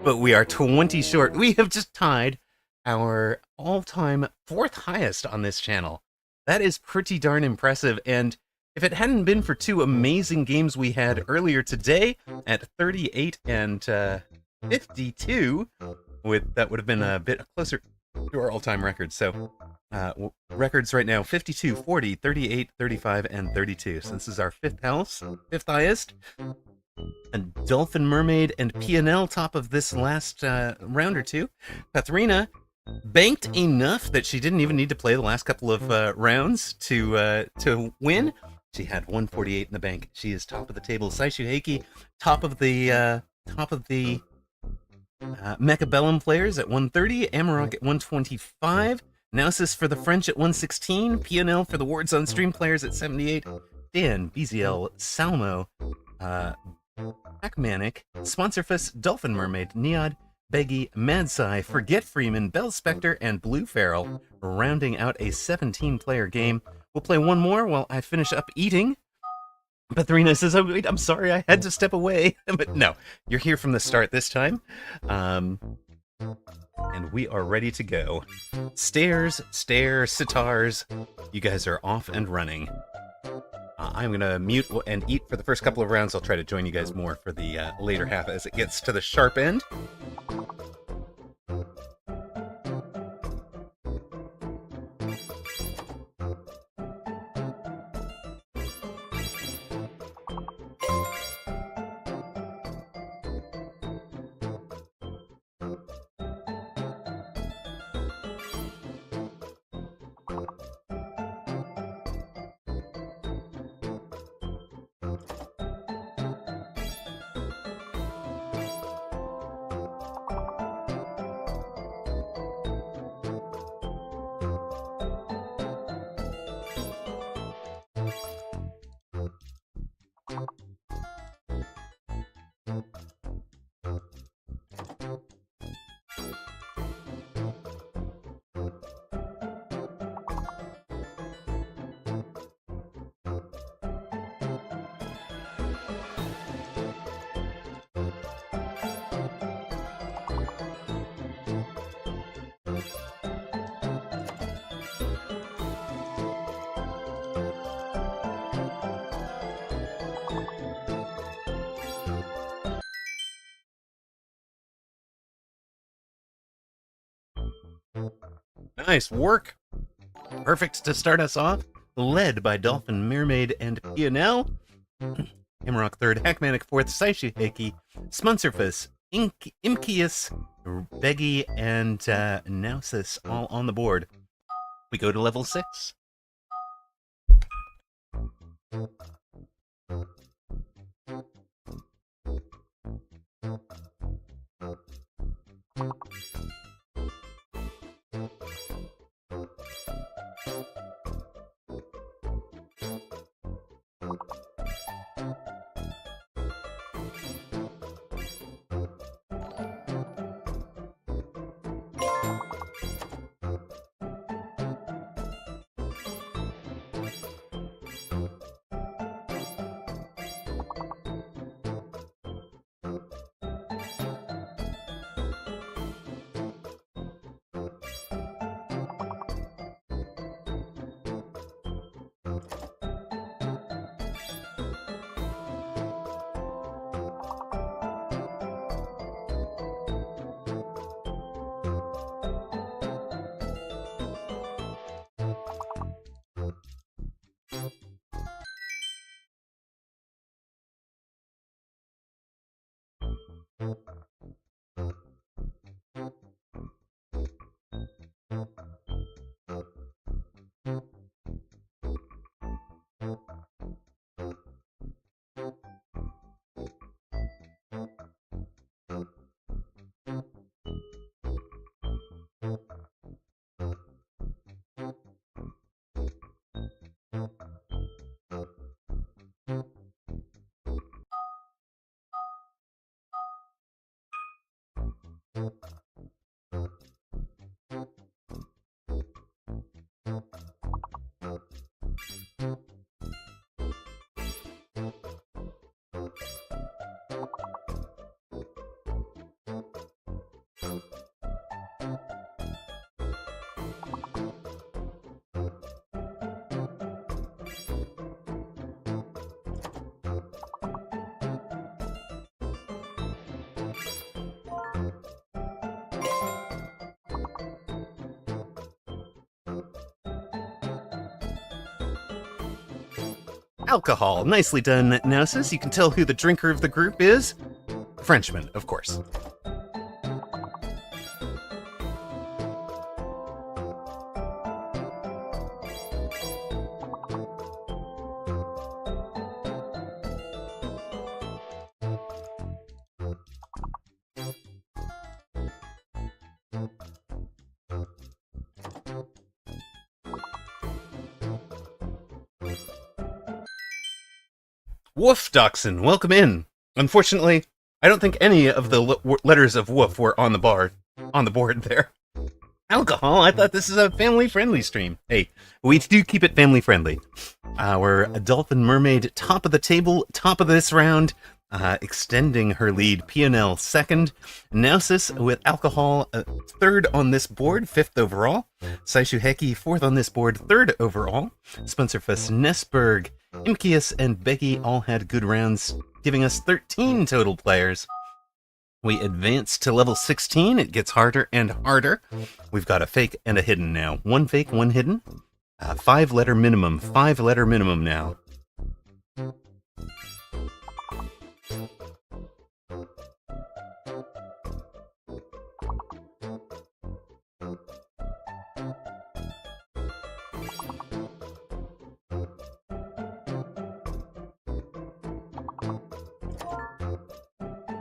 But we are 20 short. We have just tied our all-time 4th highest on this channel. That is pretty darn impressive, and if it hadn't been for 2 amazing games we had earlier today at 38 and 52, that would have been a bit closer to our all-time records. So records right now, 52, 40, 38, 35, and 32. So this is our 5th highest. And Dolphin Mermaid and P&L top of this last round or two. Pethrina banked enough that she didn't even need to play the last couple of rounds to win. She had 148 in the bank. She is top of the table. Saishuheiki, top of the Mechabellum players at 130. Amarok at 125. Nausis for the French at 116. P&L for the Words on Stream players at 78. Dan, BZL, Salmo, Acmanic, Sponsorfus, Dolphin Mermaid, Neod, Beggy, Madsai, Forget Freeman, Bell Spectre, and Blue Feral, rounding out a 17-player game. We'll play one more while I finish up eating. Pethrina says, oh, wait, I'm sorry, I had to step away. But no, you're here from the start this time. And we are ready to go. Stairs, sitars, you guys are off and running. I'm going to mute and eat for the first couple of rounds. I'll try to join you guys more for the later half as it gets to the sharp end. Nice work. Perfect to start us off. Led by Dolphin, Mermaid, and Pionel. Imrock third, Hackmanic fourth, Saishuheki, Smuncerfus, Imkius, Beggy, and Nausis all on the board. We go to level 6. Alcohol. Nicely done, Nausis. You can tell who the drinker of the group is. Frenchman, of course. Woof, Dachshund, welcome in. Unfortunately, I don't think any of the letters of woof were on the board there. Alcohol? I thought this is a family-friendly stream. Hey, we do keep it family-friendly. Our Dolphin Mermaid, top of the table, top of this round, extending her lead. Pionel second. Nausis with Alcohol third on this board, fifth overall. Saishuheki fourth on this board, third overall. Spencerfuss, Nesberg, Imkius, and Becky all had good rounds, giving us 13 total players. We advance to level 16. It gets harder and harder. We've got a fake and a hidden now. One fake, one hidden. 5-letter minimum. 5-letter minimum now.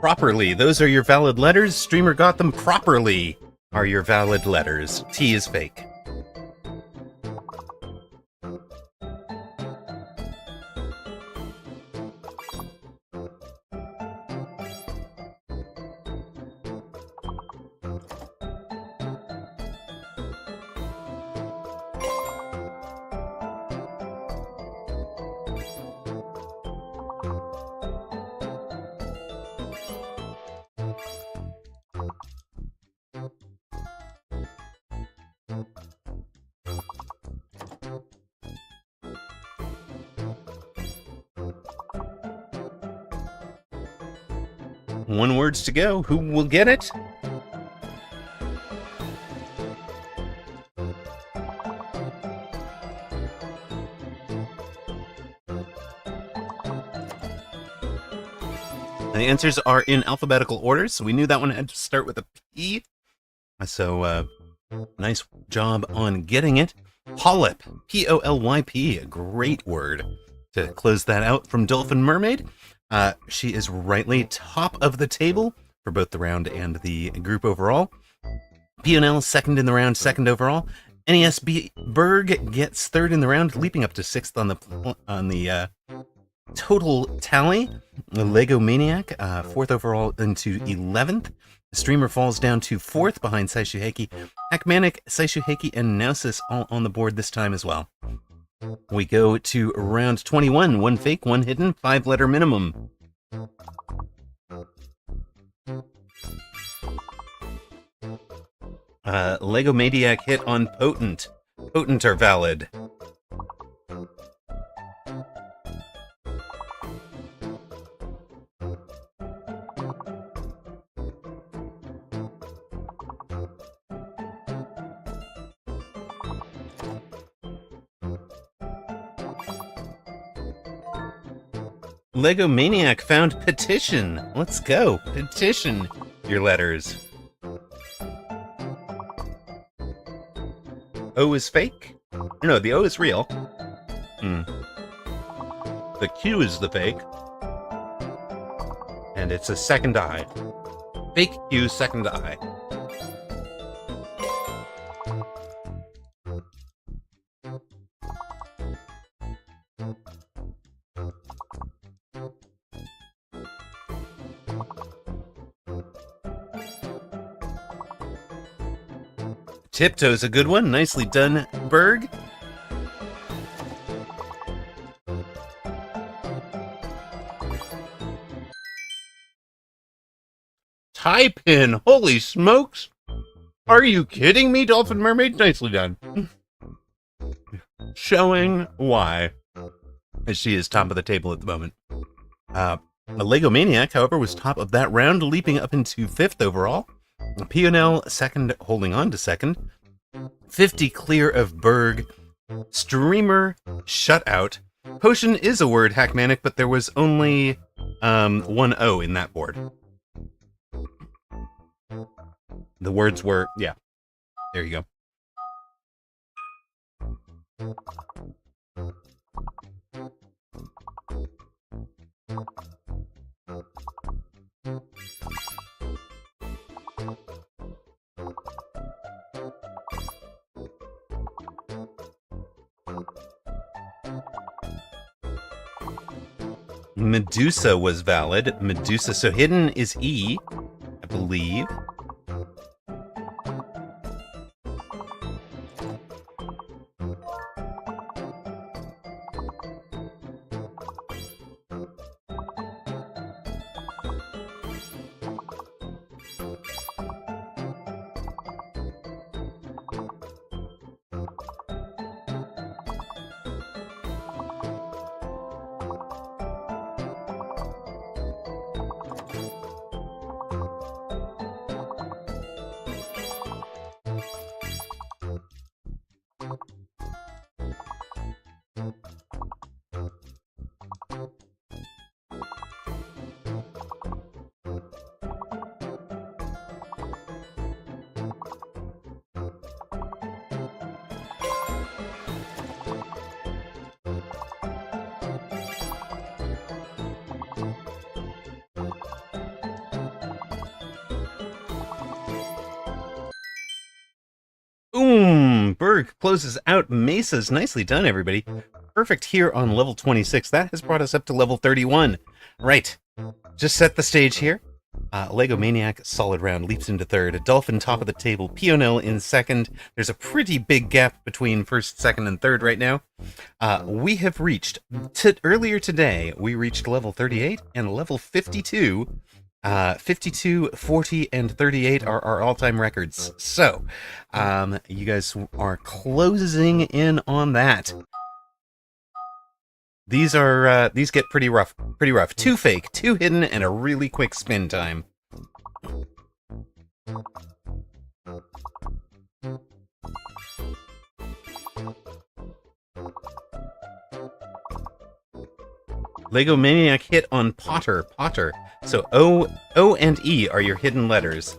Properly. Those are your valid letters. Streamer got them properly. Are your valid letters. T is fake. One words to go. Who will get it? The answers are in alphabetical order, so we knew that one had to start with a P. So, nice job on getting it. Polyp, P-O-L-Y-P, a great word. To close that out from Dolphin Mermaid, she is rightly top of the table for both the round and the group overall. P&L second in the round, second overall. NESB Berg gets third in the round, leaping up to sixth on the total tally. Lego Maniac, fourth overall into 11th. The streamer falls down to fourth behind Saishuheki. Hackmanic, Saishuheki, and Nausis all on the board this time as well. We go to round 21. One fake, one hidden, 5-letter minimum. Lego Maniac hit on Potent. Potent are valid. Lego Maniac found petition. Let's go. Petition your letters. O is fake? No, the O is real. The Q is the fake. And it's a second I. Fake Q, second I. Tiptoe's a good one. Nicely done, Berg. Tie pin. Holy smokes. Are you kidding me, Dolphin Mermaid? Nicely done. Showing why, as she is top of the table at the moment. A Lego Maniac, however, was top of that round, leaping up into 5th overall. P&L second, holding on to second. 50 clear of Berg. Streamer shutout. Potion is a word, Hackmanic, but there was only one O in that board. The words were, yeah. There you go. Medusa was valid. Medusa, so hidden is E, I believe. Boom! Berg closes out Mesas. Nicely done, everybody. Perfect here on level 26. That has brought us up to level 31. Right. Just set the stage here. Lego Maniac, solid round, leaps into third. Dolphin, top of the table. Pionel in second. There's a pretty big gap between first, second, and third right now. We have reached, earlier today, we reached level 38 and level 52. 52, 40, and 38 are our all-time records. So, you guys are closing in on that. These get pretty rough. Pretty rough. 2 fake, 2 hidden, and a really quick spin time. Lego Maniac hit on Potter. Potter. So O and E are your hidden letters.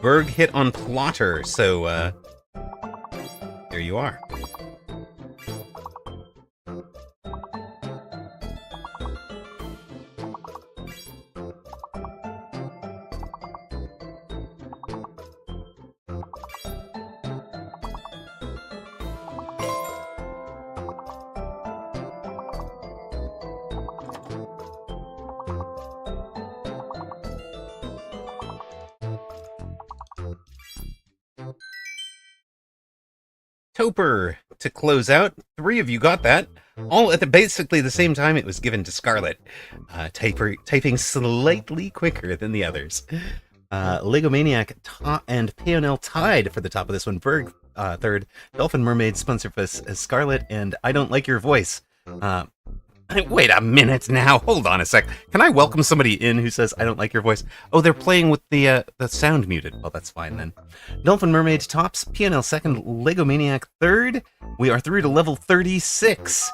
Berg hit on Plotter. So there you are. Tauper to close out. 3 of you got that. All at basically the same time it was given to Scarlet. Typing slightly quicker than the others. Lego Maniac and P&L tied for the top of this one. Berg third. Dolphin Mermaid, Sponsorfus, Scarlet, and I Don't Like Your Voice. Wait a minute now. Hold on a sec. Can I welcome somebody in who says I don't like your voice? Oh, they're playing with the sound muted. Well, that's fine then. Dolphin Mermaid tops, P&L second, Lego Maniac third. We are through to level 36.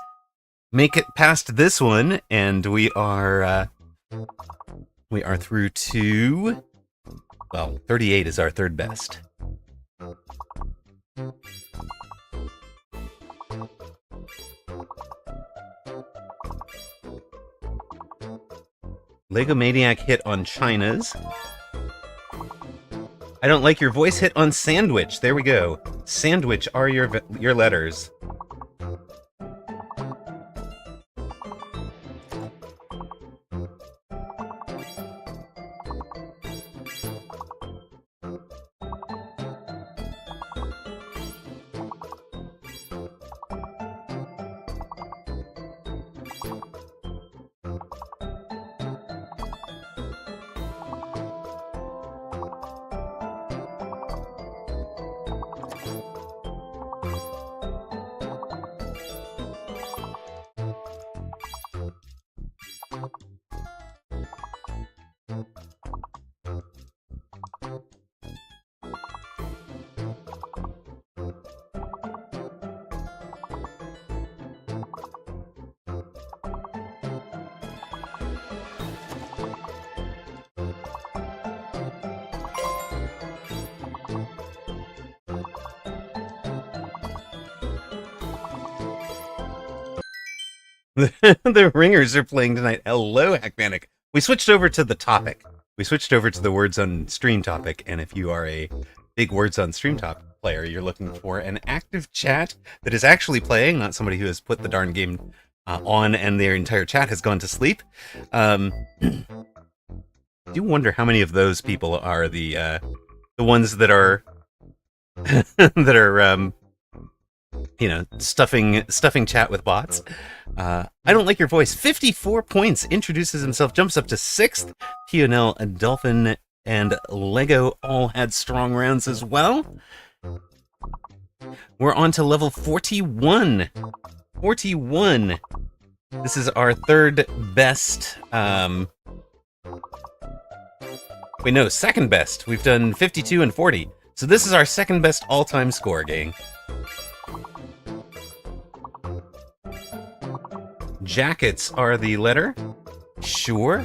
Make it past this one, and we are through to, well, 38 is our third best. Lego Maniac hit on China's. I Don't Like Your Voice hit on Sandwich. There we go. Sandwich are your letters. The ringers are playing tonight. Hello, Hackmanic. We switched over to the topic. We switched over to the Words on Stream topic, and if you are a big Words on Stream topic player, you're looking for an active chat that is actually playing, not somebody who has put the darn game on and their entire chat has gone to sleep. I do wonder how many of those people are the ones that are that are stuffing chat with bots. I Don't Like Your Voice. 54 points. Introduces himself. Jumps up to 6th. P&L, Dolphin, and Lego all had strong rounds as well. We're on to level 41. 41. This is our third best. Wait, no, second best. We've done 52 and 40. So this is our second best all-time score, gang. Jackets are the letter. Sure.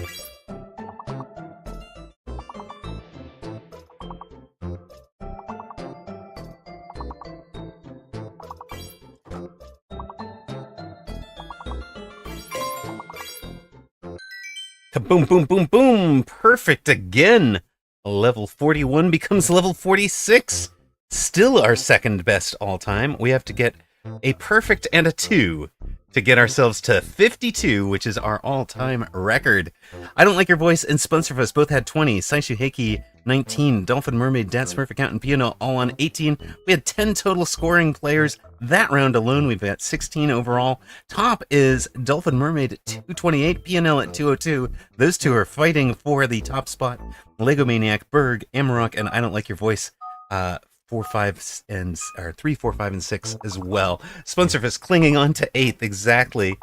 Boom, boom, boom, boom. Perfect again. Level 41 becomes level 46. Still our second best all time. We have to get a perfect and a 2 to get ourselves to 52, which is our all-time record. I Don't Like Your Voice and Sponsorfus both had 20. Saishu Heiki, 19. Dolphin Mermaid, Dad Smurf Accountant, Piano all on 18. We had 10 total scoring players. That round alone, we've got 16 overall. Top is Dolphin Mermaid at 228, P&L at 202. Those two are fighting for the top spot. Lego Maniac, Berg, Amarok, and I Don't Like Your Voice 3, 4, 5, and 6 as well. Sponsorfus clinging on to 8th, exactly.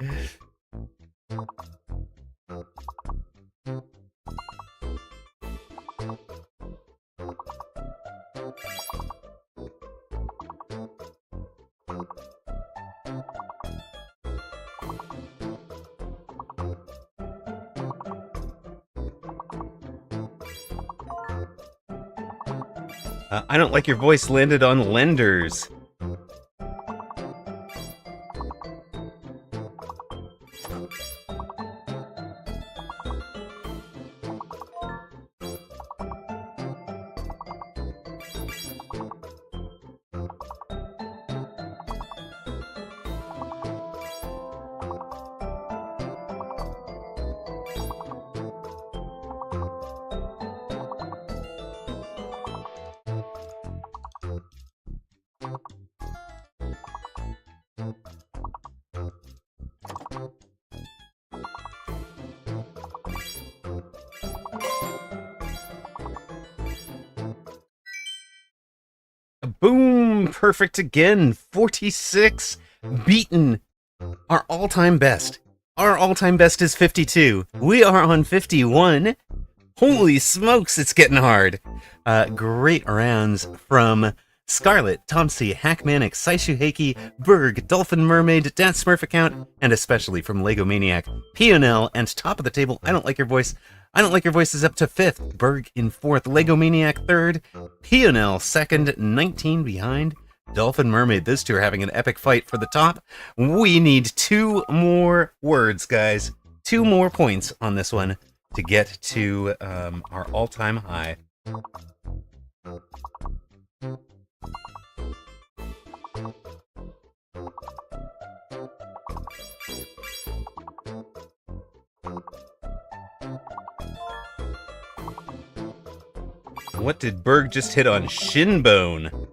I don't like your voice landed on lenders. Boom! Perfect again. 46. Beaten. Our all-time best. Our all-time best is 52. We are on 51. Holy smokes, it's getting hard. Great rounds from Scarlet, Tomsy, Hackmanic, Saishuheiki, Berg, Dolphin Mermaid, Dance Smurf Account, and especially from Lego Maniac, P&L, and top of the table, I Don't Like Your Voice. I Don't Like Your Voice is up to 5th, Berg in 4th, Lego Maniac 3rd, P&L 2nd, 19 behind, Dolphin Mermaid. Those two are having an epic fight for the top. We need 2 more words, guys. 2 more points on this one to get to our all-time high. What did Berg just hit on? Shinbone.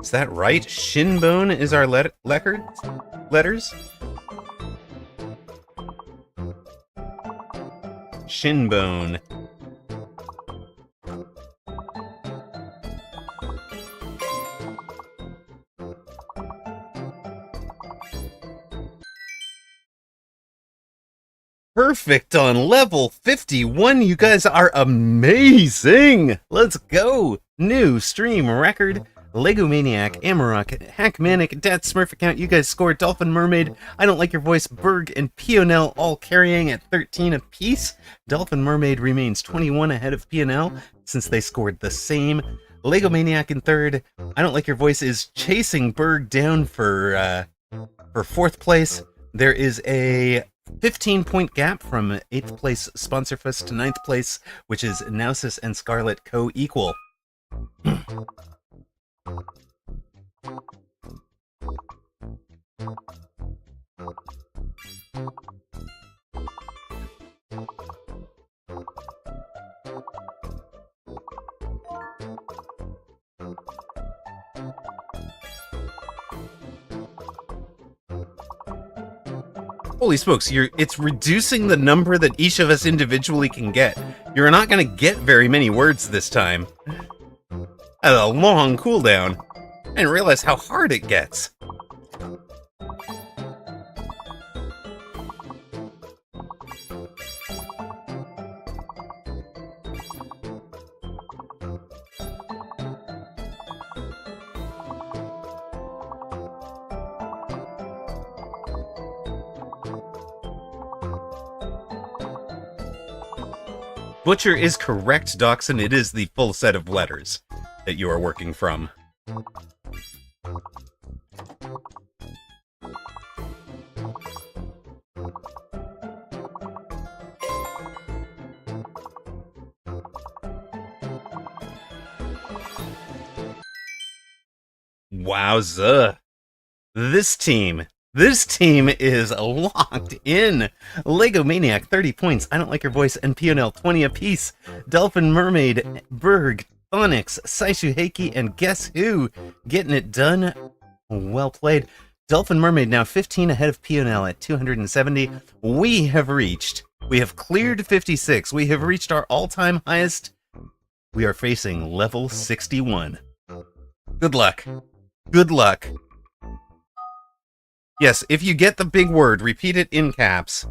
Is that right? Shinbone is our letters? Shinbone. Perfect on level 51. You guys are amazing. Let's go. New stream record. Lego Maniac, Amarok, Hackmanic, Dad Smurf Account. You guys scored. Dolphin Mermaid, I Don't Like Your Voice, Berg, and P&L all carrying at 13 apiece. Dolphin Mermaid remains 21 ahead of P&L since they scored the same. Lego Maniac in 3rd. I Don't Like Your Voice is chasing Berg down for 4th place. There is a 15-point gap from 8th place Sponsorfuss to 9th place, which is Nausis and Scarlet co-equal. Holy smokes, it's reducing the number that each of us individually can get. You're not going to get very many words this time. At a long cooldown. I didn't realize how hard it gets. Butcher is correct, Dachshund. It is the full set of letters that you are working from. Wowza. This team is locked in. Lego Maniac, 30 points. I Don't Like Your Voice and P&L, 20 apiece. Dolphin Mermaid, Berg, Onyx, Saishuheiki, and guess who? Getting it done. Well played. Dolphin Mermaid now 15 ahead of P&L at 270. We have cleared 56. We have reached our all-time highest. We are facing level 61. Good luck. Good luck. Yes, if you get the big word, repeat it in caps.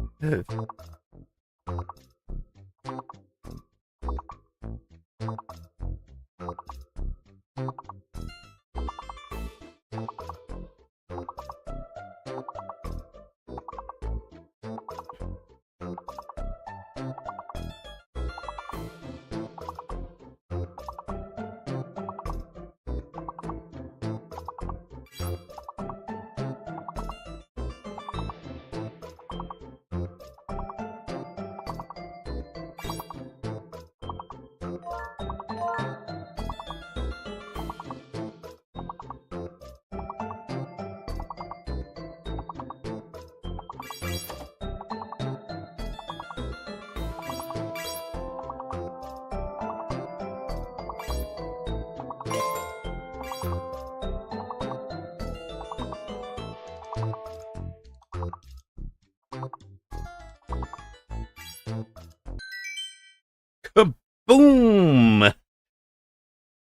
Kaboom!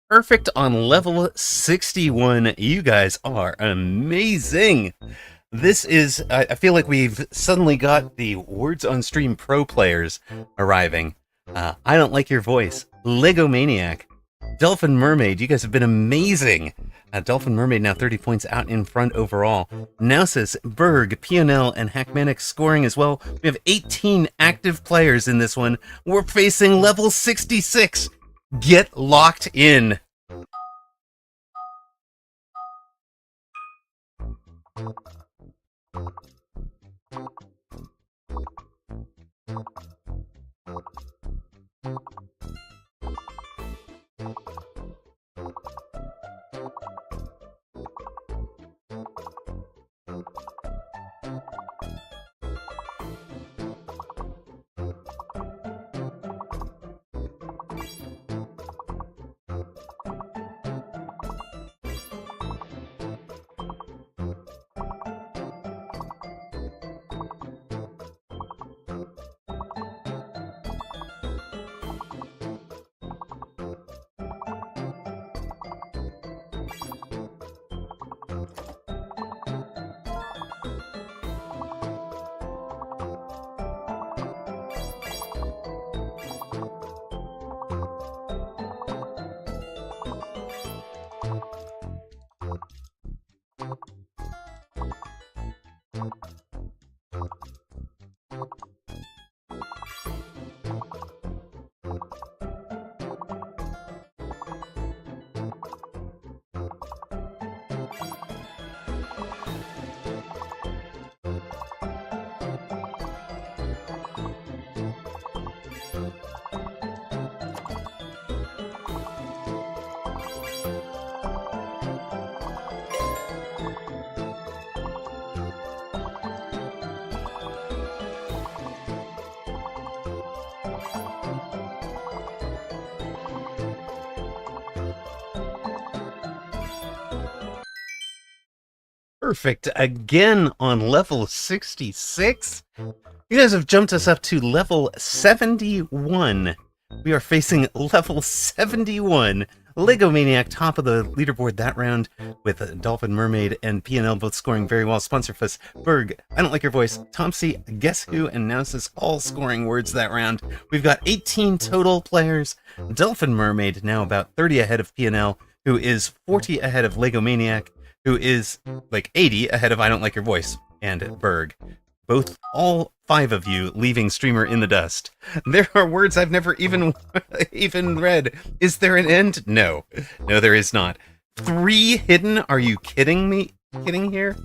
Perfect on level 61. You guys are amazing. This is, I feel like we've suddenly got the Words on Stream Pro players arriving. I Don't Like Your Voice, Lego Maniac, Dolphin Mermaid. You guys have been amazing. Dolphin Mermaid now 30 points out in front overall. Nausis, Berg, Pionel, and Hackmanic scoring as well. We have 18 active players in this one. We're facing level 66. Get locked in. Perfect again on level 66. You guys have jumped us up to level 71. We are facing level 71. Lego Maniac, top of the leaderboard that round, with Dolphin Mermaid and PNL both scoring very well. Sponsor Fuss, Berg, I Don't Like Your Voice, Tomsy, Guess Who, and Nausis all scoring words that round. We've got 18 total players. Dolphin Mermaid now about 30 ahead of PNL, who is 40 ahead of Lego Maniac, who is like 80 ahead of I Don't Like Your Voice, and Berg. All 5 of you leaving Streamer in the dust. There are words I've never even read. Is there an end? No. No, there is not. 3 hidden? Are you kidding me? Kidding here?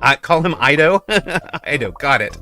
I call him Ido. Ido, got it.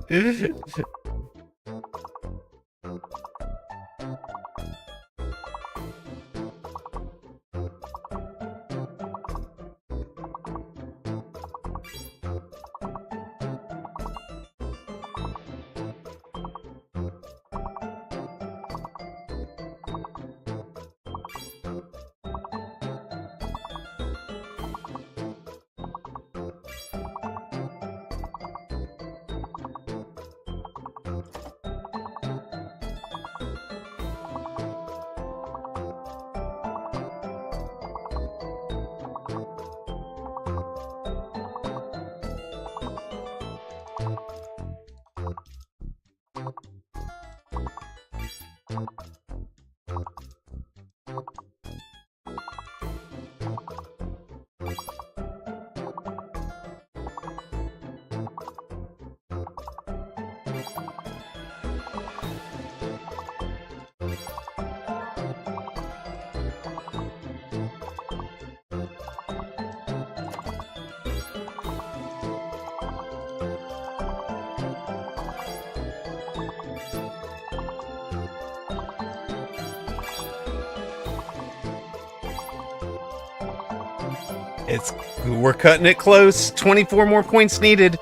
We're cutting it close. 24 more points needed.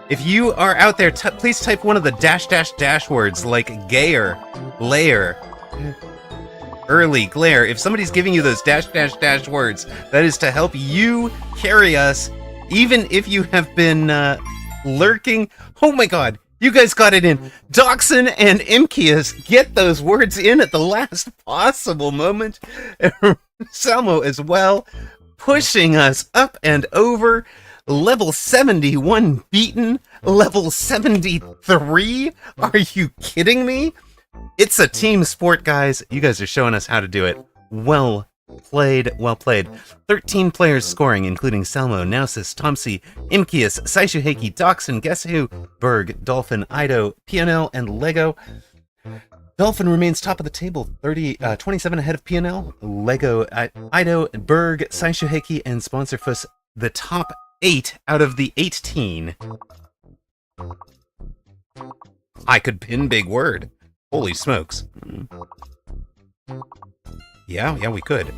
If you are out there, please type one of the dash words like gayer, layer, early, glare. If somebody's giving you those dash words, that is to help you carry us, even if you have been lurking. Oh my god, You guys got it in. Dachshund and Imkias get those words in at the last possible moment. Salmo as well, pushing us up and over. Level 71 beaten. Level 73? Are you kidding me? It's a team sport, guys. You guys are showing us how to do it. Well played, well played. 13 players scoring, including Salmo, Nausis, Tomsi, Imkias, Saishuheiki, Dachshund, Guess Who, Berg, Dolphin, Ido, PNL, and Lego. Dolphin remains top of the table, 27 ahead of PNL. Lego, Ido, Berg, Saishuheiki, and Sponsorfuss, the top 8 out of the 18. I could pin big word. Holy smokes. Yeah, we could.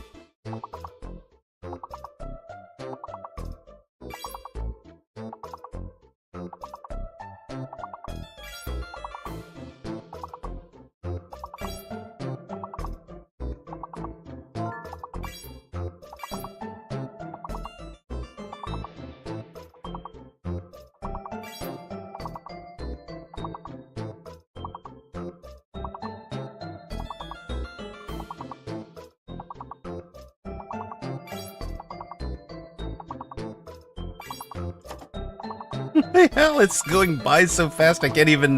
The hell, it's going by so fast I can't even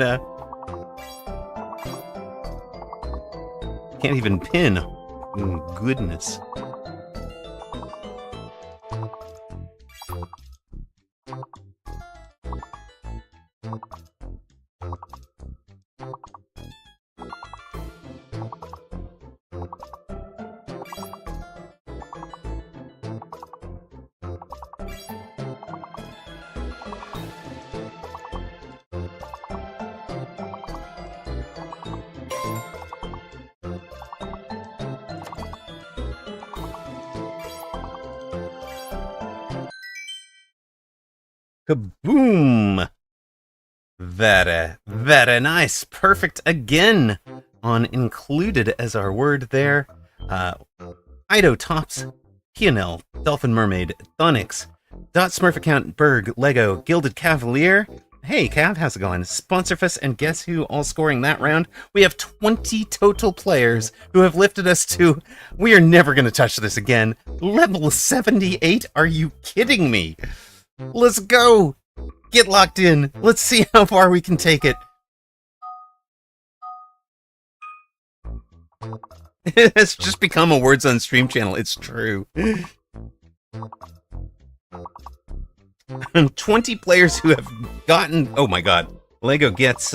pin. Oh, goodness. Kaboom! Very nice. Perfect again on included as our word there. Ido tops, PNL, Dolphin Mermaid, Thonix, Dot Smurf Account, Berg, Lego, Gilded Cavalier. Hey, Cav, how's it going? Sponsorfuss and Guess Who all scoring that round. We have 20 total players who have lifted us to, we are never going to touch this again, level 78? Are you kidding me? Let's go! Get locked in. Let's see how far we can take it. It's just become a Words on Stream channel. It's true. 20 players who have gotten... Oh my god. Lego gets...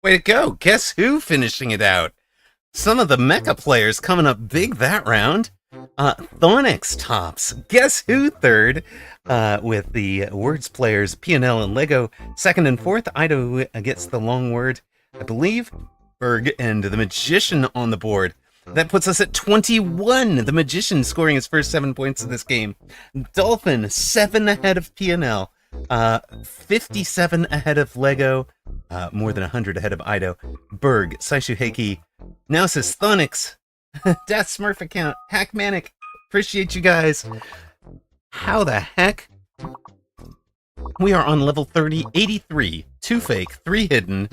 Way to go. Guess Who finishing it out? Some of the mecha players coming up big that round. Thonix tops. Guess Who third? With the words players PNL and Lego second and fourth. Ido gets the long word, I believe. Berg and the Magician on the board. That puts us at 21. The Magician scoring his first 7 points of this game. Dolphin 7 ahead of PNL. 57 ahead of Lego. More than 100 ahead of Ido. Berg, Saishuheiki, Nausis, Thonix, Death Smurf Account, Hackmanic. Appreciate you guys. How the heck? We are on level 30, 83. 2 fake, 3 hidden.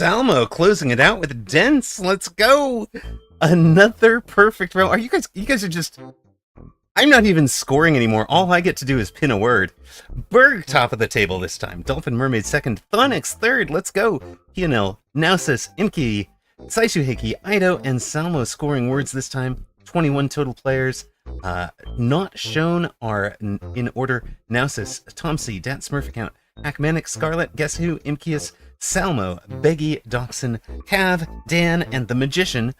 Salmo closing it out with Dense. Let's go. Another perfect row. Are you guys are just... I'm not even scoring anymore. All I get to do is pin a word. Berg top of the table this time. Dolphin Mermaid second. Phonics third. Let's go. Pianel, Nausis, Imki, Saishuhiki, Ido, and Salmo scoring words this time. 21 total players. Not shown are in order Nausis, Tomsy, Dat Smurf account, Hackmanic, Scarlet, Guess Who, Imkius, Salmo, Beggy, Dachshund, Cav, Dan, and the Magician,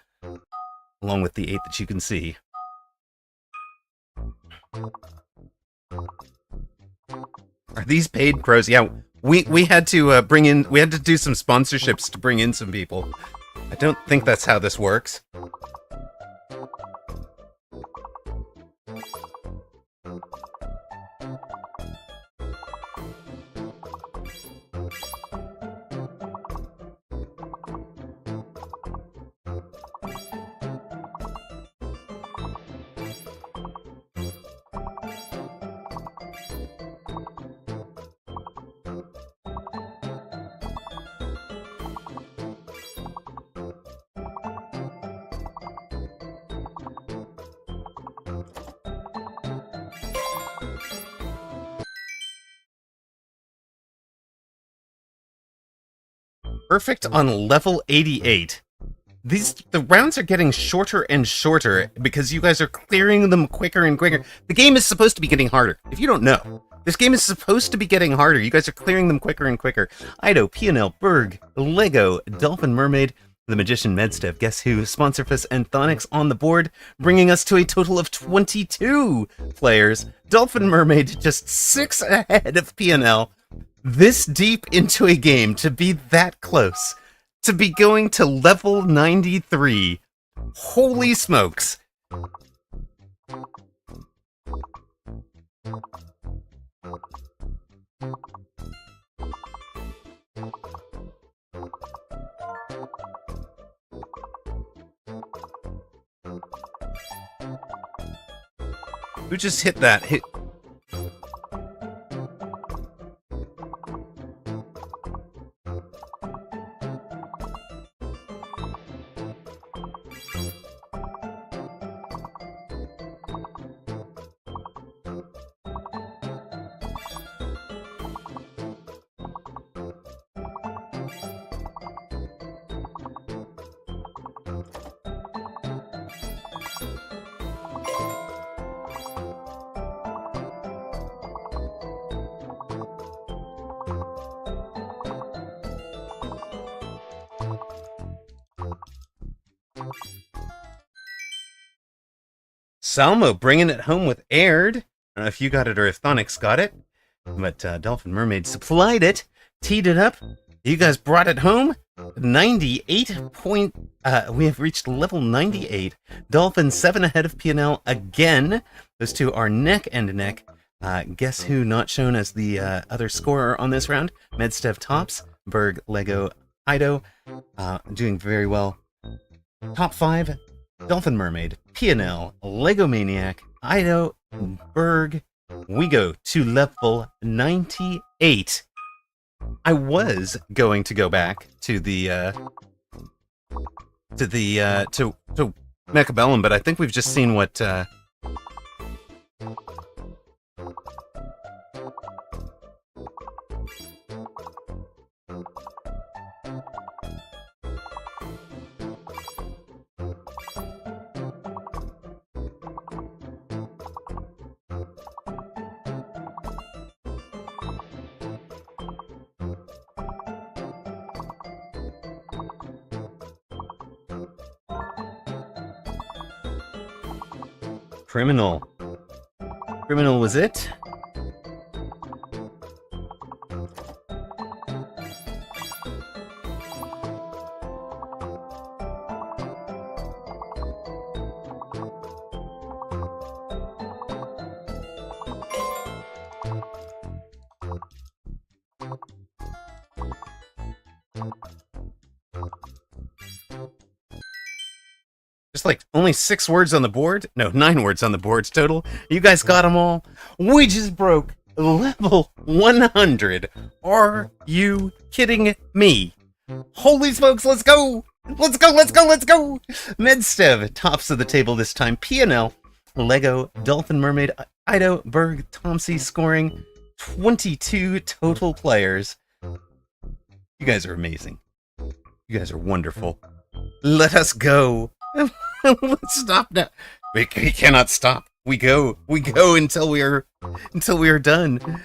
along with the 8 that you can see. Are these paid pros? Yeah, we had to we had to do some sponsorships to bring in some people. I don't think that's how this works. Perfect on level 88. The rounds are getting shorter and shorter because you guys are clearing them quicker and quicker. The game is supposed to be getting harder. If you don't know, this game is supposed to be getting harder. You guys are clearing them quicker and quicker. Ido, Pianel, Berg, Lego, Dolphin Mermaid, The Magician, Medstev, Guess Who, Sponsorfus, and Thonix on the board, bringing us to a total of 22 players. Dolphin Mermaid just 6 ahead of Pianel. This deep into a game, to be that close, to be going to level 93. Holy smokes. Who just hit that? Salmo bringing it home with Aired. I don't know if you got it or if Thonix got it, but Dolphin Mermaid supplied it, teed it up. You guys brought it home. 98 point. We have reached level 98. Dolphin 7 ahead of Pianel again. Those two are neck and neck. Guess Who not shown as the other scorer on this round? Medstev tops. Berg, Lego, Ido doing very well. Top 5. Dolphin Mermaid, Pianel, Lego Maniac, Ido, and Berg. We go to level 98. I was going to go back to Mechabellum, but I think we've just seen what Criminal. Criminal was it? Just like only 6 words on the board? No, 9 words on the boards total. You guys got them all? We just broke level 100. Are you kidding me? Holy smokes, let's go! Let's go, let's go, let's go! Medstev, tops of the table this time. P&L, Lego, Dolphin Mermaid, Ido, Berg, Tomsey scoring 22 total players. You guys are amazing. You guys are wonderful. Let us go. Let's stop now. We cannot stop. We go until we are done.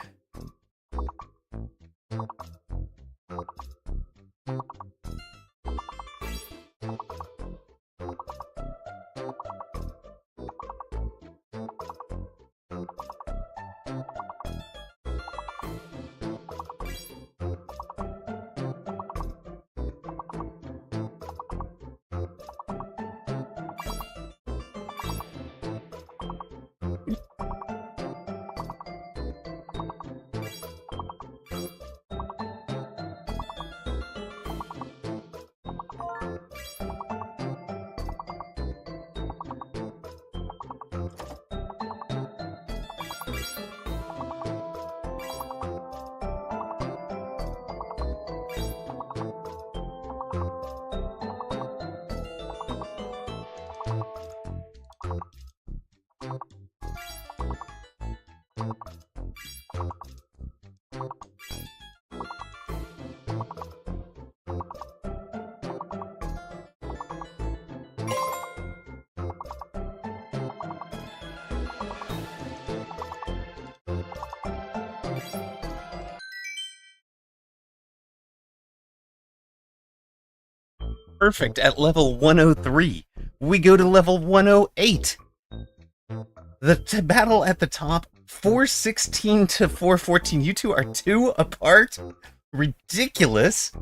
Perfect at level 103. We go to level 108. The battle at the top, 416 to 414. You two are 2 apart. Ridiculous.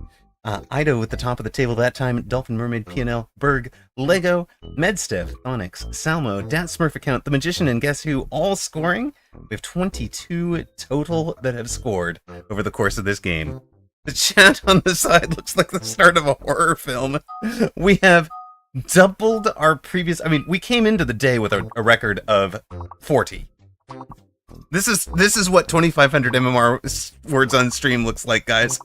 Ido at the top of the table that time. Dolphin Mermaid, P&L, Berg, Lego, Medstev, Onyx, Salmo, Dat Smurf account, The Magician, and Guess Who all scoring. We have 22 total that have scored over the course of this game. The chat on the side looks like the start of a horror film. We have doubled our previous... I mean, we came into the day with a record of 40. This is what 2,500 MMR words on stream looks like, guys.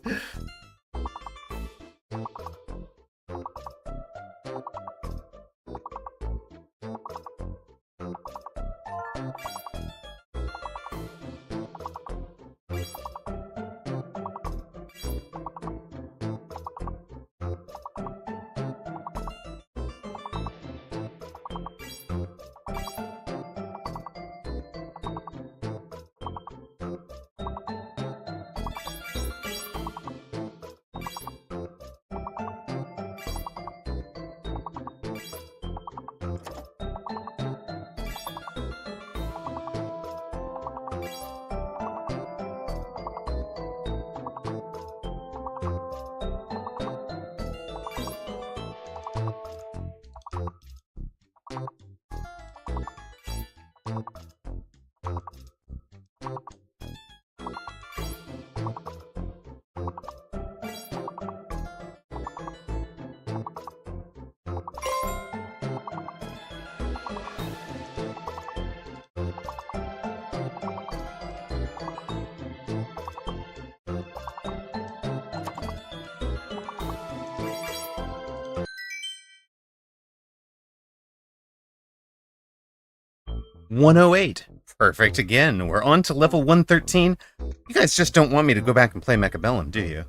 $108. Perfect again. We're on to level 113. You guys just don't want me to go back and play Mechabellum, do you?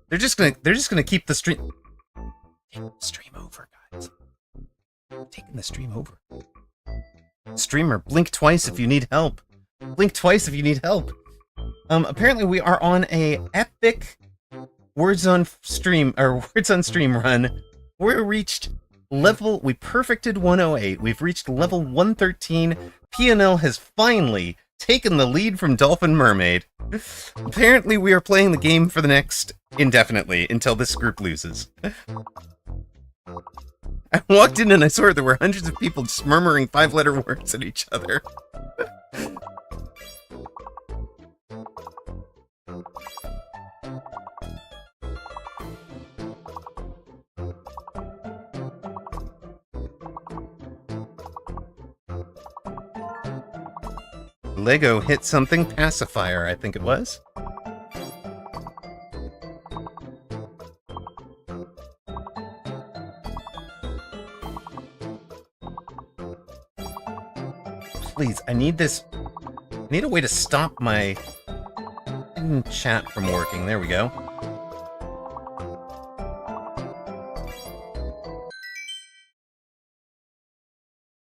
They're just gonna keep the stream. Take the stream over, guys. Taking the stream over. Streamer, blink twice if you need help. Blink twice if you need help. Apparently we are on a epic words on stream run. We reached We perfected 108. We've reached level 113. PNL has finally taken the lead from Dolphin Mermaid. Apparently, we are playing the game for the next indefinitely until this group loses. I walked in and I saw there were hundreds of people just murmuring 5-letter words at each other. Lego hit something. Pacifier, I think it was. Please, I need this. I need a way to stop my hidden chat from working. There we go.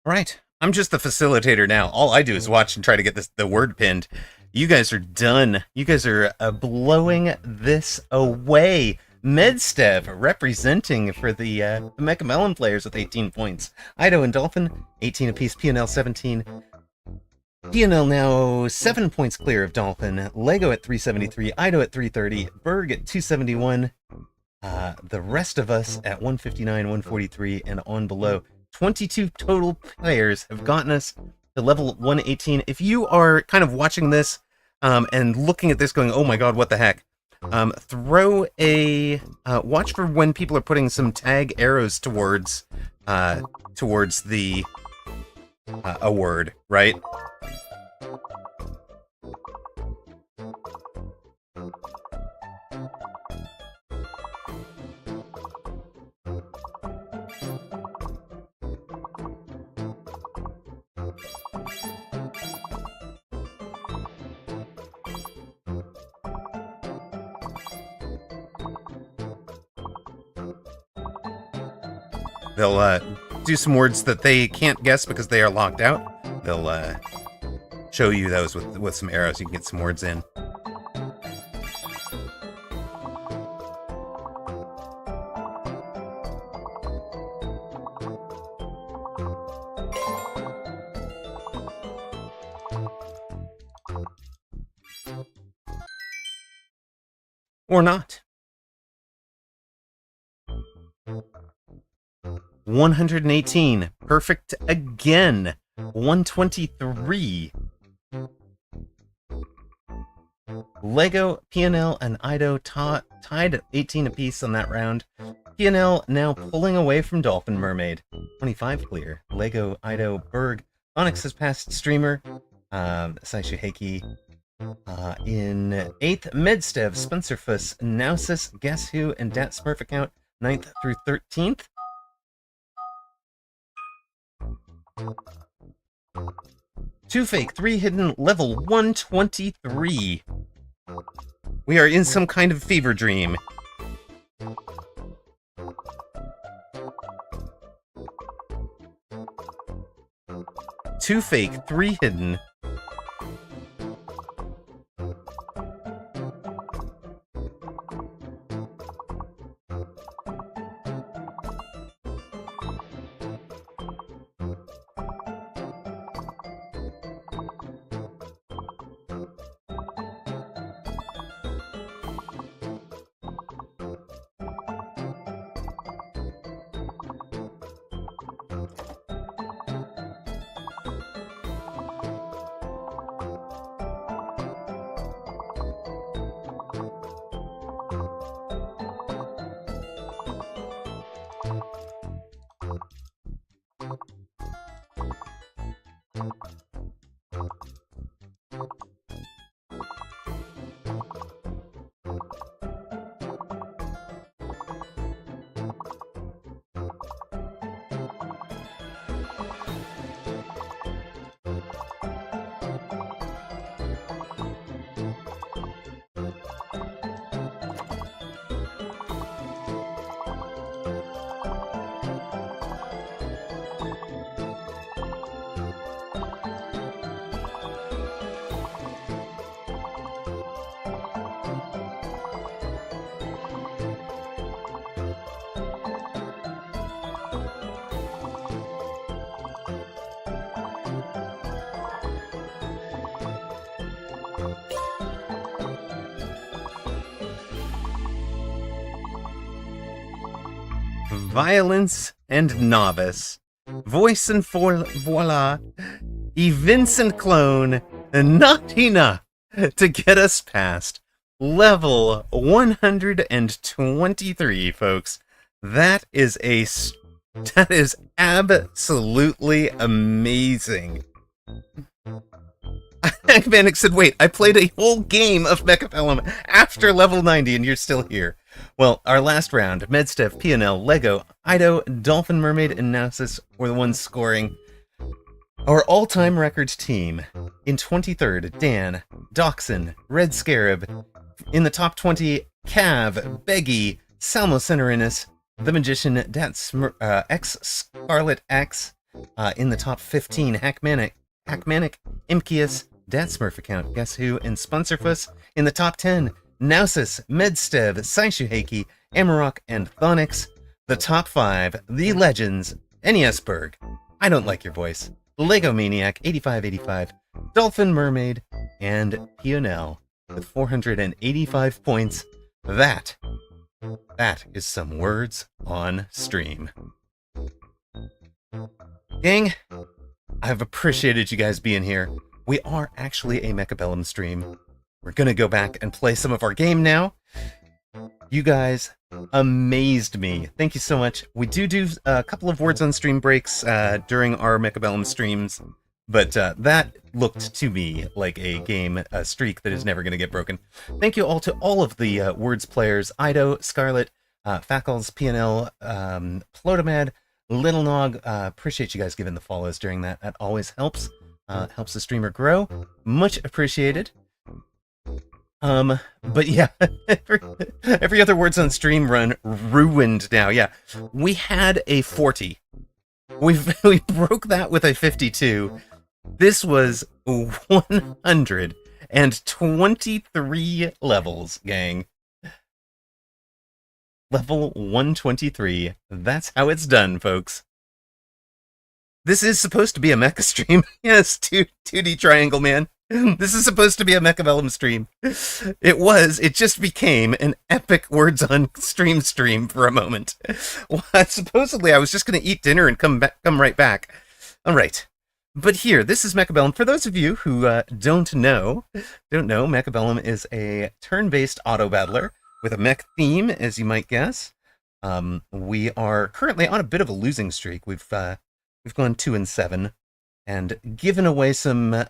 All right. I'm just the facilitator now. All I do is watch and try to get the word pinned. You guys are done. You guys are blowing this away. Medstev representing for the Mecha Melon players with 18 points. Ido and Dolphin, 18 apiece. PNL 17. PNL now 7 points clear of Dolphin. Lego at 373. Ido at 330. Berg at 271. The rest of us at 159, 143, and on below. 22 total players have gotten us to level 118. If you are kind of watching this and looking at this going, oh my god, what the heck, throw a... watch for when people are putting some tag arrows towards the a word, right? They'll do some words that they can't guess because they are locked out. They'll show you those with some arrows. You can get some words in. Or not. 118. Perfect again. 123. Lego, PNL, and Ido tied at 18 apiece on that round. PNL now pulling away from Dolphin Mermaid. 25 clear. Lego, Ido, Berg. Onyx has passed Streamer. Saishu Heiki in 8th. Medstev, Spencerfuss, Nausis, Guess Who, and Dat Smurf account 9th through 13th. Two fake, three hidden, level 123. We are in some kind of fever dream. Two fake, three hidden. Violence and Novice, Voice and Voila, Events and Clone, not enough to get us past level 123, folks. That is absolutely amazing. Manic said, wait, I played a whole game of Mechabellum after level 90 and you're still here. Well, our last round, Medstev, P&L, Lego, Ido, Dolphin Mermaid, and Nausis were the ones scoring. Our all-time records team. In 23rd, Dan, Dachshund, Red Scarab. In the top 20, Cav, Beggy, Salmo Centerinus, The Magician, X Scarlet X. In the top 15, Hackmanic, Imkius, Dat Smurf account, Guess Who, and Sponsorfuss. In the top 10, Nausis, Medstev, Saishuheiki, Amarok, and Thonix. The top 5, The Legends, NESberg, I Don't Like Your Voice, Lego Maniac, 8585, Dolphin Mermaid, and P&L with 485 points. That is some words on stream. Gang, I've appreciated you guys being here. We are actually a Mechabellum stream. We're gonna go back and play some of our game now. You guys amazed me. Thank you so much. We do a couple of words on stream breaks during our Mechabellum streams, but that looked to me like a streak that is never going to get broken. Thank you all to all of the words players: Ido, Scarlet, Fackles, PNL, Plotomad, Little Nog. Appreciate you guys giving the follows during that. That always helps. Helps the streamer grow. Much appreciated. But yeah, every other words on stream run ruined now. Yeah, we had a 40. We broke that with a 52. This was 123 levels, gang. Level 123. That's how it's done, folks. This is supposed to be a mecha stream. Yes, 2D Triangle Man. This is supposed to be a Mechabellum stream. It just became an epic words on stream for a moment. Well, supposedly I was just going to eat dinner and come right back. All right. But here, this is Mechabellum. For those of you who don't know, Mechabellum is a turn-based auto-battler with a mech theme, as you might guess. We are currently on a bit of a losing streak. We've gone 2-7 and given away some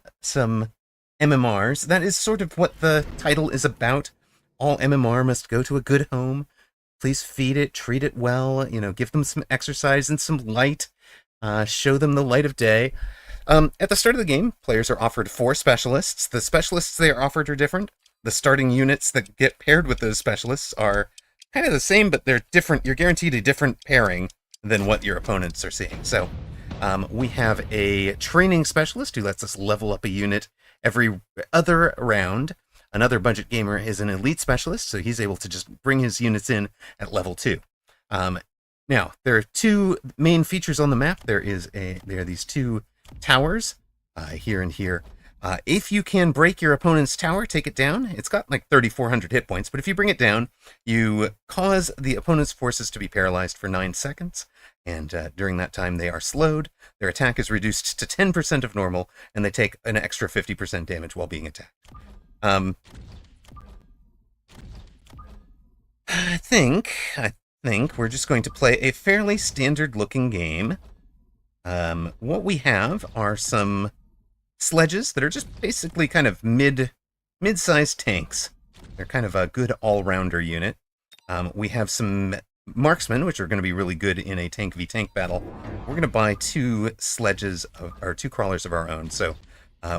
MMRs. That is sort of what the title is about. All MMR must go to a good home. Please feed it, treat it well, give them some exercise and some light. Show them the light of day. At the start of the game, players are offered 4 specialists. The specialists they are offered are different. The starting units that get paired with those specialists are kind of the same, but they're different. You're guaranteed a different pairing than what your opponents are seeing. So we have a training specialist who lets us level up a unit every other round. Another budget gamer is an elite specialist, so he's able to just bring his units in at level 2. Now, there are 2 main features on the map. There are these 2 towers, here and here. If you can break your opponent's tower, take it down. It's got like 3,400 hit points, but if you bring it down, you cause the opponent's forces to be paralyzed for 9 seconds. And during that time, they are slowed. Their attack is reduced to 10% of normal, and they take an extra 50% damage while being attacked. I think we're just going to play a fairly standard-looking game. What we have are some sledges that are just basically kind of mid-sized tanks. They're kind of a good all-rounder unit. We have some marksmen, which are going to be really good in a tank v tank battle. We're going to buy 2 sledges or 2 crawlers of our own. So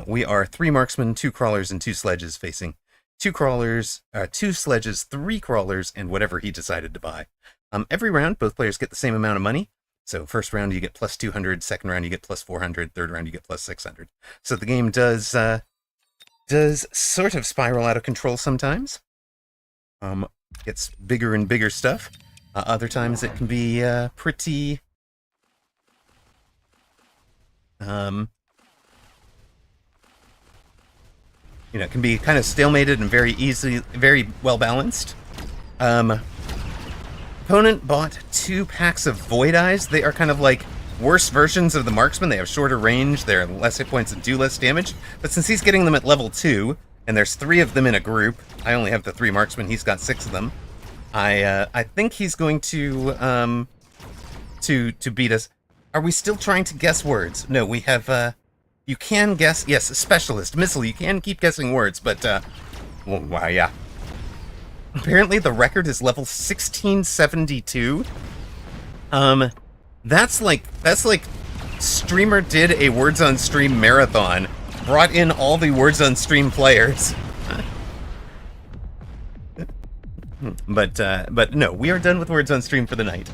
we are 3 marksmen, 2 crawlers, and 2 sledges facing 2 crawlers, 2 sledges, 3 crawlers, and whatever he decided to buy. Every round, both players get the same amount of money. So first round you get plus 200, second round you get plus 400, third round you get plus 600. So the game does sort of spiral out of control sometimes. Gets bigger and bigger stuff. Other times it can be pretty it can be kind of stalemated and very well balanced. Opponent bought 2 packs of Void Eyes. They are kind of like worse versions of the Marksman. They have shorter range, they're less hit points and do less damage. But since he's getting them at level 2, and there's 3 of them in a group, I only have the 3 Marksmen, he's got 6 of them. I think he's going to beat us. Are we still trying to guess words? No, we have, you can guess, yes, Specialist, Missile, you can keep guessing words, but, well, wow, yeah. Apparently the record is level 1672. That's like Streamer did a Words on Stream marathon, brought in all the Words on Stream players. But no, we are done with Words on Stream for the night.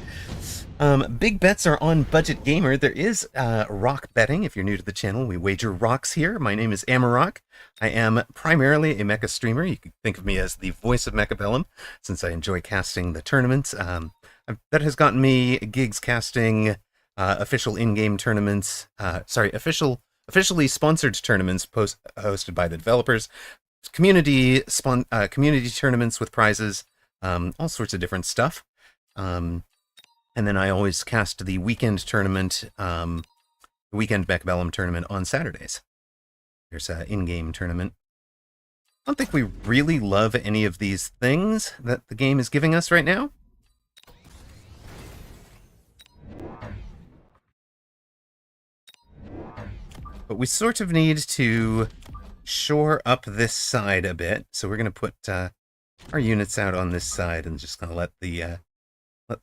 Big bets are on Budget Gamer. There is rock betting. If you're new to the channel, we wager rocks here. My name is Amarok. I am primarily a mecha streamer. You can think of me as the voice of Mechabellum, since I enjoy casting the tournaments. That has gotten me gigs casting official in-game tournaments. Officially sponsored tournaments hosted by the developers. Community tournaments with prizes. All sorts of different stuff. And then I always cast the weekend tournament, the weekend Mechabellum tournament on Saturdays. There's an in-game tournament. I don't think we really love any of these things that the game is giving us right now. But we sort of need to shore up this side a bit. So we're going to put our units out on this side and just going to let the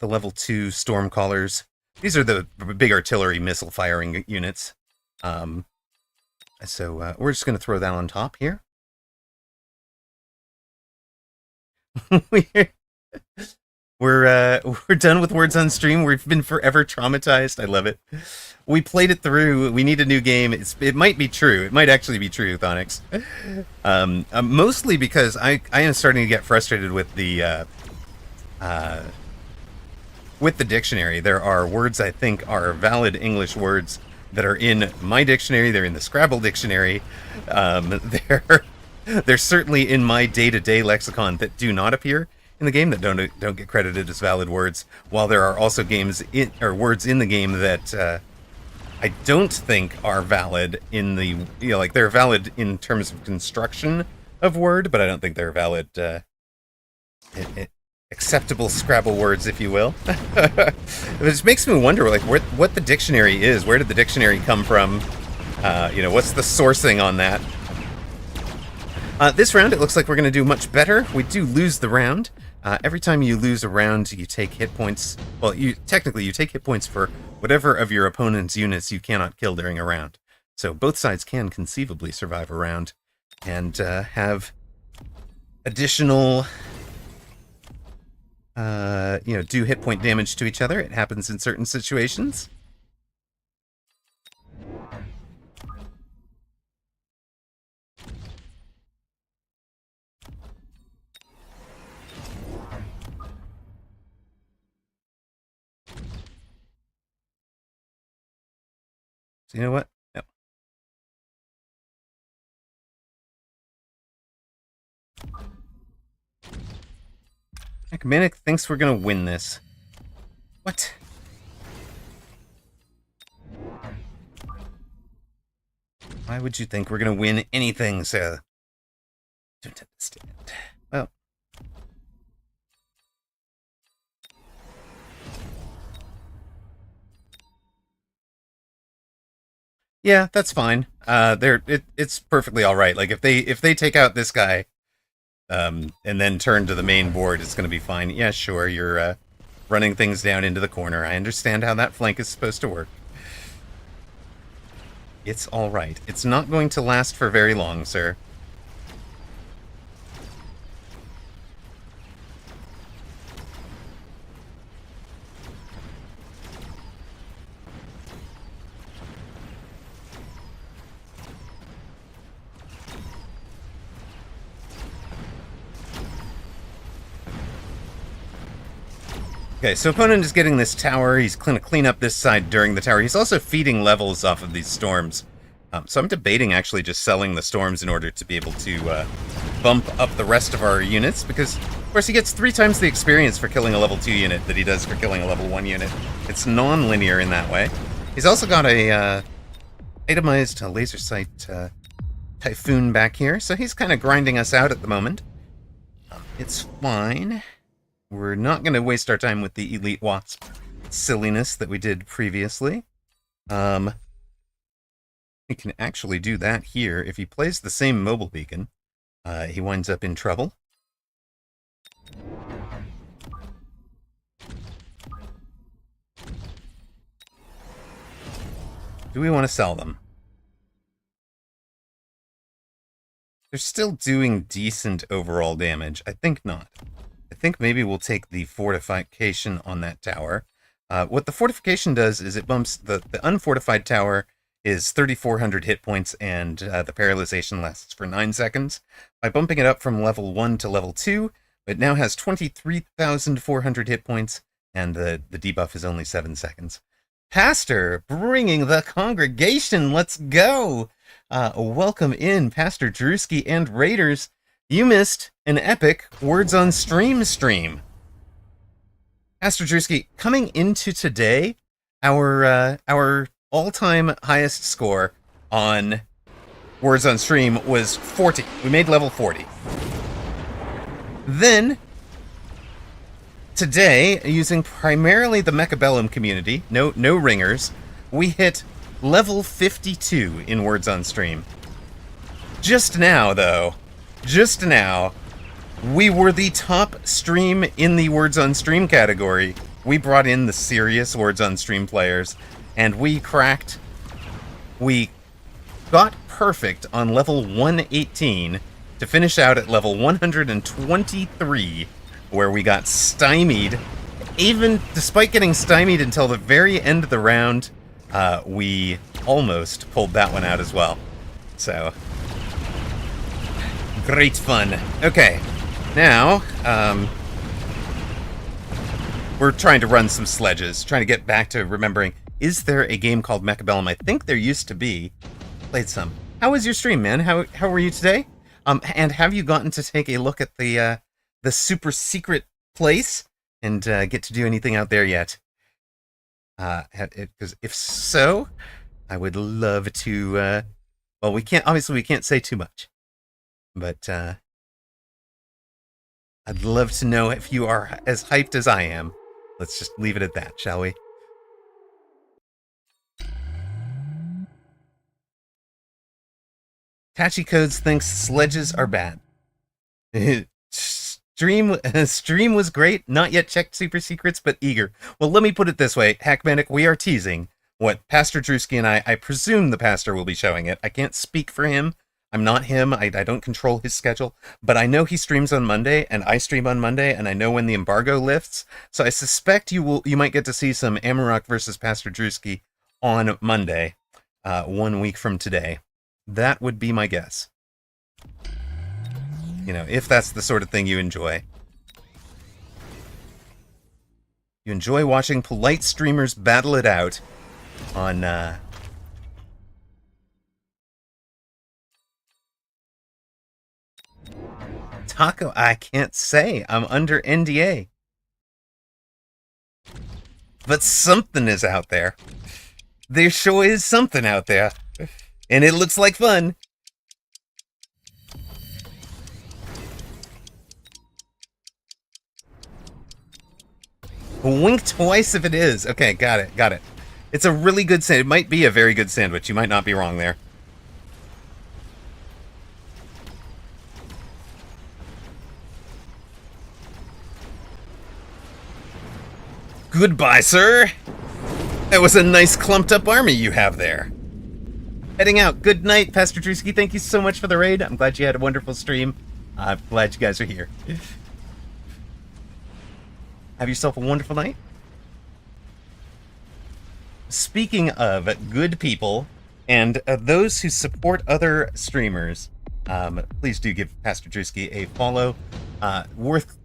level 2 Stormcallers. These are the big artillery missile firing units. So we're just going to throw that on top here. We're done with Words on Stream. We've been forever traumatized. I love it. We played it through. We need a new game. It might be true. It might actually be true, Thonix. Mostly because I am starting to get frustrated with the dictionary. There are words I think are valid English words that are in my dictionary. They're in the Scrabble dictionary. They're certainly in my day-to-day lexicon that do not appear in the game, that don't get credited as valid words. While there are also words in the game that I don't think are valid in the like they're valid in terms of construction of word, but I don't think they're valid. Acceptable Scrabble words, if you will. It just makes me wonder, like, what the dictionary is. Where did the dictionary come from? What's the sourcing on that? This round, it looks like we're going to do much better. We do lose the round. Every time you lose a round, you take hit points. Well, technically, you take hit points for whatever of your opponent's units you cannot kill during a round. So both sides can conceivably survive a round and have additional... do hit point damage to each other. It happens in certain situations. So you know what? No. Ecumenic thinks we're gonna win this. What? Why would you think we're gonna win anything, sir? Don't understand. Well. Yeah, that's fine. It's perfectly alright. Like, if they take out this guy, and then turn to the main board, it's going to be fine. Yeah, sure, you're running things down into the corner. I understand how that flank is supposed to work. It's alright. It's not going to last for very long, sir. Okay, so opponent is getting this tower. He's going to clean up this side during the tower. He's also feeding levels off of these storms. So I'm debating actually just selling the storms in order to be able to bump up the rest of our units, because course, he gets 3 times the experience for killing a level 2 unit that he does for killing a level 1 unit. It's non-linear in that way. He's also got a itemized laser sight Typhoon back here, so he's kind of grinding us out at the moment. It's fine. We're not going to waste our time with the Elite Wasp silliness that we did previously. We can actually do that here. If he plays the same mobile beacon, he winds up in trouble. Do we want to sell them? They're still doing decent overall damage. I think not. I think maybe we'll take the fortification on that tower. What the fortification does is it bumps the unfortified tower is 3,400 hit points, and the paralyzation lasts for 9 seconds. By bumping it up from level 1 to level 2, it now has 23,400 hit points, and the debuff is only 7 seconds. Pastor, bringing the congregation, let's go! Welcome in, Pastor Drewski and Raiders. You missed an epic Words on Stream stream. Pastor Drewski, coming into today, our all-time highest score on Words on Stream was 40. We made level 40. Then, today, using primarily the Mechabellum community, no ringers, we hit level 52 in Words on Stream. Just now, though, we were the top stream in the Words on Stream category. We brought in the serious Words on Stream players, and we got perfect on level 118 to finish out at level 123, where we got stymied. Even despite getting stymied until the very end of the round, we almost pulled that one out as well. So, great fun. Okay, now, we're trying to run some sledges, trying to get back to remembering, is there a game called Mechabellum? I think there used to be. Played some. How was your stream, man? How were you today? And have you gotten to take a look at the super secret place and get to do anything out there yet? Because if so, I would love to, well, we can't say too much, but I'd love to know if you are as hyped as I am. Let's just leave it at that, shall we? Patchy Codes thinks sledges are bad. Stream was great. Not yet checked super secrets, but eager. Well, let me put it this way, Hackmanic, we are teasing what Pastor Drewski and I presume the pastor will be showing it. I can't speak for him. I'm not him. I don't control his schedule, but I know he streams on Monday, and I stream on Monday, and I know when the embargo lifts. So I suspect you might get to see some Amarok versus Pastor Drewski on Monday, 1 week from today. That would be my guess. You know, if that's the sort of thing you enjoy. You enjoy watching polite streamers battle it out on, Taco, I can't say. I'm under NDA. But something is out there. There sure is something out there. And it looks like fun. Wink twice if it is. Okay, got it. It's a really good sandwich. It might be a very good sandwich. You might not be wrong there. Goodbye, sir. That was a nice clumped up army you have there. Heading out. Good night, Pastor Drewski. Thank you so much for the raid. I'm glad you had a wonderful stream. I'm glad you guys are here. Have yourself a wonderful night. Speaking of good people and those who support other streamers, please do give Pastor Drewski a follow.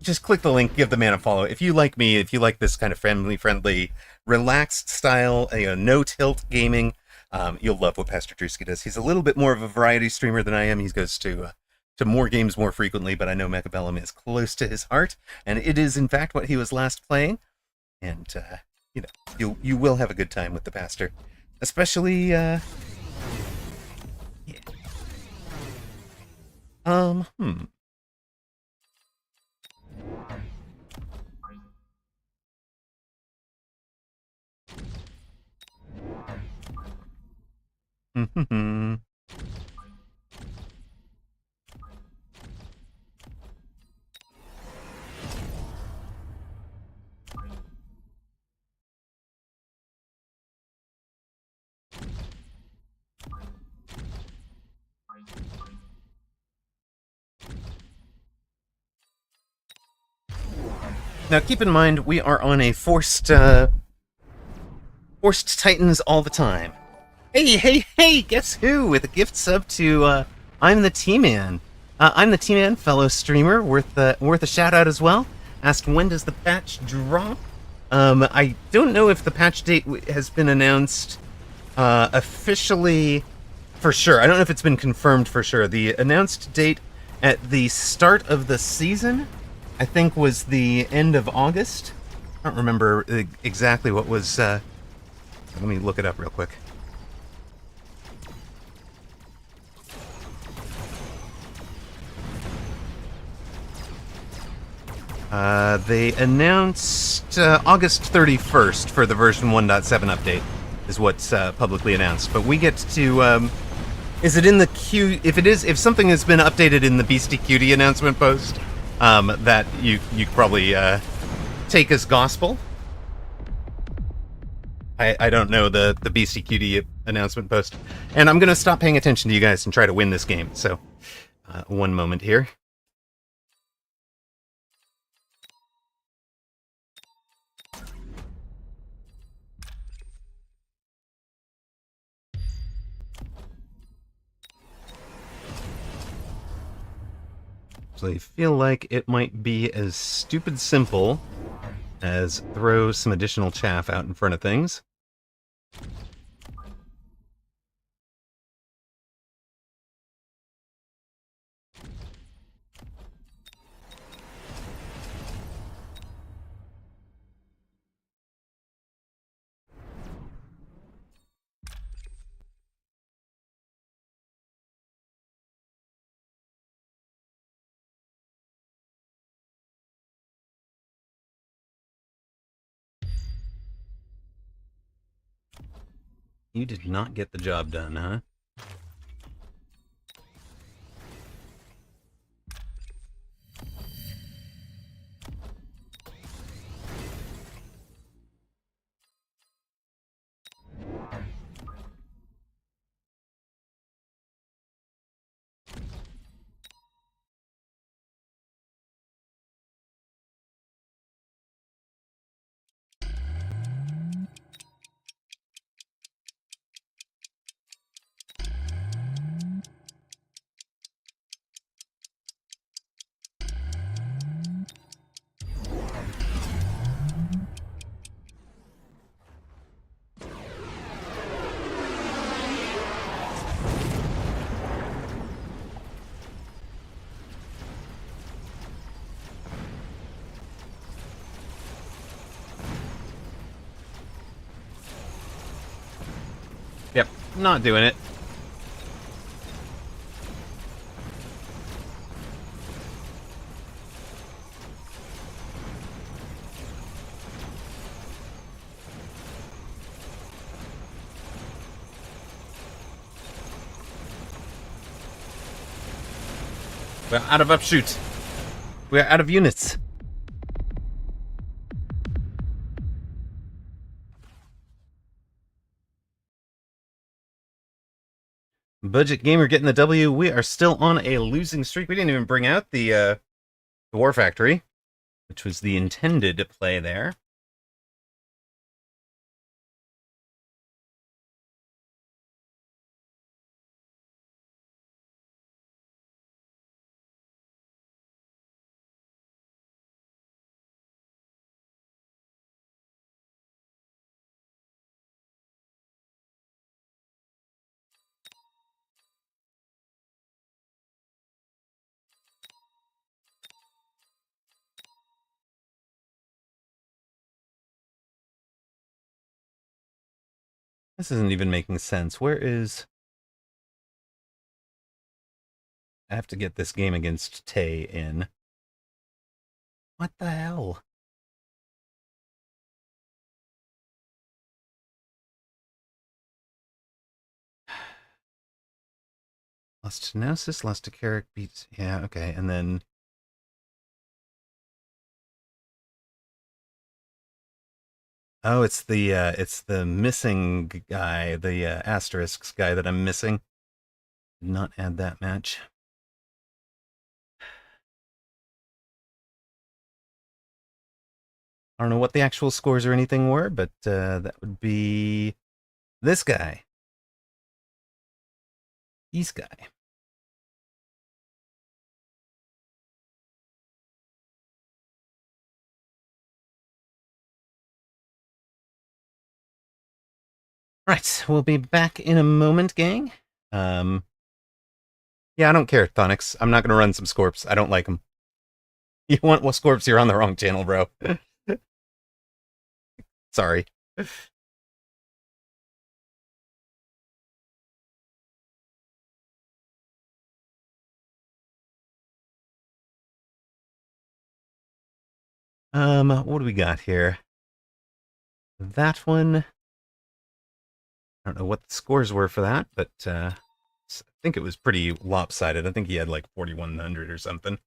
Just click the link, give the man a follow. If you like me, if you like this kind of friendly, relaxed style, no tilt gaming, you'll love what Pastor Drewski does. He's a little bit more of a variety streamer than I am. He goes to more games more frequently, but I know Mechabellum is close to his heart, and it is in fact what he was last playing. And you know, you will have a good time with the pastor, especially yeah. Hmm. Now, keep in mind, we are on a forced Titans all the time. Hey, hey, hey! Guess who? With a gift sub to I'm the T-Man. I'm the T-Man, fellow streamer, worth a shout out as well. Asked when does the patch drop? I don't know if the patch date has been announced officially for sure. I don't know if it's been confirmed for sure. The announced date at the start of the season, I think, was the end of August. I don't remember exactly what was. Let me look it up real quick. They announced August 31st for the version 1.7 update, is what's publicly announced. But we get to. Is it in the Q? If it is, if something has been updated in the Beastie Cutie announcement post, that you probably take as gospel. I don't know the Beastie Cutie announcement post, and I'm gonna stop paying attention to you guys and try to win this game. So, one moment here. So I feel like it might be as stupid simple as throw some additional chaff out in front of things. You did not get the job done, huh? Yep, not doing it. We're out of upshoot. We're out of units. Budget Gamer getting the W. We are still on a losing streak. We didn't even bring out the War Factory, which was the intended play there. This isn't even making sense. Where is... I have to get this game against Tay in. What the hell? Lustinosis, Lusticaric beats... Yeah, okay, and then... Oh, it's the missing guy, the asterisks guy that I'm missing. Did not add that match. I don't know what the actual scores or anything were, but that would be this guy. These guy. Right, we'll be back in a moment, gang. Yeah, I don't care, Thonix. I'm not going to run some Scorps. I don't like them. You want what Scorps? You're on the wrong channel, bro. Sorry. What do we got here? That one. I don't know what the scores were for that, but I think it was pretty lopsided. I think he had like 4,100 or something.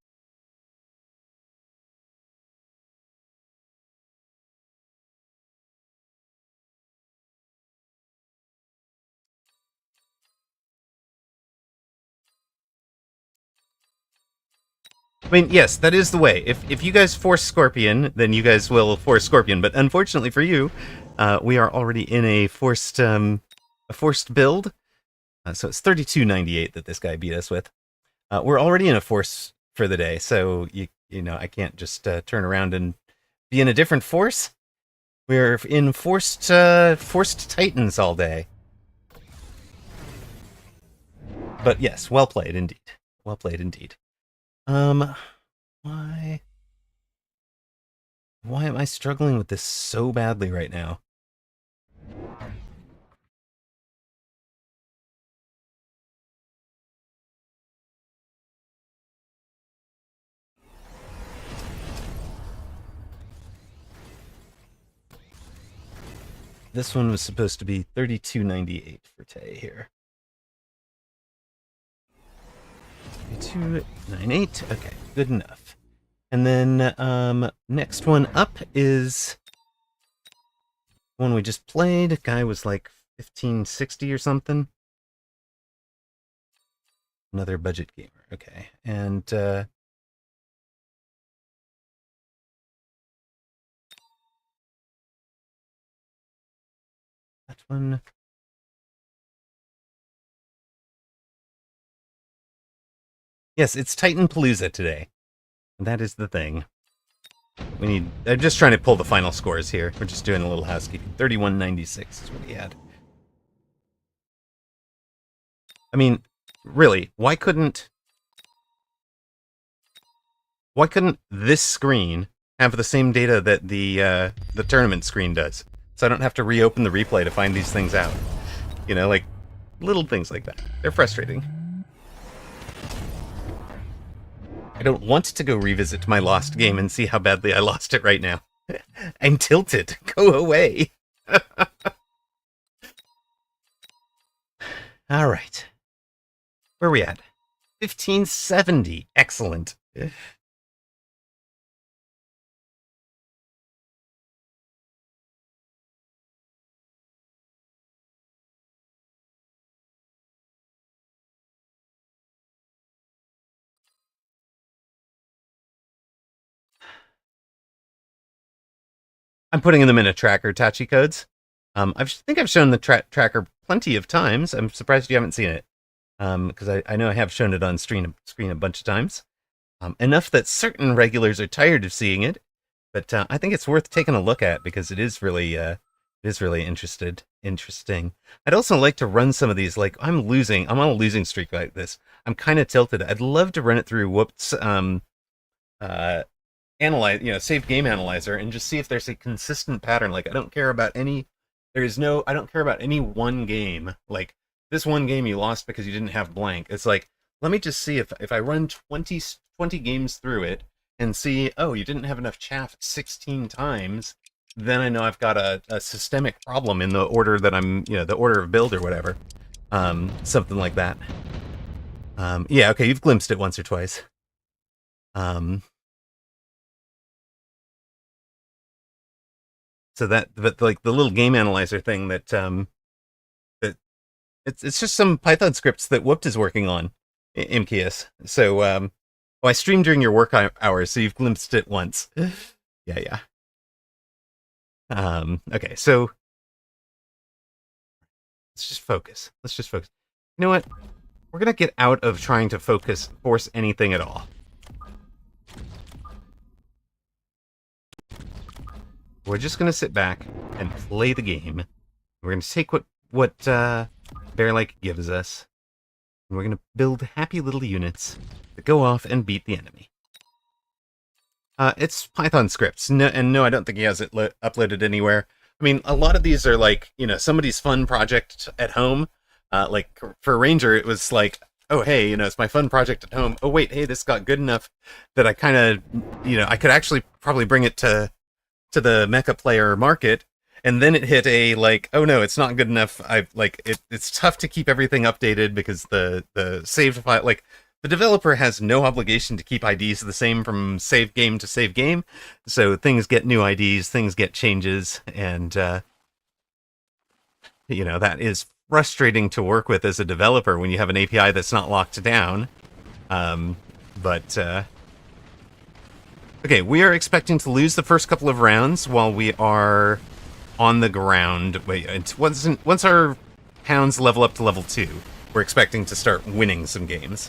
I mean, yes, that is the way. If you guys force Scorpion, then you guys will force Scorpion. But unfortunately for you, we are already in a forced build. So it's 3298 that this guy beat us with. We're already in a force for the day, so you know I can't just turn around and be in a different force. We're in forced Titans all day. But yes, well played indeed. Well played indeed. Why am I struggling with this so badly right now? This one was supposed to be 3298 for Tay here. 3298. Okay, good enough. And then next one up is one we just played. Guy was like 1560 or something. Another budget gamer. Okay. And that one. Yes, it's Titan Palooza today. That is the thing. We need... I'm just trying to pull the final scores here. We're just doing a little housekeeping. 3196 is what he had. I mean, really, why couldn't this screen have the same data that the tournament screen does? So I don't have to reopen the replay to find these things out. You know, like, little things like that. They're frustrating. I don't want to go revisit my lost game and see how badly I lost it right now. I'm tilted. Go away. All right. Where are we at? 1570. Excellent. I'm putting them in a tracker, Tachi codes. I think I've shown the tracker plenty of times. I'm surprised you haven't seen it. Because I know I have shown it on screen a bunch of times. Enough that certain regulars are tired of seeing it. But I think it's worth taking a look at because it is really interesting. I'd also like to run some of these. Like I'm on a losing streak like this. I'm kind of tilted. I'd love to run it through Whoop's analyze, save game analyzer and just see if there's a consistent pattern. Like I don't care about any There is no, I don't care about any one game. Like, this one game you lost because you didn't have blank. It's like, let me just see if I run 20 games through it and see, oh, you didn't have enough chaff 16 times, then I know I've got a systemic problem in the order that I'm, the order of build or whatever. Something like that. Yeah, okay, you've glimpsed it once or twice. So that, but like the little game analyzer thing that that it's just some Python scripts that Whooped is working on, MKS. So oh, I streamed during your work hours, so you've glimpsed it once. Yeah, yeah. Okay, so let's just focus. Let's just focus. You know what? We're gonna get out of trying to force anything at all. We're just gonna sit back and play the game. We're gonna take what Bear-like gives us, and we're gonna build happy little units that go off and beat the enemy. It's Python scripts. No, and no, I don't think he has it uploaded anywhere. I mean, a lot of these are like, somebody's fun project at home. Like for Ranger, it was like, oh, hey, it's my fun project at home. Oh, wait, hey, this got good enough that I kind of, I could actually probably bring it to the mecha player market. And then it hit a like, oh no, it's not good enough. It's tough to keep everything updated because the saved file, like, the developer has no obligation to keep IDs the same from save game to save game. So things get new IDs, things get changes, and that is frustrating to work with as a developer when you have an API that's not locked down. Okay, we are expecting to lose the first couple of rounds while we are on the ground. Wait, once our hounds level up to level 2, we're expecting to start winning some games.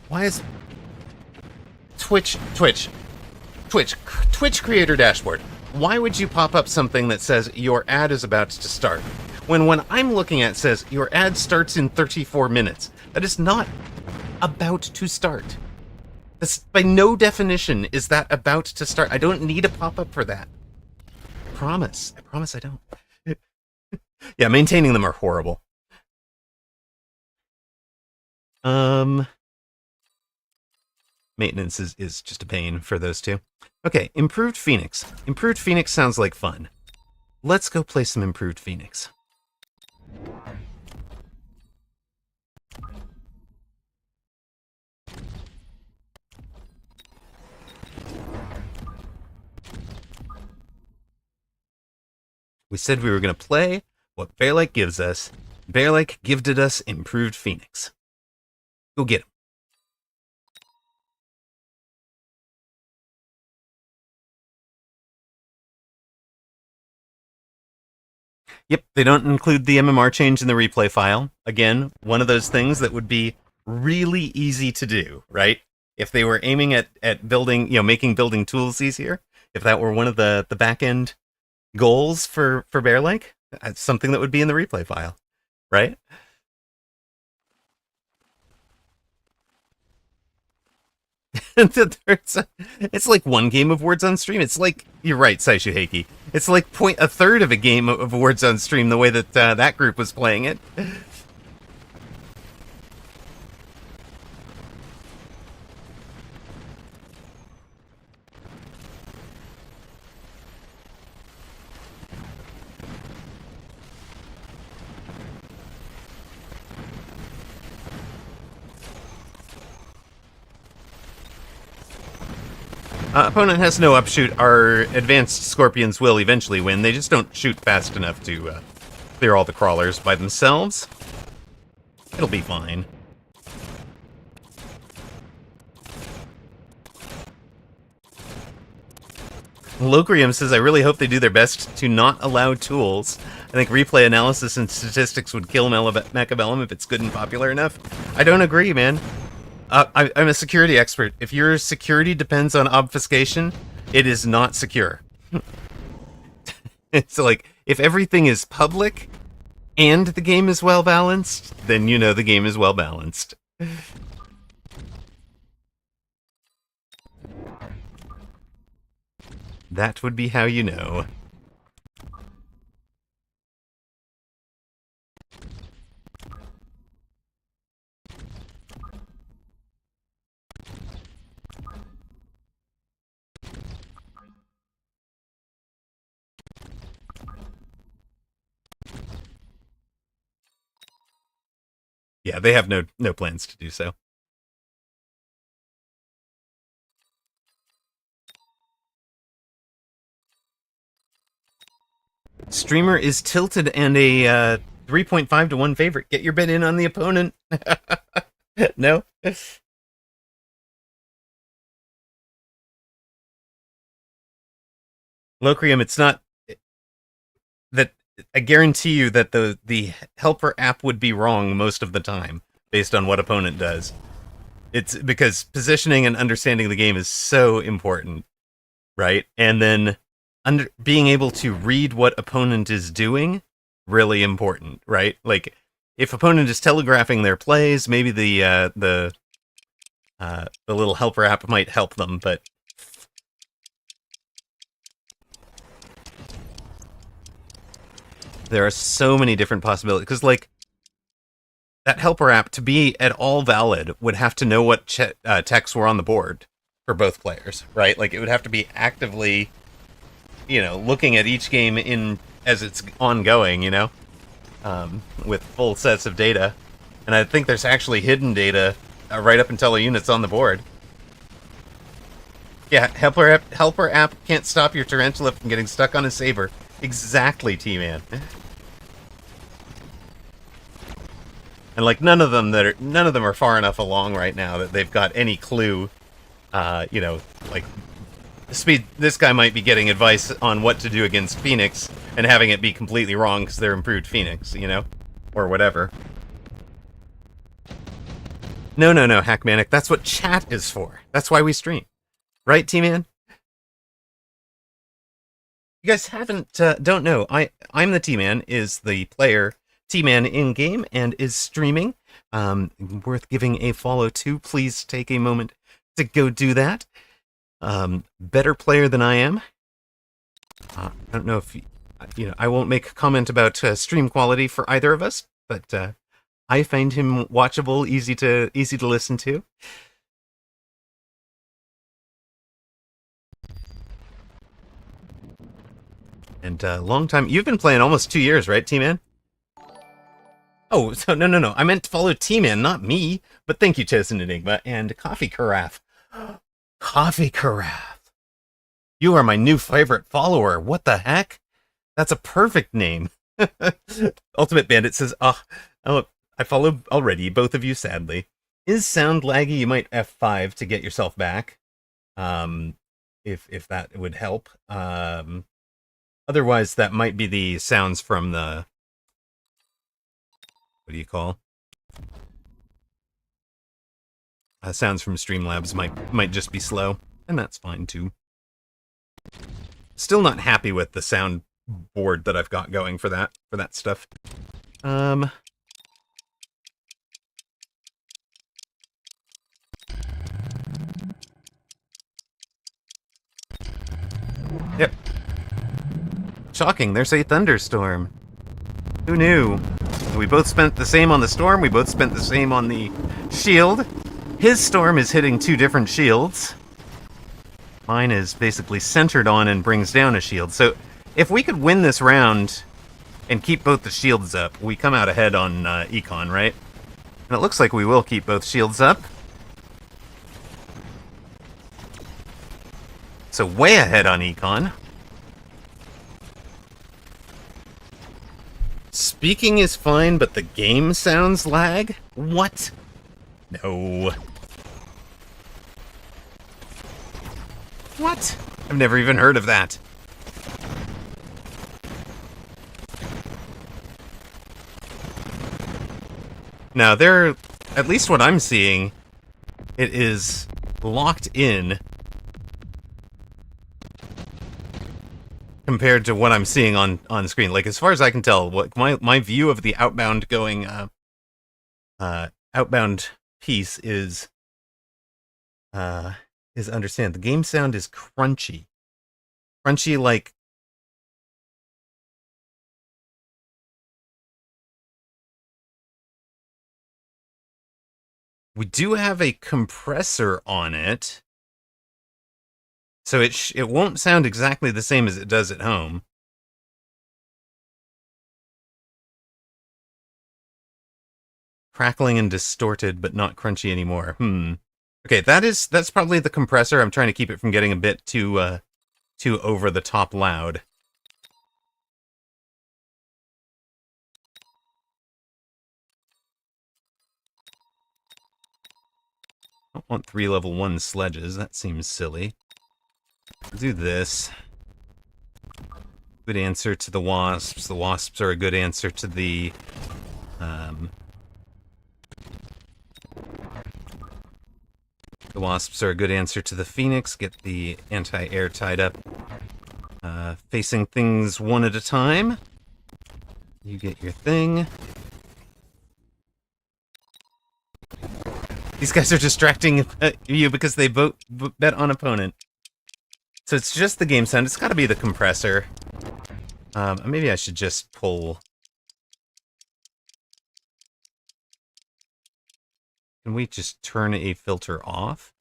Why is Twitch creator dashboard? Why would you pop up something that says your ad is about to start when I'm looking at it says your ad starts in 34 minutes? That is not about to start. That's, by no definition is that about to start. I don't need a pop-up for that. I promise I don't. Yeah, maintaining them are horrible. Maintenance is just a pain for those two. Okay, Improved Phoenix. Improved Phoenix sounds like fun. Let's go play some Improved Phoenix. We said we were going to play what Bear-like gives us. Bear-like gifted us Improved Phoenix. Go get him. Yep, they don't include the MMR change in the replay file. Again, one of those things that would be really easy to do, right? If they were aiming at building, making building tools easier, if that were one of the back-end goals for Bear-like, that's something that would be in the replay file, right? It's like one game of Words on Stream. It's like, you're right, Saishu Heiki. It's like a third of a game of Words on Stream the way that that group was playing it. Opponent has no upshoot. Our advanced Scorpions will eventually win. They just don't shoot fast enough to clear all the crawlers by themselves. It'll be fine. Logrium says, I really hope they do their best to not allow tools. I think replay analysis and statistics would kill Mechabellum if it's good and popular enough. I don't agree, man. I'm a security expert. If your security depends on obfuscation, it is not secure. It's like, if everything is public and the game is well balanced, then the game is well balanced. That would be how you know. Yeah, they have no plans to do so. Streamer is tilted and a 3.5 to 1 favorite. Get your bet in on the opponent. No? Locrium, it's not that. I guarantee you that the helper app would be wrong most of the time based on what opponent does. It's because positioning and understanding the game is so important, right? And then being able to read what opponent is doing, really important, right? Like if opponent is telegraphing their plays, maybe the little helper app might help them, but there are so many different possibilities. Because, like, that helper app, to be at all valid, would have to know what texts were on the board for both players, right? Like, it would have to be actively, looking at each game as it's ongoing, with full sets of data. And I think there's actually hidden data right up until a unit's on the board. Yeah, helper app can't stop your tarantula from getting stuck on a saber. Exactly, T-Man. And like none of them are far enough along right now that they've got any clue. Like speed. This guy might be getting advice on what to do against Phoenix and having it be completely wrong because they're improved Phoenix, or whatever. No, Hackmanic. That's what chat is for. That's why we stream, right, T-Man? You guys don't know. I'm the T-Man, is the player T-Man in game and is streaming. Worth giving a follow to. Please take a moment to go do that. Better player than I am. I don't know if I won't make a comment about stream quality for either of us, but I find him watchable, easy to listen to. And long time. You've been playing almost 2 years, right, T-Man? Oh, so no. I meant to follow T-Man, not me. But thank you, Chosen Enigma and Coffee Carafe. Coffee Carafe. You are my new favorite follower. What the heck? That's a perfect name. Ultimate Bandit says, oh, I follow already, both of you, sadly. Is sound laggy? You might F5 to get yourself back. If that would help. Otherwise, that might be the sounds from the... What do you call? Sounds from Streamlabs might just be slow, and that's fine too. Still not happy with the sound board that I've got going for that stuff. Yep. Shocking, there's a thunderstorm. Who knew? We both spent the same on the storm, we both spent the same on the shield. His storm is hitting 2 different shields. Mine is basically centered on and brings down a shield. So if we could win this round and keep both the shields up, we come out ahead on Econ, right? And it looks like we will keep both shields up. So way ahead on Econ. Speaking is fine, but the game sounds lag? What? No. What? I've never even heard of that. Now, at least what I'm seeing, it is locked in compared to what I'm seeing on screen. Like, as far as I can tell, what my view of the outbound going outbound piece is understand. The game sound is crunchy. Crunchy like we do have a compressor on it. So it won't sound exactly the same as it does at home. Crackling and distorted, but not crunchy anymore. Okay, that's probably the compressor. I'm trying to keep it from getting a bit too over the top loud. I don't want 3 level 1 sledges. That seems silly. I'll do this. Good answer to the wasps. The wasps are a good answer to the wasps are a good answer to the phoenix. Get the anti-air tied up. Facing things one at a time. You get your thing. These guys are distracting you because they bet on opponent. So it's just the game sound. It's got to be the compressor. Maybe I should just pull. Can we just turn a filter off?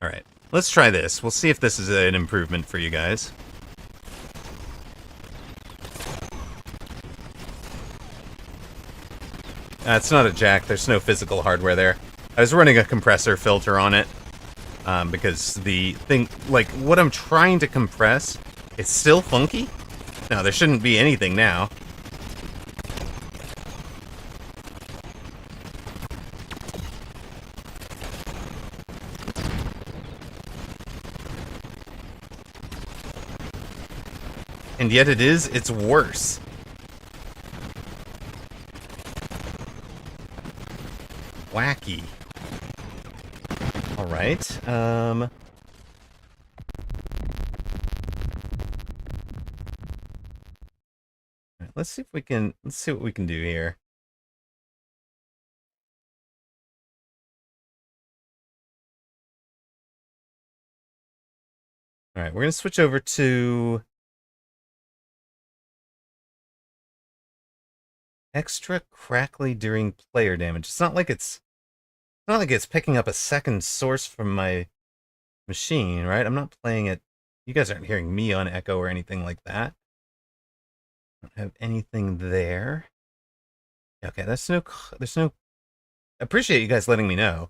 Alright, let's try this. We'll see if this is an improvement for you guys. It's not a jack. There's no physical hardware there. I was running a compressor filter on it. Because the thing, like, what I'm trying to compress, it's still funky? No, there shouldn't be anything now. And yet it's worse. Wacky. Alright, let's see what we can do here. Alright, we're gonna switch over to extra crackly during player damage. It's not like it's picking up a second source from my machine, right? I'm not playing it. You guys aren't hearing me on echo or anything like that. I don't have anything there. Okay, there's no. I appreciate you guys letting me know.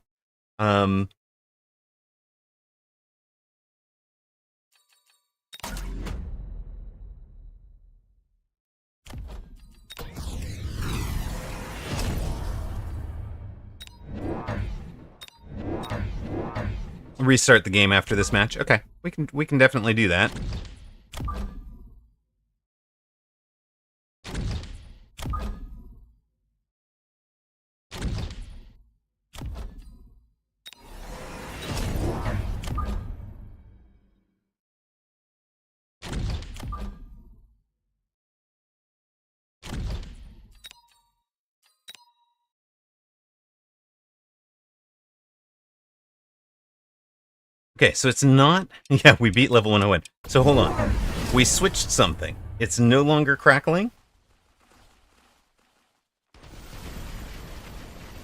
Restart the game after this match. Okay, we can definitely do that. Okay, so it's not... Yeah, we beat level 101. So hold on. We switched something. It's no longer crackling.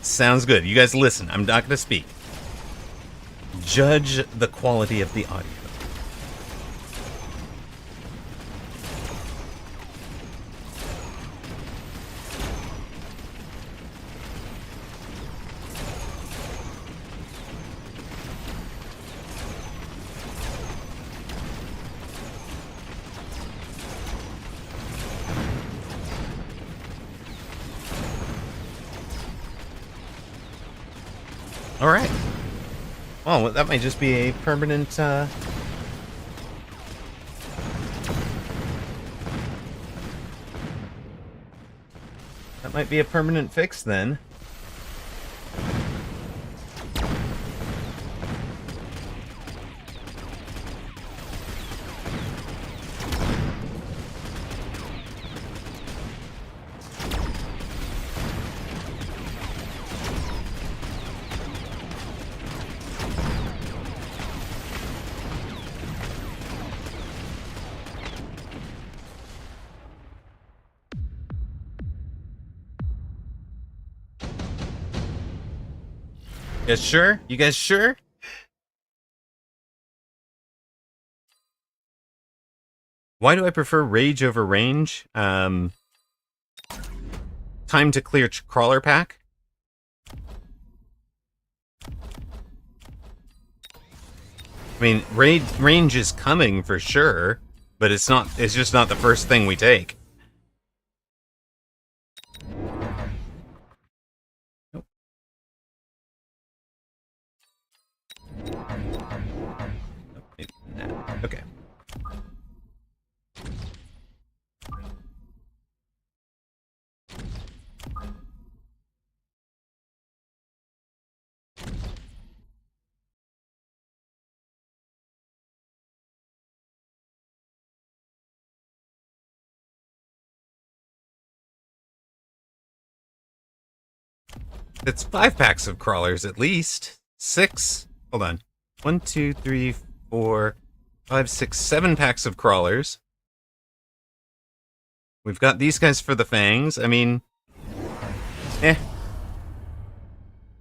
Sounds good. You guys listen. I'm not going to speak. Judge the quality of the audio. All right. Well, that might just be a permanent, That might be a permanent fix, then. You guys sure? You guys sure? Why do I prefer rage over range? time to clear crawler pack. I mean, range is coming for sure, but it's just not the first thing we take. Nope. Okay. It's 5 packs of crawlers at least. 6. Hold on. 1, 2, 3, 4, 5, 6, 7 packs of crawlers. We've got these guys for the fangs. I mean, Yeah,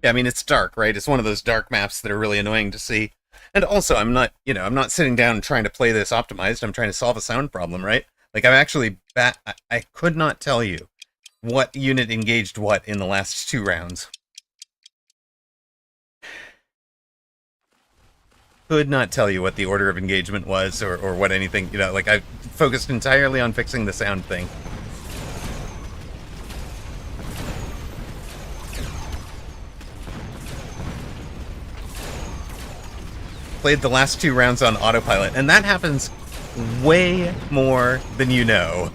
I mean, it's dark, right? It's one of those dark maps that are really annoying to see. And also, I'm not sitting down trying to play this optimized. I'm trying to solve a sound problem, right? Like, I'm actually I could not tell you what unit engaged what in the last 2 rounds. Could not tell you what the order of engagement was or what anything, like I focused entirely on fixing the sound thing. Played the last 2 rounds on autopilot, and that happens way more than you know.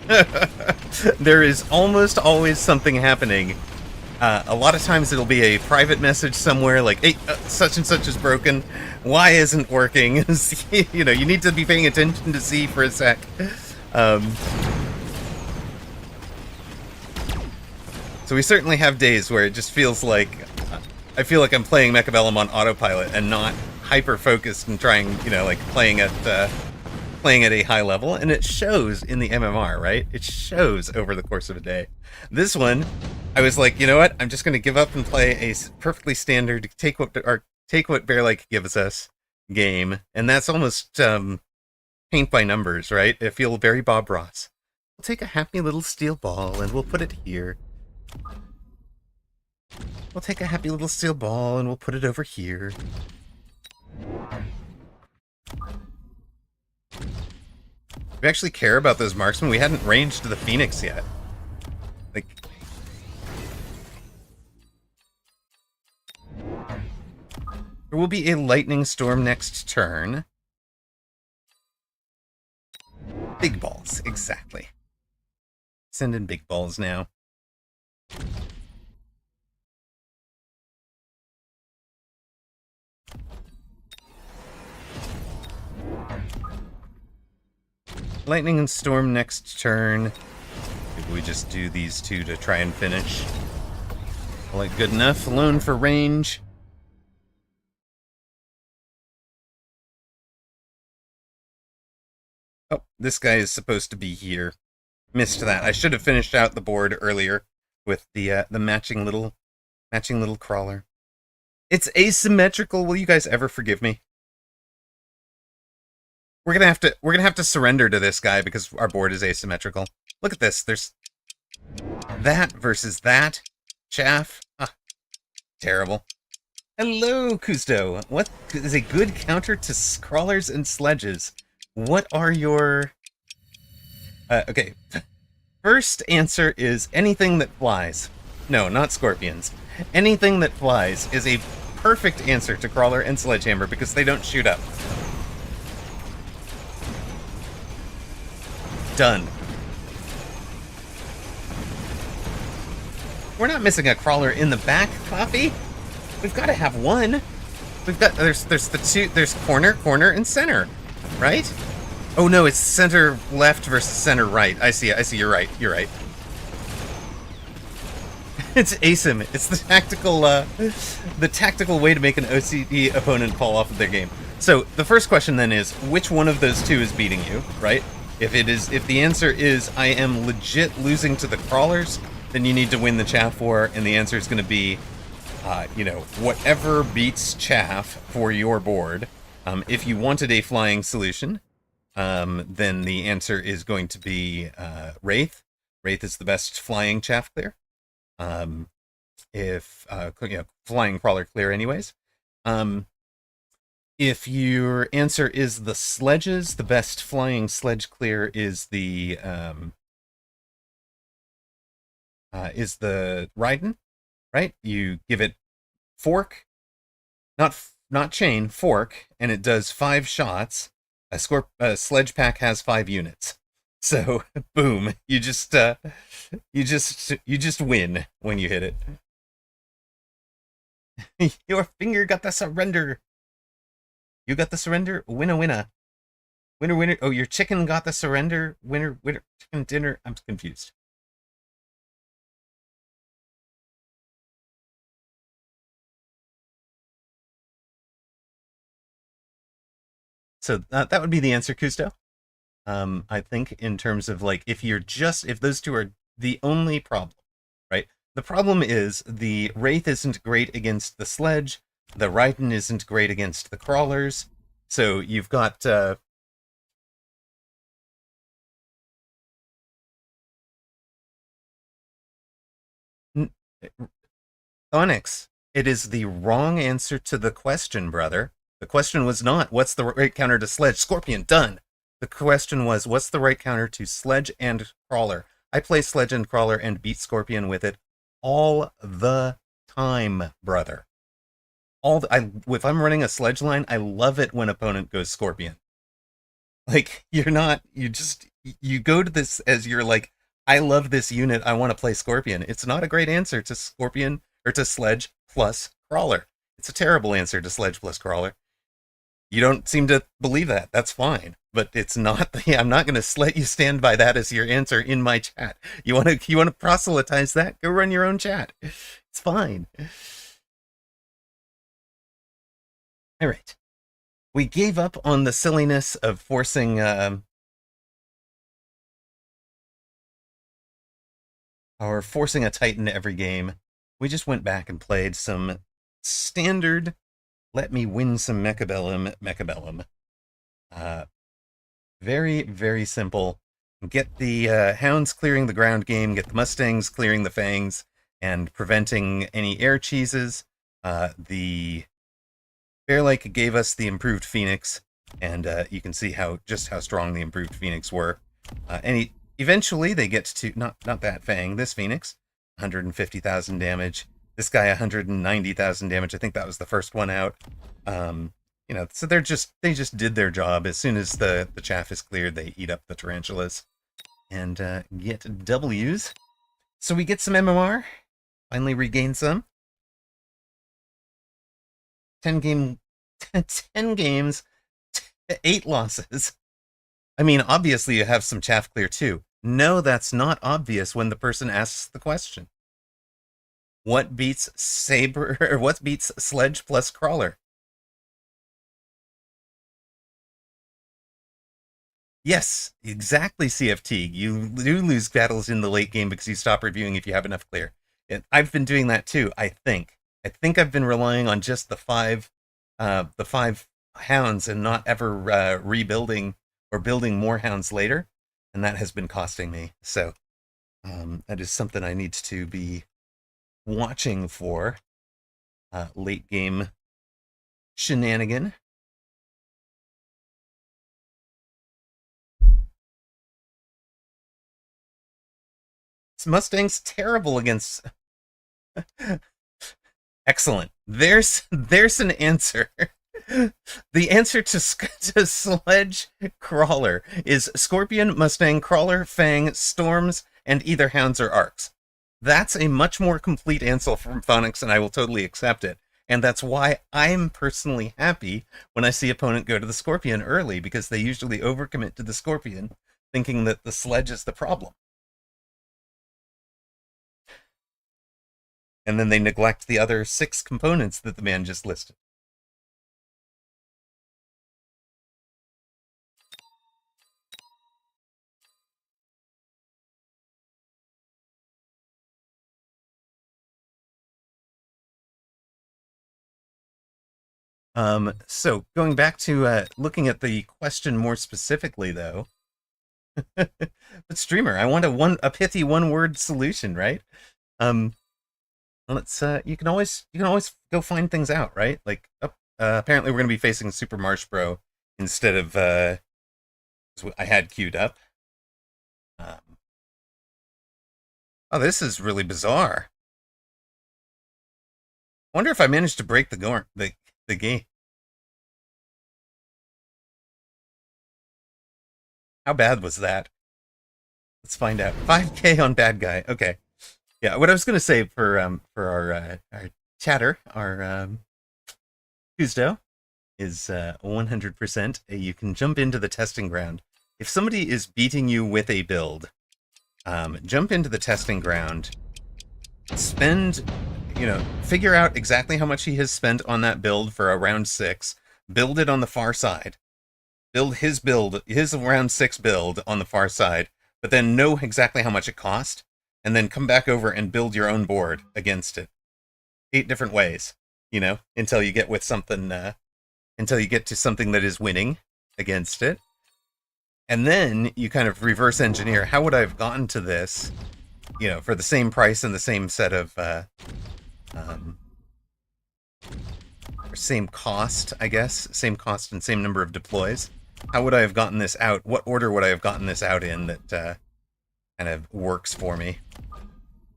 There is almost always something happening. A lot of times it'll be a private message somewhere like, hey, such and such is broken. Why isn't working? You need to be paying attention to see for a sec. So we certainly have days where it just feels like, I feel like I'm playing Mechabellum on autopilot and not hyper-focused and trying, like playing at a high level, and it shows in the MMR, right? It shows over the course of a day. This one, I was like, you know what? I'm just going to give up and play a perfectly standard take what Bear Like gives us game, and that's almost paint by numbers, right? I feel very Bob Ross. We'll take a happy little steel ball and we'll put it here. We'll take a happy little steel ball and we'll put it over here. We actually care about those marksmen. We hadn't ranged the Phoenix yet. Like, there will be a lightning storm next turn. Big balls, exactly. Send in big balls now. Lightning and storm next turn. Maybe we just do these 2 to try and finish. Call it good enough. Alone for range. Oh, this guy is supposed to be here. Missed that. I should have finished out the board earlier with the matching little crawler. It's asymmetrical. Will you guys ever forgive me? We're gonna have to surrender to this guy because our board is asymmetrical. Look at this. There's that versus that. Chaff. Ah, terrible. Hello, Kusto. What is a good counter to crawlers and sledges? What are your... okay. First answer is anything that flies. No, not scorpions. Anything that flies is a perfect answer to crawler and sledgehammer because they don't shoot up. Done. We're not missing a crawler in the back, Coffee. We've got to have one. We've got there's the 2, there's corner, and center, right? Oh no, it's center left versus center right. I see. You're right. It's asim. It's the tactical way to make an OCD opponent fall off of their game. So the first question then is, which one of those 2 is beating you, right? If the answer is I am legit losing to the crawlers, then you need to win the chaff war, and the answer is going to be, whatever beats chaff for your board. If you wanted a flying solution, then the answer is going to be Wraith. Wraith is the best flying chaff clear. If flying crawler clear anyways. Um, if your answer is the sledges, the best flying sledge clear is the Raiden, right? You give it fork, not chain, fork, and it does 5 shots. A sledge pack has 5 units. So boom, you just win when you hit it. Your finger got the surrender. You got the surrender. Winner, winner, winner, winner. Oh, your chicken got the surrender. Winner, winner. Chicken dinner. I'm confused. So that would be the answer, Cousteau. I think in terms of like if those two are the only problem, right? The problem is the Wraith isn't great against the sledge. The Raiden isn't great against the crawlers. So you've got Onyx. It is the wrong answer to the question, brother. The question was not what's the right counter to sledge. Scorpion, done. The question was what's the right counter to sledge and crawler. I play sledge and crawler and beat Scorpion with it all the time, brother. If I'm running a sledge line, I love it when opponent goes Scorpion. Like you go to this as you're like, I love this unit, I want to play Scorpion. It's not a great answer to Scorpion or to Sledge plus Crawler. It's a terrible answer to Sledge plus Crawler. You don't seem to believe that. That's fine. But it's not I'm not gonna let you stand by that as your answer in my chat. You wanna proselytize that? Go run your own chat. It's fine. Alright. We gave up on the silliness of forcing or forcing a Titan every game. We just went back and played some standard let me win some Mechabellum. Uh, very, very simple. Get the Hounds clearing the ground game, get the Mustangs clearing the Fangs, and preventing any air cheeses. The Bear Lake gave us the improved Phoenix, and you can see just how strong the improved Phoenix were. Eventually they get to not that Fang, this Phoenix, 150,000 damage. This guy 190,000 damage. I think that was the first one out. So they just did their job. As soon as the chaff is cleared, they eat up the tarantulas and get W's. So we get some MMR. Finally regain some. 10 games, 8 losses. I mean, obviously you have some chaff clear too. No, that's not obvious when the person asks the question. What beats Saber, or what beats Sledge plus Crawler? Yes, exactly, CFT. You do lose battles in the late game because you stop reviewing if you have enough clear. And I've been doing that too, I think. I think I've been relying on just the five hounds and not ever rebuilding or building more hounds later, and that has been costing me. So that is something I need to be watching for. Late game shenanigan. This Mustang's terrible against. Excellent. There's an answer. The answer to Sledge Crawler is Scorpion, Mustang, Crawler, Fang, Storms, and either Hounds or Arcs. That's a much more complete answer from Phonics, and I will totally accept it. And that's why I'm personally happy when I see opponent go to the Scorpion early, because they usually overcommit to the Scorpion, thinking that the Sledge is the problem. And then they neglect the other 6 components that the man just listed. So going back to looking at the question more specifically, though, but streamer, I want a pithy one-word solution, right? let's you can always go find things out, right? Like, apparently we're gonna be facing Super Marsh Bro instead of what I had queued up. Um, oh, this is really bizarre. I wonder if I managed to break the game. How bad was that? Let's find out. 5K on bad guy. Okay. Yeah, what I was gonna say for our chatter, our Tuesday is 100%. You can jump into the testing ground. If somebody is beating you with a build, jump into the testing ground, spend, figure out exactly how much he has spent on that build for a round 6, build it on the far side, build, his round 6 build on the far side, but then know exactly how much it cost, and then come back over and build your own board against it. 8 different ways, until you get with something, until you get to something that is winning against it. And then you kind of reverse engineer, how would I have gotten to this, for the same price and the same set of, same cost, I guess, same cost and same number of deploys. How would I have gotten this out? What order would I have gotten this out in that kind of works for me?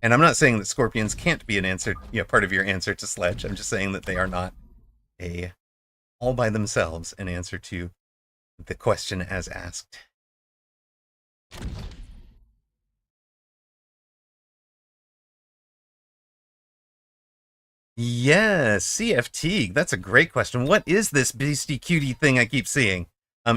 And I'm not saying that scorpions can't be an answer, part of your answer to Sledge. I'm just saying that they are not all by themselves an answer to the question as asked. Yes, CFT. That's a great question. What is this beastie cutie thing I keep seeing?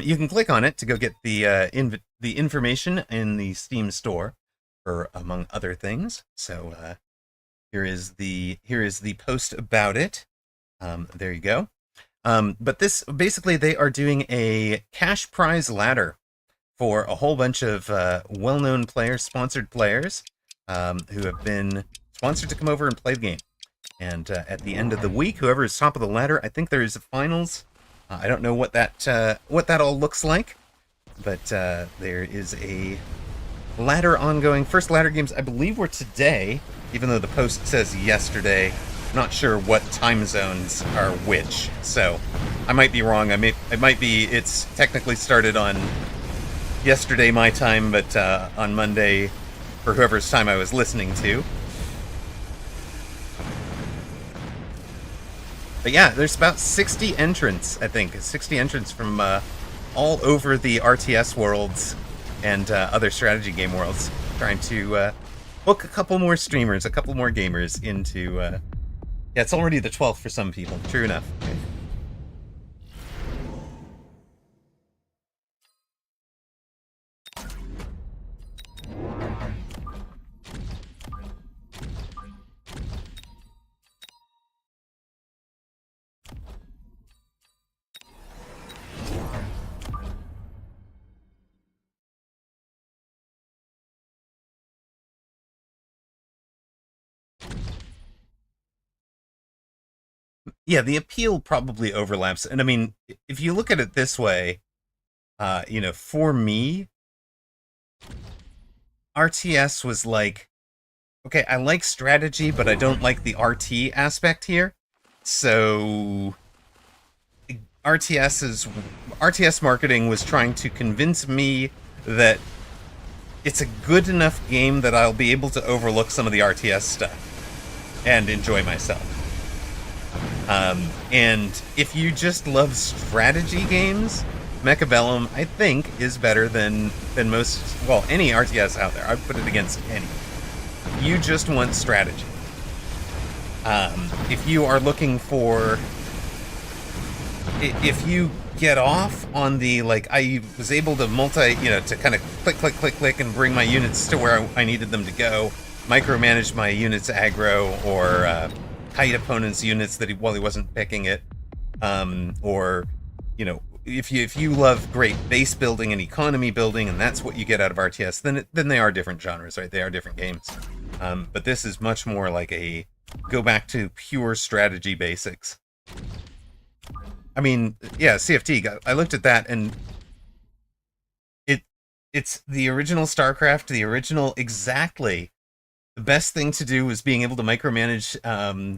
You can click on it to go get the information in the Steam store, for among other things. So here is the post about it. There you go. But this, basically, they are doing a cash prize ladder for a whole bunch of well-known players, sponsored players, who have been sponsored to come over and play the game. And at the end of the week, whoever is top of the ladder, I think there is a finals. I don't know what that all looks like, but there is a ladder ongoing. First ladder games, I believe, were today, even though the post says yesterday. Not sure what time zones are which, so I might be wrong. It's technically started on yesterday my time, but on Monday for whoever's time I was listening to. But yeah, there's about 60 entrants, I think. 60 entrants from all over the RTS worlds and other strategy game worlds, trying to hook a couple more streamers, a couple more gamers into... yeah, it's already the 12th for some people. True enough. Okay. Yeah, the appeal probably overlaps. And I mean, if you look at it this way, for me, RTS was like, okay, I like strategy, but I don't like the RT aspect here. So RTS marketing was trying to convince me that it's a good enough game that I'll be able to overlook some of the RTS stuff and enjoy myself. And if you just love strategy games, Mechabellum, I think, is better than most, well, any RTS out there. I'd put it against any. You just want strategy. If you are looking for... If you get off on the, like, I was able to to kind of click, and bring my units to where I needed them to go, micromanage my units aggro, or kite opponent's units that while he wasn't picking it, or, if you love great base building and economy building, and that's what you get out of RTS, then they are different genres, right? They are different games. But this is much more like a go back to pure strategy basics. I mean, yeah, CFT, I looked at that, and it's the original StarCraft, the original exactly The best thing to do was being able to micromanage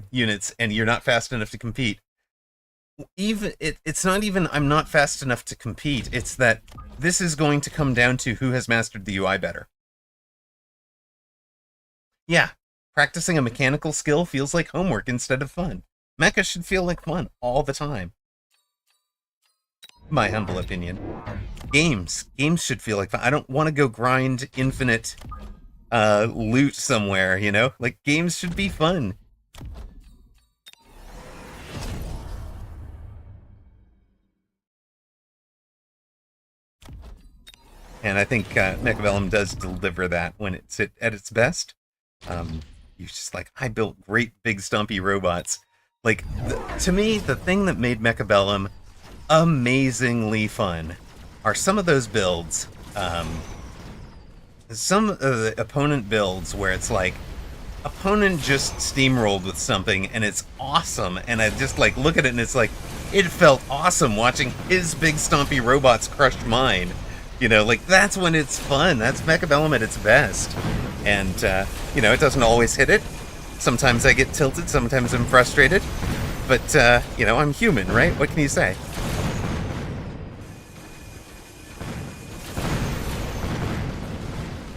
units, and you're not fast enough to compete. It's not even I'm not fast enough to compete. It's that this is going to come down to who has mastered the UI better. Yeah, practicing a mechanical skill feels like homework instead of fun. Mecha should feel like fun all the time. My humble opinion. Games should feel like fun. I don't want to go grind infinite loot somewhere, you know? Like, games should be fun. And I think Mechabellum does deliver that when it's at its best. You're just like, I built great big stumpy robots. Like, to me, the thing that made Mechabellum amazingly fun are some of those builds. Some of the opponent builds where it's like, opponent just steamrolled with something and it's awesome. And I just like look at it and it's like, it felt awesome watching his big stompy robots crush mine. You know, like that's when it's fun. That's Mechabellum at its best. And, you know, it doesn't always hit it. Sometimes I get tilted, sometimes I'm frustrated. But, you know, I'm human, right? What can you say?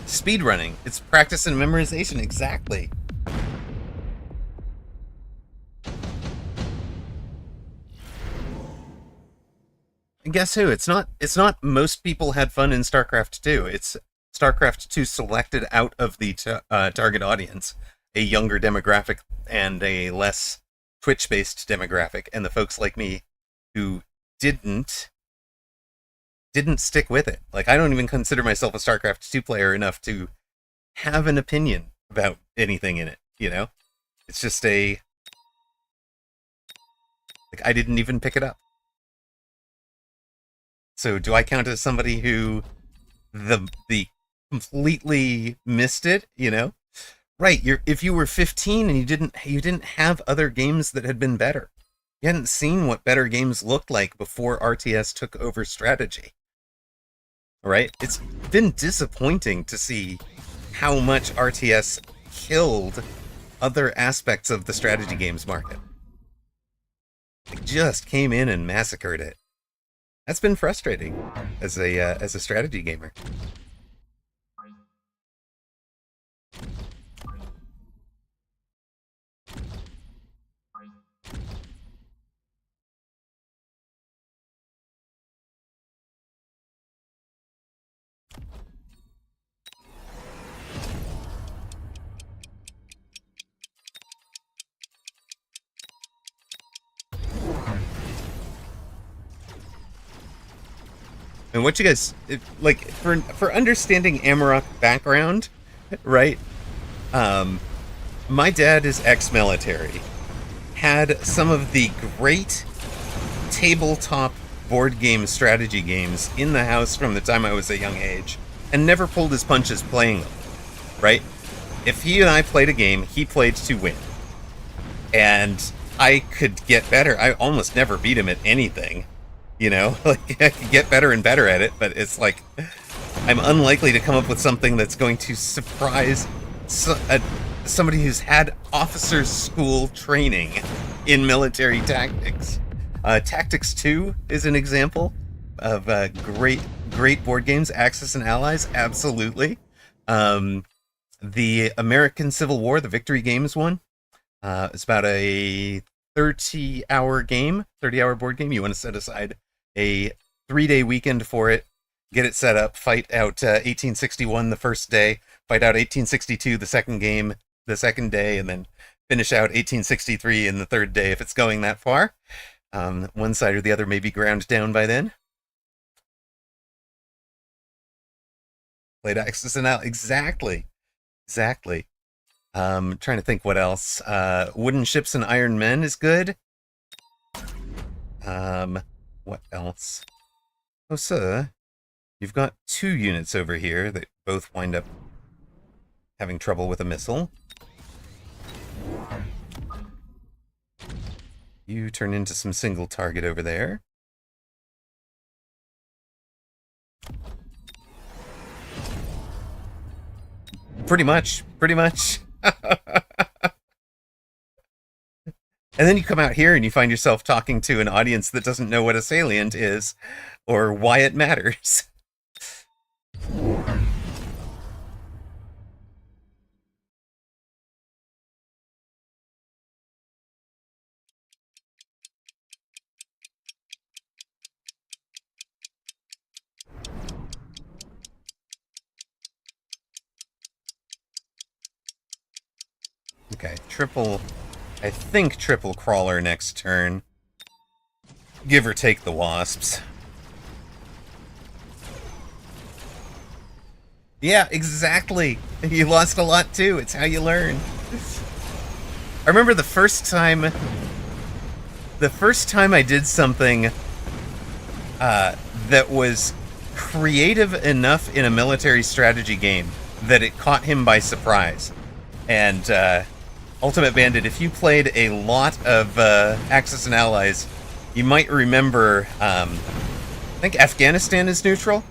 Speedrunning. It's practice and memorization, exactly. And guess who? It's not most people had fun in StarCraft 2. It's StarCraft 2 selected out of the target audience a younger demographic and a less Twitch-based demographic, and the folks like me who didn't stick with it. Like, I don't even consider myself a StarCraft 2 player enough to have an opinion about anything in it, you know? It's just like, I didn't even pick it up. So do I count as somebody who the completely missed it, you know? Right, if you were 15 and you didn't have other games that had been better. You hadn't seen what better games looked like before RTS took over strategy. Right? It's been disappointing to see how much RTS killed other aspects of the strategy games market. It just came in and massacred it. That's been frustrating as a strategy gamer. And what you guys like for understanding Amarok background, right? My dad is ex-military. Had some of the great tabletop board game strategy games in the house from the time I was a young age, and never pulled his punches playing them. Right? If he and I played a game, he played to win. And I could get better. I almost never beat him at anything. You know, like I could get better and better at it, but it's like I'm unlikely to come up with something that's going to surprise somebody who's had officers' school training in military tactics. Tactics 2 is an example of great board games. Axis and Allies, absolutely. The American Civil War, the Victory Games one, it's about a 30-hour game, 30-hour board game. You want to set aside a 3-day weekend for it, get it set up, fight out 1861 the first day, fight out 1862 the second game, the second day, and then finish out 1863 in the third day if it's going that far. One side or the other may be ground down by then. Played Axis and Allies. Exactly. Trying to think what else. Wooden Ships and Iron Men is good. What else? Oh, sir, you've got 2 units over here that both wind up having trouble with a missile. You turn into some single target over there. Pretty much. And then you come out here and you find yourself talking to an audience that doesn't know what a salient is or why it matters. Okay, triple... I think triple crawler next turn. Give or take the wasps. Yeah, exactly. You lost a lot too. It's how you learn. I remember the first time I did something that was creative enough in a military strategy game that it caught him by surprise. And Ultimate Bandit, if you played a lot of Axis and Allies, you might remember, I think Afghanistan is neutral.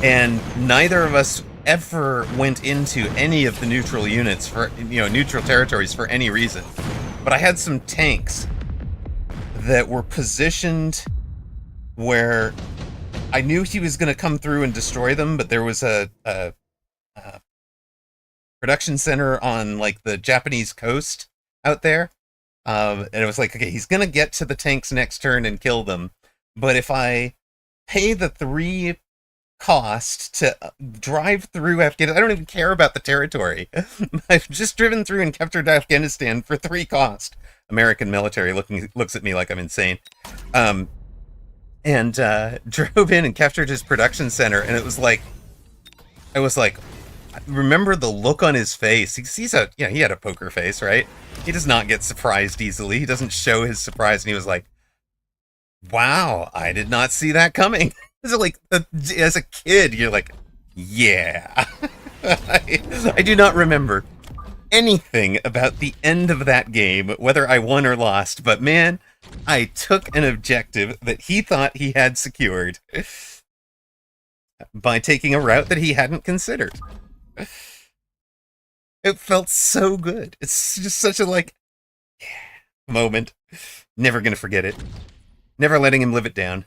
And neither of us ever went into any of the neutral units for, neutral territories for any reason. But I had some tanks that were positioned where I knew he was going to come through and destroy them, but there was a production center on, like, the Japanese coast out there. And it was like, okay, he's going to get to the tanks next turn and kill them. But if I pay the 3 cost to drive through Afghanistan, I don't even care about the territory. I've just driven through and captured Afghanistan for 3 cost. American military looks at me like I'm insane. And drove in and captured his production center, and it was like, I was like, remember the look on his face. He had a poker face, right? He does not get surprised easily. He doesn't show his surprise, and he was like, wow, I did not see that coming. So, like, as a kid, you're like, yeah. I do not remember anything about the end of that game, whether I won or lost, but man, I took an objective that he thought he had secured by taking a route that he hadn't considered. It felt so good. It's just such a, like, moment. Never gonna forget it. Never letting him live it down.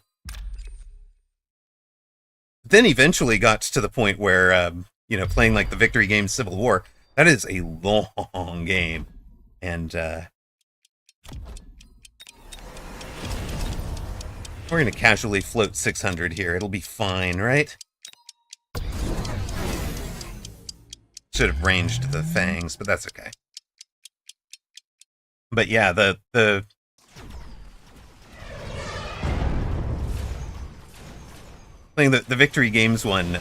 Then eventually got to the point where, playing like the victory game Civil War, that is a long game. And, we're gonna casually float 600 here. It'll be fine, right? Should have ranged the fangs, but that's okay. But yeah, the playing the victory games one,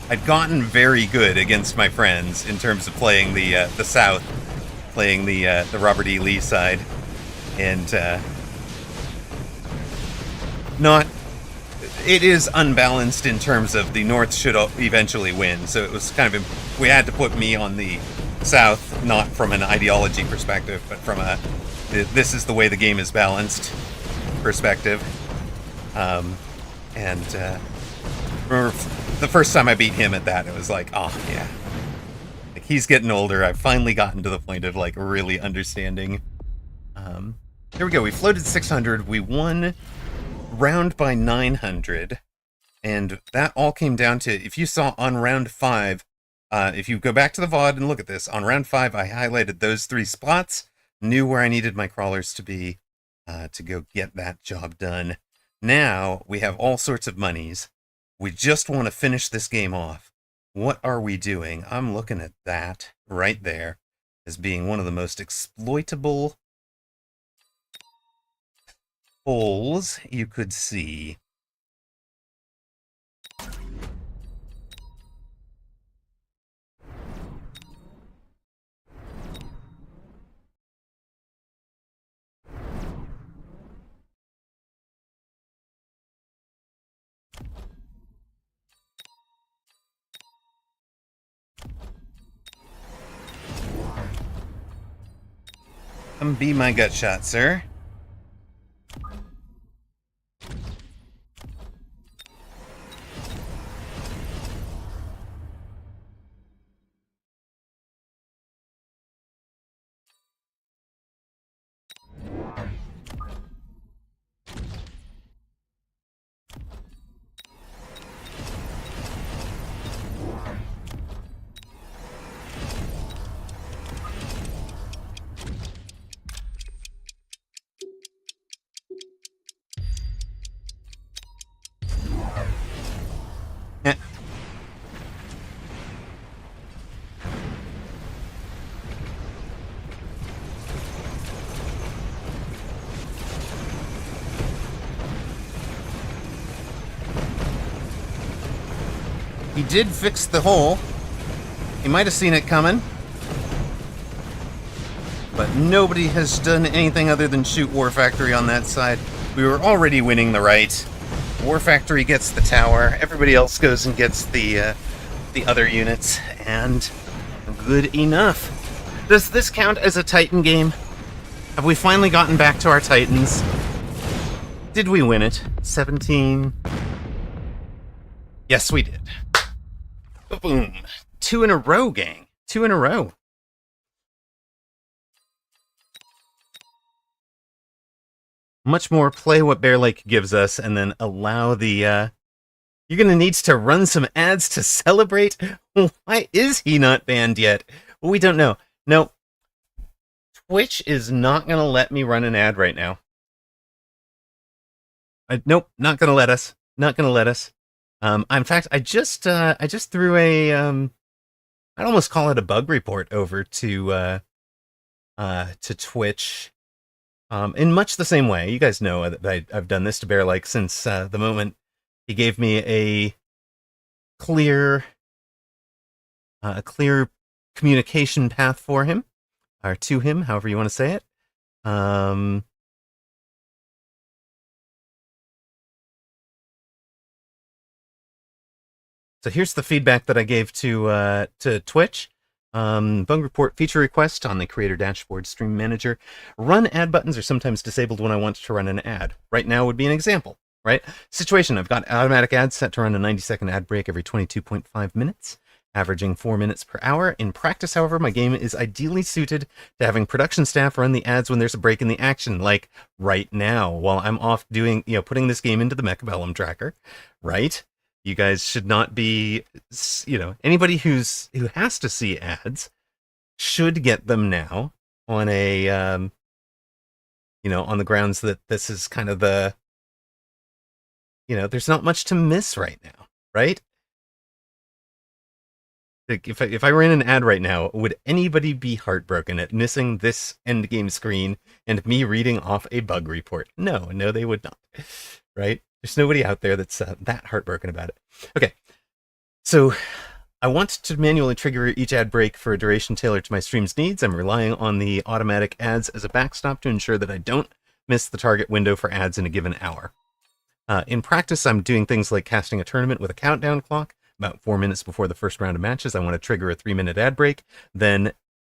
I'd gotten very good against my friends in terms of playing the South, playing the Robert E. Lee side, and it is unbalanced in terms of the North should eventually win, so it was kind of, we had to put me on the South, not from an ideology perspective, but from a this is the way the game is balanced perspective. Remember the first time I beat him at that, it was like, oh yeah, like, he's getting older. I've finally gotten to the point of, like, really understanding. Here we go. We floated 600. We won round by 900, and that all came down to, if you saw on round 5, if you go back to the VOD and look at this, on round 5 I highlighted those 3 spots, knew where I needed my crawlers to be to go get that job done. Now we have all sorts of monies. We just want to finish this game off. What are we doing? I'm looking at that right there as being one of the most exploitable holes you could see. Come be my gut shot, sir. He did fix the hole. He might have seen it coming. But nobody has done anything other than shoot War Factory on that side. We were already winning the right. War Factory gets the tower. Everybody else goes and gets the other units. And good enough. Does this count as a Titan game? Have we finally gotten back to our Titans? Did we win it? 17. Yes, we did. Boom. 2 in a row, gang. 2 in a row. Much more play what Bear Lake gives us and then allow the, You're gonna need to run some ads to celebrate? Why is he not banned yet? Well, we don't know. No. Twitch is not gonna let me run an ad right now. Nope, not gonna let us. Not gonna let us. In fact, I just threw a, I'd almost call it a bug report over to Twitch. In much the same way. You guys know that I've done this to Bear Lake since the moment he gave me a clear communication path for him, or to him, however you want to say it. So here's the feedback that I gave to Twitch. Bug report feature request on the creator dashboard stream manager. Run ad buttons are sometimes disabled when I want to run an ad. Right now would be an example, right? Situation, I've got automatic ads set to run a 90-second ad break every 22.5 minutes, averaging 4 minutes per hour. In practice, however, my game is ideally suited to having production staff run the ads when there's a break in the action, like right now, while I'm off doing, putting this game into the Mechabellum tracker, right? You guys should not be, anybody who has to see ads should get them now on a, on the grounds that this is kind of the, there's not much to miss right now, right? Like if I ran an ad right now, would anybody be heartbroken at missing this end game screen and me reading off a bug report? No, they would not, right? There's nobody out there that's that heartbroken about it. Okay, so I want to manually trigger each ad break for a duration tailored to my stream's needs. I'm relying on the automatic ads as a backstop to ensure that I don't miss the target window for ads in a given hour. In practice, I'm doing things like casting a tournament with a countdown clock. About 4 minutes before the first round of matches, I want to trigger a 3-minute ad break. Then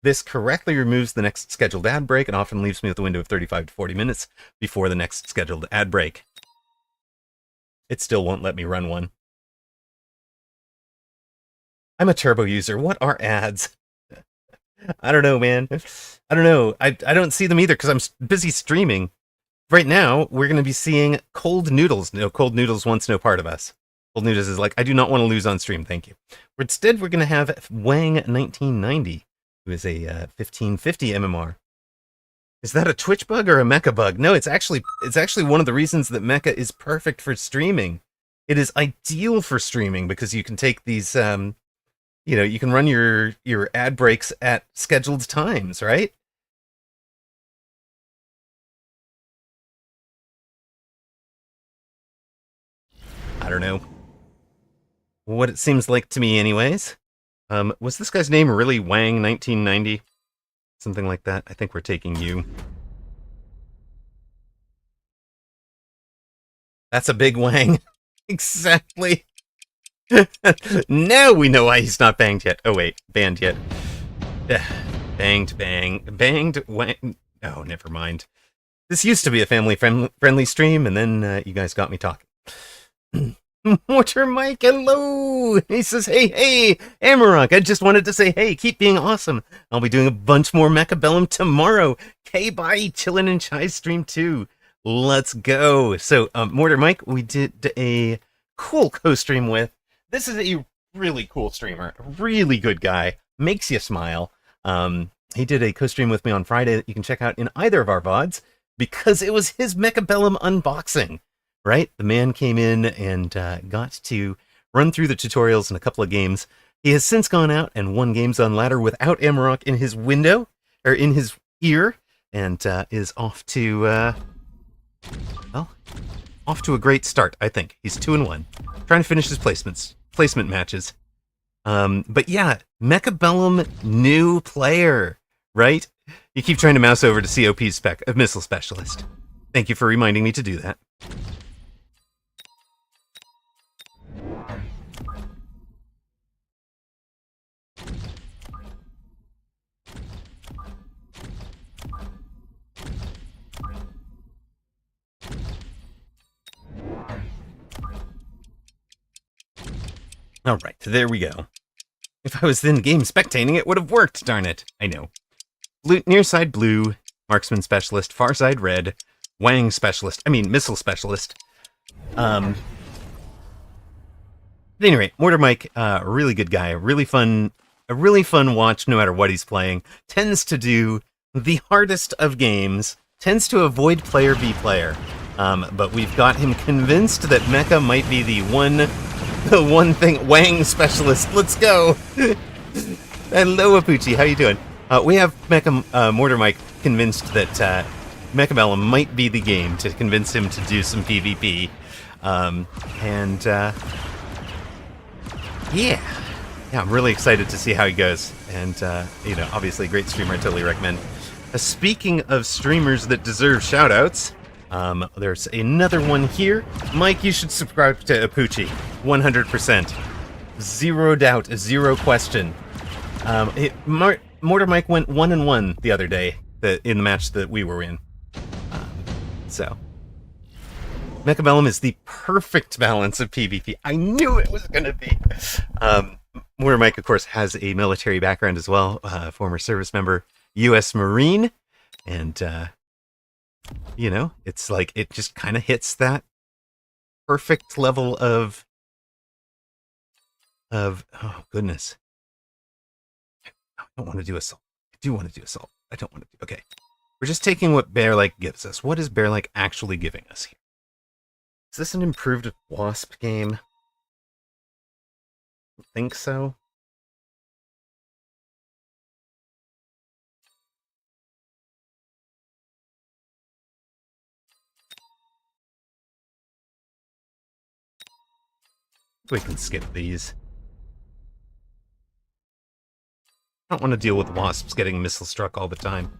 this correctly removes the next scheduled ad break and often leaves me with a window of 35 to 40 minutes before the next scheduled ad break. It still won't let me run one. I'm a turbo user. What are ads? I don't know, man. I don't know. I don't see them either because I'm busy streaming. Right now, we're going to be seeing Cold Noodles. No, Cold Noodles wants no part of us. Cold Noodles is like, I do not want to lose on stream, thank you. Instead, we're going to have Wang1990, who is a 1550 MMR. Is that a Twitch bug or a Mecha bug? No, it's actually one of the reasons that Mecha is perfect for streaming. It is ideal for streaming because you can take these, you can run your ad breaks at scheduled times, right? I don't know. What it seems like to me anyways. Was this guy's name really Wang1990? Something like that. I think we're taking you. That's a big Wang. Exactly. Now we know why he's not banged yet. Oh wait, banned yet. Banged Wang. Oh, never mind. This used to be a family-friendly stream, and then you guys got me talking. Mortar Mike, hello! He says, hey, Amarok, I just wanted to say, hey, keep being awesome. I'll be doing a bunch more Mechabellum tomorrow. Bye, chillin' and chai stream too. Let's go. So, Mortar Mike, we did a cool co-stream with. This is a really cool streamer, really good guy, makes you smile. He did a co-stream with me on Friday that you can check out in either of our VODs because it was his Mechabellum unboxing. Right? The man came in and got to run through the tutorials in a couple of games. He has since gone out and won games on ladder without Amarok in his window, or in his ear, and is off to, off to a great start, I think. He's 2-1. Trying to finish his placements. placement matches. But yeah, Mechabellum, new player, right? You keep trying to mouse over to COP's missile specialist. Thank you for reminding me to do that. All right, there we go. If I was in game spectating, it would have worked, darn it. I know. Near side blue, marksman specialist, far side red, Wang specialist, missile specialist. At any rate, Mortar Mike, really good guy, a really fun watch no matter what he's playing. Tends to do the hardest of games, tends to avoid player v player. But we've got him convinced that Mecha might be the one thing. Wang specialist, let's go. Hello, Apuchi, how you doing? We have Mortar Mike convinced that Mechabellum might be the game to convince him to do some PvP. Yeah, I'm really excited to see how he goes. And, obviously a great streamer, I totally recommend. Speaking of streamers that deserve shoutouts, there's another one here. Mike, you should subscribe to Apuchi, 100%. Zero doubt, zero question. Mortar Mike went 1-1 the other day in the match that we were in. So, Mechabellum is the perfect balance of PvP. I knew it was going to be. Mortar Mike, of course, has a military background as well. Former service member, U.S. Marine. And, it's like it just kind of hits that perfect level of oh, goodness. I don't want to do assault. I do want to do assault. I don't want to do... Okay. We're just taking what Bear-like gives us. What is Bear-like actually giving us here? Is this an improved Wasp game? I think so. We can skip these. I don't want to deal with Wasps getting missile struck all the time.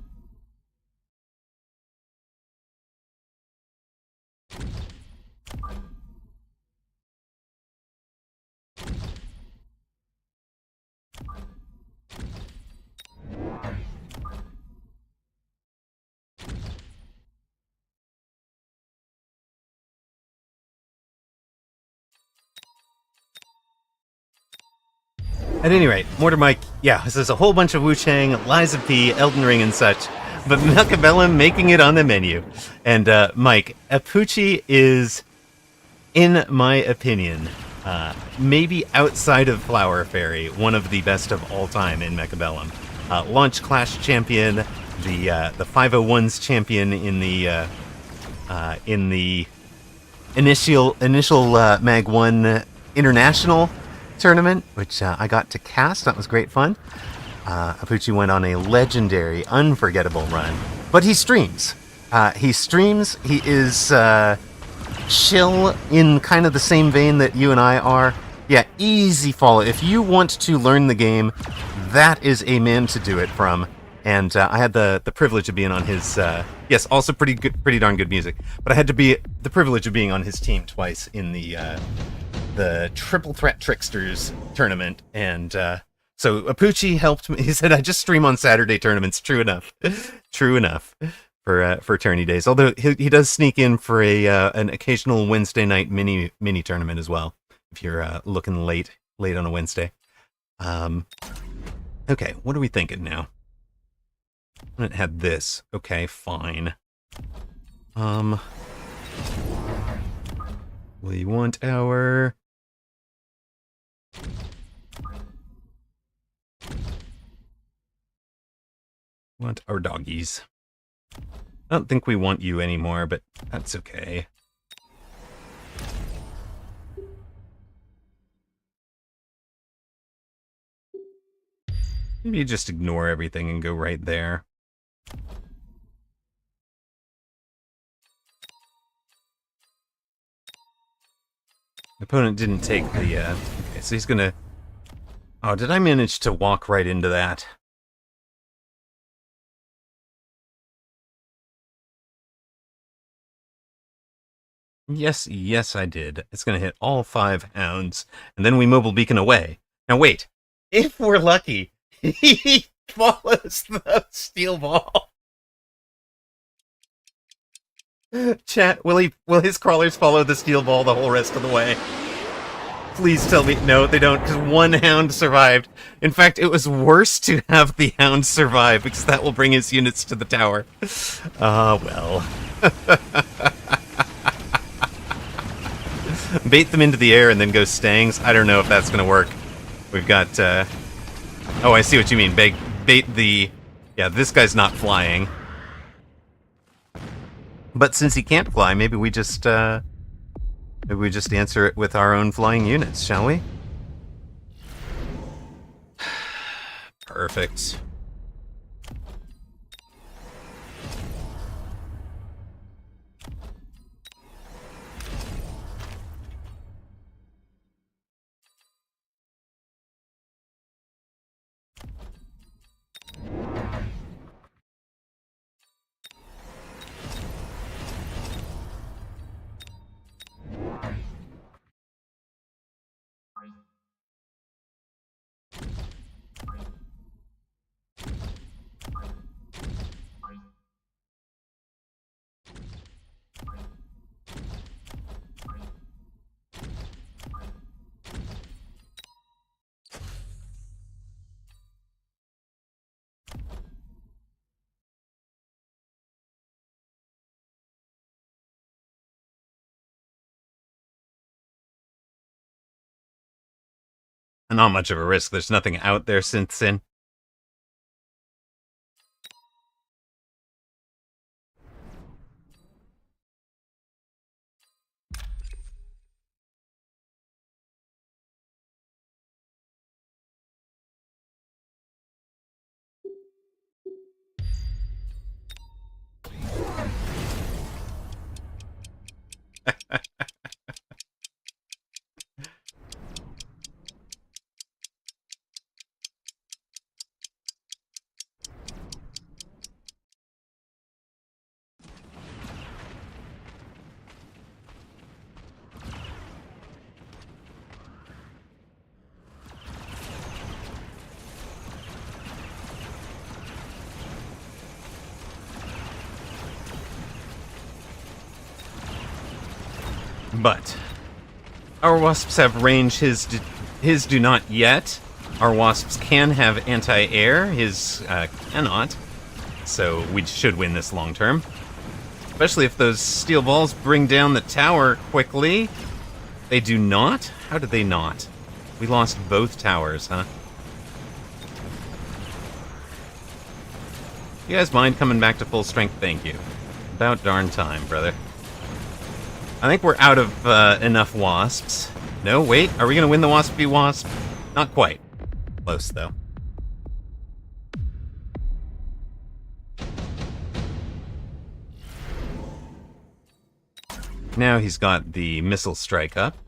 At any rate, Mortar Mike, yeah, this is a whole bunch of Wu Chang, Lies of P, Elden Ring, and such, but Mechabellum making it on the menu. And Mike, Apuchi is, in my opinion, maybe outside of Flower Fairy, one of the best of all time in Mechabellum. Launch Clash champion, the 501s champion in the initial Mag 1 International tournament, which I got to cast. That was great fun. Apuchi went on a legendary, unforgettable run. But he streams. He is chill in kind of the same vein that you and I are. Yeah, easy follow. If you want to learn the game, that is a man to do it from. And I had the privilege of being on his... yes, also pretty darn good music. But I had the privilege of being on his team twice in the Triple Threat Tricksters tournament, and so Apuchi helped me. He said, I just stream on Saturday tournaments. True enough. True enough for tourney days, although he does sneak in for an occasional Wednesday night mini tournament as well, if you're looking late on a Wednesday. Okay, what are we thinking now? I had this. Okay, fine. We want our... want our doggies. I don't think we want you anymore, but that's okay. Maybe you just ignore everything and go right there. The opponent didn't take the, okay, so he's gonna... Oh, did I manage to walk right into that? Yes, I did. It's gonna hit all 5 hounds, and then we mobile beacon away. Now wait, if we're lucky, he follows the steel ball. Chat, will his crawlers follow the steel ball the whole rest of the way? Please tell me, no, they don't, because 1 hound survived. In fact, it was worse to have the hound survive, because that will bring his units to the tower. Well. Bait them into the air and then go stangs. I don't know if that's going to work. We've got, oh, I see what you mean. Bait the... Yeah, this guy's not flying. But since he can't fly, maybe we just answer it with our own flying units, shall we? Perfect. Not much of a risk. There's nothing out there since then. But our wasps have range, his do not yet. Our wasps can have anti-air, his cannot. So we should win this long term. Especially if those steel balls bring down the tower quickly. They do not? How did they not? We lost both towers, huh? You guys mind coming back to full strength? Thank you. About darn time, brother. I think we're out of enough wasps. No, wait. Are we going to win the Wasp v Wasp? Not quite. Close, though. Now he's got the missile strike up.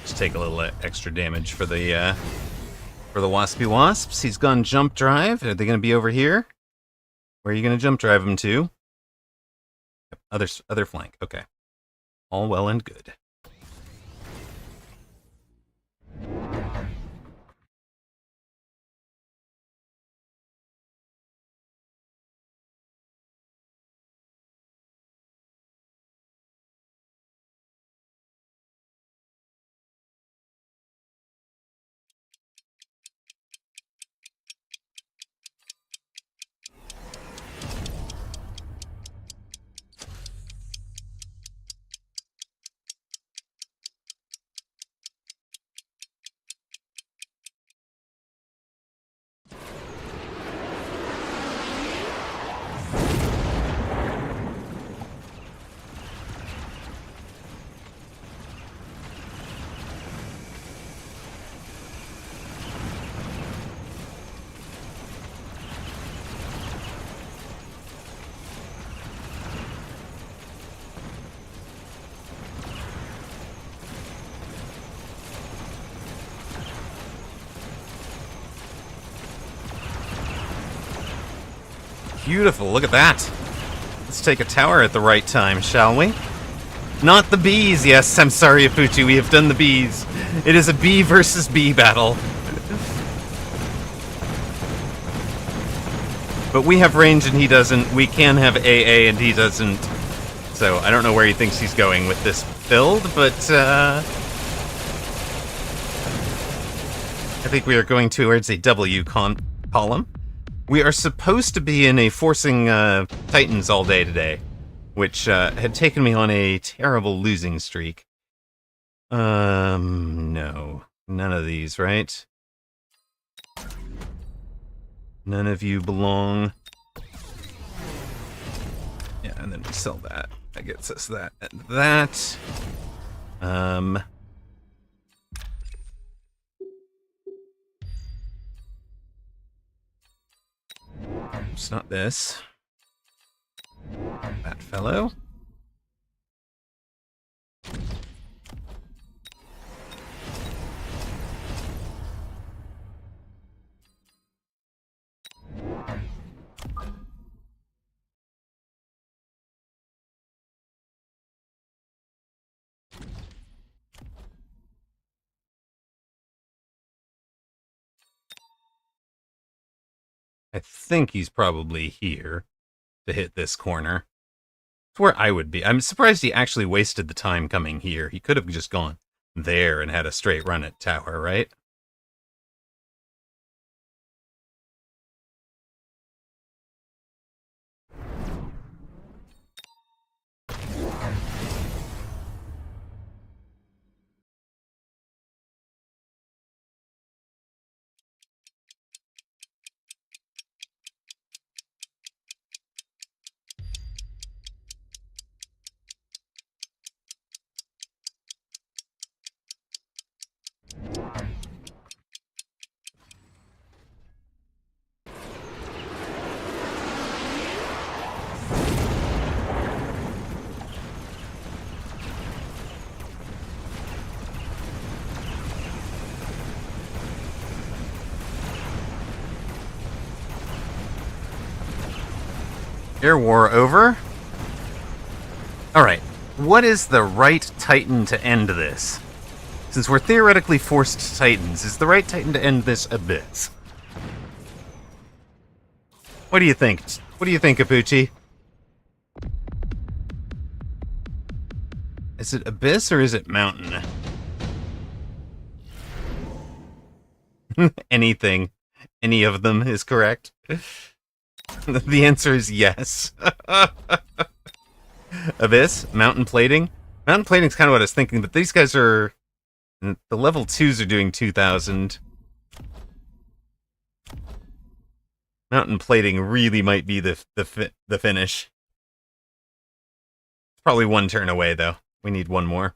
Just take a little extra damage for the Waspy Wasps. He's gone jump drive. Are they going to be over here? Where are you going to jump drive them to? Other flank. Okay. All well and good. Beautiful, look at that. Let's take a tower at the right time, shall we? Not the bees, yes, I'm sorry, Apuchi, we have done the bees. It is a bee versus bee battle. But we have range and he doesn't. We can have AA and he doesn't. So I don't know where he thinks he's going with this build, but I think we are going towards a W column. We are supposed to be in a forcing Titans all day today, which had taken me on a terrible losing streak. No. None of these, right? None of you belong. Yeah, and then we sell that. That gets us that and that. It's not this. That fellow. I think he's probably here to hit this corner. It's where I would be. I'm surprised he actually wasted the time coming here. He could have just gone there and had a straight run at tower, right? Air war over. Alright, what is the right Titan to end this? Since we're theoretically forced Titans, is the right Titan to end this Abyss? What do you think? What do you think, Apuchi? Is it Abyss or is it Mountain? Anything. Any of them is correct. The answer is yes. Abyss? Mountain plating? Mountain plating's kind of what I was thinking, but these guys are... The level 2s are doing 2,000. Mountain plating really might be the finish. It's probably one turn away, though. We need one more.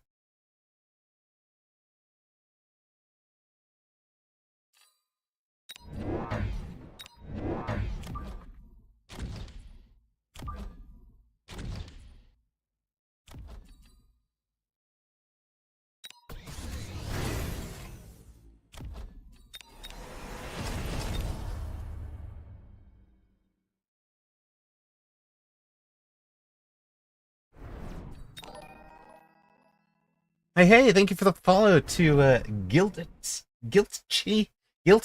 Hey, thank you for the follow to Guilt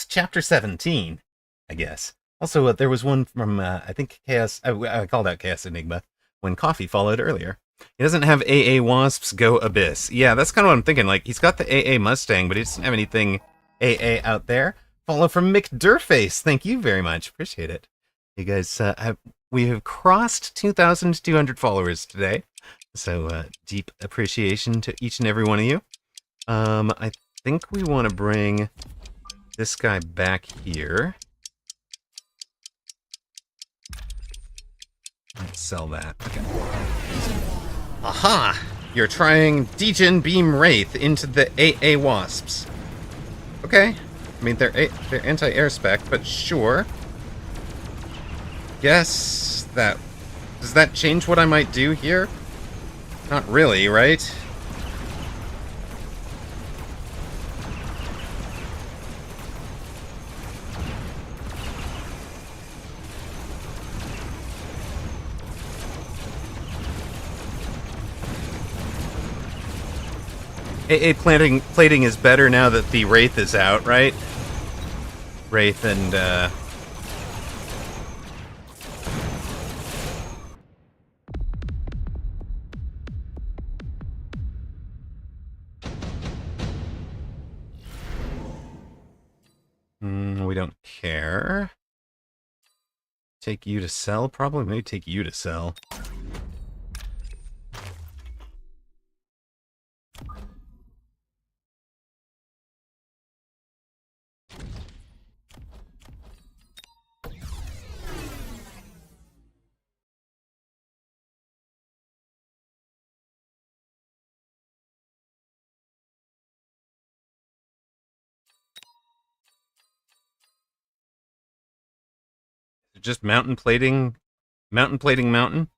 Chapter 17, I guess. Also, there was one from, I think, Chaos, I called out Chaos Enigma, when Coffee followed earlier. He doesn't have AA Wasps, go Abyss. Yeah, that's kind of what I'm thinking. Like, he's got the AA Mustang, but he doesn't have anything AA out there. Follow from Mick Durface. Thank you very much. Appreciate it. You guys, we have crossed 2,200 followers today. So, deep appreciation to each and every one of you. I think we want to bring this guy back here. Let's sell that. Okay. Aha! You're trying Degen Beam Wraith into the AA Wasps. Okay. I mean, they're anti-air spec, but sure. Guess that... Does that change what I might do here? Not really, right? Plating is better now that the Wraith is out, right? Wraith and, we don't care. Take you to sell, probably? Maybe take you to sell. Just mountain plating? Mountain plating mountain?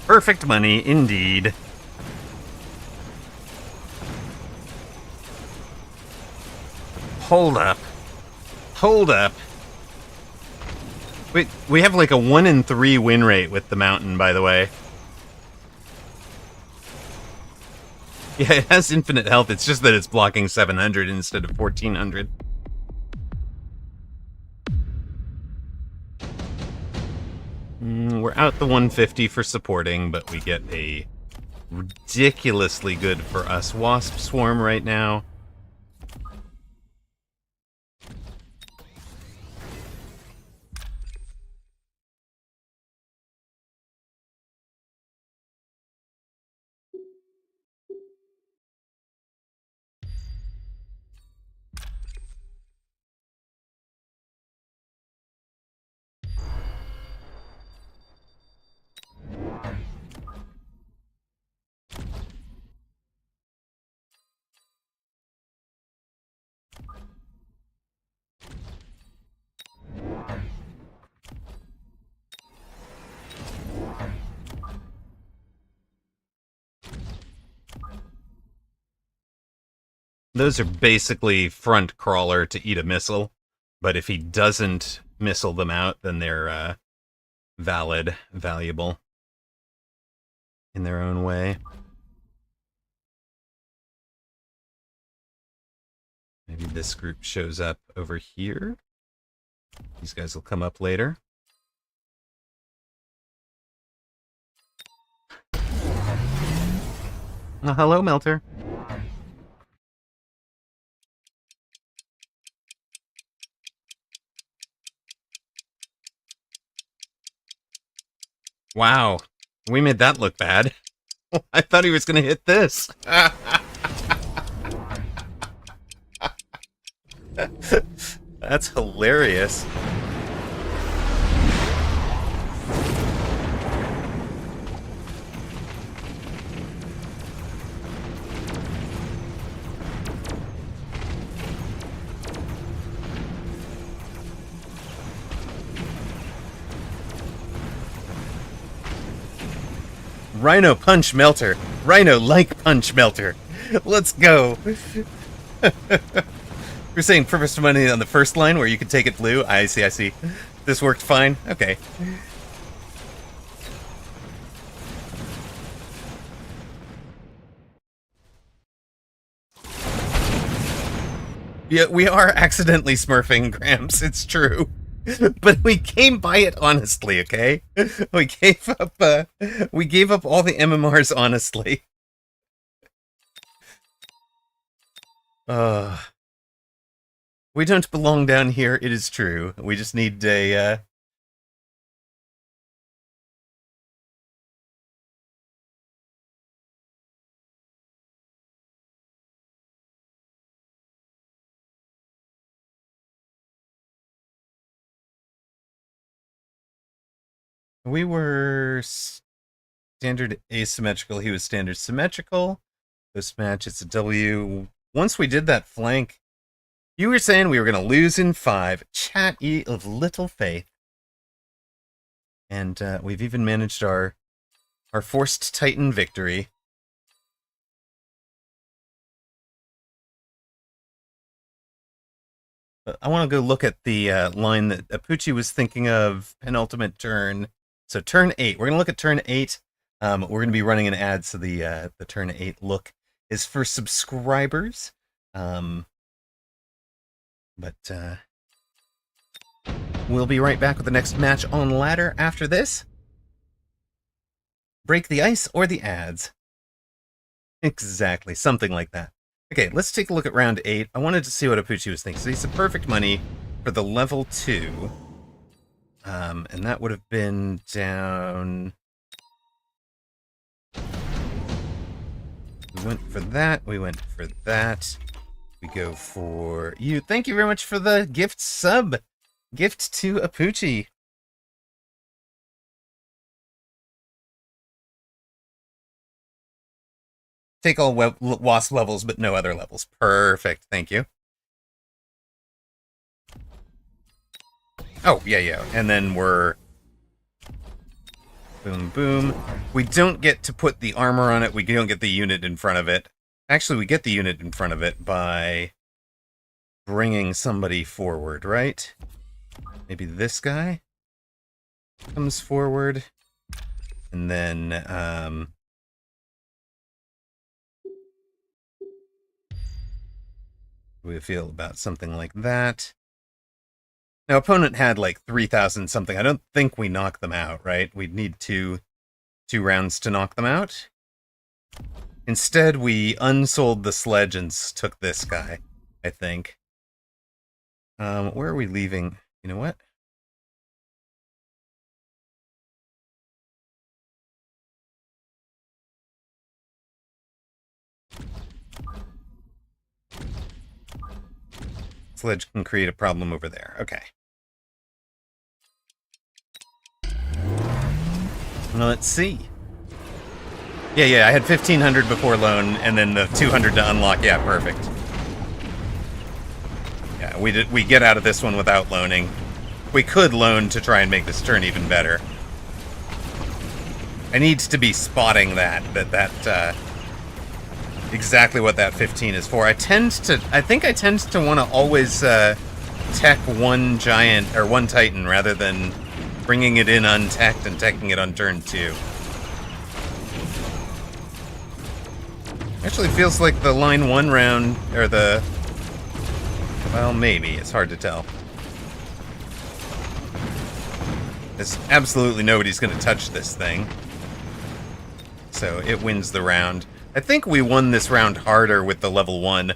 Perfect money, indeed. Hold up. Hold up. Wait, we have like a 1 in 3 win rate with the mountain, by the way. Yeah, it has infinite health, it's just that it's blocking 700 instead of 1400. We're out the 150 for supporting, but we get a ridiculously good for us Wasp Swarm right now. Those are basically front crawler to eat a missile, but if he doesn't missile them out, then they're valuable in their own way. Maybe this group shows up over here. These guys will come up later. Oh, hello, Melter. Wow, we made that look bad. I thought he was going to hit this. That's hilarious. Rhino punch Melter. Rhino like punch Melter. Let's go. You're saying purpose money on the first line where you can take it blue? I see, I see. This worked fine? Okay. Yeah, we are accidentally smurfing, Gramps, it's true. But we came by it honestly, okay? We gave up all the MMRs honestly. We don't belong down here, it is true. We just need a we were standard asymmetrical, he was standard symmetrical. This match, it's a W. Once we did that flank, you were saying we were going to lose in 5. Chat ye of little faith. And we've even managed our forced Titan victory. But I want to go look at the line that Apucci was thinking of, penultimate turn. So turn 8. We're going to look at turn 8. We're going to be running an ad, so the turn 8 look is for subscribers. But we'll be right back with the next match on ladder after this. Break the ice or the ads. Exactly, something like that. Okay, let's take a look at round 8. I wanted to see what Apucci was thinking. So he's a perfect money for the level 2. And that would have been down... We went for that. We went for that. We go for you. Thank you very much for the gift sub. Gift to Apucci. Take all wasp levels, but no other levels. Perfect. Thank you. Oh, yeah. And then we're... Boom, boom. We don't get to put the armor on it. We don't get the unit in front of it. Actually, we get the unit in front of it by bringing somebody forward, right? Maybe this guy comes forward. And then, we feel about something like that. Now, opponent had like 3,000 something. I don't think we knocked them out, right? We'd need two rounds to knock them out. Instead, we unsold the sledge and took this guy, I think. Where are we leaving? You know what? Sledge can create a problem over there. Okay. Well, let's see. Yeah, I had 1,500 before loan, and then the 200 to unlock. Yeah, perfect. Yeah, we get out of this one without loaning. We could loan to try and make this turn even better. I need to be spotting that exactly what that 15 is for. I think I tend to want to always tech one giant or one titan rather than bringing it in unteched and teching it on turn 2. Actually feels like the line 1 round, or the... Well, maybe. It's hard to tell. There's absolutely nobody's going to touch this thing. So it wins the round. I think we won this round harder with the level 1.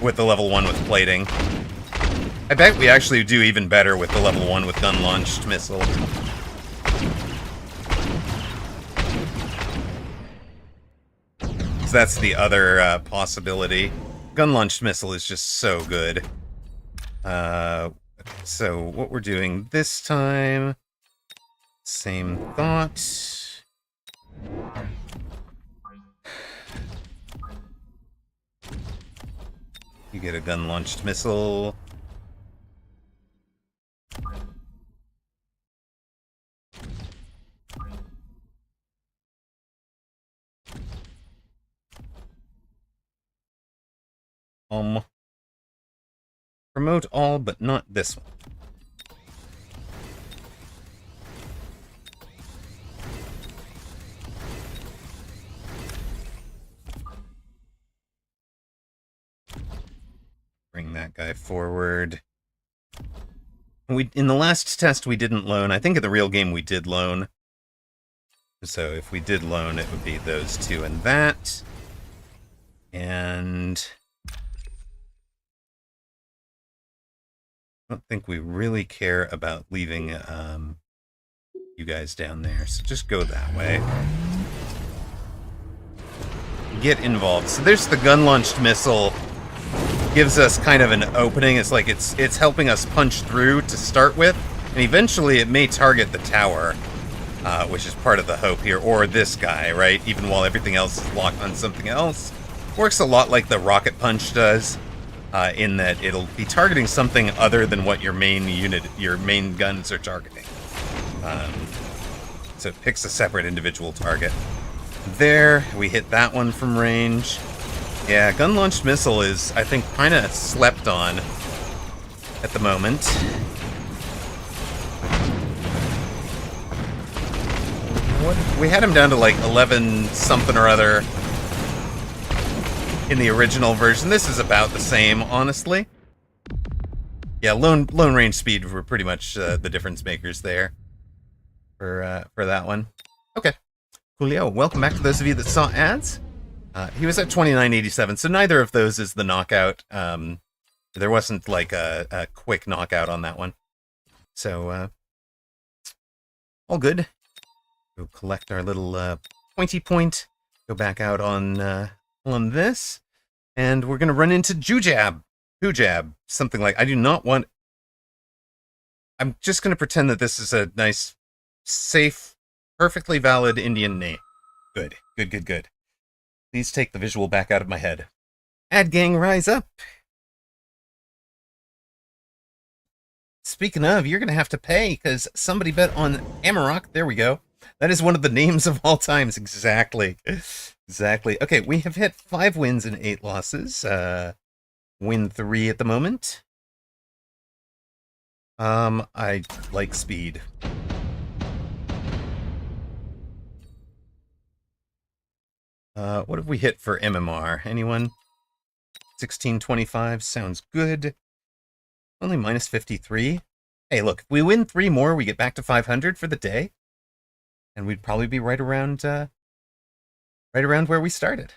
With the level 1 with plating. I bet we actually do even better with the level 1 with gun-launched missiles. So that's the other possibility. Gun-launched missile is just so good. So what we're doing this time... Same thought... You get a gun-launched missile. Promote all, but not this one. that guy forward. In the last test we didn't loan. I think in the real game we did loan. So if we did loan, it would be those two and that. And I don't think we really care about leaving you guys down there. So just go that way. Get involved. So there's the gun-launched missile. Gives us kind of an opening. It's like it's helping us punch through to start with, and eventually it may target the tower, which is part of the hope here, or this guy, right? Even while everything else is locked on something else. Works a lot like the rocket punch does, in that it'll be targeting something other than what your main unit, your main guns are targeting. So it picks a separate individual target. There, we hit that one from range. Yeah, gun-launched missile is, I think, kind of slept on at the moment. We had him down to like 11 something or other in the original version. This is about the same, honestly. Yeah, lone range speed were pretty much the difference makers there for that one. Okay. Julio, welcome back to those of you that saw ads. He was at 2987, so neither of those is the knockout. There wasn't like a quick knockout on that one. So, all good. Go collect our little pointy point. Go back out on this. And we're going to run into Jujab, something like... I do not want... I'm just going to pretend that this is a nice, safe, perfectly valid Indian name. Good. Please take the visual back out of my head. Ad gang, rise up. Speaking of, you're going to have to pay because somebody bet on Amarok. There we go. That is one of the names of all times. Exactly. Okay, we have hit 5 wins and 8 losses. Win 3 at the moment. I like speed. What have we hit for MMR? Anyone? 1625 sounds good. Only minus 53. Hey, look, if we win 3 more, we get back to 500 for the day. And we'd probably be right around where we started.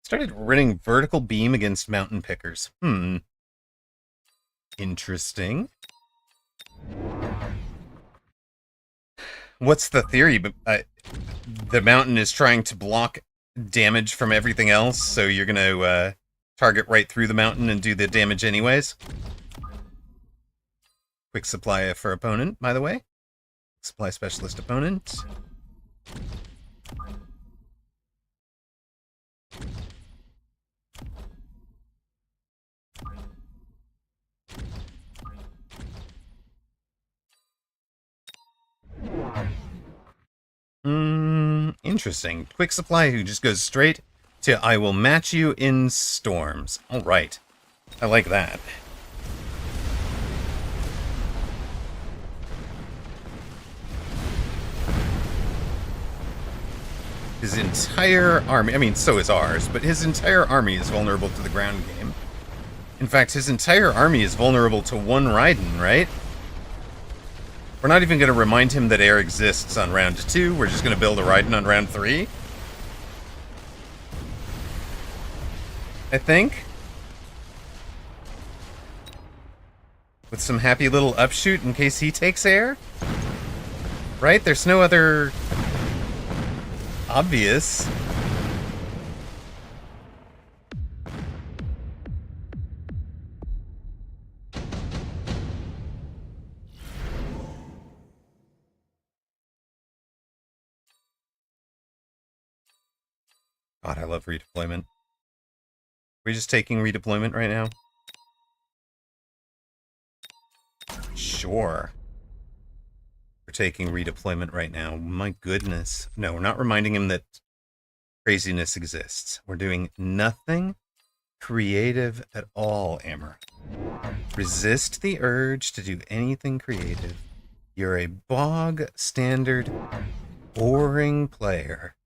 Started running vertical beam against mountain pickers. Interesting. What's the theory? The mountain is trying to block damage from everything else, so you're going to target right through the mountain and do the damage anyways. Quick supply for opponent, by the way. Supply specialist opponent. Interesting. Quick supply who just goes straight to I will match you in storms. Alright. I like that. His entire army, I mean, so is ours, but his entire army is vulnerable to the ground game. In fact, his entire army is vulnerable to 1 Raiden, right? We're not even going to remind him that air exists on round 2. We're just going to build a Raiden on round 3. I think. With some happy little upshoot in case he takes air. Right? There's no other... obvious. God, I love redeployment. We're just taking redeployment right now? Sure. We're taking redeployment right now. My goodness. No, we're not reminding him that craziness exists. We're doing nothing creative at all, Amber. Resist the urge to do anything creative. You're a bog standard, boring player.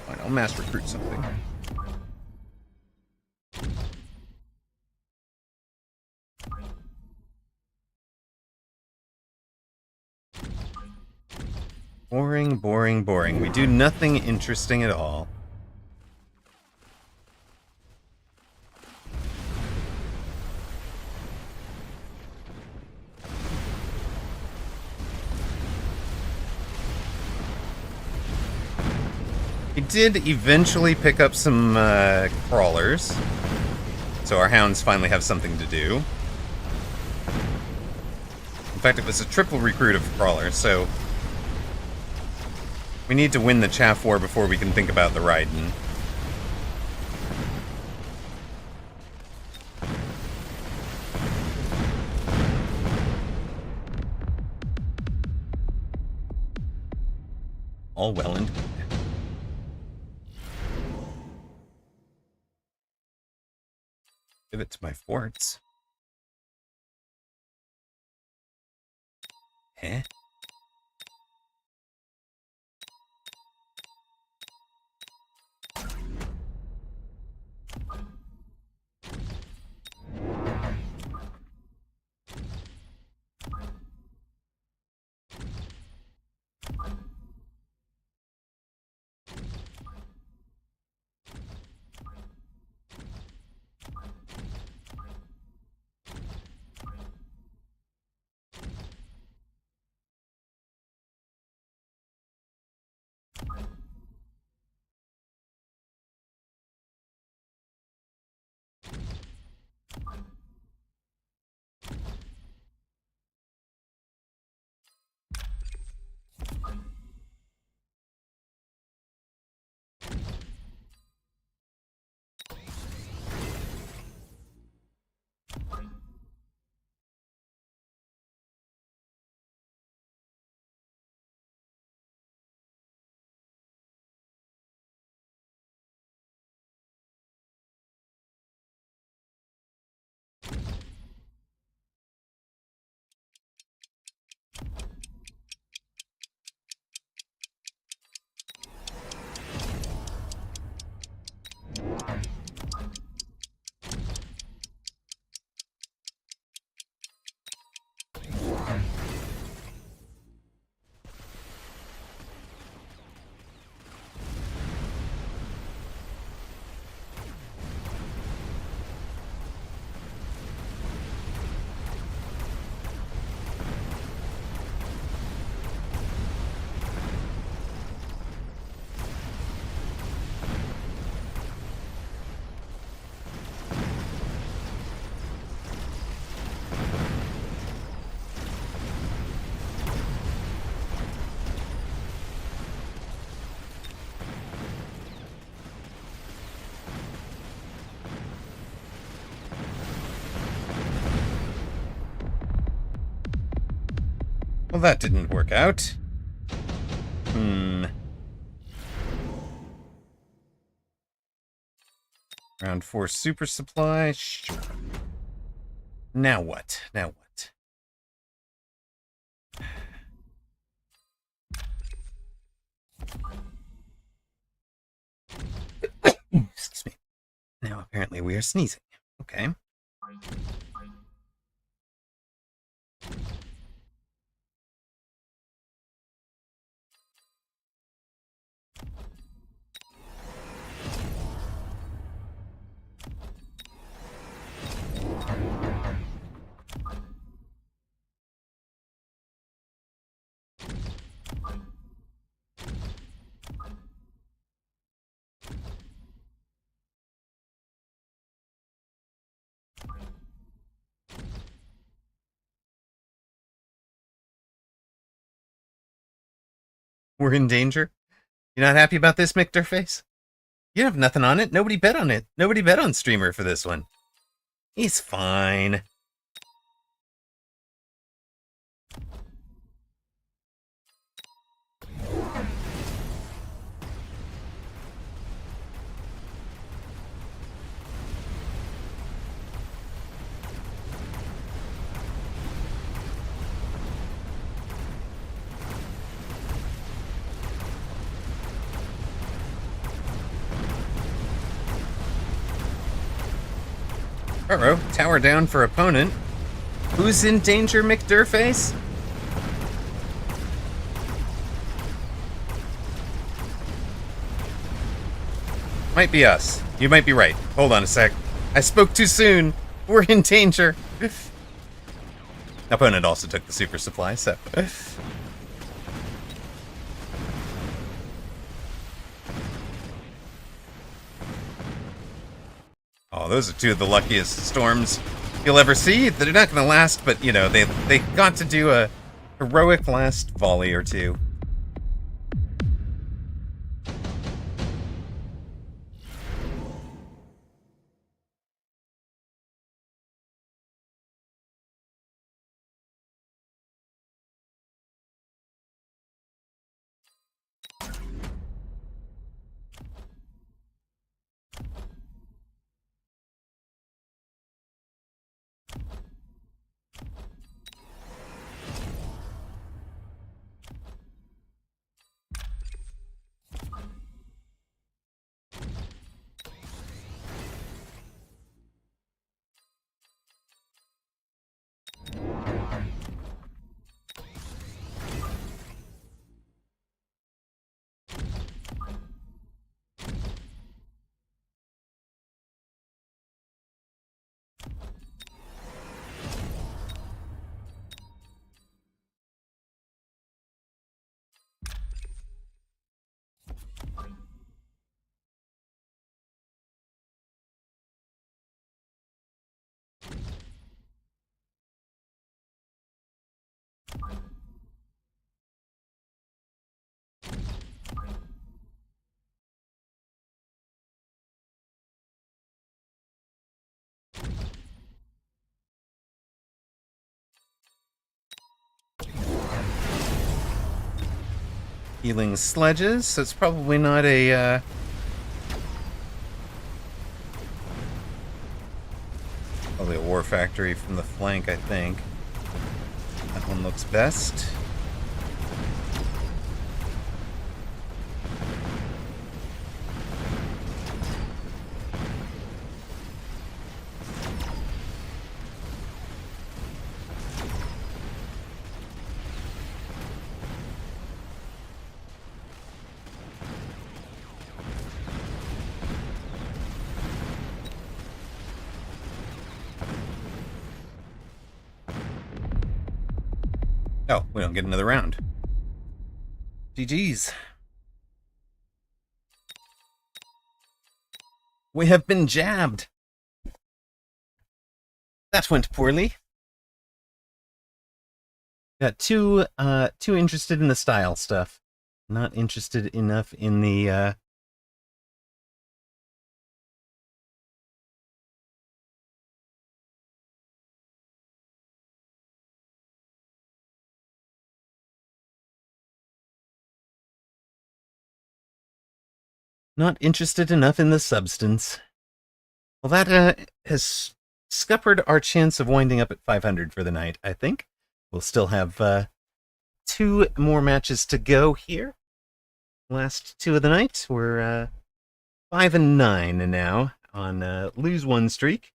Fine, I'll mass recruit something. Boring, boring, boring. We do nothing interesting at all. We did eventually pick up some crawlers, so our hounds finally have something to do. In fact, it was a triple recruit of crawlers, so we need to win the chaff war before we can think about the Raiden. All well and good. Give it to my forts. Eh? Well, that didn't work out. Round 4 super supply. Sure. Now what? Now what? Excuse me. Now apparently we are sneezing. Okay. We're in danger? You're not happy about this, McDurface? You have nothing on it. Nobody bet on it. Nobody bet on Streamer for this one. He's fine. Uh-oh, tower down for opponent. Who's in danger, McDurface? Might be us. You might be right. Hold on a sec. I spoke too soon. We're in danger. Opponent also took the super supply, so... Oh, those are two of the luckiest storms you'll ever see. They're not going to last, but, you know, they got to do a heroic last volley or two. Healing sledges, so it's probably not a, probably a war factory from the flank, I think. That one looks best. Oh, we don't get another round. GG's. We have been jabbed. That went poorly. Got too interested in the style stuff. Not interested enough in the, not interested enough in the substance. Well, that has scuppered our chance of winding up at 500 for the night, I think. We'll still have 2 more matches to go here. Last 2 of the night. We're 5 and 9 now on lose 1 streak.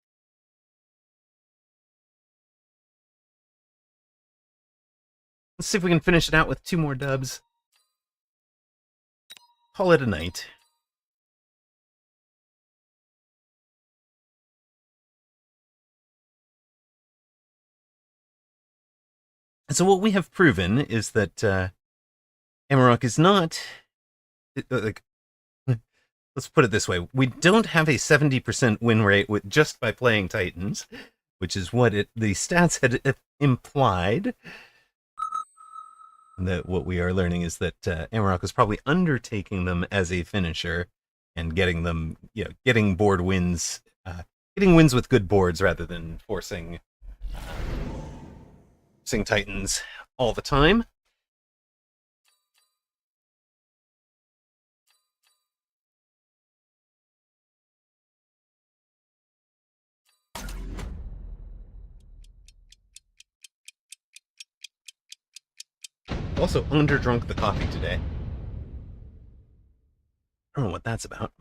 Let's see if we can finish it out with 2 more dubs. Call it a night. So what we have proven is that Amarok is not... like, let's put it this way. We don't have a 70% win rate just by playing Titans, which is what the stats had implied. That what we are learning is that Amarok is probably undertaking them as a finisher and getting them, getting board wins, getting wins with good boards rather than forcing Titans all the time. Also underdrunk the coffee today. I don't know what that's about.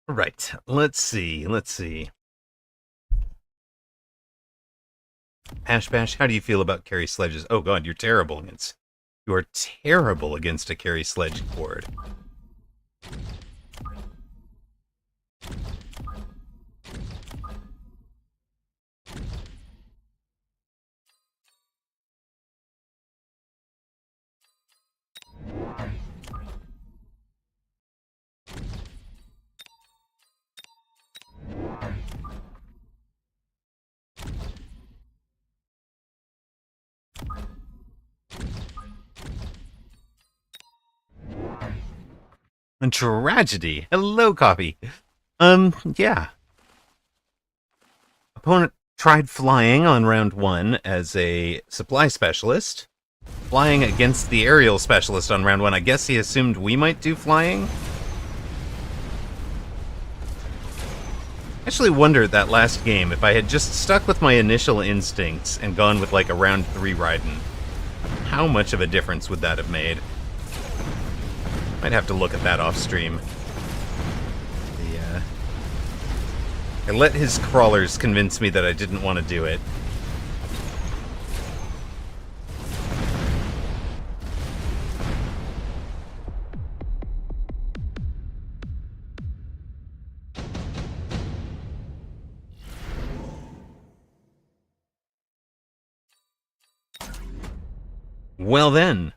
Right. Let's see. Ash Bash, how do you feel about carry sledges? Oh god, you're terrible against. You are terrible against a carry sledge board. And tragedy. Hello, copy. Yeah. Opponent tried flying on round 1 as a supply specialist. Flying against the aerial specialist on round 1. I guess he assumed we might do flying. I actually wondered that last game if I had just stuck with my initial instincts and gone with like a round 3 Raiden. How much of a difference would that have made? Might have to look at that off stream. I let his crawlers convince me that I didn't want to do it. Well then.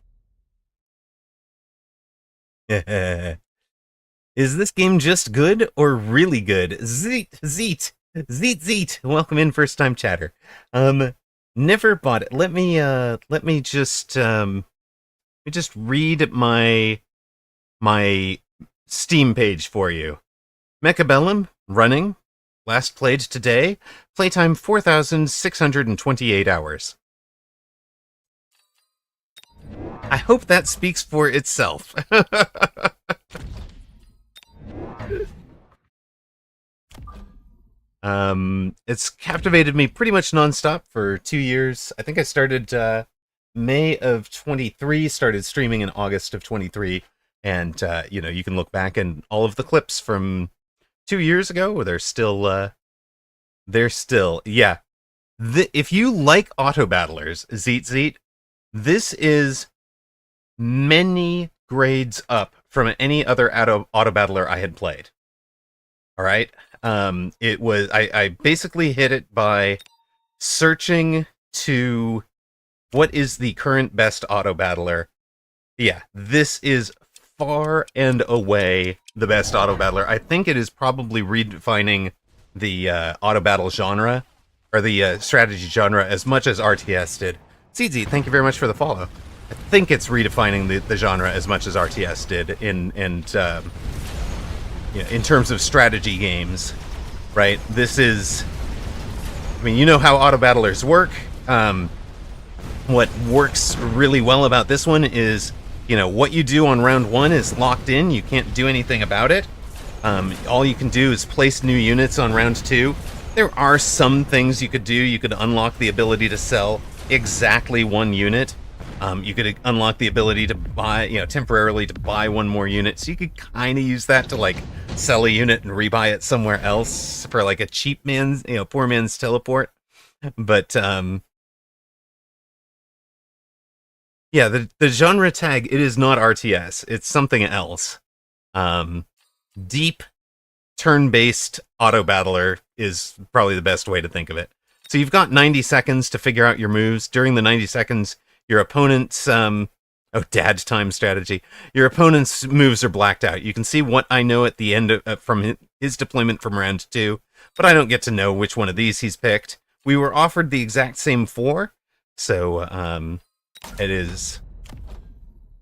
Is this game just good or really good? Zeet. Welcome in, first time chatter. Never bought it. Let me just read my Steam page for you. Mechabellum running. Last played today. Playtime 4,628 hours. I hope that speaks for itself. It's captivated me pretty much nonstop for 2 years. I think I started May of 23, started streaming in August of 23, and you can look back and all of the clips from 2 years ago, they're still yeah. If you like auto battlers, Zeet, this is many grades up from any other auto battler I had played. All right. It was I basically hit it by searching to what is the current best auto battler. Yeah, this is far and away the best auto battler. I think it is probably redefining the auto battle genre or the strategy genre as much as RTS did. CZ, thank you very much for the follow. I think it's redefining the genre as much as RTS did in terms of strategy games, right? This is, I mean, you know how auto battlers work. What works really well about this one is, what you do on round 1 is locked in. You can't do anything about it. All you can do is place new units on round 2. There are some things you could do. You could unlock the ability to sell exactly 1 unit. You could unlock the ability to buy, temporarily to buy 1 more unit. So you could kind of use that to like sell a unit and rebuy it somewhere else for like a cheap man's, poor man's teleport. But yeah, the genre tag, it is not RTS. It's something else. Deep turn-based auto battler is probably the best way to think of it. So you've got 90 seconds to figure out your moves. During the 90 seconds, your opponent's dad time strategy. Your opponent's moves are blacked out. You can see what I know at the end of, from his deployment from round 2, but I don't get to know which one of these he's picked. We were offered the exact same 4, so it is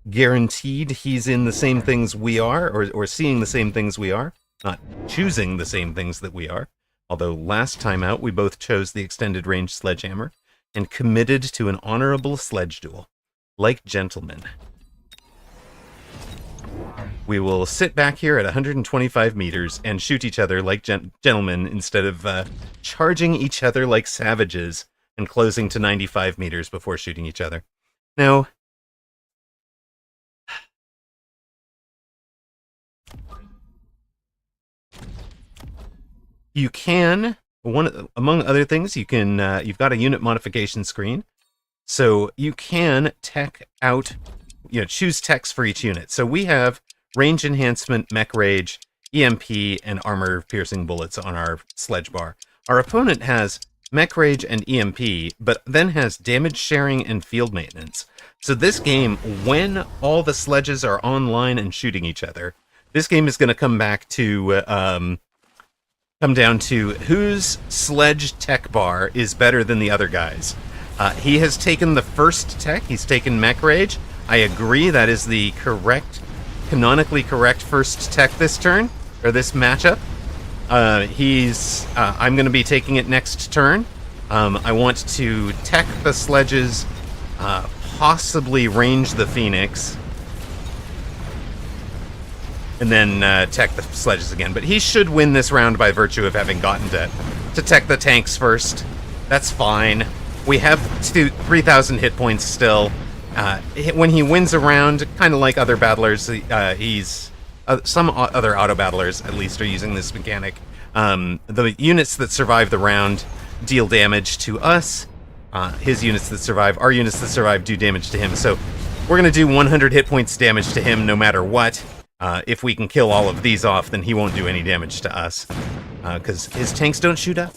guaranteed he's in the same things we are, or seeing the same things we are, not choosing the same things that we are. Although last time out, we both chose the extended range sledgehammer and committed to an honorable sledge duel, like gentlemen. We will sit back here at 125 meters and shoot each other like gentlemen instead of charging each other like savages and closing to 95 meters before shooting each other. Now, you can, among other things, you can, you've got a unit modification screen, so you can tech out, choose techs for each unit. So we have range enhancement, mech rage, EMP, and armor piercing bullets on our sledge bar. Our opponent has mech rage and EMP, but then has damage sharing and field maintenance. So this game, when all the sledges are online and shooting each other, this game is going to come back to come down to whose sledge tech bar is better than the other guys. He has taken the first tech. He's taken mech rage. I agree that is the canonically correct first tech this turn, or this matchup. I'm going to be taking it next turn. I want to tech the sledges, possibly range the Phoenix, and then tech the sledges again. But he should win this round by virtue of having gotten to tech the tanks first. That's fine. We have 3,000 hit points still. When he wins a round, kind of like other battlers, some other auto battlers at least are using this mechanic. The units that survive the round deal damage to us. His units that survive, our units that survive, do damage to him. So we're going to do 100 hit points damage to him no matter what. If we can kill all of these off, then he won't do any damage to us, because his tanks don't shoot up.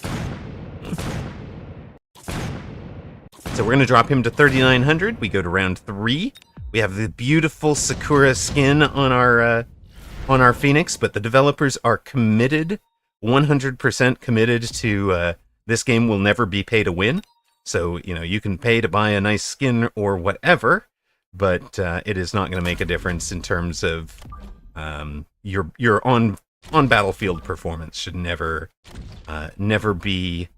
So we're going to drop him to 3,900. We go to round 3. We have the beautiful Sakura skin on our Phoenix, but the developers are committed, 100% committed to this game will never be pay to win. So, you can pay to buy a nice skin or whatever, but it is not going to make a difference in terms of your on battlefield performance. Should never be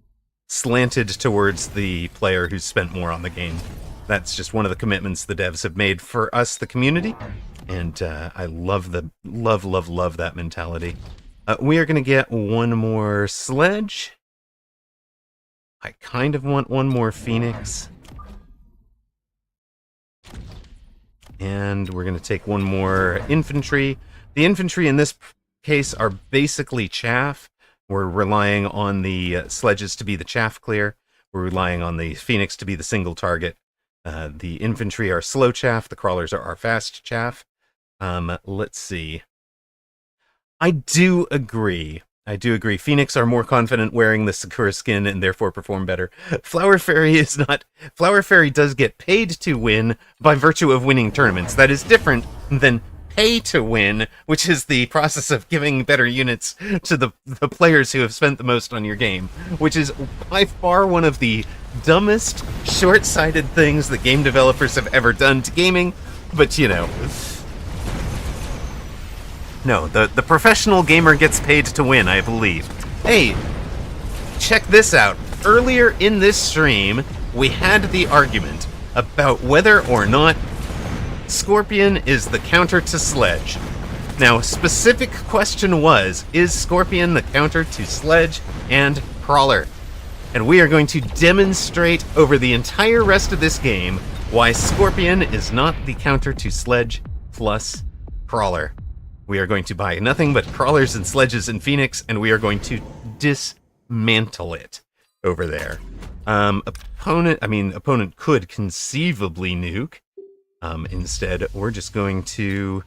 slanted towards the player who's spent more on the game. That's just one of the commitments the devs have made for us, the community, and I love that mentality. We are going to get one more sledge. I kind of want one more Phoenix. And we're going to take one more infantry. The infantry in this case are basically chaff. We're relying on the sledges to be the chaff clear. We're relying on the Phoenix to be the single target. The infantry are slow chaff. The crawlers are our fast chaff. Let's see. I do agree. Phoenix are more confident wearing the Sakura skin and therefore perform better. Flower Fairy is not. Flower Fairy does get paid to win by virtue of winning tournaments. That is different than pay to win, which is the process of giving better units to the players who have spent the most on your game, which is by far one of the dumbest, short-sighted things that game developers have ever done to gaming, but no, the professional gamer gets paid to win, I believe. Hey, check this out. Earlier in this stream, we had the argument about whether or not Scorpion is the counter to Sledge. Now, specific question was, is Scorpion the counter to Sledge and Crawler? And we are going to demonstrate over the entire rest of this game why Scorpion is not the counter to Sledge plus Crawler. We are going to buy nothing but crawlers and sledges in Phoenix, and we are going to dismantle it over there. Opponent could conceivably nuke. Instead, we're just going to...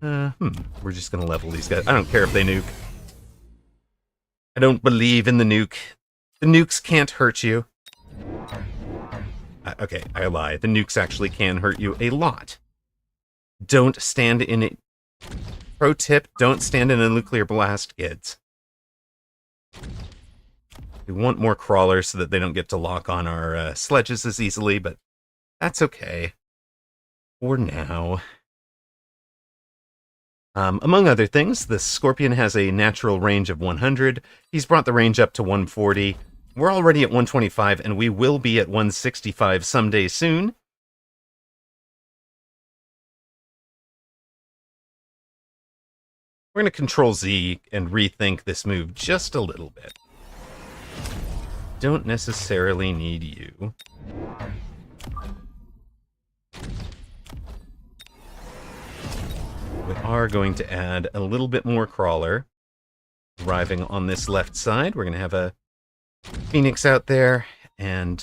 we're just going to level these guys. I don't care if they nuke. I don't believe in the nuke. The nukes can't hurt you. Okay, I lie. The nukes actually can hurt you a lot. Don't stand in it. Pro tip, don't stand in a nuclear blast, kids. We want more crawlers so that they don't get to lock on our sledges as easily, but that's okay. For now. Among other things, the Scorpion has a natural range of 100. He's brought the range up to 140. We're already at 125, and we will be at 165 someday soon. We're going to Control Z and rethink this move just a little bit. don't necessarily need you. We are going to add a little bit more crawler. Arriving on this left side, we're going to have a Phoenix out there, and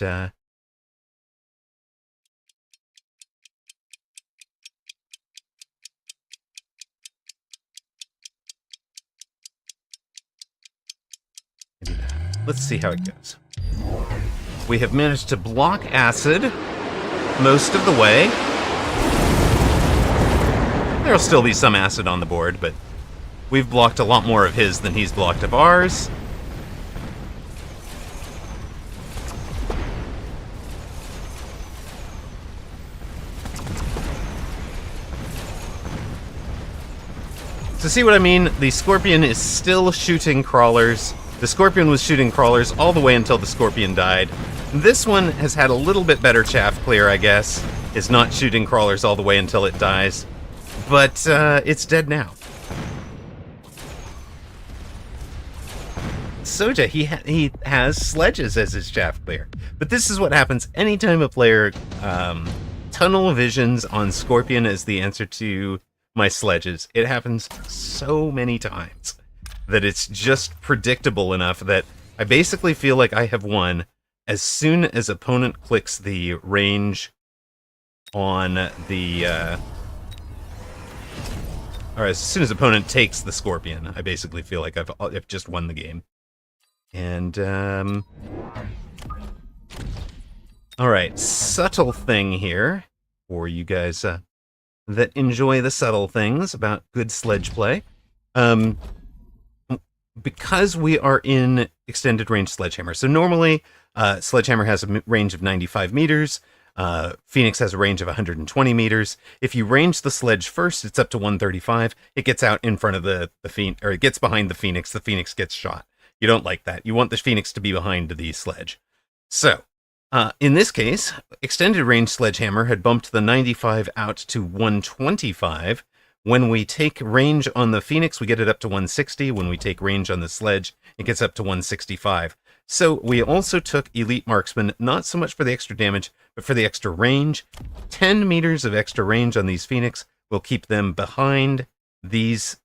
let's see how it goes. We have managed to block acid most of the way. There'll still be some acid on the board, but we've blocked a lot more of his than he's blocked of ours. So see what I mean? The Scorpion is still shooting crawlers. The Scorpion was shooting crawlers all the way until the Scorpion died. This one has had a little bit better chaff clear, I guess. Is not shooting crawlers all the way until it dies. But it's dead now. Soja, he has sledges as his chaff clear. But this is what happens anytime a player tunnel visions on Scorpion as the answer to my sledges. It happens so many times that it's just predictable enough that I basically feel like I have won as soon as opponent clicks the range on the or as soon as opponent takes the Scorpion. I basically feel like I've just won the game. And all right, subtle thing here for you guys that enjoy the subtle things about good sledge play. Because we are in extended range Sledgehammer. So normally, Sledgehammer has a range of 95 meters. Phoenix has a range of 120 meters. If you range the sledge first, it's up to 135. It gets out in front of the Phoenix, or it gets behind the Phoenix. The Phoenix gets shot. You don't like that. You want the Phoenix to be behind the sledge. So, in this case, extended range Sledgehammer had bumped the 95 out to 125. When we take range on the Phoenix, we get it up to 160. When we take range on the sledge, it gets up to 165. So we also took Elite Marksman, not so much for the extra damage, but for the extra range. 10 meters of extra range on these Phoenix will keep them behind this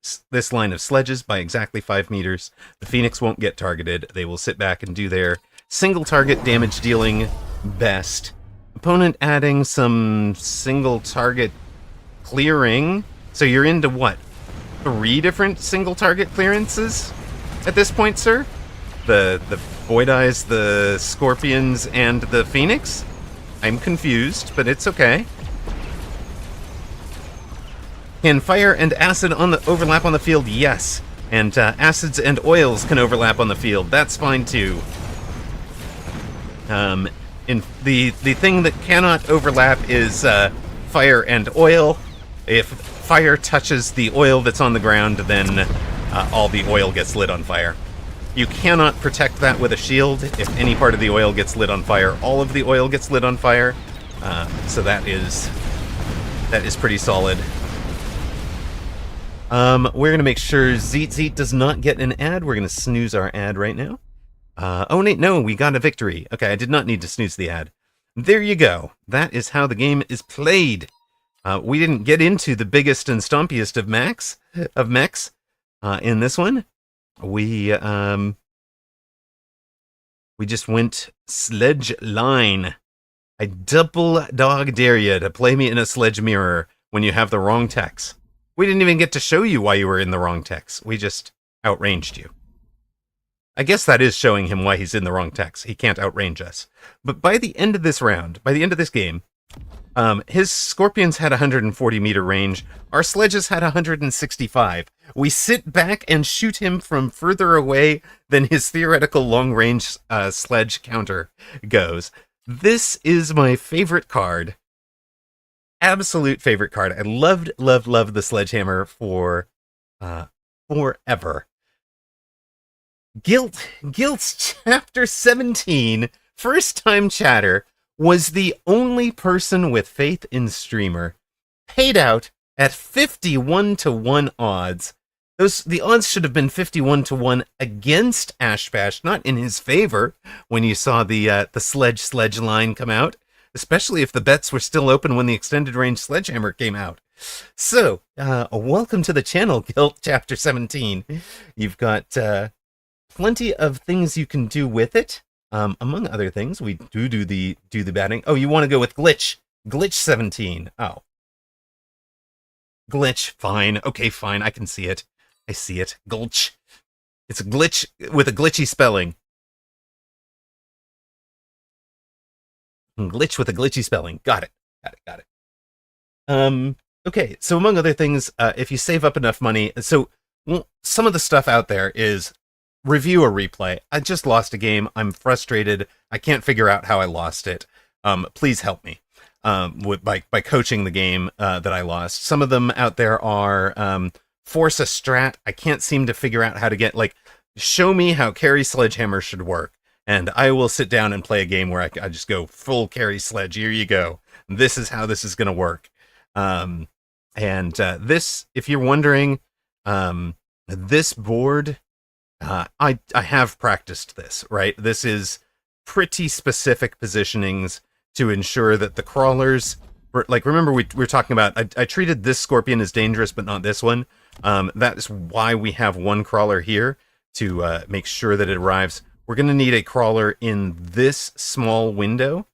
line of sledges by exactly 5 meters. The Phoenix won't get targeted. They will sit back and do their single target damage dealing best. Opponent adding some single target clearing. So you're into what? 3 different single target clearances at this point, sir? The Void Eyes, the Scorpions, and the Phoenix? I'm confused, but it's okay. Can fire and acid overlap on the field? Yes. And acids and oils can overlap on the field. That's fine too. In the thing that cannot overlap is fire and oil. If fire touches the oil that's on the ground, then all the oil gets lit on fire. You cannot protect that with a shield. If any part of the oil gets lit on fire, all of the oil gets lit on fire. So that is pretty solid. We're going to make sure Zeet does not get an ad. We're going to snooze our ad right now. Oh, no, we got a victory. Okay, I did not need to snooze the ad. There you go. That is how the game is played. We didn't get into the biggest and stompiest of mechs in this one. We just went sledge line. I double dog dare you to play me in a sledge mirror when you have the wrong techs. We didn't even get to show you why you were in the wrong techs. We just outranged you. I guess that is showing him why he's in the wrong techs. He can't outrange us. But by the end of this round, by the end of this game, his Scorpions had 140 meter range. Our sledges had 165. We sit back and shoot him from further away than his theoretical long range sledge counter goes. This is my favorite card. Absolute favorite card. I loved the Sledgehammer for forever. Guilt's Chapter 17, first time chatter, was the only person with faith in Streamer. Paid out at 51 to 1 odds. the odds should have been 51 to 1 against Ashbash, not in his favor, when you saw the sledge line come out, especially if the bets were still open when the extended range sledgehammer came out. So, welcome to the channel, Guilt Chapter 17. You've got plenty of things you can do with it. Among other things, we do the batting. Oh, you want to go with Glitch 17. Oh. Glitch, fine. Okay, fine, I can see it. I see it. Glitch. It's a glitch with a glitchy spelling. Glitch with a glitchy spelling. Got it. Okay, so among other things, if you save up enough money, so some of the stuff out there is review a replay. I just lost a game. I'm frustrated. I can't figure out how I lost it. Please help me by coaching the game that I lost. Some of them out there are force a strat. I can't seem to figure out how to get, like, show me how carry sledgehammer should work, and I will sit down and play a game where I just go full carry sledge. Here you go. This is how this is going to work. This, if you're wondering, this board, I have practiced this, right? This is pretty specific positionings to ensure that the crawlers, like, remember we were talking about, I treated this scorpion as dangerous, but not this one. That is why we have one crawler here, to make sure that it arrives. We're going to need a crawler in this small window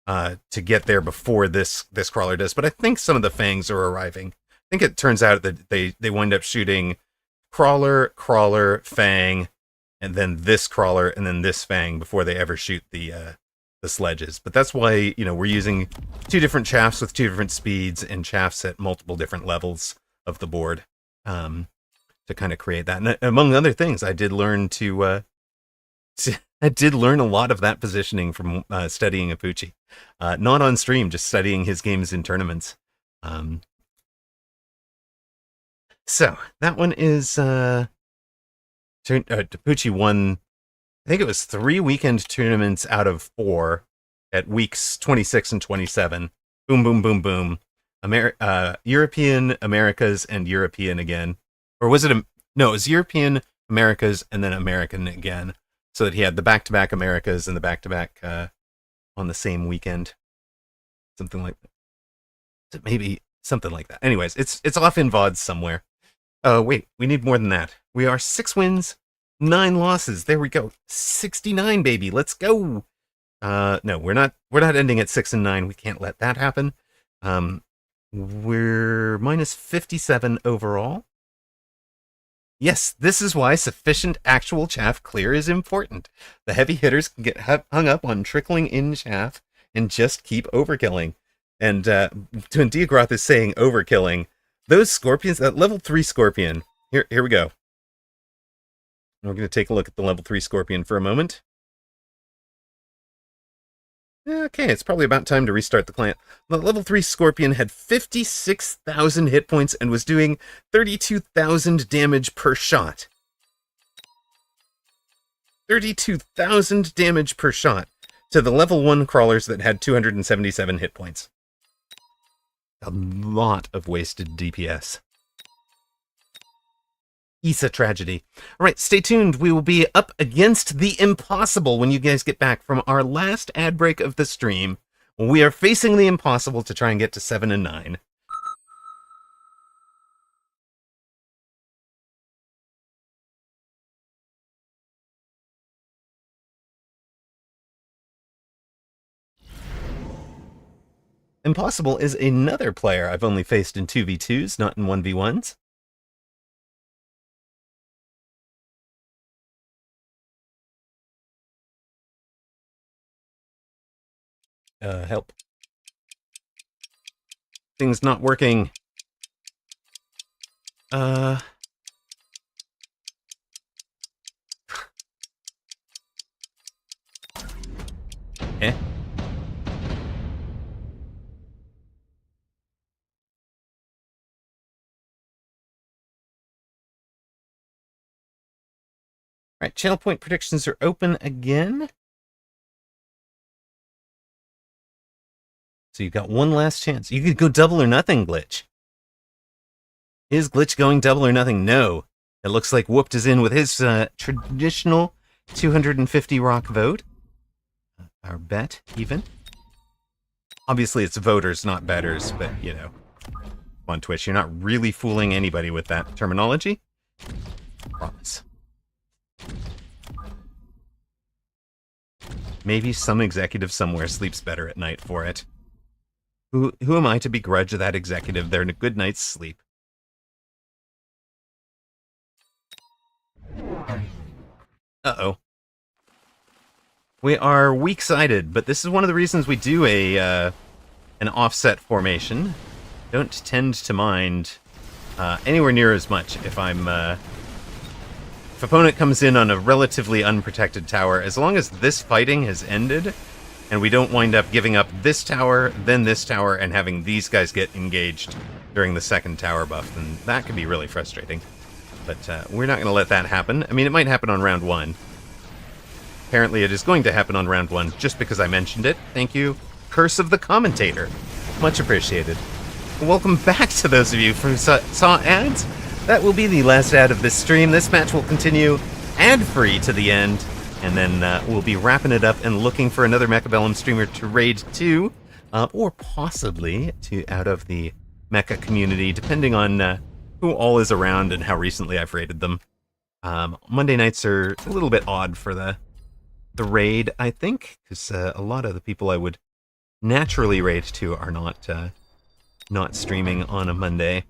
to get there before this crawler does. But I think some of the fangs are arriving. I think it turns out that they wind up shooting crawler, fang, and then this crawler, and then this fang before they ever shoot the sledges. But that's why, you know, we're using two different chafts with two different speeds and chafts at multiple different levels of the board to kind of create that. And among other things, I did learn I did learn a lot of that positioning from studying Apucci. Not on stream, just studying his games in tournaments. So, that one is... Apucci won, I think it was 3 weekend tournaments out of 4 at weeks 26 and 27. Boom, boom, boom, boom. European, Americas, and European again. Or was it... No, it was European, Americas, and then American again. So that he had the back-to-back Americas and the back-to-back on the same weekend. Something like that. Maybe something like that. Anyways, it's off in VODs somewhere. Wait, we need more than that. We are 6 wins, 9 losses. There we go. 69, baby. Let's go. No, we're not ending at 6 and 9. We can't let that happen. We're minus 57 overall. Yes, this is why sufficient actual chaff clear is important. The heavy hitters can get hung up on trickling in chaff and just keep overkilling. And when Diagroth is saying overkilling, those scorpions, that level 3 scorpion, here we go. We're going to take a look at the level 3 scorpion for a moment. Okay, it's probably about time to restart the client. The level 3 scorpion had 56,000 hit points and was doing 32,000 damage per shot. 32,000 damage per shot to the level 1 crawlers that had 277 hit points. A lot of wasted DPS. Issa tragedy. All right, stay tuned. We will be up against the impossible when you guys get back from our last ad break of the stream. We are facing the impossible to try and get to 7 and 9. Impossible is another player I've only faced in 2v2s, not in 1v1s. Help. Things not working. Eh? Alright, channel point predictions are open again. So you've got one last chance. You could go double or nothing, Glitch. Is Glitch going double or nothing? No. It looks like Whooped is in with his traditional 250 rock vote. Our bet, even. Obviously, it's voters, not betters, but, you know, on Twitch, you're not really fooling anybody with that terminology. Promise. Maybe some executive somewhere sleeps better at night for it. Who am I to begrudge that executive their good night's sleep? Uh-oh. We are weak-sided, but this is one of the reasons we do an offset formation. Don't tend to mind anywhere near as much if I'm if opponent comes in on a relatively unprotected tower. As long as this fighting has ended and we don't wind up giving up this tower, then this tower, and having these guys get engaged during the second tower buff, then that could be really frustrating. But we're not going to let that happen. I mean, it might happen on round 1. Apparently it is going to happen on round 1 just because I mentioned it. Thank you, Curse of the Commentator. Much appreciated. Welcome back to those of you who saw ads. That will be the last ad of this stream. This match will continue ad-free to the end, and then we'll be wrapping it up and looking for another Mechabellum streamer to raid to, or possibly to out of the Mecha community, depending on who all is around and how recently I've raided them. Monday nights are a little bit odd for the raid, I think, because a lot of the people I would naturally raid to are not streaming on a Monday.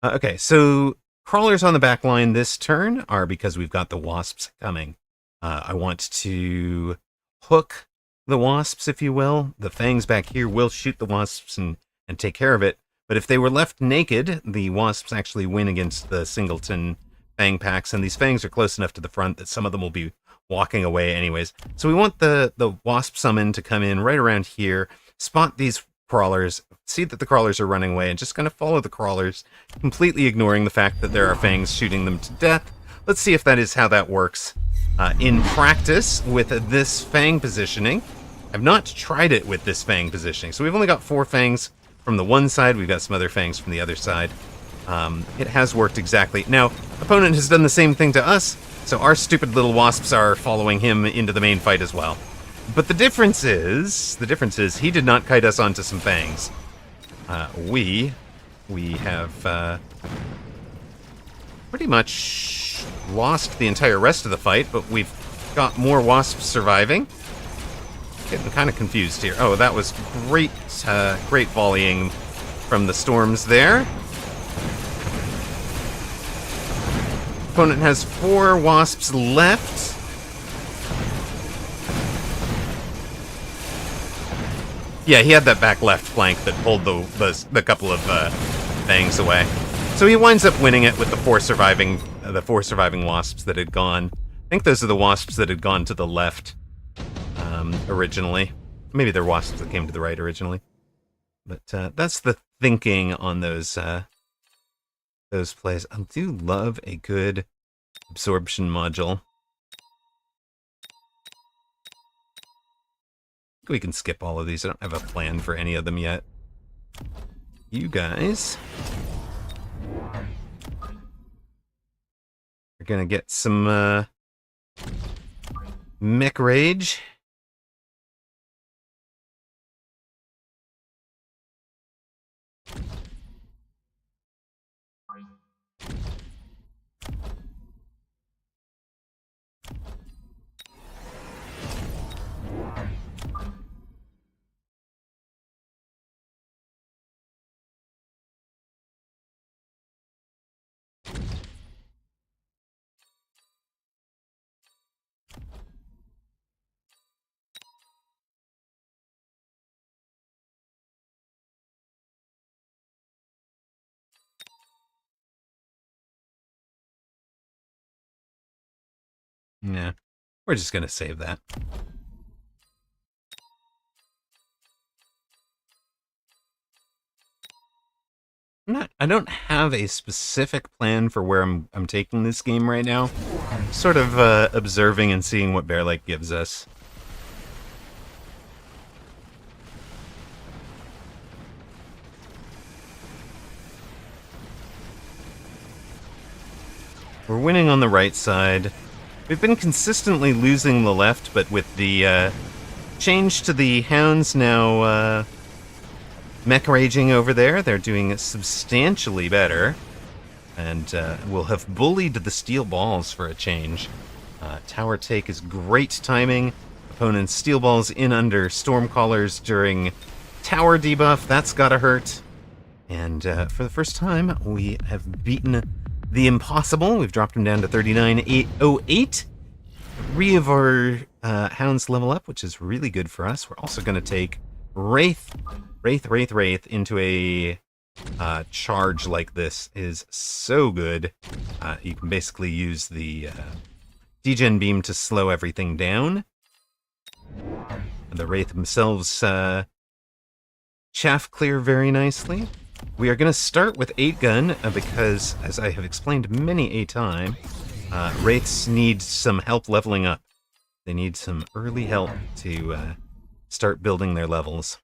Okay, so crawlers on the back line this turn are because we've got the wasps coming. I want to hook the wasps, if you will. The fangs back here will shoot the wasps and take care of it. But if they were left naked, the wasps actually win against the singleton fang packs, and these fangs are close enough to the front that some of them will be walking away anyways. So we want the wasp summon to come in right around here, spot these crawlers, see that the crawlers are running away, and just kind of follow the crawlers, completely ignoring the fact that there are fangs shooting them to death. Let's see if that is how that works in practice with this fang positioning. I've not tried it with this fang positioning, so we've only got 4 fangs from the one side. We've got some other fangs from the other side. It has worked exactly. Now, opponent has done the same thing to us, so our stupid little wasps are following him into the main fight as well. But the difference is he did not kite us onto some fangs. We have pretty much lost the entire rest of the fight, but we've got more wasps surviving. Getting kind of confused here. Oh, that was great, great volleying from the storms there. Opponent has 4 wasps left. Yeah, he had that back left flank that pulled the couple of fangs away. So he winds up winning it with the 4 surviving wasps that had gone. I think those are the wasps that had gone to the left originally. Maybe they're wasps that came to the right originally. But that's the thinking on those plays. I do love a good absorption module. We can skip all of these. I don't have a plan for any of them yet. You guys are gonna get some mech rage. Nah, we're just gonna save that. I don't have a specific plan for where I'm taking this game right now. Sort of observing and seeing what Bear Lake gives us. We're winning on the right side. We've been consistently losing the left, but with the change to the hounds now mech raging over there, they're doing substantially better. And we'll have bullied the steel balls for a change. Tower take is great timing. Opponent's steel balls in under Stormcallers during tower debuff. That's gotta hurt. And for the first time, we have beaten the impossible. We've dropped him down to 39,808. 3 of our hounds level up, which is really good for us. We're also going to take Wraith into a charge like this is so good. You can basically use the degen beam to slow everything down. The Wraith themselves chaff clear very nicely. We are going to start with 8-gun because, as I have explained many a time, Wraiths need some help leveling up. They need some early help to start building their levels.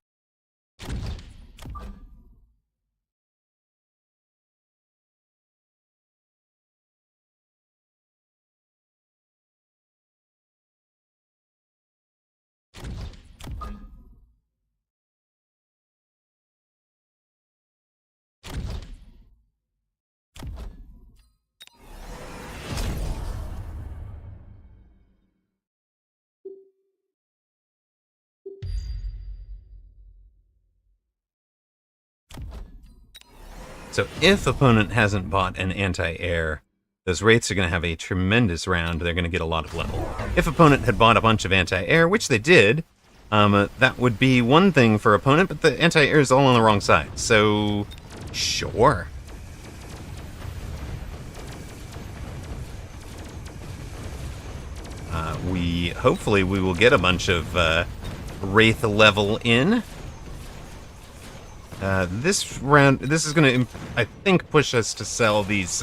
So if opponent hasn't bought an anti-air, those Wraiths are going to have a tremendous round. They're going to get a lot of level. If opponent had bought a bunch of anti-air, which they did, that would be one thing for opponent, but the anti-air is all on the wrong side. So, sure. Hopefully we will get a bunch of Wraith level in. This round, this is going to, I think, push us to sell these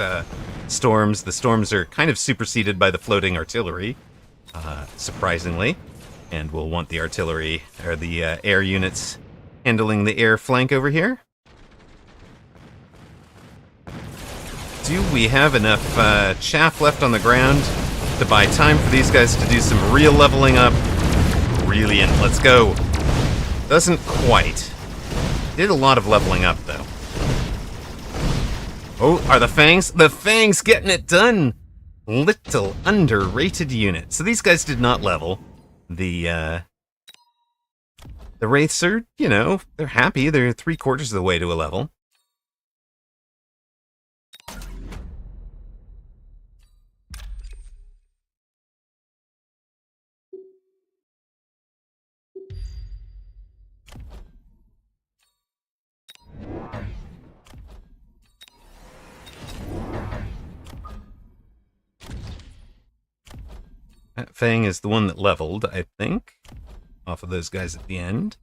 storms. The storms are kind of superseded by the floating artillery, surprisingly. And we'll want the artillery, or the air units, handling the air flank over here. Do we have enough chaff left on the ground to buy time for these guys to do some real leveling up? Brilliant, let's go. Doesn't quite. Did a lot of leveling up, though. Oh, are the Fangs? The Fangs getting it done! Little underrated unit. So these guys did not level. The Wraiths are, you know, they're happy. They're 3/4 of the way to a level. That Fang is the one that leveled, I think, off of those guys at the end.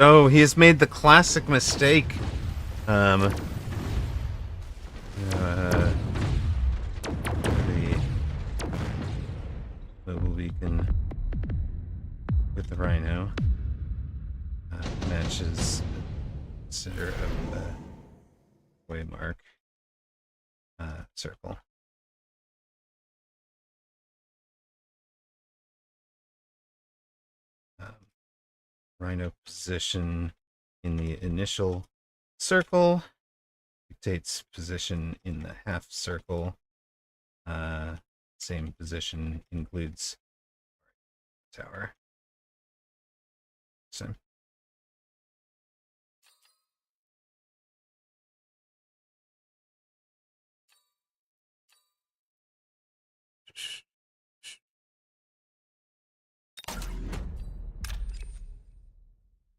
Oh, he has made the classic mistake. The mobile beacon with the rhino matches the center of the waymark circle. Rhino position in the initial circle dictates position in the half circle. Same position includes tower. So.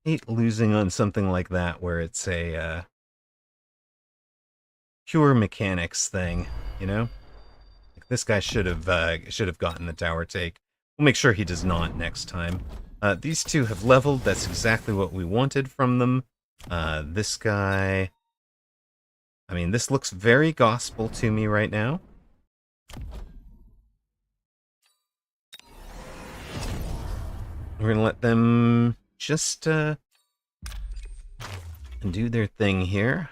Hate losing on something like that where it's a pure mechanics thing, you know? Like this guy should have gotten the tower take. We'll make sure he does not next time. These two have leveled. That's exactly what we wanted from them. This guy... I mean, this looks very gospel to me right now. We're going to let them just do their thing here.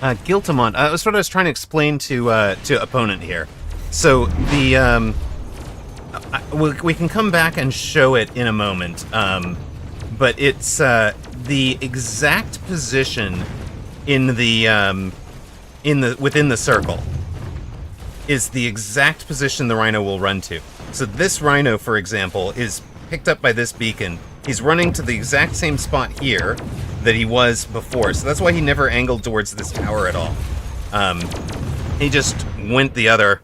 Guiltamont. That's what I was trying to explain to opponent here. So the we can come back and show it in a moment, but it's the exact position in the within the circle is the exact position the rhino will run to. So this rhino, for example, is picked up by this beacon. He's running to the exact same spot here that he was before, so that's why he never angled towards this tower at all. He just went the other.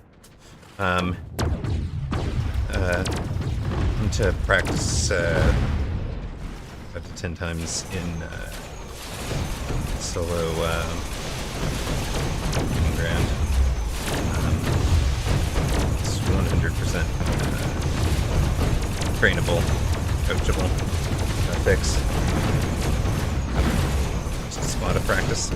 To practice up to 10 times in solo ground. It's 100% trainable, coachable fix. Just a spot of practice.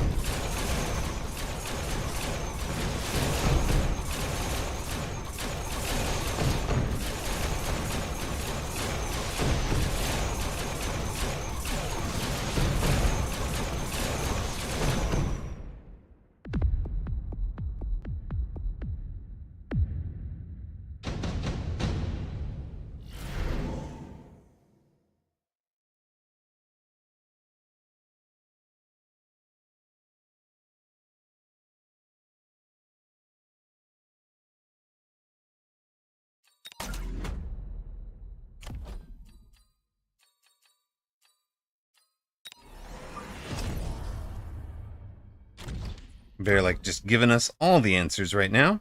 They're like just giving us all the answers right now.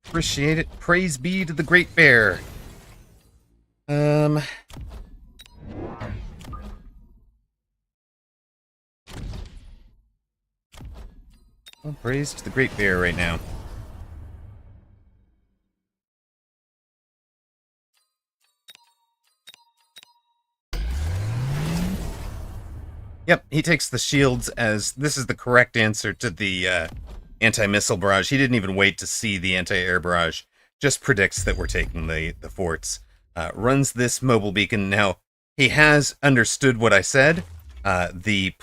Appreciate it. Praise be to the Great Bear. Well, praise to the Great Bear right now. Yep, he takes the shields as this is the correct answer to the anti-missile barrage. He didn't even wait to see the anti-air barrage. Just predicts that we're taking the forts. Runs this mobile beacon. Now, he has understood what I said. The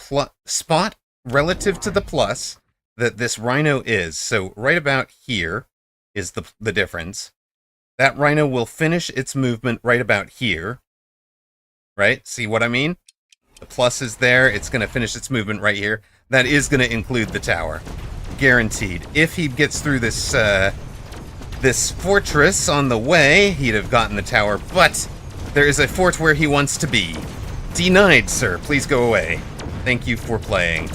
spot relative to the plus that this rhino is. So right about here is the difference. That rhino will finish its movement right about here. Right? See what I mean? The plus is there. It's going to finish its movement right here. That is going to include the tower. Guaranteed. If he gets through this this fortress on the way, he'd have gotten the tower. But there is a fort where he wants to be. Denied, sir. Please go away. Thank you for playing.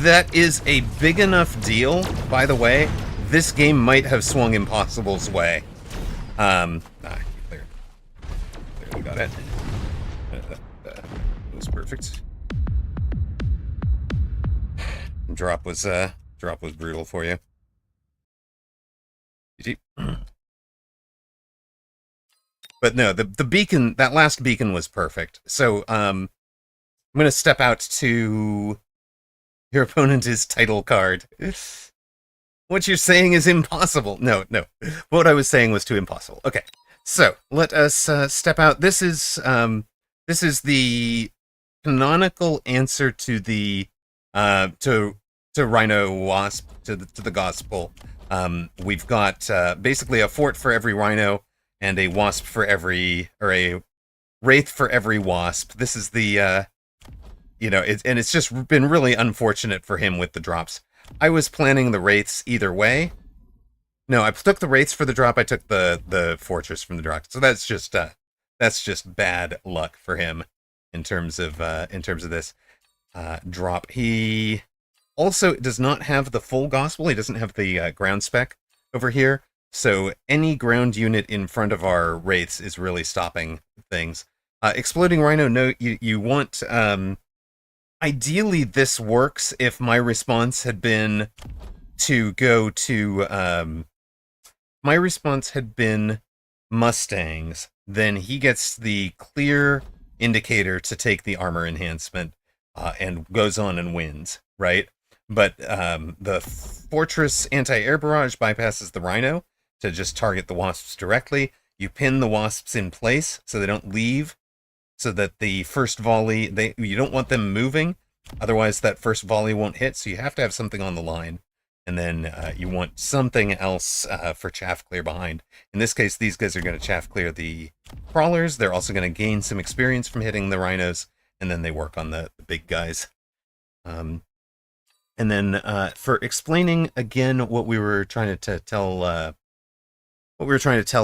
That is a big enough deal, by the way. This game might have swung Impossible's way. Clearly got it. That was perfect. Drop was brutal for you. But no, the beacon, that last beacon was perfect. So I'm gonna step out to your opponent is title card. What you're saying is impossible. No. What I was saying was too impossible. Okay, so let us step out. This is the canonical answer to the to Rhino Wasp, to the gospel. We've got basically a fort for every Rhino and a wasp for every, or a wraith for every wasp. This is the and it's just been really unfortunate for him with the drops. I was planning the wraiths either way. No, I took the wraiths for the drop. I took the fortress from the drop. So that's just bad luck for him in terms of this drop. He also does not have the full gospel. He doesn't have the ground spec over here. So any ground unit in front of our wraiths is really stopping things. Exploding Rhino, no, you want ideally, this works if my response had been to go to my response had been Mustangs. Then he gets the clear indicator to take the armor enhancement and goes on and wins, right? But the Fortress anti-air barrage bypasses the Rhino to just target the wasps directly. You pin the wasps in place so they don't leave, so that the first volley, you don't want them moving, otherwise that first volley won't hit, so you have to have something on the line. And then you want something else for chaff clear behind. In this case, these guys are going to chaff clear the crawlers. They're also going to gain some experience from hitting the rhinos, and then they work on the big guys. And then for explaining again what we were trying to tell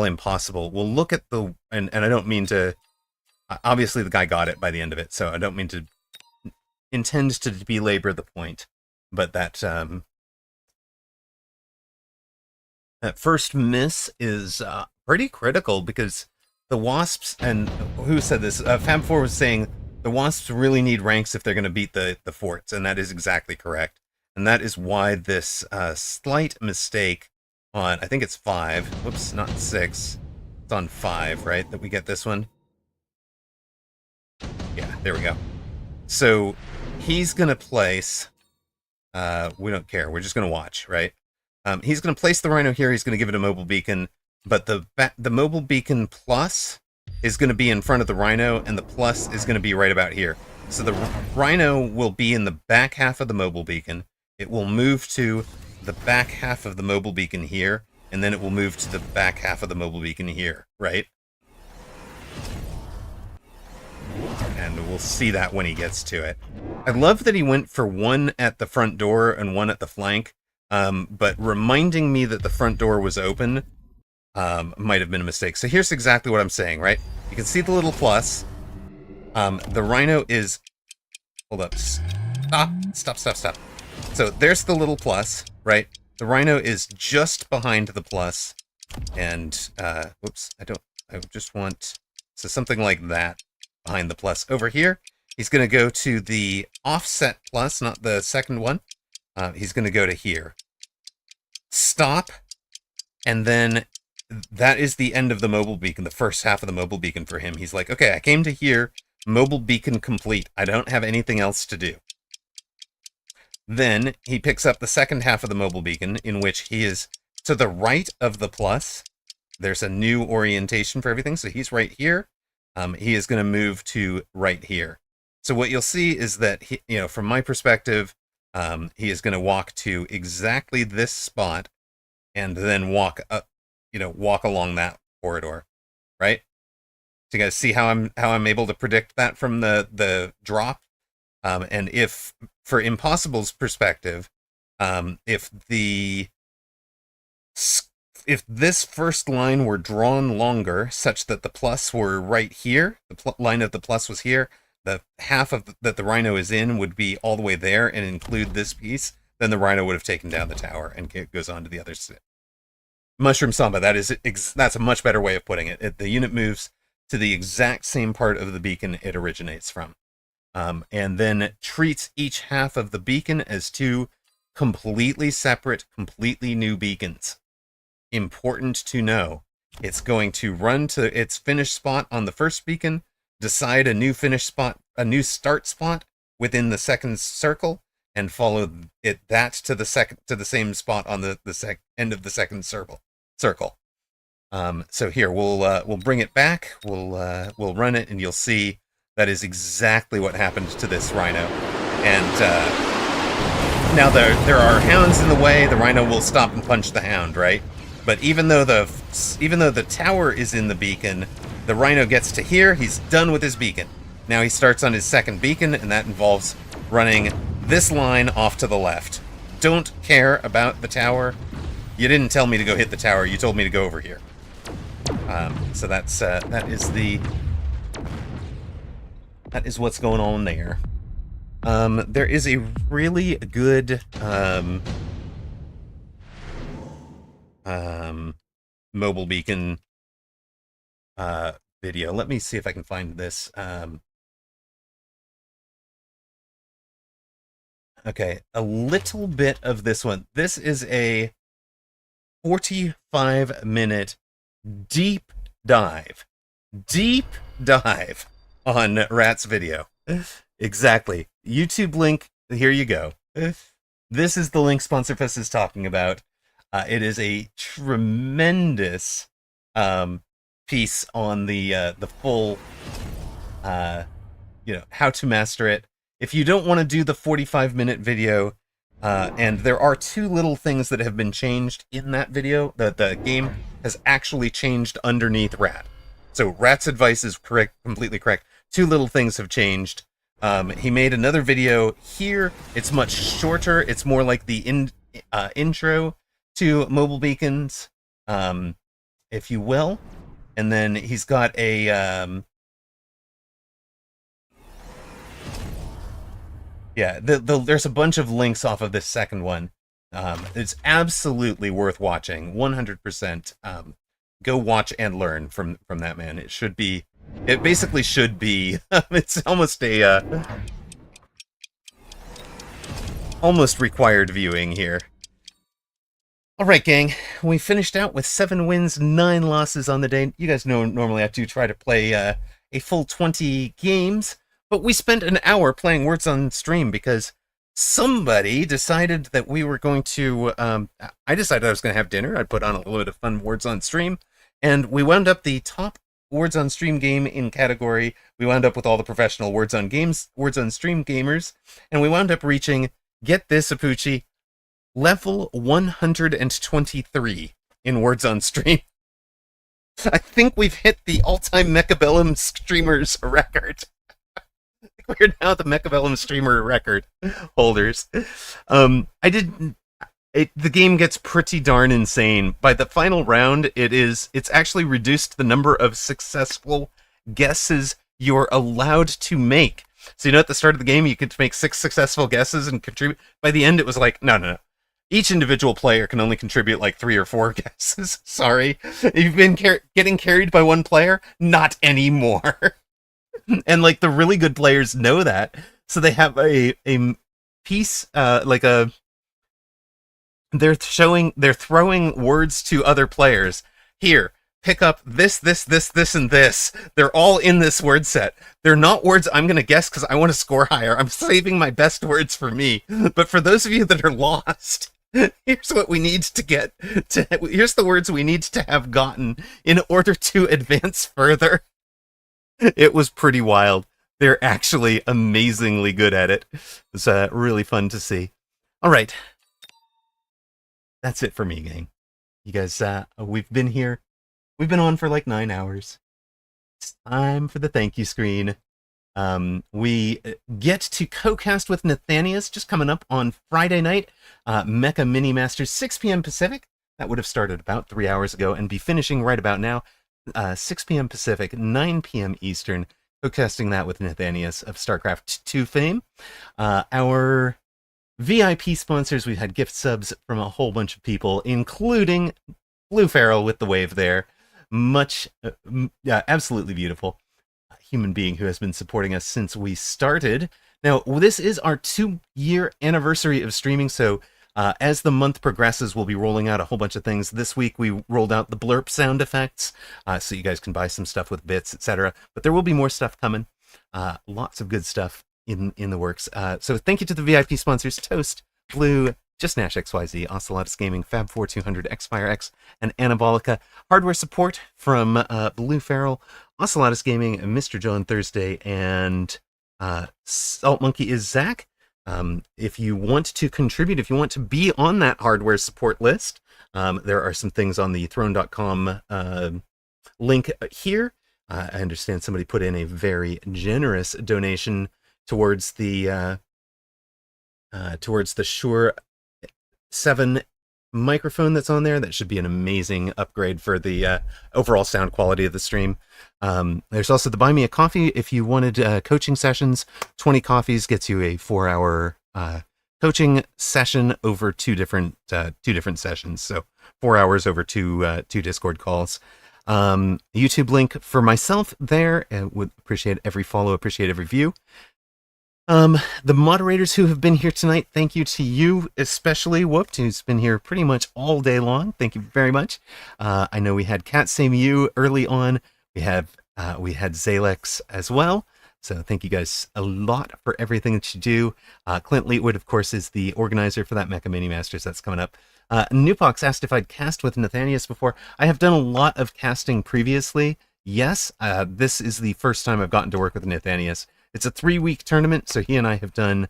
Impossible, we'll look at the, and I don't mean to, obviously the guy got it by the end of it, so I don't mean to intend to belabor the point, but that that first miss is pretty critical, because the wasps, and who said this? Fab4 was saying the wasps really need ranks if they're going to beat the forts, and that is exactly correct. And that is why this slight mistake on, I think it's 5, whoops, not 6, it's on 5, right, that we get this one? Yeah, there we go. So he's going to place, we don't care, we're just going to watch, right? He's going to place the Rhino here, he's going to give it a mobile beacon, but the mobile beacon plus is going to be in front of the Rhino, and the plus is going to be right about here. So the Rhino will be in the back half of the mobile beacon, it will move to the back half of the mobile beacon here, and then it will move to the back half of the mobile beacon here, right? And we'll see that when he gets to it. I love that he went for one at the front door and one at the flank, but reminding me that the front door was open might have been a mistake. So here's exactly what I'm saying, right? You can see the little plus. The Rhino is... Hold up. Stop. So there's the little plus, right? The Rhino is just behind the plus, and whoops, I just want, so something like that behind the plus. Over here, he's going to go to the offset plus, not the second one. He's going to go to here. Stop, and then that is the end of the mobile beacon, the first half of the mobile beacon for him. He's like, okay, I came to here, mobile beacon complete. I don't have anything else to do. Then he picks up the second half of the mobile beacon, in which he is to the right of the plus. There's a new orientation for everything, so he's right here. He is going to move to right here. So what you'll see is that, from my perspective, he is going to walk to exactly this spot, and then walk up, walk along that corridor, right? So you guys see how I'm able to predict that from the drop. And if, for Impossible's perspective, if this first line were drawn longer, such that the plus were right here, the line of the plus was here, the half of that the rhino is in would be all the way there and include this piece, then the rhino would have taken down the tower and it goes on to the other side. Mushroom Samba, that's a much better way of putting it. The unit moves to the exact same part of the beacon it originates from, and then treats each half of the beacon as two completely separate, completely new beacons. Important to know. It's going to run to its finish spot on the first beacon, decide a new finish spot, a new start spot within the second circle, and follow that to the same spot on the end of the second circle. So here we'll bring it back. We'll run it, and you'll see that is exactly what happened to this rhino. And now there are hounds in the way. The rhino will stop and punch the hound, right? But even though the tower is in the beacon, the rhino gets to here. He's done with his beacon. Now he starts on his second beacon, and that involves running this line off to the left. Don't care about the tower. You didn't tell me to go hit the tower. You told me to go over here. So that is what's going on there. There is a really good mobile beacon video. Let me see if I can find this. Okay, a little bit of this one. This is a 45-minute deep dive on Rat's video. Exactly. YouTube link, here you go. This is the link SponsorFest is talking about. It is a tremendous piece on the full, how to master it. If you don't want to do the 45-minute video, and there are two little things that have been changed in that video, the game has actually changed underneath Rat. So Rat's advice is correct, completely correct. Two little things have changed. He made another video here. It's much shorter. It's more like the intro to mobile beacons, if you will. And then he's got a there's a bunch of links off of this second one. It's absolutely worth watching. 100%. Go watch and learn from that man. It basically should be. It's almost a almost required viewing here. All right, gang. We finished out with 7 wins, 9 losses on the day. You guys know normally I do try to play a full 20 games. But we spent an hour playing Words on Stream because somebody decided that we were going to... I decided I was going to have dinner. I put on a little bit of fun Words on Stream. And we wound up the top Words on Stream game in category. We wound up with all the professional Words on Stream gamers. And we wound up reaching, get this, Apucci, level 123 in Words on Stream. I think we've hit the all-time Mechabellum streamers record. We're now the Mechabellum streamer record holders. The game gets pretty darn insane. By the final round, it's actually reduced the number of successful guesses you're allowed to make. So at the start of the game, you could make 6 successful guesses and contribute. By the end, it was like, no. Each individual player can only contribute like 3 or 4 guesses. Sorry. You've been getting carried by one player? Not anymore. And like the really good players know that, so they have a piece they're throwing words to other players. Here, pick up this, and this. They're all in this word set. They're not words I'm gonna guess because I want to score higher. I'm saving my best words for me. But for those of you that are lost, here's what we need to get. Here's the words we need to have gotten in order to advance further. It was pretty wild. They're actually amazingly good at it. It's really fun to see. All right. That's it for me, gang. You guys, we've been here. We've been on for like 9 hours. It's time for the thank you screen. We get to co-cast with Nathanius just coming up on Friday night. Mecha Mini Masters, 6 p.m. Pacific. That would have started about 3 hours ago and be finishing right about now. 6 p.m. Pacific, 9 p.m. Eastern. co-casting that with Nathanius of StarCraft 2 fame. Our VIP sponsors, we've had gift subs from a whole bunch of people, including Blue Feral with the wave there. Absolutely beautiful human being who has been supporting us since we started. Now, this is our 2-year anniversary of streaming, so as the month progresses, we'll be rolling out a whole bunch of things. This week, we rolled out the blurp sound effects, so you guys can buy some stuff with bits, etc. But there will be more stuff coming. Lots of good stuff in the works. So thank you to the VIP sponsors, Toast, Blue, Just Nash XYZ, Ocelotus Gaming, Fab4200, Xfire X, and Anabolica. Hardware support from Blue Feral, Ocelotus Gaming, Mr. John Thursday, and Salt Monkey is Zach. If you want to contribute, if you want to be on that hardware support list, there are some things on the throne.com link here. I understand somebody put in a very generous donation towards the Shure 7 microphone that's on there. That should be an amazing upgrade for the overall sound quality of the stream. There's also the Buy Me a Coffee if you wanted coaching sessions. 20 coffees gets you a 4-hour coaching session over two different sessions. So 4 hours over two Discord calls. YouTube link for myself there. Would appreciate every follow, appreciate every view. The moderators who have been here tonight, thank you to you, especially Whooped, who's been here pretty much all day long. Thank you very much. I know we had Cat Same You early on. We had Zalex as well. So thank you guys a lot for everything that you do. Clint Leetwood, of course, is the organizer for that Mecha Mini Masters that's coming up. Newpox asked if I'd cast with Nathanius before. I have done a lot of casting previously. Yes, this is the first time I've gotten to work with Nathanius. It's a 3-week tournament, so he and I have done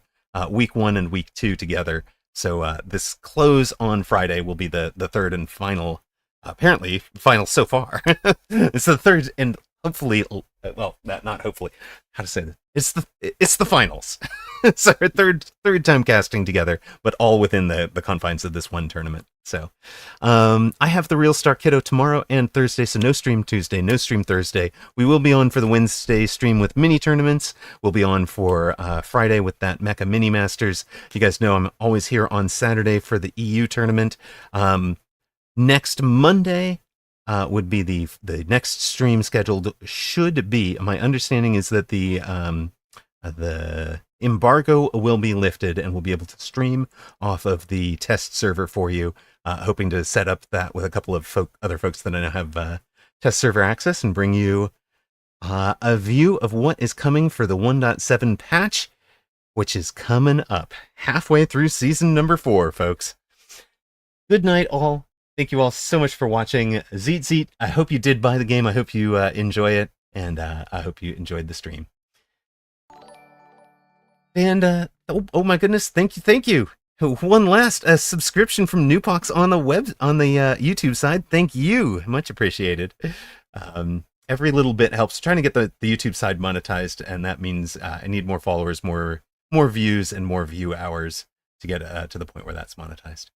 week 1 and week 2 together. So this close on Friday will be the third and final, apparently final so far. It's the third and hopefully, well, not hopefully, how to say this? It's the finals. It's our third time casting together, but all within the confines of this one tournament. So I have the Real Star Kiddo tomorrow and Thursday, so no stream Tuesday, no stream Thursday. We will be on for the Wednesday stream with mini tournaments. We'll be on for Friday with that Mecha Mini Masters. You guys know I'm always here on Saturday for the EU tournament. Next Monday would be the next stream scheduled. Should be, my understanding is that the embargo will be lifted and we'll be able to stream off of the test server for you. Hoping to set up that with a couple of other folks that I know have test server access and bring you a view of what is coming for the 1.7 patch, which is coming up halfway through season number 4, folks. Good night, all. Thank you all so much for watching. Zeet, I hope you did buy the game. I hope you enjoy it, and I hope you enjoyed the stream. And oh my goodness, thank you. One last subscription from Newpox on the YouTube side. Thank you, much appreciated. Every little bit helps. Trying to get the YouTube side monetized, and that means I need more followers, more views, and more view hours to get to the point where that's monetized.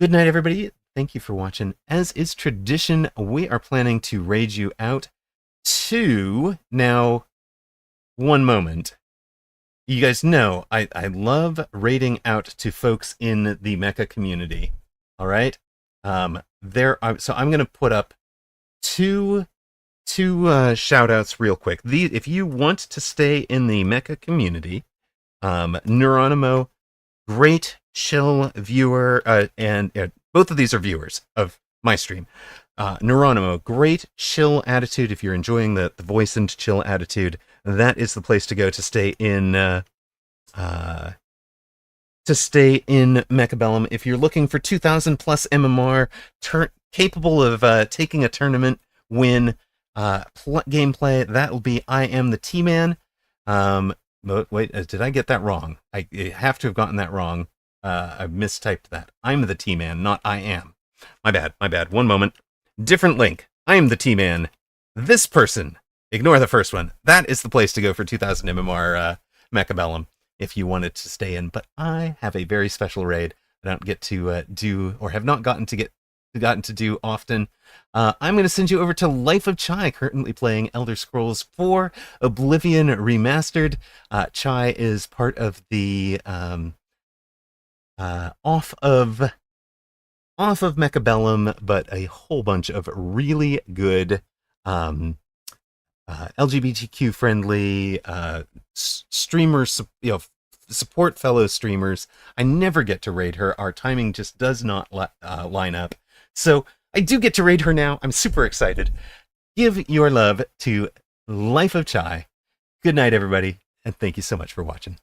Good night, everybody. Thank you for watching. As is tradition, we are planning to raid you out to now. One moment. You guys know I love raiding out to folks in the mecha community. All right, so I'm going to put up two shout outs real quick. If you want to stay in the mecha community, Neuronimo, great chill viewer, and both of these are viewers of my stream. Neuronimo, great chill attitude. If you're enjoying the voice and chill attitude, that is the place to go to stay in Mechabellum. If you're looking for 2,000 plus MMR, capable of taking a tournament win gameplay, that will be I Am the T-Man. Wait, did I get that wrong? I have to have gotten that wrong. I mistyped that. I'm the T-Man, not I am. My bad. One moment. Different link. I am the T-Man. This person. Ignore the first one. That is the place to go for 2,000 MMR Mechabellum if you wanted to stay in. But I have a very special raid I don't get to do, or have not gotten to gotten to do often. I'm going to send you over to Life of Chai, currently playing Elder Scrolls 4 Oblivion Remastered. Chai is part of the off of Mechabellum, but a whole bunch of really good LGBTQ friendly streamers, support fellow streamers. I never get to raid her. Our timing just does not line up. So I do get to raid her now. I'm super excited. Give your love to Life of Chai. Good night, everybody, and thank you so much for watching.